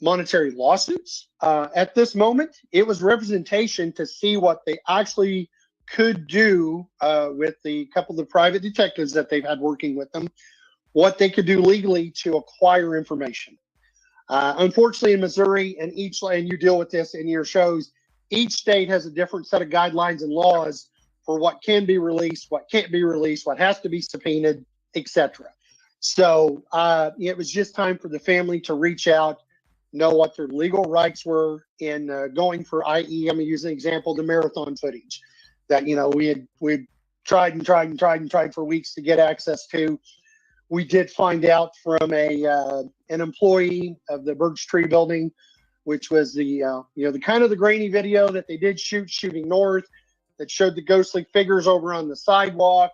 monetary lawsuits at this moment. It was representation to see what they actually could do with the couple of the private detectives that they've had working with them, what they could do legally to acquire information. Unfortunately, in Missouri, and you deal with this in your shows, each state has a different set of guidelines and laws for what can be released, what can't be released, what has to be subpoenaed, etc. So it was just time for the family to reach out, know what their legal rights were in going for, i.e., I'm going to use an example, the marathon footage that we tried for weeks to get access to. We did find out from an employee of the Birch Tree building, which was the kind of the grainy video that they did shooting north, that showed the ghostly figures over on the sidewalk.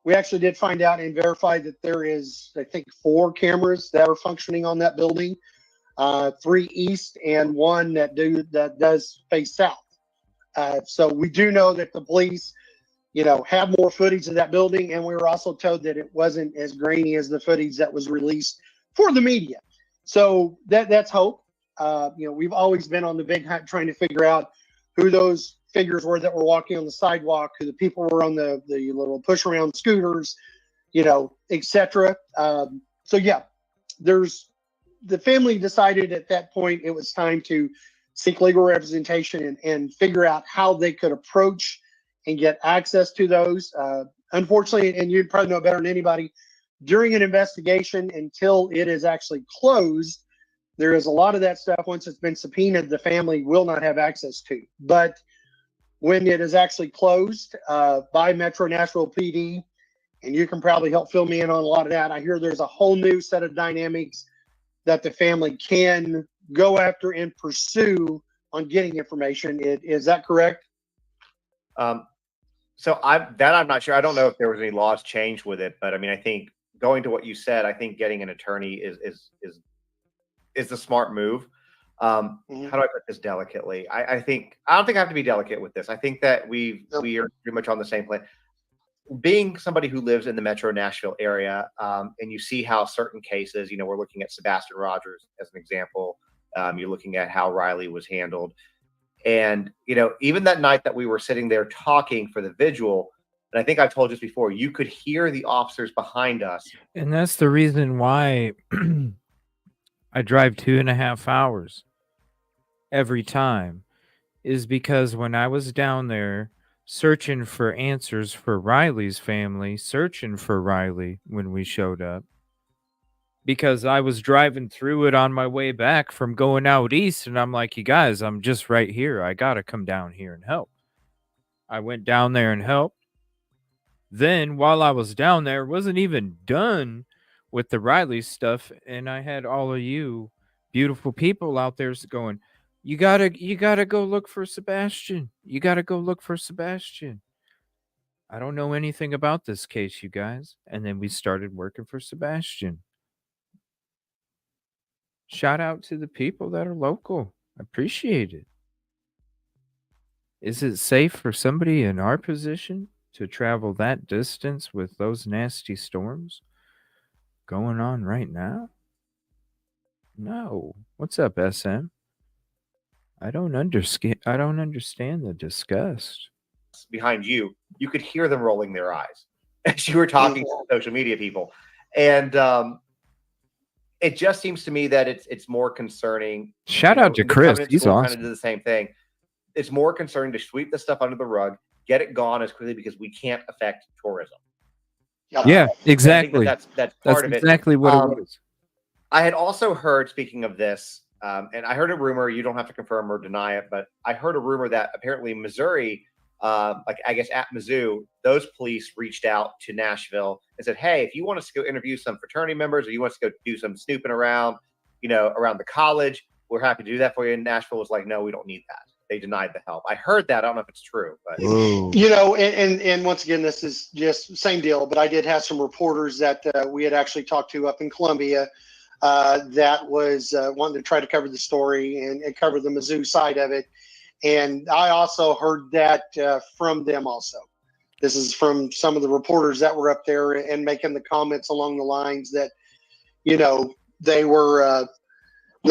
We actually did find out and verify that there is, I think, 4 cameras that are functioning on that building, 3 east and 1 that does face south. So we do know that the police, have more footage of that building, and we were also told that it wasn't as grainy as the footage that was released for the media. So that's hope. We've always been on the big hunt trying to figure out who those figures were that were walking on the sidewalk, who the people were on the little push around scooters, etc. So yeah, the family decided at that point it was time to seek legal representation and figure out how they could approach and get access to those. Unfortunately, and you'd probably know better than anybody, during an investigation, until it is actually closed, there is a lot of that stuff, once it's been subpoenaed, the family will not have access to. But when it is actually closed by Metro Nashville PD, and you can probably help fill me in on a lot of that, I hear there's a whole new set of dynamics that the family can go after and pursue on getting information. Is that correct? So I'm not sure. I don't know if there was any laws changed with it, but I mean, I think going to what you said, I think getting an attorney is the smart move. How do I put this delicately? I don't think I have to be delicate with this. I think that we are pretty much on the same plane. Being somebody who lives in the Metro Nashville area, and you see how certain cases, we're looking at Sebastian Rogers as an example. You're looking at how Riley was handled. And, even that night that we were sitting there talking for the vigil, and I think I told you this before, you could hear the officers behind us. And that's the reason why I drive 2.5 hours every time, is because when I was down there searching for answers for Riley's family, searching for Riley when we showed up, because I was driving through it on my way back from going out east, and I'm like, you guys, I'm just right here. I got to come down here and help. I went down there and helped. Then while I was down there, wasn't even done with the Riley stuff, and I had all of you beautiful people out there going, you gotta go look for Sebastian. You gotta go look for Sebastian. I don't know anything about this case, you guys. And then we started working for Sebastian. Shout out to the people that are local. I appreciate it. Is it safe for somebody in our position to travel that distance with those nasty storms going on right now? No. What's up, SM? I don't understand the disgust. Behind you, you could hear them rolling their eyes as you were talking to social media people. And it just seems to me that it's more concerning. Shout out to Chris. He's awesome. Kind of do the same thing. It's more concerning to sweep this stuff under the rug, get it gone as quickly, because we can't affect tourism. Yeah, exactly. That's part of it. Exactly what it was. I had also heard, speaking of this, and I heard a rumor, you don't have to confirm or deny it, but I heard a rumor that apparently Missouri, like I guess at Mizzou, those police reached out to Nashville and said, hey, if you want us to go interview some fraternity members, or you want us to go do some snooping around, around the college, we're happy to do that for you. And Nashville was like, no, we don't need that. They denied the help. I heard that. I don't know if it's true, but and once again, this is just same deal, but I did have some reporters that we had actually talked to up in Columbia that was wanting to try to cover the story and cover the Mizzou side of it. And I also heard that from them also. This is from some of the reporters that were up there and making the comments along the lines that,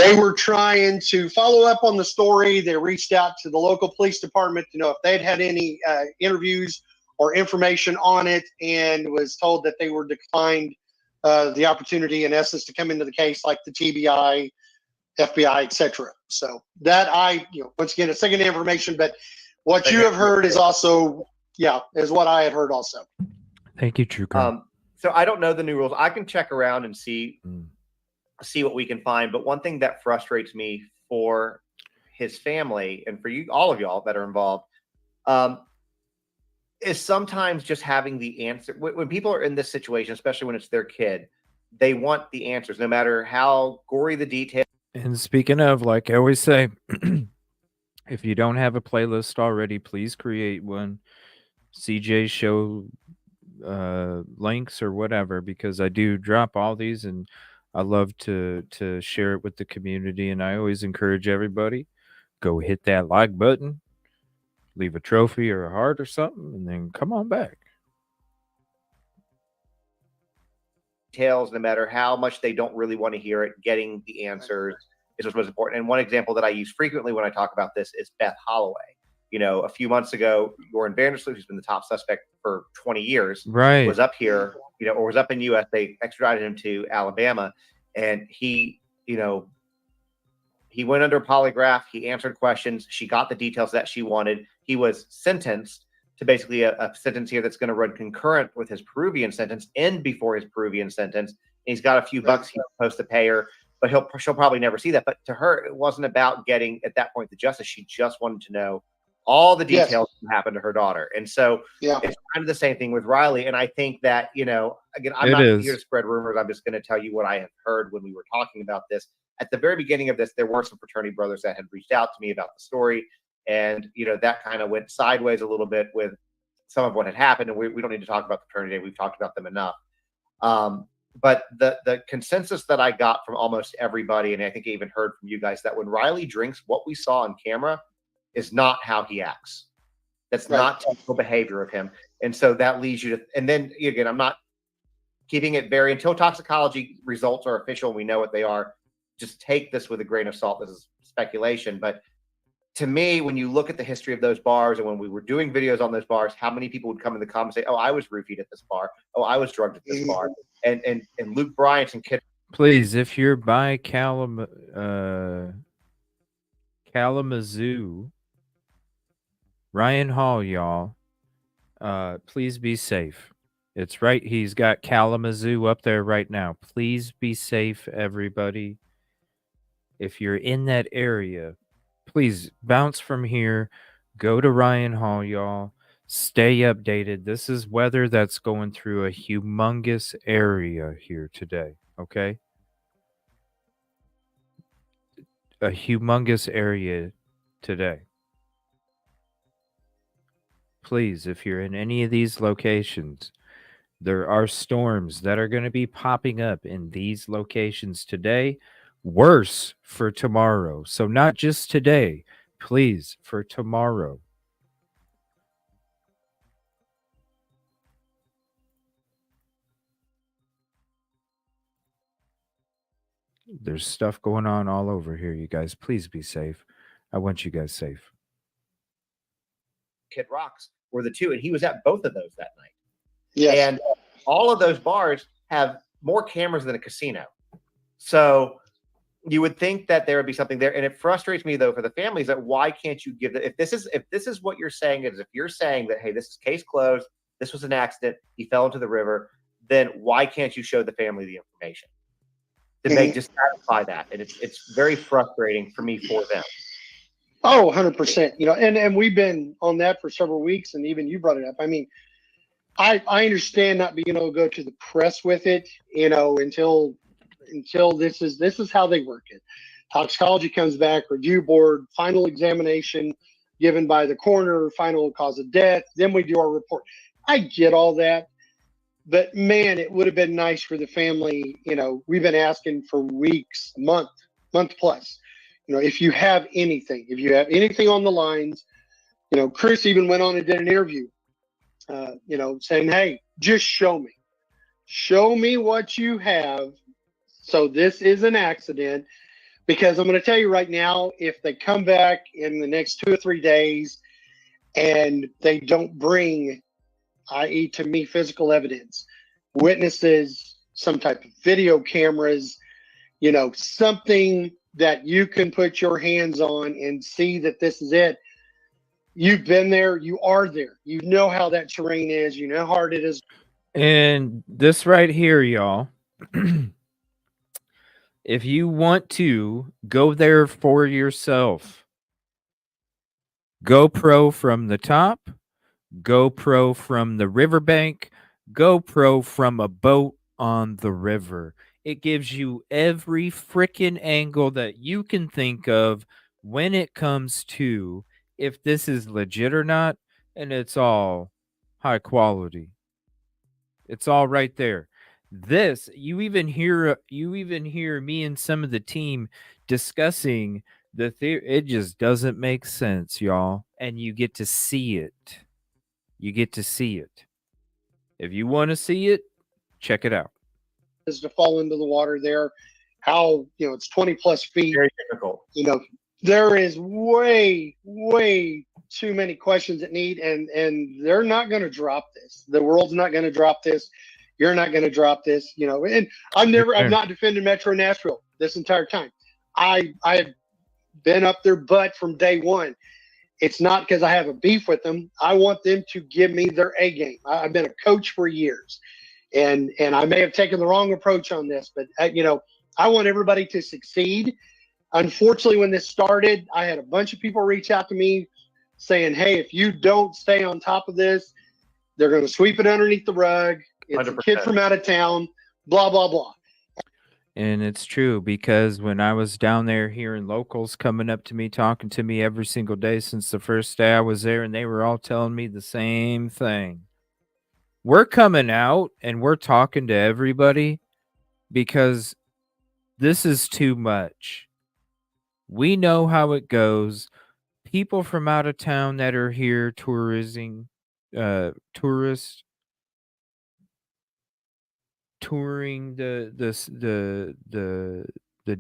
they were trying to follow up on the story. They reached out to the local police department to know if they'd had any interviews or information on it, and was told that they were declined the opportunity, in essence, to come into the case, like the TBI, FBI, etc. So that once again, it's secondhand information, but what you have heard is also, is what I had heard also. Thank you, True Crime. So I don't know the new rules. I can check around and see what we can find. But one thing that frustrates me for his family and for you, all of y'all that are involved, is sometimes just having the answer. When people are in this situation, especially when it's their kid, they want the answers, no matter how gory the details. And speaking of, like I always say, if you don't have a playlist already, please create one. CJ show links or whatever, because I do drop all these, and I love to share it with the community. And I always encourage everybody, go hit that like button, leave a trophy or a heart or something, and then come on back. Details, no matter how much they don't really want to hear it, getting the answers is what's most important. And one example that I use frequently when I talk about this is Beth Holloway. A few months ago, Jordan Vandersloot, who's been the top suspect for 20 years, Right. was up here, or was up in the U.S. They extradited him to Alabama, and he went under polygraph. He answered questions. She got the details that she wanted. He was sentenced to basically a sentence here that's going to run concurrent with his Peruvian sentence, end before his Peruvian sentence. And he's got a few bucks he's supposed to pay her, but she'll probably never see that. But to her, it wasn't about getting, at that point, the justice. She just wanted to know all the details that happened to her daughter. And so it's kind of the same thing with Riley. And I think that, again, I'm not here to spread rumors. I'm just going to tell you what I have heard when we were talking about this. At the very beginning of this, there were some fraternity brothers that had reached out to me about the story. And, that kind of went sideways a little bit with some of what had happened. And we don't need to talk about the fraternity day. We've talked about them enough. But the consensus that I got from almost everybody, and I think I even heard from you guys, that when Riley drinks, what we saw on camera is not how he acts. That's not typical behavior of him. And so that leads you to, and then again, I'm not keeping it until toxicology results are official and we know what they are, just take this with a grain of salt. This is speculation. But to me, when you look at the history of those bars and when we were doing videos on those bars, how many people would come in the comments and say, oh, I was roofied at this bar. Oh, I was drugged at this bar. And Luke Bryant and Kid. Please, if you're by Kalamazoo, Ryan Hall, y'all, please be safe. It's right. He's got Kalamazoo up there right now. Please be safe, everybody. If you're in that area, please bounce from here. Go to Ryan Hall, y'all. Stay updated. This is weather that's going through a humongous area here today, okay? A humongous area today. Please, if you're in any of these locations, there are storms that are going to be popping up in these locations today. Worse for tomorrow. So not just today, please, for tomorrow. There's stuff going on all over here, you guys. Please be safe. I want you guys safe. Kid Rocks were the two, and he was at both of those that night. Yes. And all of those bars have more cameras than a casino. So you would think that there would be something there. And it frustrates me, though, for the families, that why can't you give if this is what you're saying, is if you're saying that, hey, this is case closed, this was an accident, he fell into the river, then why can't you show the family the information to make just satisfy that? And it's very frustrating for me for them. Oh, 100%. And we've been on that for several weeks, and even you brought it up. I mean, I understand not being able to go to the press with it, until this is how they work it. Toxicology comes back, review board, final examination given by the coroner, final cause of death. Then we do our report. I get all that, but man, it would have been nice for the family. We've been asking for weeks, month plus. If you have anything on the lines, Chris even went on and did an interview, saying, hey, just show me what you have. So this is an accident, because I'm going to tell you right now, if they come back in the next 2 or 3 days and they don't bring, i.e. to me, physical evidence, witnesses, some type of video cameras, something that you can put your hands on and see that this is it. You've been there. You are there. You know how that terrain is. You know how hard it is. And this right here, y'all, if you want to go there for yourself, GoPro from the top, GoPro from the riverbank, GoPro from a boat on the river. It gives you every freaking angle that you can think of when it comes to if this is legit or not, and it's all high quality. It's all right there. This, you even hear me and some of the team discussing the theory. It just doesn't make sense, y'all. And you get to see it. You get to see it. If you want to see it, check it out. Is to fall into the water there, how it's 20 plus feet. Very difficult. There is way too many questions that need, and they're not going to drop this. The world's not going to drop this. You're not going to drop this, you know. And I've not defended Metro Nashville this entire time. I've been up their butt from day one. It's not because I have a beef with them. I want them to give me their A game. I've been a coach for years, and I may have taken the wrong approach on this, but you know, I want everybody to succeed. Unfortunately, when this started, I had a bunch of people reach out to me saying, "Hey, if you don't stay on top of this, they're going to sweep it underneath the rug. It's 100%. A kid from out of town, blah, blah, blah." And it's true, because when I was down there hearing locals coming up to me, talking to me every single day since the first day I was there, and they were all telling me the same thing. We're coming out and we're talking to everybody because this is too much. We know how it goes. People from out of town that are here touring the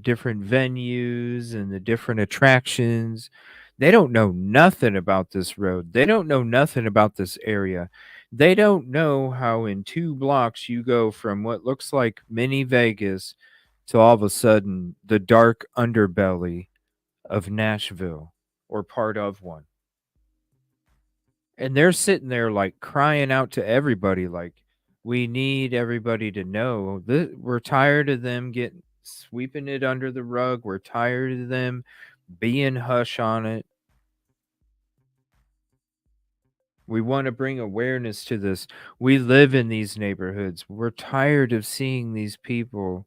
different venues and the different attractions. They don't know nothing about this road. They don't know nothing about this area. They don't know how in 2 blocks you go from what looks like mini Vegas to all of a sudden the dark underbelly of Nashville, or part of one. And they're sitting there like crying out to everybody, like, we need everybody to know that we're tired of them sweeping it under the rug. We're tired of them being hush on it. We want to bring awareness to this. We live in these neighborhoods. We're tired of seeing these people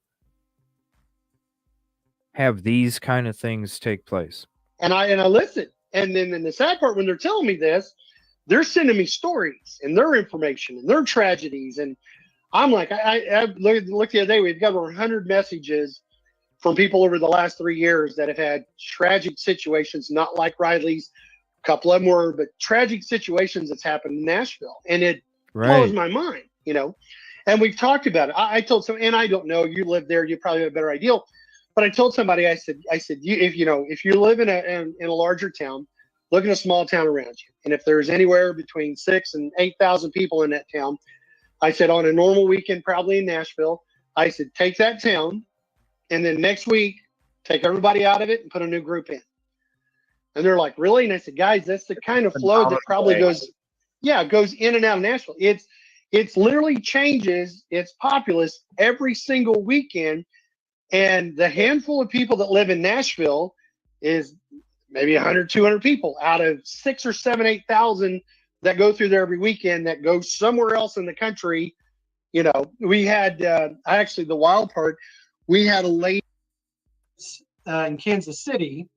have these kind of things take place. And I listen. And then the sad part, when they're telling me this, they're sending me stories and their information and their tragedies. And I'm like, I looked the other day, we've got over 100 messages from people over the last 3 years that have had tragic situations, not like Riley's. A couple of them were, but tragic situations that's happened in Nashville. And it blows my mind, you know. And we've talked about it. I told some, and I don't know, you live there, you probably have a better idea. But I told somebody, I said, if you live in a larger town, look at a small town around you. And if there's anywhere between 6,000 and 8,000 people in that town, I said, on a normal weekend, probably in Nashville, I said, take that town, and then next week, take everybody out of it and put a new group in. And they're like, really? And I said, guys, that's the kind of flow that probably goes in and out of Nashville. It's literally changes its populace every single weekend. And the handful of people that live in Nashville is maybe 100, 200 people out of 6,000 or 7,000, 8,000 that go through there every weekend that go somewhere else in the country. You know, we had, actually the wild part, we had a lady in Kansas City.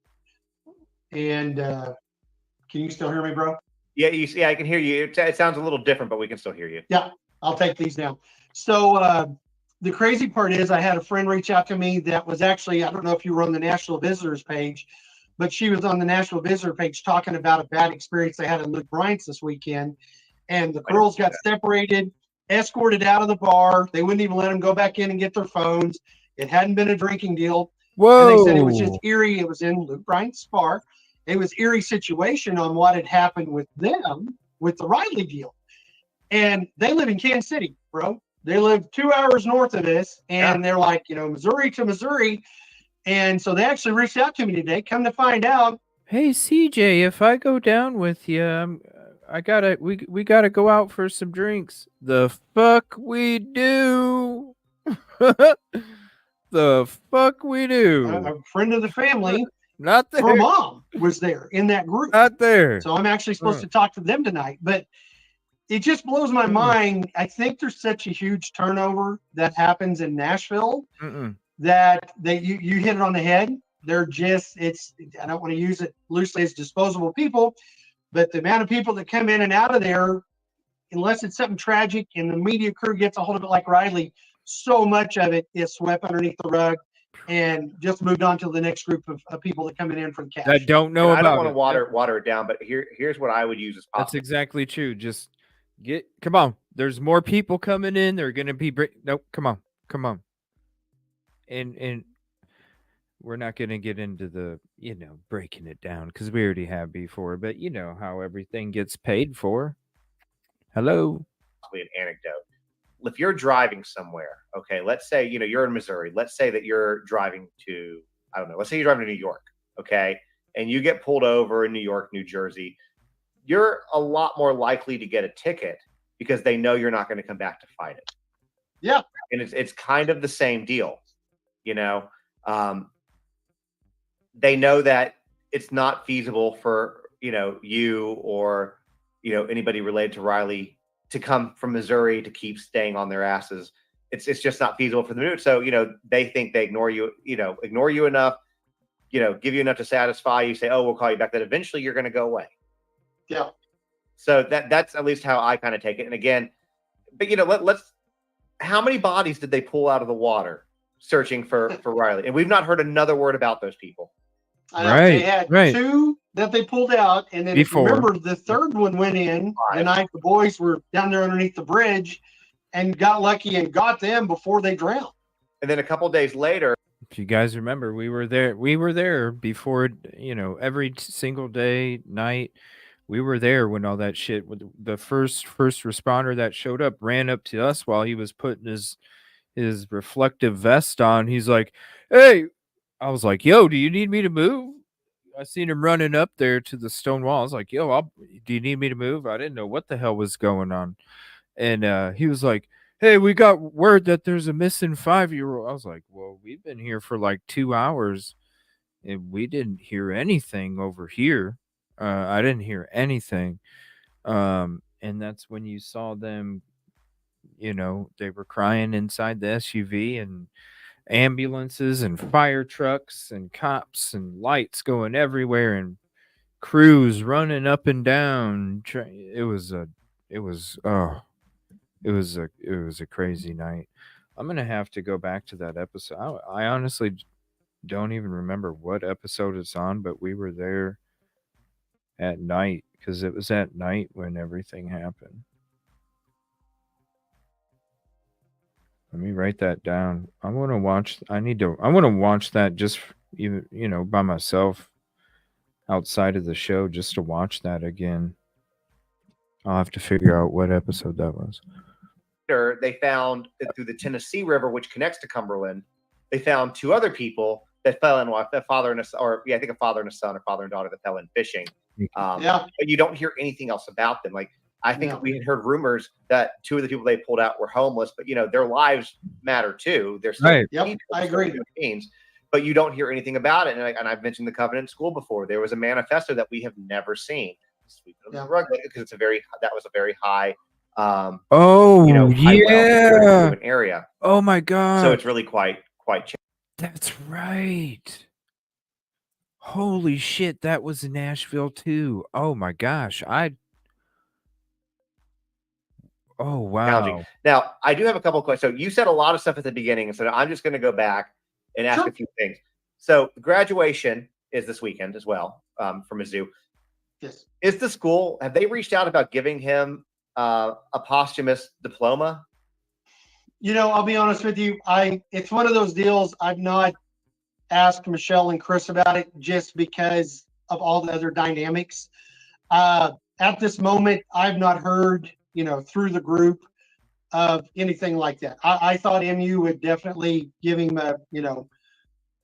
And can you still hear me, bro? Yeah, I can hear you. It sounds a little different, but we can still hear you. Yeah, I'll take these down. So the crazy part is I had a friend reach out to me that was actually, I don't know if you were on the National Visitors page, but she was on the National Visitor page talking about a bad experience they had in Luke Bryant's this weekend. And the girls got separated, escorted out of the bar. They wouldn't even let them go back in and get their phones. It hadn't been a drinking deal. Whoa. And they said it was just eerie. It was in Luke Bryant's bar. It was eerie situation on what had happened with them with the Riley deal. And they live in Kansas City, bro. They live 2 hours north of this. And they're like, you know, Missouri to Missouri. And so they actually reached out to me today. Come to find out, hey CJ, if I go down with you, we gotta go out for some drinks. The fuck we do. The fuck we do. A friend of the family, not there. Her mom was there in that group. Not there. So I'm actually supposed to talk to them tonight. But it just blows my mind. I think there's such a huge turnover that happens in Nashville that you hit it on the head. They're just, I don't want to use it loosely as disposable people, but the amount of people that come in and out of there, unless it's something tragic and the media crew gets a hold of it like Riley, so much of it is swept underneath the rug and just moved on to the next group of people that coming in for the cash. I don't know about I don't want to water it down, but here's what I would use as possible. That's exactly true. Just come on. There's more people coming in. They're going to be nope. Come on. And we're not going to get into the breaking it down because we already have before, but you know how everything gets paid for. Hello. An anecdote. If you're driving somewhere, okay, let's say, you're in Missouri. Let's say that you're driving to, I don't know, let's say you're driving to New York, okay, and you get pulled over in New York, New Jersey, you're a lot more likely to get a ticket because they know you're not going to come back to fight it. Yeah. And it's kind of the same deal, they know that it's not feasible for, you or, anybody related to Riley to come from Missouri to keep staying on their asses. It's just not feasible for them to do it. So, they think they ignore you enough, give you enough to satisfy you, say, oh, we'll call you back. That eventually you're going to go away. Yeah. So that's at least how I kind of take it. And again, but let's, how many bodies did they pull out of the water searching for Riley? And we've not heard another word about those people. I know. They had two that they pulled out, and then if you remember, the third one went in the night the boys were down there underneath the bridge and got lucky and got them before they drowned. And then a couple days later, if you guys remember, we were there before, every single day, night. We were there when all that shit, the first responder that showed up ran up to us while he was putting his reflective vest on. He's like, hey, I was like, yo, do you need me to move? I seen him running up there to the stone wall. I was like, yo, do you need me to move? I didn't know what the hell was going on. And he was like, hey, we got word that there's a missing 5-year-old. I was like, well, we've been here for like 2 hours and we didn't hear anything over here. I didn't hear anything. And that's when you saw them, they were crying inside the SUV, and ambulances and fire trucks and cops and lights going everywhere and crews running up and down. It was a crazy night. I'm gonna have to go back to that episode. I honestly don't even remember what episode it's on, but we were there at night because it was at night when everything happened. Let me write that down. I want to watch that just even, by myself outside of the show, just to watch that again. I'll have to figure out what episode that was. They found that through the Tennessee River, which connects to Cumberland, they found two other people that fell in, a father and a son, or I think a father and a son, or father and daughter that fell in fishing. But you don't hear anything else about them. Like, I think we had heard rumors that two of the people they pulled out were homeless, but their lives matter too. They're still people, I agree. Means, but you don't hear anything about it. And I've mentioned the Covenant School before. There was a manifesto that we have never seen. Because that was a very high. An area. Oh my god! So it's really quite. That's right. Holy shit! That was in Nashville too. Oh my gosh! Oh wow! Now I do have a couple of questions. So you said a lot of stuff at the beginning, so I'm just going to go back and ask a few things. So graduation is this weekend as well from Mizzou. Yes. Is the school, have they reached out about giving him a posthumous diploma? I'll be honest with you. It's one of those deals. I've not asked Michelle and Chris about it just because of all the other dynamics. At this moment, I've not heard, through the group of anything like that. I thought MU would definitely give him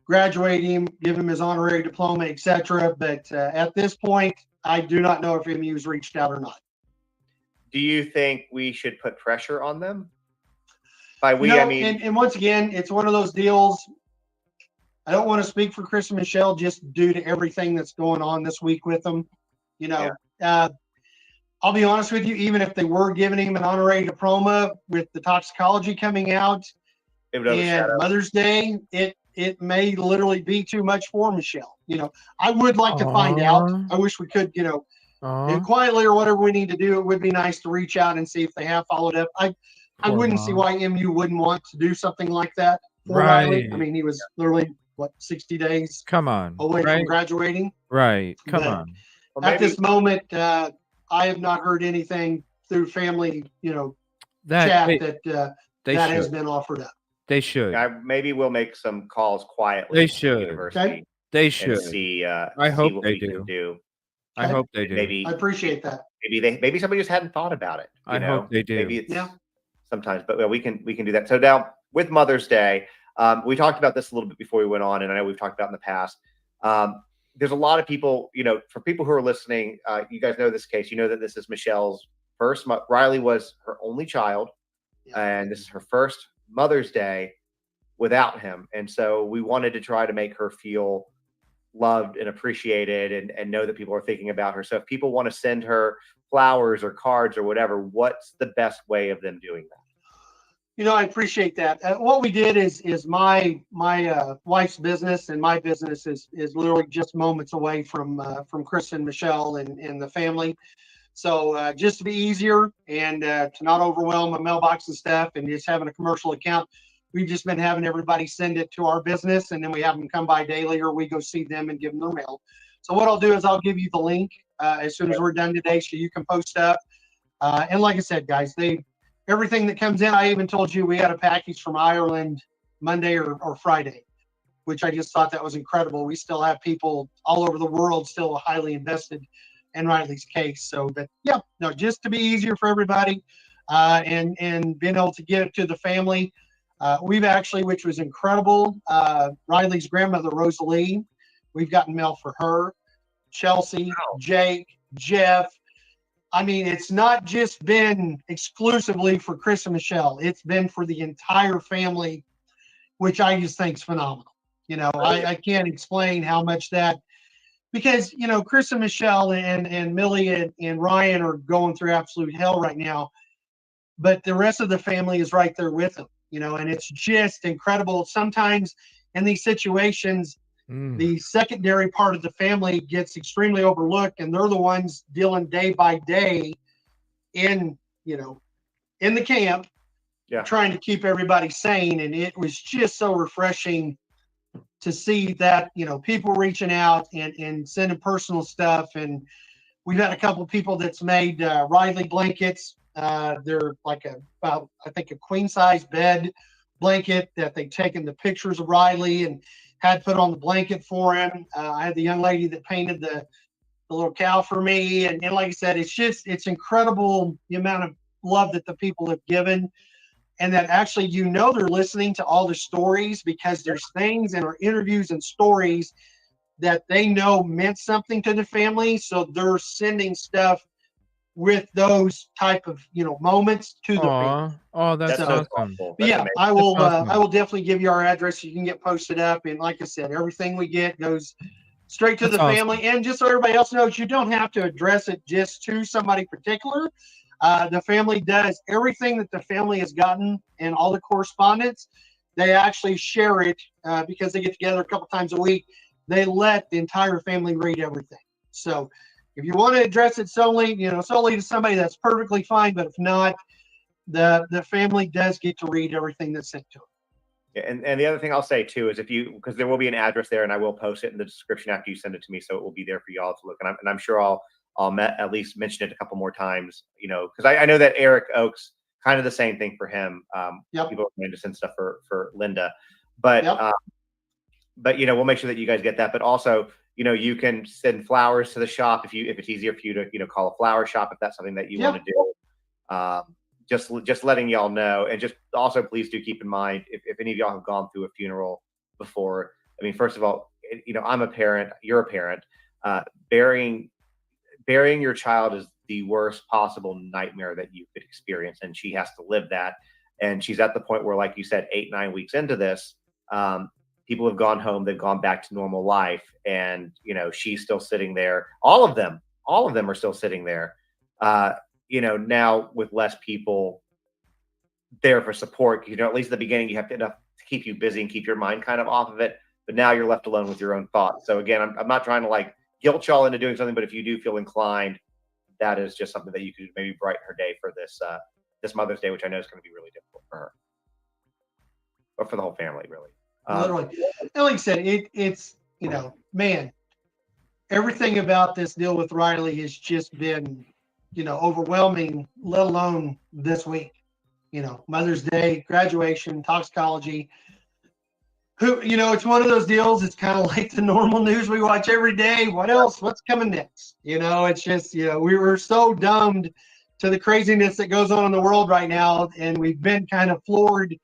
graduate him, give him his honorary diploma, etc. But at this point, I do not know if MU's reached out or not. Do you think we should put pressure on them? By we, no, I mean, and once again, it's one of those deals. I don't want to speak for Chris and Michelle just due to everything that's going on this week with them. I'll be honest with you, even if they were giving him an honorary diploma with the toxicology coming out and Mother's Day, it may literally be too much for Michelle. I would like to find out. I wish we could, and quietly or whatever we need to do. It would be nice to reach out and see if they have followed up. I wouldn't see why MU wouldn't want to do something like that for Riley. I mean, he was literally 60 days away from graduating. Right. Come on. At this moment, I have not heard anything through family, chat that has been offered up. They should. Maybe we'll make some calls quietly. They should. University. They and should. see I hope what they we can do. do. I hope they And do. maybe I appreciate that. maybe somebody just hadn't thought about it. I hope they do. Maybe it's Yeah. sometimes, but we can do that. So now with Mother's Day, we talked about this a little bit before we went on, and I know we've talked about it in the past. There's a lot of people, for people who are listening, you guys know this case. You know that this is Michelle's first. Riley was her only child, and this is her first Mother's Day without him. And so we wanted to try to make her feel loved and appreciated and know that people are thinking about her. So if people want to send her flowers or cards or whatever, what's the best way of them doing that? I appreciate that. What we did is my wife's business, and my business is literally just moments away from Chris and Michelle and the family. So just to be easier and to not overwhelm my mailbox and stuff, and just having a commercial account, we've just been having everybody send it to our business, and then we have them come by daily, or we go see them and give them their mail. So what I'll do is I'll give you the link as soon as we're done today, so you can post up. And like I said, guys, everything that comes in, I even told you we had a package from Ireland Monday or Friday, which I just thought that was incredible. We still have people all over the world still highly invested in Riley's case. So that, just to be easier for everybody and being able to get it to the family. We've actually, which was incredible, Riley's grandmother, Rosalie, we've gotten mail for her, Chelsea, Jake, Jeff. I mean, it's not just been exclusively for Chris and Michelle. It's been for the entire family, which I just think is phenomenal. I can't explain how much that, because, Chris and Michelle and Millie and Ryan are going through absolute hell right now, but the rest of the family is right there with them, and it's just incredible. Sometimes in these situations, the secondary part of the family gets extremely overlooked, and they're the ones dealing day by day in the camp, trying to keep everybody sane. And it was just so refreshing to see that, people reaching out and sending personal stuff. And we've had a couple of people that's made Riley blankets. They're like I think a queen size bed blanket that they've taken the pictures of Riley and had put on the blanket for him. I had the young lady that painted the little cow for me. And like I said, it's incredible the amount of love that the people have given, and that actually, they're listening to all the stories, because there's things in our interviews and stories that they know meant something to the family. So they're sending stuff with those type of moments to the family. Oh, that's So, awesome. but yeah, I will definitely give you our address so you can get posted up. And like I said, everything we get goes straight to the family. And just so everybody else knows, you don't have to address it just to somebody particular. The family does everything that the family has gotten, and all the correspondence, they actually share it because they get together a couple times a week. They let the entire family read everything. So if you want to address it solely to somebody, that's perfectly fine. But if not, the family does get to read everything that's sent to them. Yeah, and the other thing I'll say too is because there will be an address there, and I will post it in the description after you send it to me, so it will be there for y'all to look. And I'm sure I'll at least mention it a couple more times, because I know that Eric Oaks, kind of the same thing for him. People are going to send stuff for Linda, but we'll make sure that you guys get that. But also, you can send flowers to the shop if it's easier for you to call a flower shop if that's something that you want to do. Just letting y'all know, and just also please do keep in mind if any of y'all have gone through a funeral before. I mean, first of all, I'm a parent, you're a parent. Burying your child is the worst possible nightmare that you could experience, and she has to live that. And she's at the point where, like you said, 8-9 weeks into this, people have gone home, they've gone back to normal life, and she's still sitting there. All of them are still sitting there. Now with less people there for support, at least at the beginning, you have enough to keep you busy and keep your mind kind of off of it. But now you're left alone with your own thoughts. So again, I'm not trying to guilt y'all into doing something, but if you do feel inclined, that is just something that you could maybe brighten her day for this Mother's Day, which I know is going to be really difficult for her, or for the whole family, really. Literally, and like I said, it's man, everything about this deal with Riley has just been overwhelming, let alone this week. Mother's Day, graduation, toxicology. who, it's one of those deals. It's kind of like the normal news we watch every day. What else? What's coming next? It's just, we were so dumbed to the craziness that goes on in the world right now. And we've been kind of floored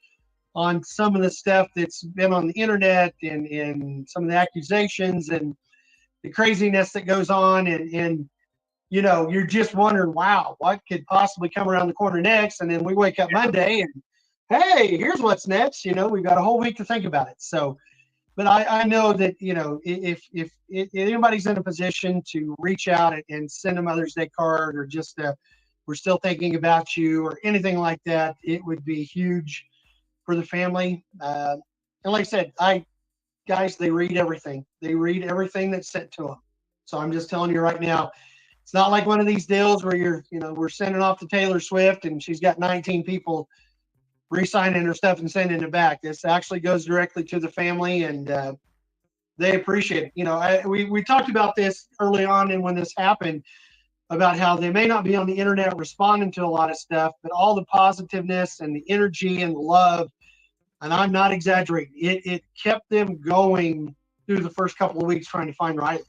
on some of the stuff that's been on the internet and some of the accusations and the craziness that goes on. And you're just wondering, wow, what could possibly come around the corner next? And then we wake up Monday and, hey, here's what's next. We've got a whole week to think about it. So, but I know that, if anybody's in a position to reach out and send a Mother's Day card or just we're still thinking about you or anything like that, it would be huge for the family. And like I said, guys, they read everything. They read everything that's sent to them. So I'm just telling you right now, it's not like one of these deals where we're sending off to Taylor Swift and she's got 19 people re-signing her stuff and sending it back. This actually goes directly to the family, and they appreciate it. We talked about this early on, and when this happened, about how they may not be on the internet responding to a lot of stuff, but all the positiveness and the energy and the love, and I'm not exaggerating, it kept them going through the first couple of weeks trying to find Riley.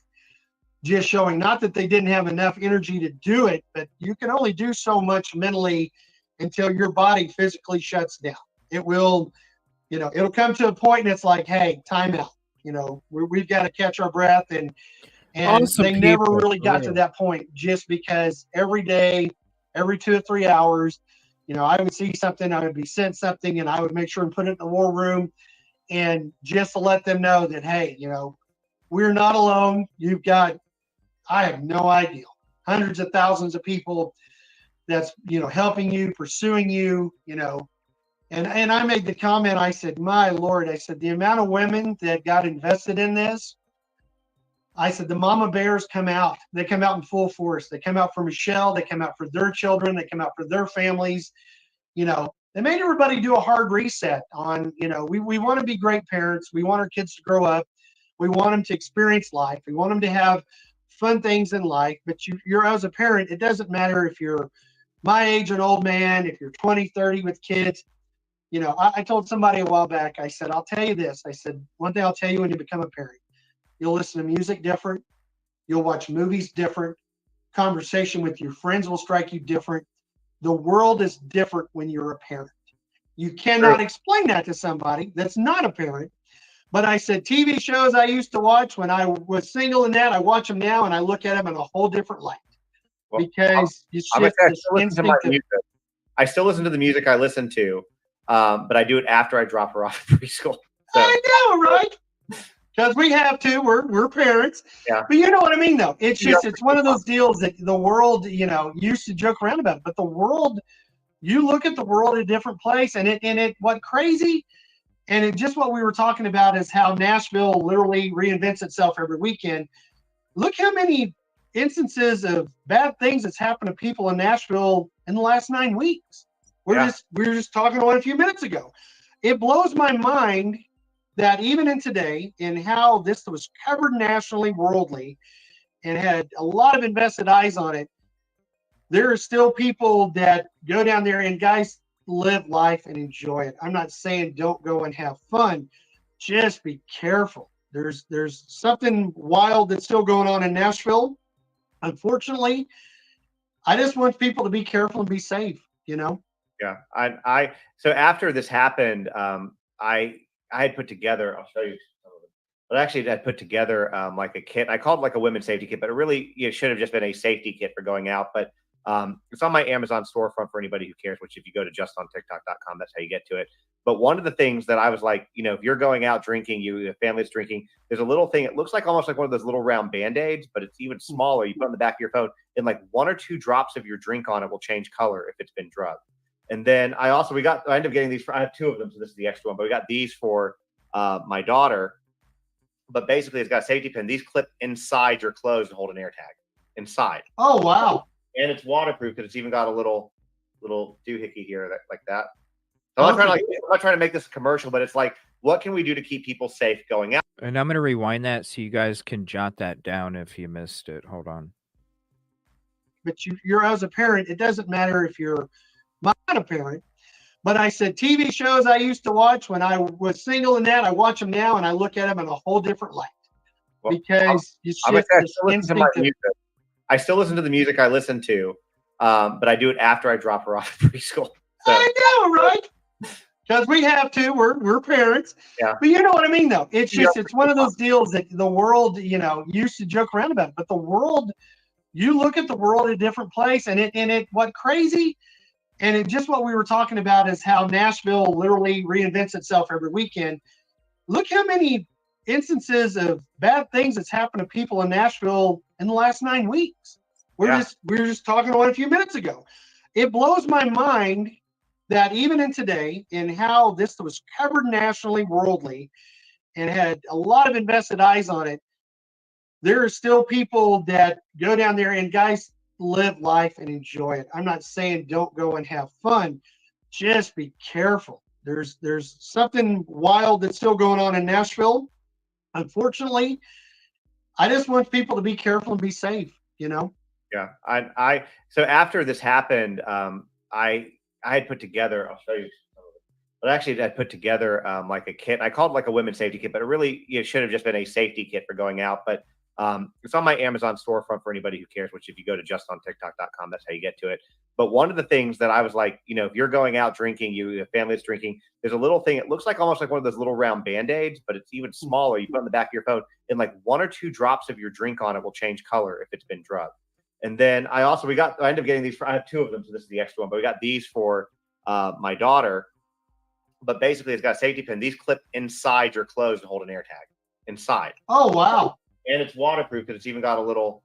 Just showing not that they didn't have enough energy to do it, but you can only do so much mentally until your body physically shuts down. It will, it'll come to a point and it's like, hey, time out. We've got to catch our breath. And Awesome they never people, really for got to real. that point, just because every day, every 2 or 3 hours, I would see something, I would be sent something, and I would make sure and put it in the war room, and just to let them know that, hey, we're not alone. You've got, I have no idea, hundreds of thousands of people that's, helping you, pursuing you, and I made the comment, I said, my Lord, I said, the amount of women that got invested in this, I said, the mama bears come out. They come out in full force. They come out for Michelle. They come out for their children. They come out for their families. They made everybody do a hard reset on, we want to be great parents. We want our kids to grow up. We want them to experience life. We want them to have fun things in life. But you're as a parent, it doesn't matter if you're my age, an old man, if you're 20, 30 with kids. I told somebody a while back, I said, I'll tell you this. I said, one thing I'll tell you when you become a parent, you'll listen to music different. You'll watch movies different. Conversation with your friends will strike you different. The world is different when you're a parent. You cannot explain that to somebody that's not a parent. But I said, TV shows I used to watch when I was single and that, I watch them now and I look at them in a whole different light. Well, Because it's I'm gonna just say I this still listen to my instinctive. music. I still listen to the music I listen to, but I do it after I drop her off at preschool. So, I know, right? Because we have to. We're parents. yeah. But you know what I mean, though. It's Yeah. just, it's one of those deals that the world, used to joke around about it. But the world, you look at the world a different place, and what crazy, and it just what we were talking about is how Nashville literally reinvents itself every weekend. Look how many instances of bad things that's happened to people in Nashville in the last 9 weeks. We were just talking about it a few minutes ago. It blows my mind that even in today, in how this was covered nationally, worldly, and had a lot of invested eyes on it, there are still people that go down there, and guys, live life and enjoy it. I'm not saying don't go and have fun. Just be careful. There's something wild that's still going on in Nashville. Unfortunately, I just want people to be careful and be safe, Yeah. So after this happened, I had put together, I'll show you some of them. But actually I put together like a kit. I called it like a women's safety kit, but it really should have just been a safety kit for going out. But it's on my Amazon storefront for anybody who cares, which if you go to justontiktok.com, that's how you get to it. But one of the things that I was like, if you're going out drinking, your family's drinking, there's a little thing, it looks like almost like one of those little round Band-Aids, but it's even smaller. You put it on the back of your phone, and like 1 or 2 drops of your drink on it will change color if it's been drugged. And then I ended up getting these. I have 2 of them, so this is the extra one. But we got these for my daughter. But basically, it's got a safety pin. These clip inside your clothes to hold an AirTag inside. Oh wow! And it's waterproof because it's even got a little doohickey here like that. So I'm not trying to make this a commercial, but it's like, what can we do to keep people safe going out? And I'm going to rewind that so you guys can jot that down if you missed it. Hold on. But you're as a parent, it doesn't matter if you're not a parent, But I said, TV shows I used to watch when I was single and that, I watch them now and I look at them in a whole different light. Well, Because it's I'm gonna just say I this still listen to my instinct. music. I still listen to the music I listen to, but I do it after I drop her off at preschool. So, I know, right? Because we have to. We're parents. yeah. But you know what I mean, though. It's Yeah. just it's one of those deals that the world, used to joke around about it, but the world, you look at the world in a different place, and it what crazy, and it just what we were talking about is how Nashville literally reinvents itself every weekend. Look how many instances of bad things that's happened to people in Nashville in the last 9 weeks. We were just talking about it a few minutes ago. It blows my mind that even in today, in how this was covered nationally, worldly, and had a lot of invested eyes on it, there are still people that go down there and guys live life and enjoy it. I'm not saying don't go and have fun. Just be careful. There's something wild that's still going on in Nashville. Unfortunately, I just want people to be careful and be safe, Yeah. So after this happened, I had put together, I'll show you. But actually, I put together like a kit. I called it like a women's safety kit, but it really should have just been a safety kit for going out. But it's on my Amazon storefront for anybody who cares, which if you go to justontiktok.com, that's how you get to it. But one of the things that I was like, if you're going out drinking, you have family that's drinking, there's a little thing. It looks like almost like one of those little round Band-Aids, but it's even smaller. You put it on the back of your phone, and like 1 or 2 drops of your drink on it will change color if it's been drugged. And then I ended up getting these. I have 2 of them, so this is the extra one. But we got these for my daughter. But basically, it's got a safety pin. These clip inside your clothes and hold an air tag inside. Oh wow! And it's waterproof because it's even got a little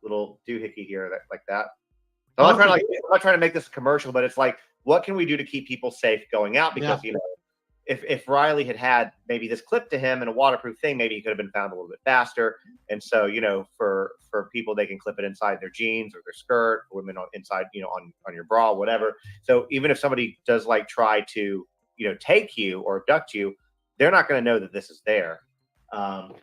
doohickey here like that. So I'm not trying to make this a commercial, but it's like, what can we do to keep people safe going out? Because if Riley had maybe this clip to him and a waterproof thing, maybe he could have been found a little bit faster. And so for people, they can clip it inside their jeans or their skirt. For women inside on your bra, whatever. So even if somebody does like try to take you or abduct you, they're not going to know that this is there. And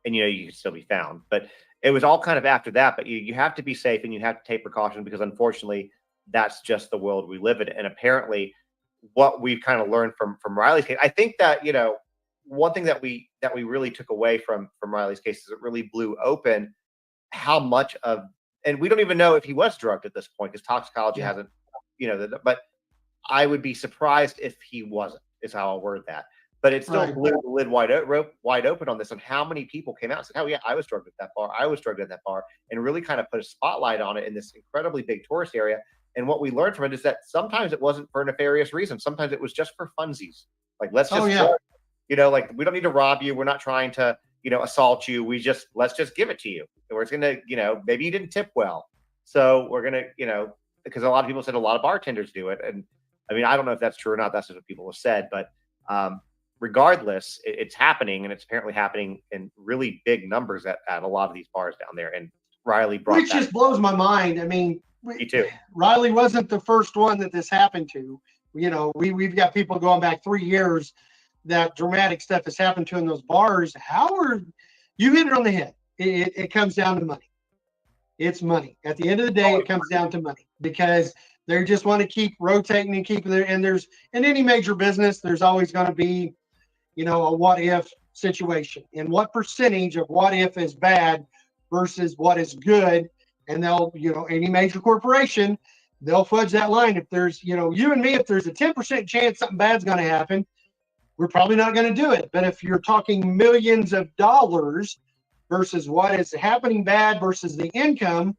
you can still be found. But it was all kind of after that. But you have to be safe and you have to take precautions because unfortunately, that's just the world we live in. And apparently, what we've kind of learned from Riley's case, I think that one thing that we really took away from Riley's case is it really blew open how much of, and we don't even know if he was drugged at this point because toxicology hasn't, but I would be surprised if he wasn't, is how I'll word that. But it still blew the lid wide open on this, on how many people came out and said, oh, yeah, I was drugged at that bar. I was drugged at that bar, and really kind of put a spotlight on it in this incredibly big tourist area. And what we learned from it is that sometimes it wasn't for nefarious reasons. Sometimes it was just for funsies. Like, let's just, like, we don't need to rob you. We're not trying to, assault you. Let's just give it to you. And we're going to, maybe you didn't tip well. So we're going to, because a lot of people said a lot of bartenders do it. And I mean, I don't know if that's true or not. That's just what people have said. But regardless, it's happening. And it's apparently happening in really big numbers at a lot of these bars down there. And Riley brought Which just blows my mind. I mean, me too. Riley wasn't the first one that this happened to. We've got people going back 3 years that dramatic stuff has happened to in those bars. You hit it on the head. It comes down to money. It's money. At the end of the day, it comes down to money because they just want to keep rotating and keeping there. And there's in any major business, there's always going to be, a what if situation. And what percentage of what if is bad versus what is good. And they'll, any major corporation, they'll fudge that line. If there's, you and me, if there's a 10% chance something bad's going to happen, we're probably not going to do it. But if you're talking millions of dollars versus what is happening bad versus the income,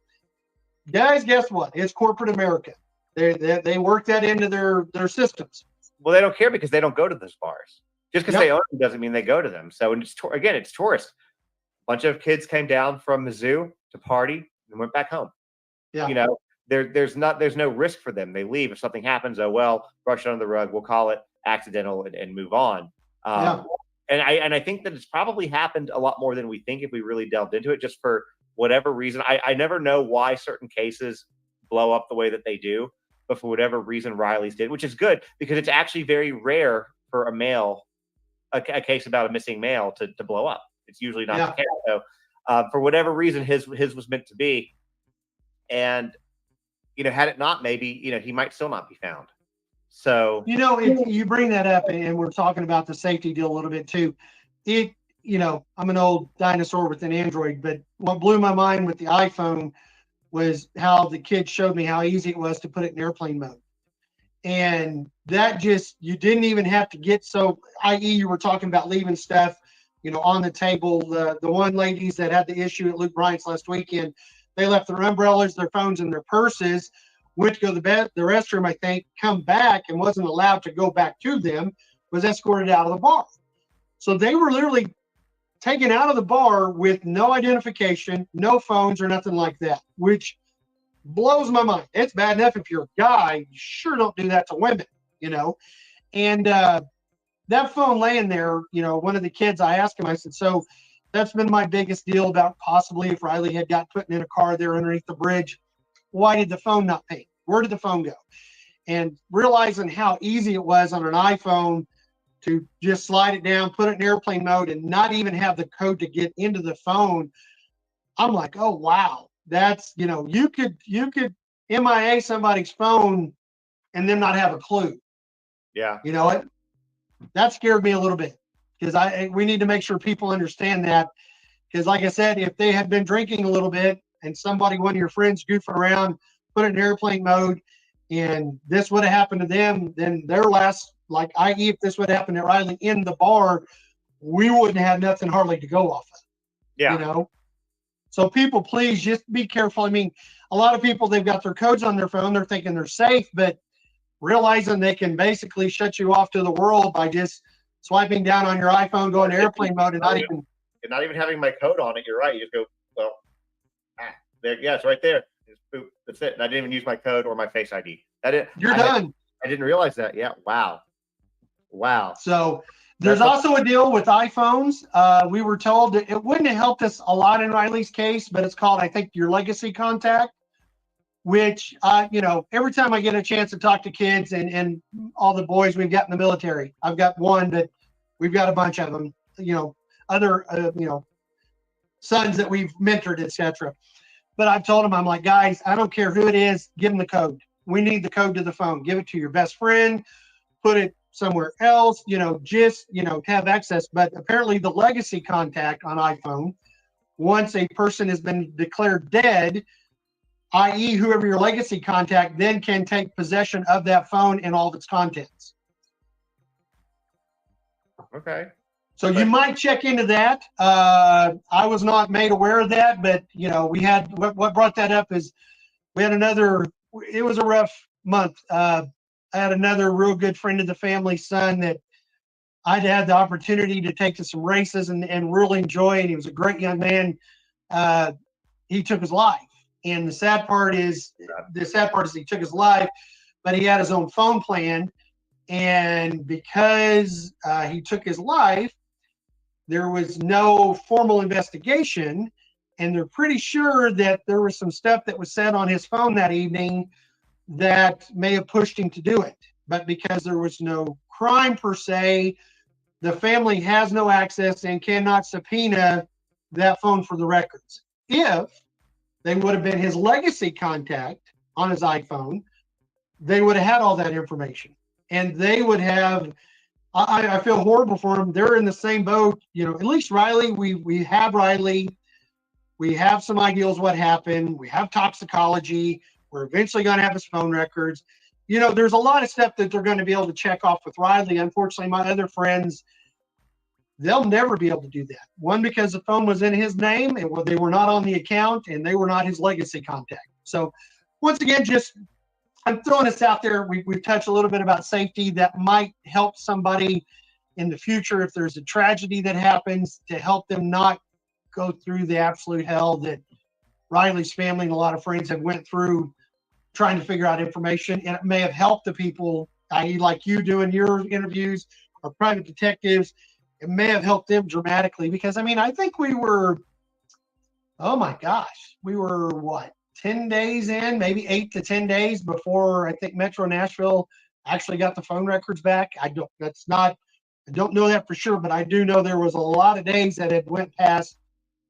guys, guess what? It's corporate America. They work that into their systems. Well, they don't care because they don't go to those bars. Just because they own them doesn't mean they go to them. So it's tourists. A bunch of kids came down from Mizzou to party and went back home. Yeah. There's no risk for them. They leave. If something happens, oh well, brush it under the rug. We'll call it accidental and move on. And I think that it's probably happened a lot more than we think if we really delved into it, just for whatever reason. I never know why certain cases blow up the way that they do, but for whatever reason, Riley's did, which is good because it's actually very rare for a case about a missing male to blow up. It's usually not the case. So for whatever reason, his was meant to be. And, had it not, maybe, he might still not be found. So if you bring that up, and we're talking about the safety deal a little bit too, I'm an old dinosaur with an Android, but what blew my mind with the iPhone was how the kids showed me how easy it was to put it in airplane mode. And that you didn't even have to get i.e. you were talking about leaving stuff, on the table. The one ladies that had the issue at Luke Bryant's last weekend, they left their umbrellas, their phones, and their purses, went to go to the restroom, I think, come back and wasn't allowed to go back to them, was escorted out of the bar. So they were literally taken out of the bar with no identification, no phones or nothing like that, which blows my mind. It's bad enough if you're a guy, you sure don't do that to women, And that phone laying there, one of the kids, I asked him, I said, so that's been my biggest deal about possibly if Riley had got put in a car there underneath the bridge, why did the phone not ping? Where did the phone go? And realizing how easy it was on an iPhone to just slide it down, put it in airplane mode, and not even have the code to get into the phone, I'm like, oh wow, that's you could MIA somebody's phone and them not have a clue. Yeah. You know what? That scared me a little bit because we need to make sure people understand that. Because like I said, if they had been drinking a little bit and one of your friends goofing around, put it in airplane mode, and this would have happened to them, then their last, i.e. if this would happen to Riley in the bar, we wouldn't have nothing hardly to go off of. Yeah. So people, please just be careful. I mean, a lot of people, they've got their codes on their phone. They're thinking they're safe, but realizing they can basically shut you off to the world by just swiping down on your iPhone, going to airplane mode, and not even having my code on it. You're right. You just go, well, there. Yeah, it's right there. Just boop. That's it. And I didn't even use my code or my Face ID. You're done. I didn't realize that. Yeah. Wow. So there's also a deal with iPhones. We were told that it wouldn't have helped us a lot in Riley's case, but it's called, I think, your legacy contact, which, every time I get a chance to talk to kids and all the boys we've got in the military, I've got one, but we've got a bunch of them, other, sons that we've mentored, etc. But I've told them, I'm like, guys, I don't care who it is, give them the code. We need the code to the phone. Give it to your best friend, put it somewhere else, have access. But apparently the legacy contact on iPhone, once a person has been declared dead, i.e. whoever your legacy contact, then can take possession of that phone and all of its contents. Okay. So you might check into that. I was not made aware of that, but we had what brought that up is we had it was a rough month. I had another real good friend of the family's son that I'd had the opportunity to take to some races and really enjoy, and he was a great young man. He took his life. And the sad part is he took his life, but he had his own phone plan. And because he took his life, there was no formal investigation. And they're pretty sure that there was some stuff that was said on his phone that evening that may have pushed him to do it. But because there was no crime per se, the family has no access and cannot subpoena that phone for the records. If they would have been his legacy contact on his iPhone, they would have had all that information. And they would have, I feel horrible for them. They're in the same boat. At least Riley, we have Riley. We have some ideas what happened. We have toxicology. We're eventually going to have his phone records. There's a lot of stuff that they're going to be able to check off with Riley. Unfortunately, my other friends, they'll never be able to do that. One, because the phone was in his name and they were not on the account and they were not his legacy contact. So once again, I'm throwing this out there. We've touched a little bit about safety that might help somebody in the future if there's a tragedy that happens, to help them not go through the absolute hell that Riley's family and a lot of friends have went through trying to figure out information. And it may have helped the people, i.e. like you doing your interviews or private detectives. It may have helped them dramatically because, I think we were, oh my gosh, we were what, 10 days in, maybe 8 to 10 days before I think Metro Nashville actually got the phone records back. I don't know that for sure, but I do know there was a lot of days that had went past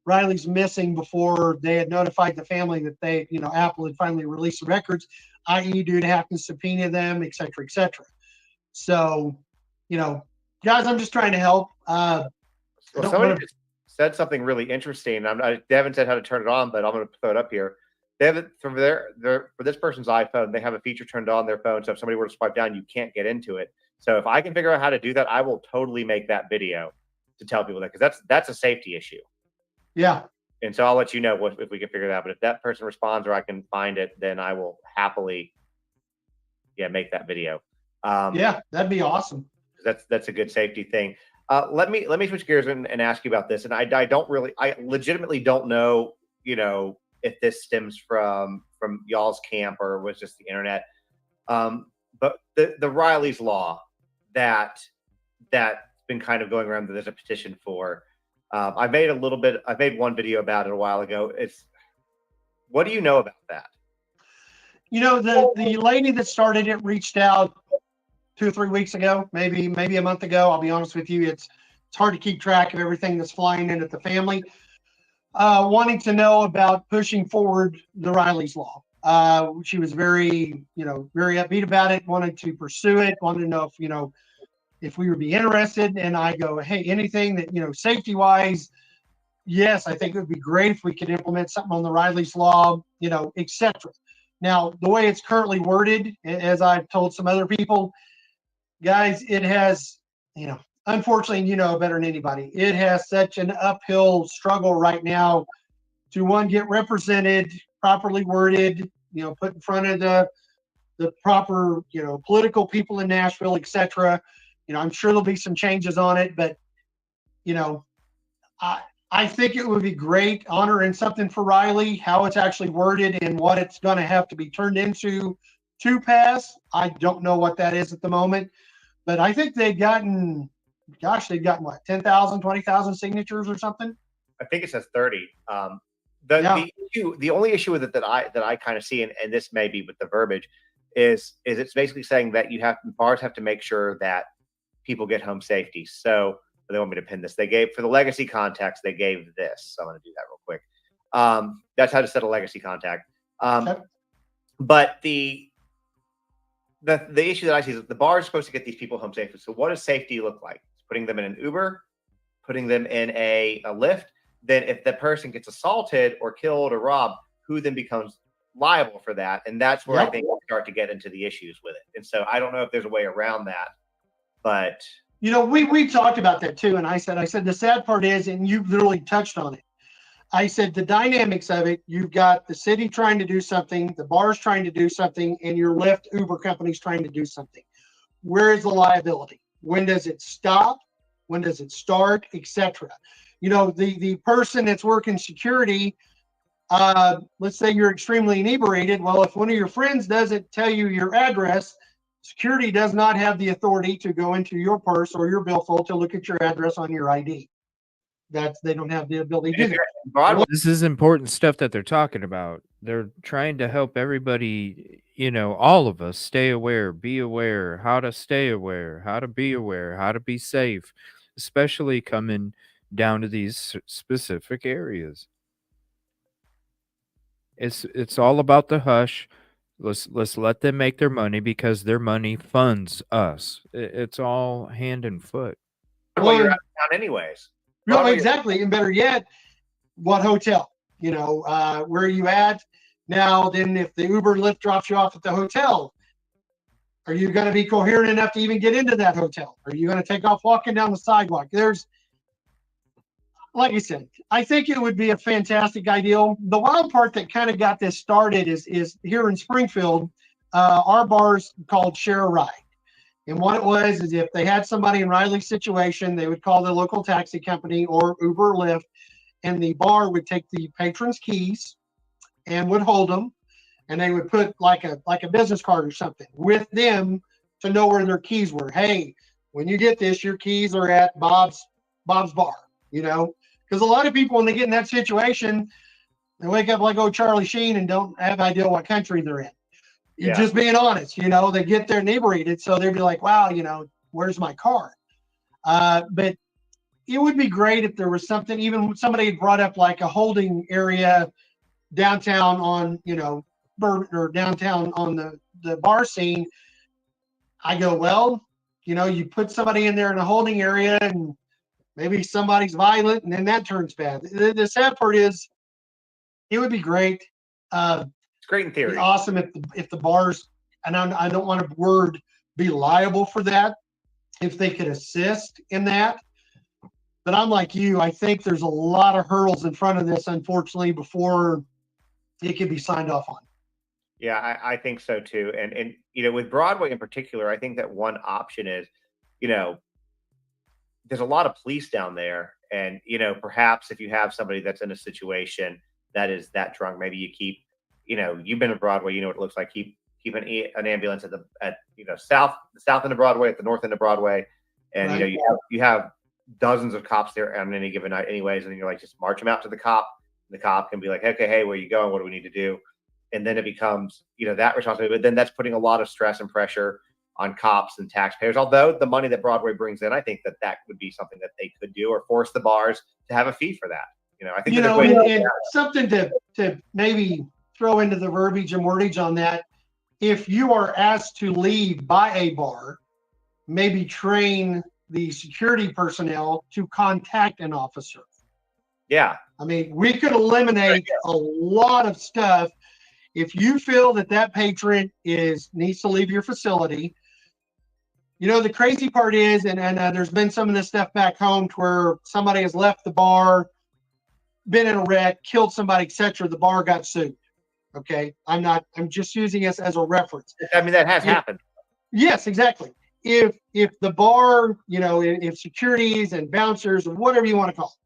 Riley's missing before they had notified the family that Apple had finally released the records, i.e. dude have to subpoena them, et cetera, et cetera. So, guys, I'm just trying to help. Well, somebody just said something really interesting. They haven't said how to turn it on, but I'm going to throw it up here. They have it from for this person's iPhone. They have a feature turned on their phone, so if somebody were to swipe down, you can't get into it. So if I can figure out how to do that, I will totally make that video to tell people that, because that's a safety issue. Yeah. And so I'll let you know if we can figure that out. But if that person responds or I can find it, then I will happily, make that video. Yeah, that'd be awesome. That's a good safety thing. Let me switch gears and ask you about this. And I legitimately don't know, if this stems from y'all's camp or was just the internet. But the Riley's Law that's been kind of going around that there's a petition for. I made one video about it a while ago. What do you know about that? The lady that started it reached out 2 or 3 weeks ago, maybe a month ago. I'll be honest with you. It's hard to keep track of everything that's flying in at the family. Wanting to know about pushing forward the Riley's Law. She was very upbeat about it, wanted to pursue it, wanted to know if we would be interested. And I go, hey, anything that, safety wise, yes, I think it would be great if we could implement something on the Riley's Law, et cetera. Now, the way it's currently worded, as I've told some other people, guys, it has, unfortunately, better than anybody, it has such an uphill struggle right now to get represented, properly worded, put in front of the proper, political people in Nashville, et cetera. I'm sure there'll be some changes on it, but, I think it would be great honor and something for Riley, how it's actually worded and what it's going to have to be turned into to pass. I don't know what that is at the moment, but I think they've gotten what, 10,000, 20,000 signatures or something? I think it says 30. The only issue with it that I kind of see, and this may be with the verbiage, is it's basically saying that bars have to make sure that people get home safety. So they want me to pin this. They gave, for the legacy contacts, they gave this. So I'm going to do that real quick. That's how to set a legacy contact. But the issue that I see is that the bar is supposed to get these people home safely. So what does safety look like? Putting them in an Uber, putting them in a Lyft. Then if the person gets assaulted or killed or robbed, who then becomes liable for that? And that's where I think we start to get into the issues with it. And so I don't know if there's a way around that, but we talked about that too. And I said the sad part is, and you literally touched on it. I said the dynamics of it, you've got the city trying to do something, the bars trying to do something, and your Lyft Uber companies trying to do something. Where is the liability? When does it stop? When does it start, etc.? The person that's working security, let's say you're extremely inebriated. Well, if one of your friends doesn't tell you your address, security does not have the authority to go into your purse or your billfold to look at your address on your ID. They don't have the ability to do that. This is important stuff that they're talking about. They're trying to help everybody, all of us stay aware, be aware, how to stay aware, how to be aware, how to be safe, especially coming down to these specific areas. It's all about the hush. Let's let them make their money because their money funds us. It's all hand and foot. Well, you're out of town anyways. No, exactly. And better yet, what hotel? Where are you at? Now, then if the Uber and Lyft drops you off at the hotel, are you going to be coherent enough to even get into that hotel? Are you going to take off walking down the sidewalk? Like I said, I think it would be a fantastic idea. The wild part that kind of got this started is here in Springfield, our bar's called Share a Ride. And what it was is if they had somebody in Riley's situation, they would call the local taxi company or Uber or Lyft, and the bar would take the patron's keys and would hold them, and they would put like a business card or something with them to know where their keys were. Hey, when you get this, your keys are at Bob's bar, because a lot of people, when they get in that situation, they wake up like Charlie Sheen and don't have idea what country they're in. You're just being honest, they get there inebriated. So they'd be like, wow, where's my car? But it would be great if there was something, even somebody had brought up like a holding area downtown on, Bourbon, or downtown on the bar scene. I go, well, you put somebody in there in a holding area and maybe somebody's violent and then that turns bad. The sad part is it would be great. It's great in It'd be theory. awesome if the bars, and I don't want a word be liable for that, if they could assist in that. But I'm like you, I think there's a lot of hurdles in front of this, unfortunately, before it can be signed off on. Yeah, I think so too. And with Broadway in particular, I think that one option is, there's a lot of police down there, and perhaps if you have somebody that's in a situation that is that drunk, maybe you keep, you've been to Broadway, you know what it looks like. Keep an ambulance at the south end of Broadway, at the north end of Broadway, and Right. you have dozens of cops there on any given night, anyways, and then you're like, just march them out to the cop. The cop can be like, okay, hey, where you going? What do we need to do? And then it becomes, that responsibility. But then that's putting a lot of stress and pressure on cops and taxpayers. Although the money that Broadway brings in, I think that would be something that they could do, or force the bars to have a fee for that. I think that there's ways to do and that. something to maybe throw into the verbiage and wordage on that. If you are asked to leave by a bar, maybe train the security personnel to contact an officer. Yeah. I mean, we could eliminate a lot of stuff. If you feel that patron needs to leave your facility, the crazy part is, and there's been some of this stuff back home to where somebody has left the bar, been in a wreck, killed somebody, etc. The bar got sued. Okay, I'm just using this as a reference. I mean, that has happened. Yes, exactly. If the bar, if securities and bouncers or whatever you want to call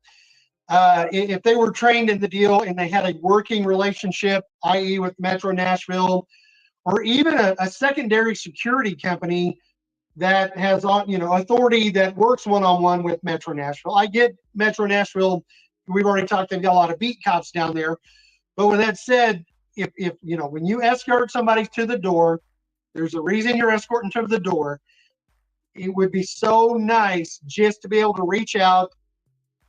it, if they were trained in the deal and they had a working relationship, i.e. with Metro Nashville, or even a secondary security company that has, authority that works one-on-one with Metro Nashville. I get Metro Nashville, we've already talked, they've got a lot of beat cops down there. But with that said, if when you escort somebody to the door, there's a reason you're escorting to the door. It would be so nice just to be able to reach out,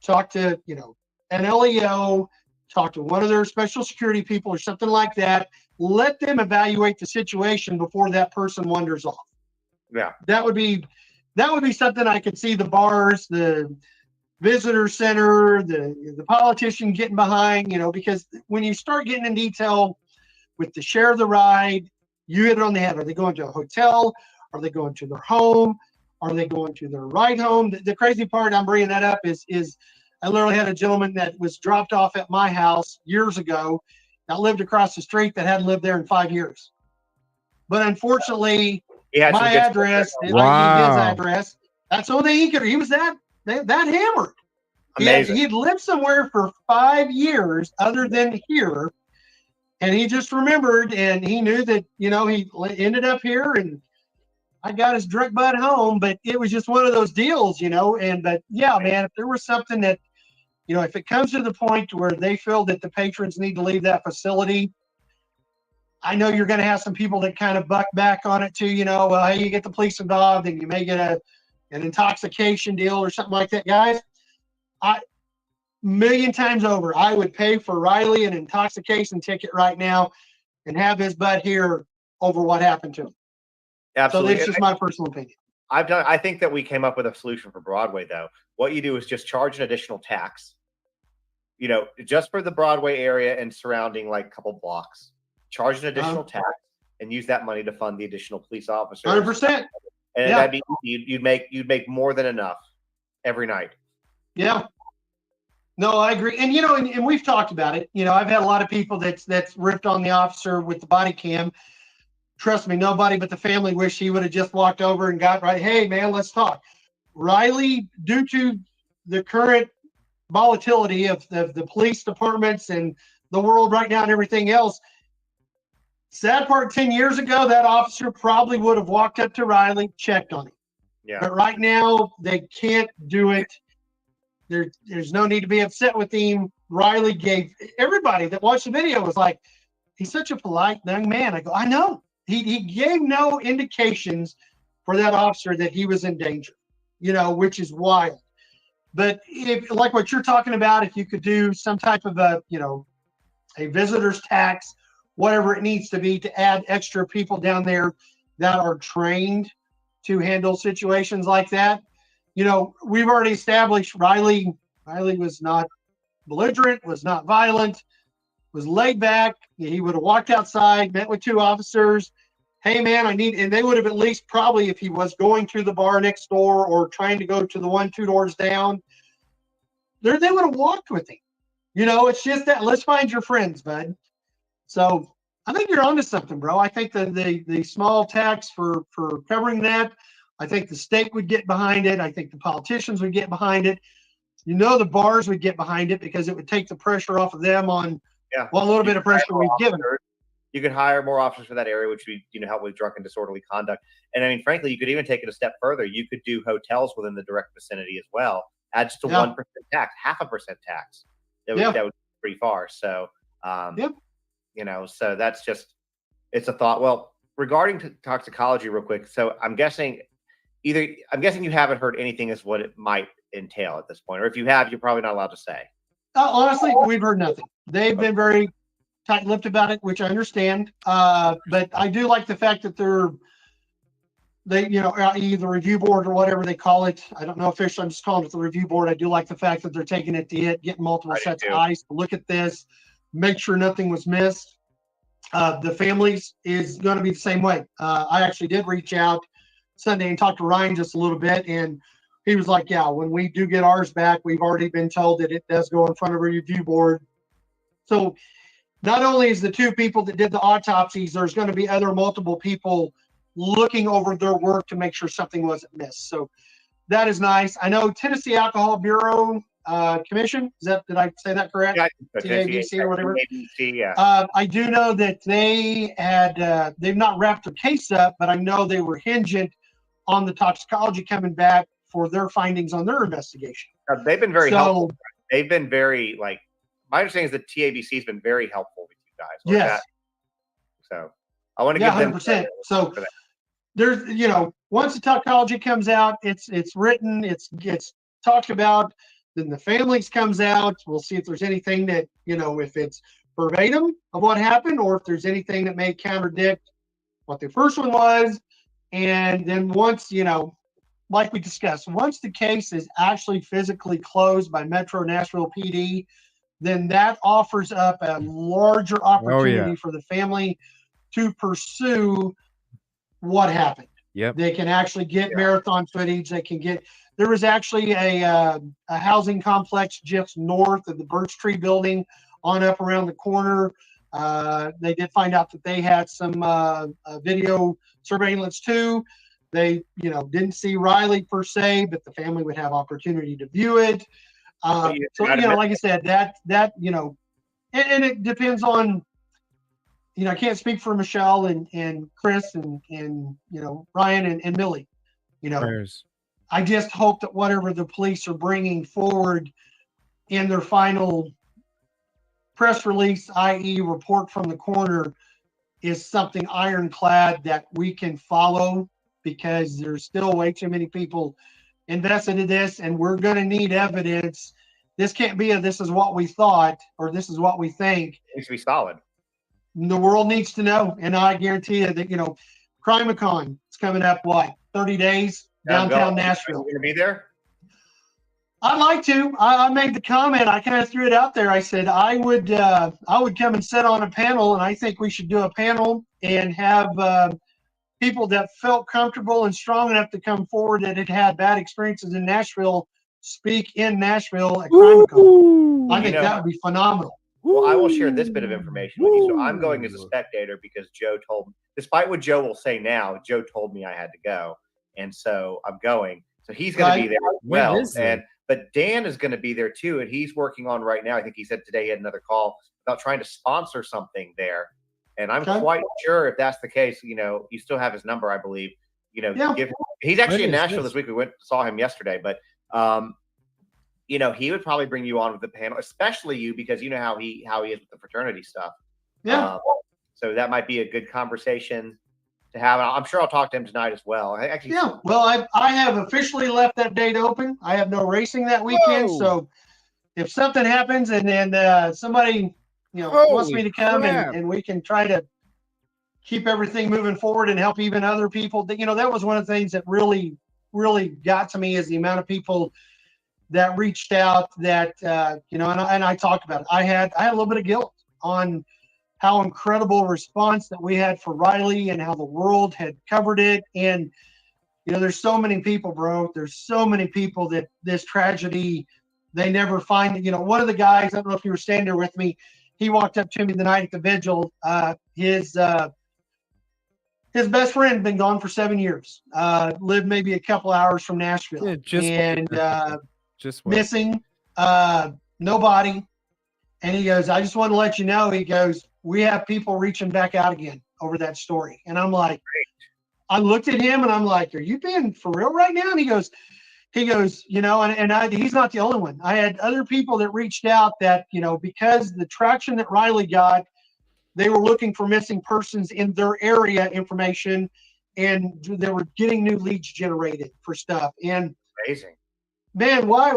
talk to, an LEO, talk to one of their special security people or something like that. Let them evaluate the situation before that person wanders off. Yeah. That would be something I could see the bars, the visitor center, the politician getting behind, because when you start getting in detail with the share of the ride, you hit it on the head. Are they going to a hotel? Are they going to their home? Are they going to their ride home? The crazy part, I'm bringing that up, is I literally had a gentleman that was dropped off at my house years ago that lived across the street that hadn't lived there in 5 years. But unfortunately, my address, i.e. his address, that's all they could. He was that hammered. Amazing. He had lived somewhere for 5 years other than here. And he just remembered, and he knew that, he ended up here, and I got his drunk butt home. But it was just one of those deals, but yeah, man, if there was something that, if it comes to the point where they feel that the patrons need to leave that facility, I know you're going to have some people that kind of buck back on it too, well, hey, you get the police involved and you may get an intoxication deal or something like that. Guys, million times over, I would pay for Riley an intoxication ticket right now and have his butt here over what happened to him. Absolutely. So that's just my personal opinion. I think that we came up with a solution for Broadway, though. What you do is just charge an additional tax, just for the Broadway area and surrounding like couple blocks. Charge an additional tax and use that money to fund the additional police officers. 100%. And that'd be, you'd make more than enough every night. Yeah. No, I agree. And, and we've talked about it. I've had a lot of people that's ripped on the officer with the body cam. Trust me, nobody but the family wish he would have just walked over and got right. Hey, man, let's talk. Riley, due to the current volatility of the police departments and the world right now and everything else, sad part, 10 years ago, that officer probably would have walked up to Riley, checked on him. Yeah. But right now, they can't do it. There's no need to be upset with him. Riley gave everybody that watched the video was like, he's such a polite young man. I go, I know. He gave no indications for that officer that he was in danger, which is wild. But if, like what you're talking about, if you could do some type of a, a visitor's tax, whatever it needs to be to add extra people down there that are trained to handle situations like that. We've already established Riley was not belligerent, was not violent, was laid back. He would have walked outside, met with two officers. Hey man, and they would have at least probably, if he was going to the bar next door or trying to go to the one, two doors down, they would have walked with him. It's just that let's find your friends, bud. So I think you're onto something, bro. I think the small tax for covering that, I think the state would get behind it. I think the politicians would get behind it. The bars would get behind it because it would take the pressure off of them on a little bit of pressure we've given them. You could hire more officers for that area, which would help with drunk and disorderly conduct. And I mean, frankly, you could even take it a step further. You could do hotels within the direct vicinity as well. Add just a 1% tax, 0.5% tax. That would be pretty far. So, so that's just, it's a thought. Well, regarding toxicology real quick. So I'm guessing you haven't heard anything as what it might entail at this point, or if you have, you're probably not allowed to say. Honestly, we've heard nothing. They've been very tight-lipped about it, which I understand. But I do like the fact that either the review board or whatever they call it. I don't know officially. I'm just calling it the review board. I do like the fact that they're taking it to getting multiple sets of eyes to look at this, make sure nothing was missed. The families is going to be the same way. I actually did reach out Sunday and talk to Ryan just a little bit, and he was like, yeah, when we do get ours back, we've already been told that it does go in front of a review board. So not only is the two people that did the autopsies, there's going to be other multiple people looking over their work to make sure something wasn't missed. So that is nice. I know Tennessee Alcohol Bureau Commission, did I say that correct? Yeah, TABC or whatever. TABC, yeah. I do know that they had, they've not wrapped their case up, but I know they were hinging on the toxicology coming back for their findings on their investigation. They've been very helpful. They've been very, my understanding is that TABC has been very helpful with you guys. Yes. So I want to give them 100%. So there's, once the toxicology comes out, it's written, it's talked about, then the families comes out. We'll see if there's anything that, if it's verbatim of what happened or if there's anything that may contradict what the first one was. And then once, like we discussed, once the case is actually physically closed by Metro Nashville PD, then that offers up a larger opportunity for the family to pursue what happened. Yep. They can actually get marathon footage. There was actually a housing complex just north of the Birch Tree building on up around the corner. They did find out that they had some video surveillance too. They, didn't see Riley per se, but the family would have opportunity to view it. So, like I said, that and it depends on, I can't speak for Michelle and Chris and Ryan and Millie. Prayers. I just hope that whatever the police are bringing forward in their final press release, i.e. report from the coroner, is something ironclad that we can follow, because there's still way too many people invested in this, and we're going to need evidence. This can't be this is what we thought or this is what we think. It needs to be solid. The world needs to know, and I guarantee you that, CrimeCon is coming up, 30 days, downtown Nashville. Are you going to be there? I'd like to. I made the comment. I kind of threw it out there. I said I would come and sit on a panel, and I think we should do a panel and have people that felt comfortable and strong enough to come forward that had had bad experiences in Nashville speak in Nashville at CrimeCon. I think that would be phenomenal. Well, I will share this bit of information with you. So I'm going as a spectator because Joe told me, despite what Joe will say now, Joe told me I had to go. And so I'm going. So he's going to be there as well. But Dan is going to be there too. And he's working on right now, I think he said today he had another call about trying to sponsor something there. And I'm quite sure if that's the case, you still have his number, I believe. He's actually in Nashville this week. We saw him yesterday, but he would probably bring you on with the panel, especially you, because you know how he is with the fraternity stuff. Yeah. So that might be a good conversation to have. And I'm sure I'll talk to him tonight as well. Actually, Yeah, well, I have officially left that date open. I have no racing that weekend, Whoa. so if something happens and then somebody wants me Holy to come crap. and we can try to keep everything moving forward and help even other people, that was one of the things that really got to me, is the amount of people that reached out that and I talked about it. I had a little bit of guilt on how incredible response that we had for Riley and how the world had covered it. And there's so many people, bro. There's so many people that this tragedy, they never find it. One of the guys, I don't know if you were standing there with me, he walked up to me the night at the vigil. His best friend had been gone for 7 years. Lived maybe a couple hours from Nashville. Yeah, just missing, nobody. And he goes, I just want to let you know, he goes, we have people reaching back out again over that story. And I'm like, I looked at him and I'm like, are you being for real right now? And he goes, he's not the only one. I had other people that reached out that, because the traction that Riley got, they were looking for missing persons in their area information, and they were getting new leads generated for stuff. And amazing, man, why,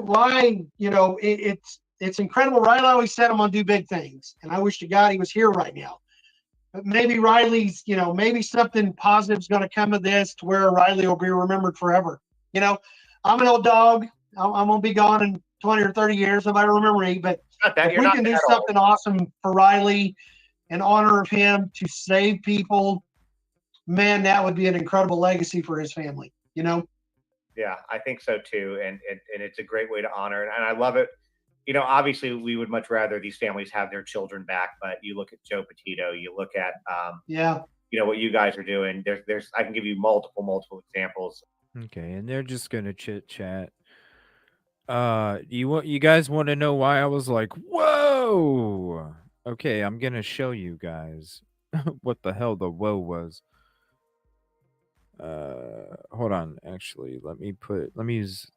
it's incredible. Riley always said I'm going to do big things, and I wish to God he was here right now. But maybe Riley's, maybe something positive is going to come of this to where Riley will be remembered forever. I'm an old dog. I'm going to be gone in 20 or 30 years. Nobody will remember me. But if we can do something awesome for Riley in honor of him to save people, man, that would be an incredible legacy for his family. Yeah, I think so too. And it's a great way to honor. And I love it. Obviously we would much rather these families have their children back, but you look at Joe Petito, you look at, what you guys are doing. I can give you multiple examples. Okay. And they're just going to chit chat. You guys want to know why I was like, whoa? Okay. I'm going to show you guys what the hell the whoa was. Hold on. Actually, let me use,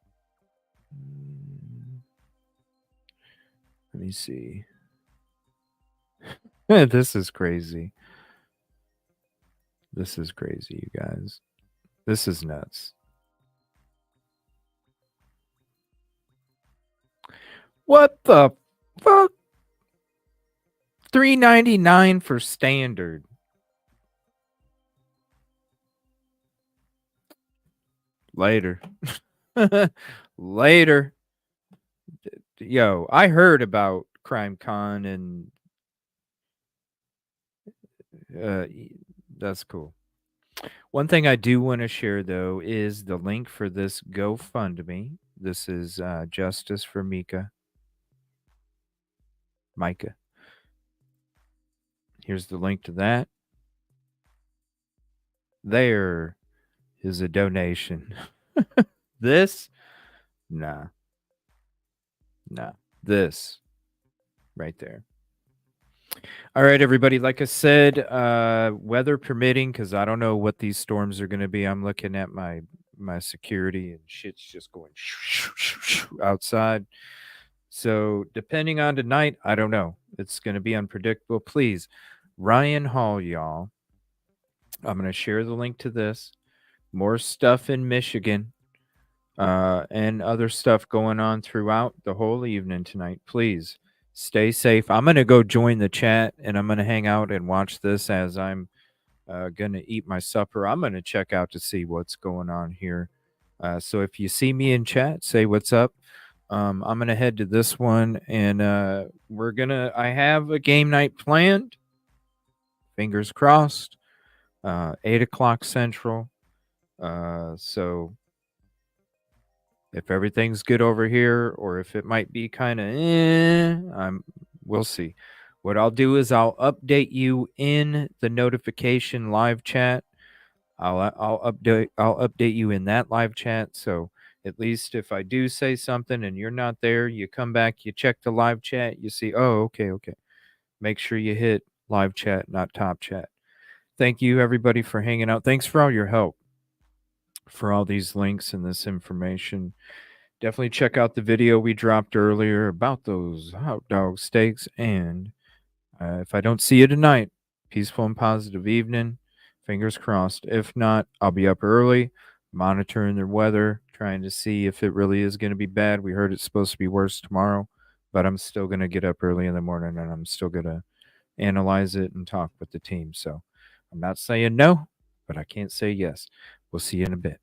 let me see. This is crazy. This is crazy, you guys. This is nuts. What the fuck? $3.99 for standard. Later. Later. Yo, I heard about Crime Con and that's cool. One thing I do want to share though is the link for this GoFundMe. This is Justice for Mica. Here's the link to that. There is a donation. This? Nah. This. Right there. All right, everybody. Like I said, weather permitting, because I don't know what these storms are going to be. I'm looking at my security and shit's just going outside. So depending on tonight, I don't know. It's going to be unpredictable. Please, Ryan Hall, y'all. I'm going to share the link to this. More stuff in Michigan and other stuff going on throughout the whole evening tonight. Please stay safe. I'm going to go join the chat and I'm going to hang out and watch this as I'm going to eat my supper. I'm going to check out to see what's going on here. So if you see me in chat, say what's up. I'm going to head to this one and I have a game night planned. Fingers crossed. 8 o'clock Central. So if everything's good over here, or if it might be kind of, we'll see. What I'll do is I'll update you in the notification live chat. I'll update you in that live chat. So at least if I do say something and you're not there, you come back, you check the live chat, you see, oh, okay. Make sure you hit live chat, not top chat. Thank you, everybody, for hanging out. Thanks for all your help, for all these links and this information. Definitely check out the video we dropped earlier about those hot dog steaks. And if I don't see you tonight, peaceful and positive evening. Fingers crossed. If not, I'll be up early, monitoring their weather, trying to see if it really is going to be bad. We heard it's supposed to be worse tomorrow, but I'm still going to get up early in the morning and I'm still going to analyze it and talk with the team. So I'm not saying no, but I can't say yes. We'll see you in a bit.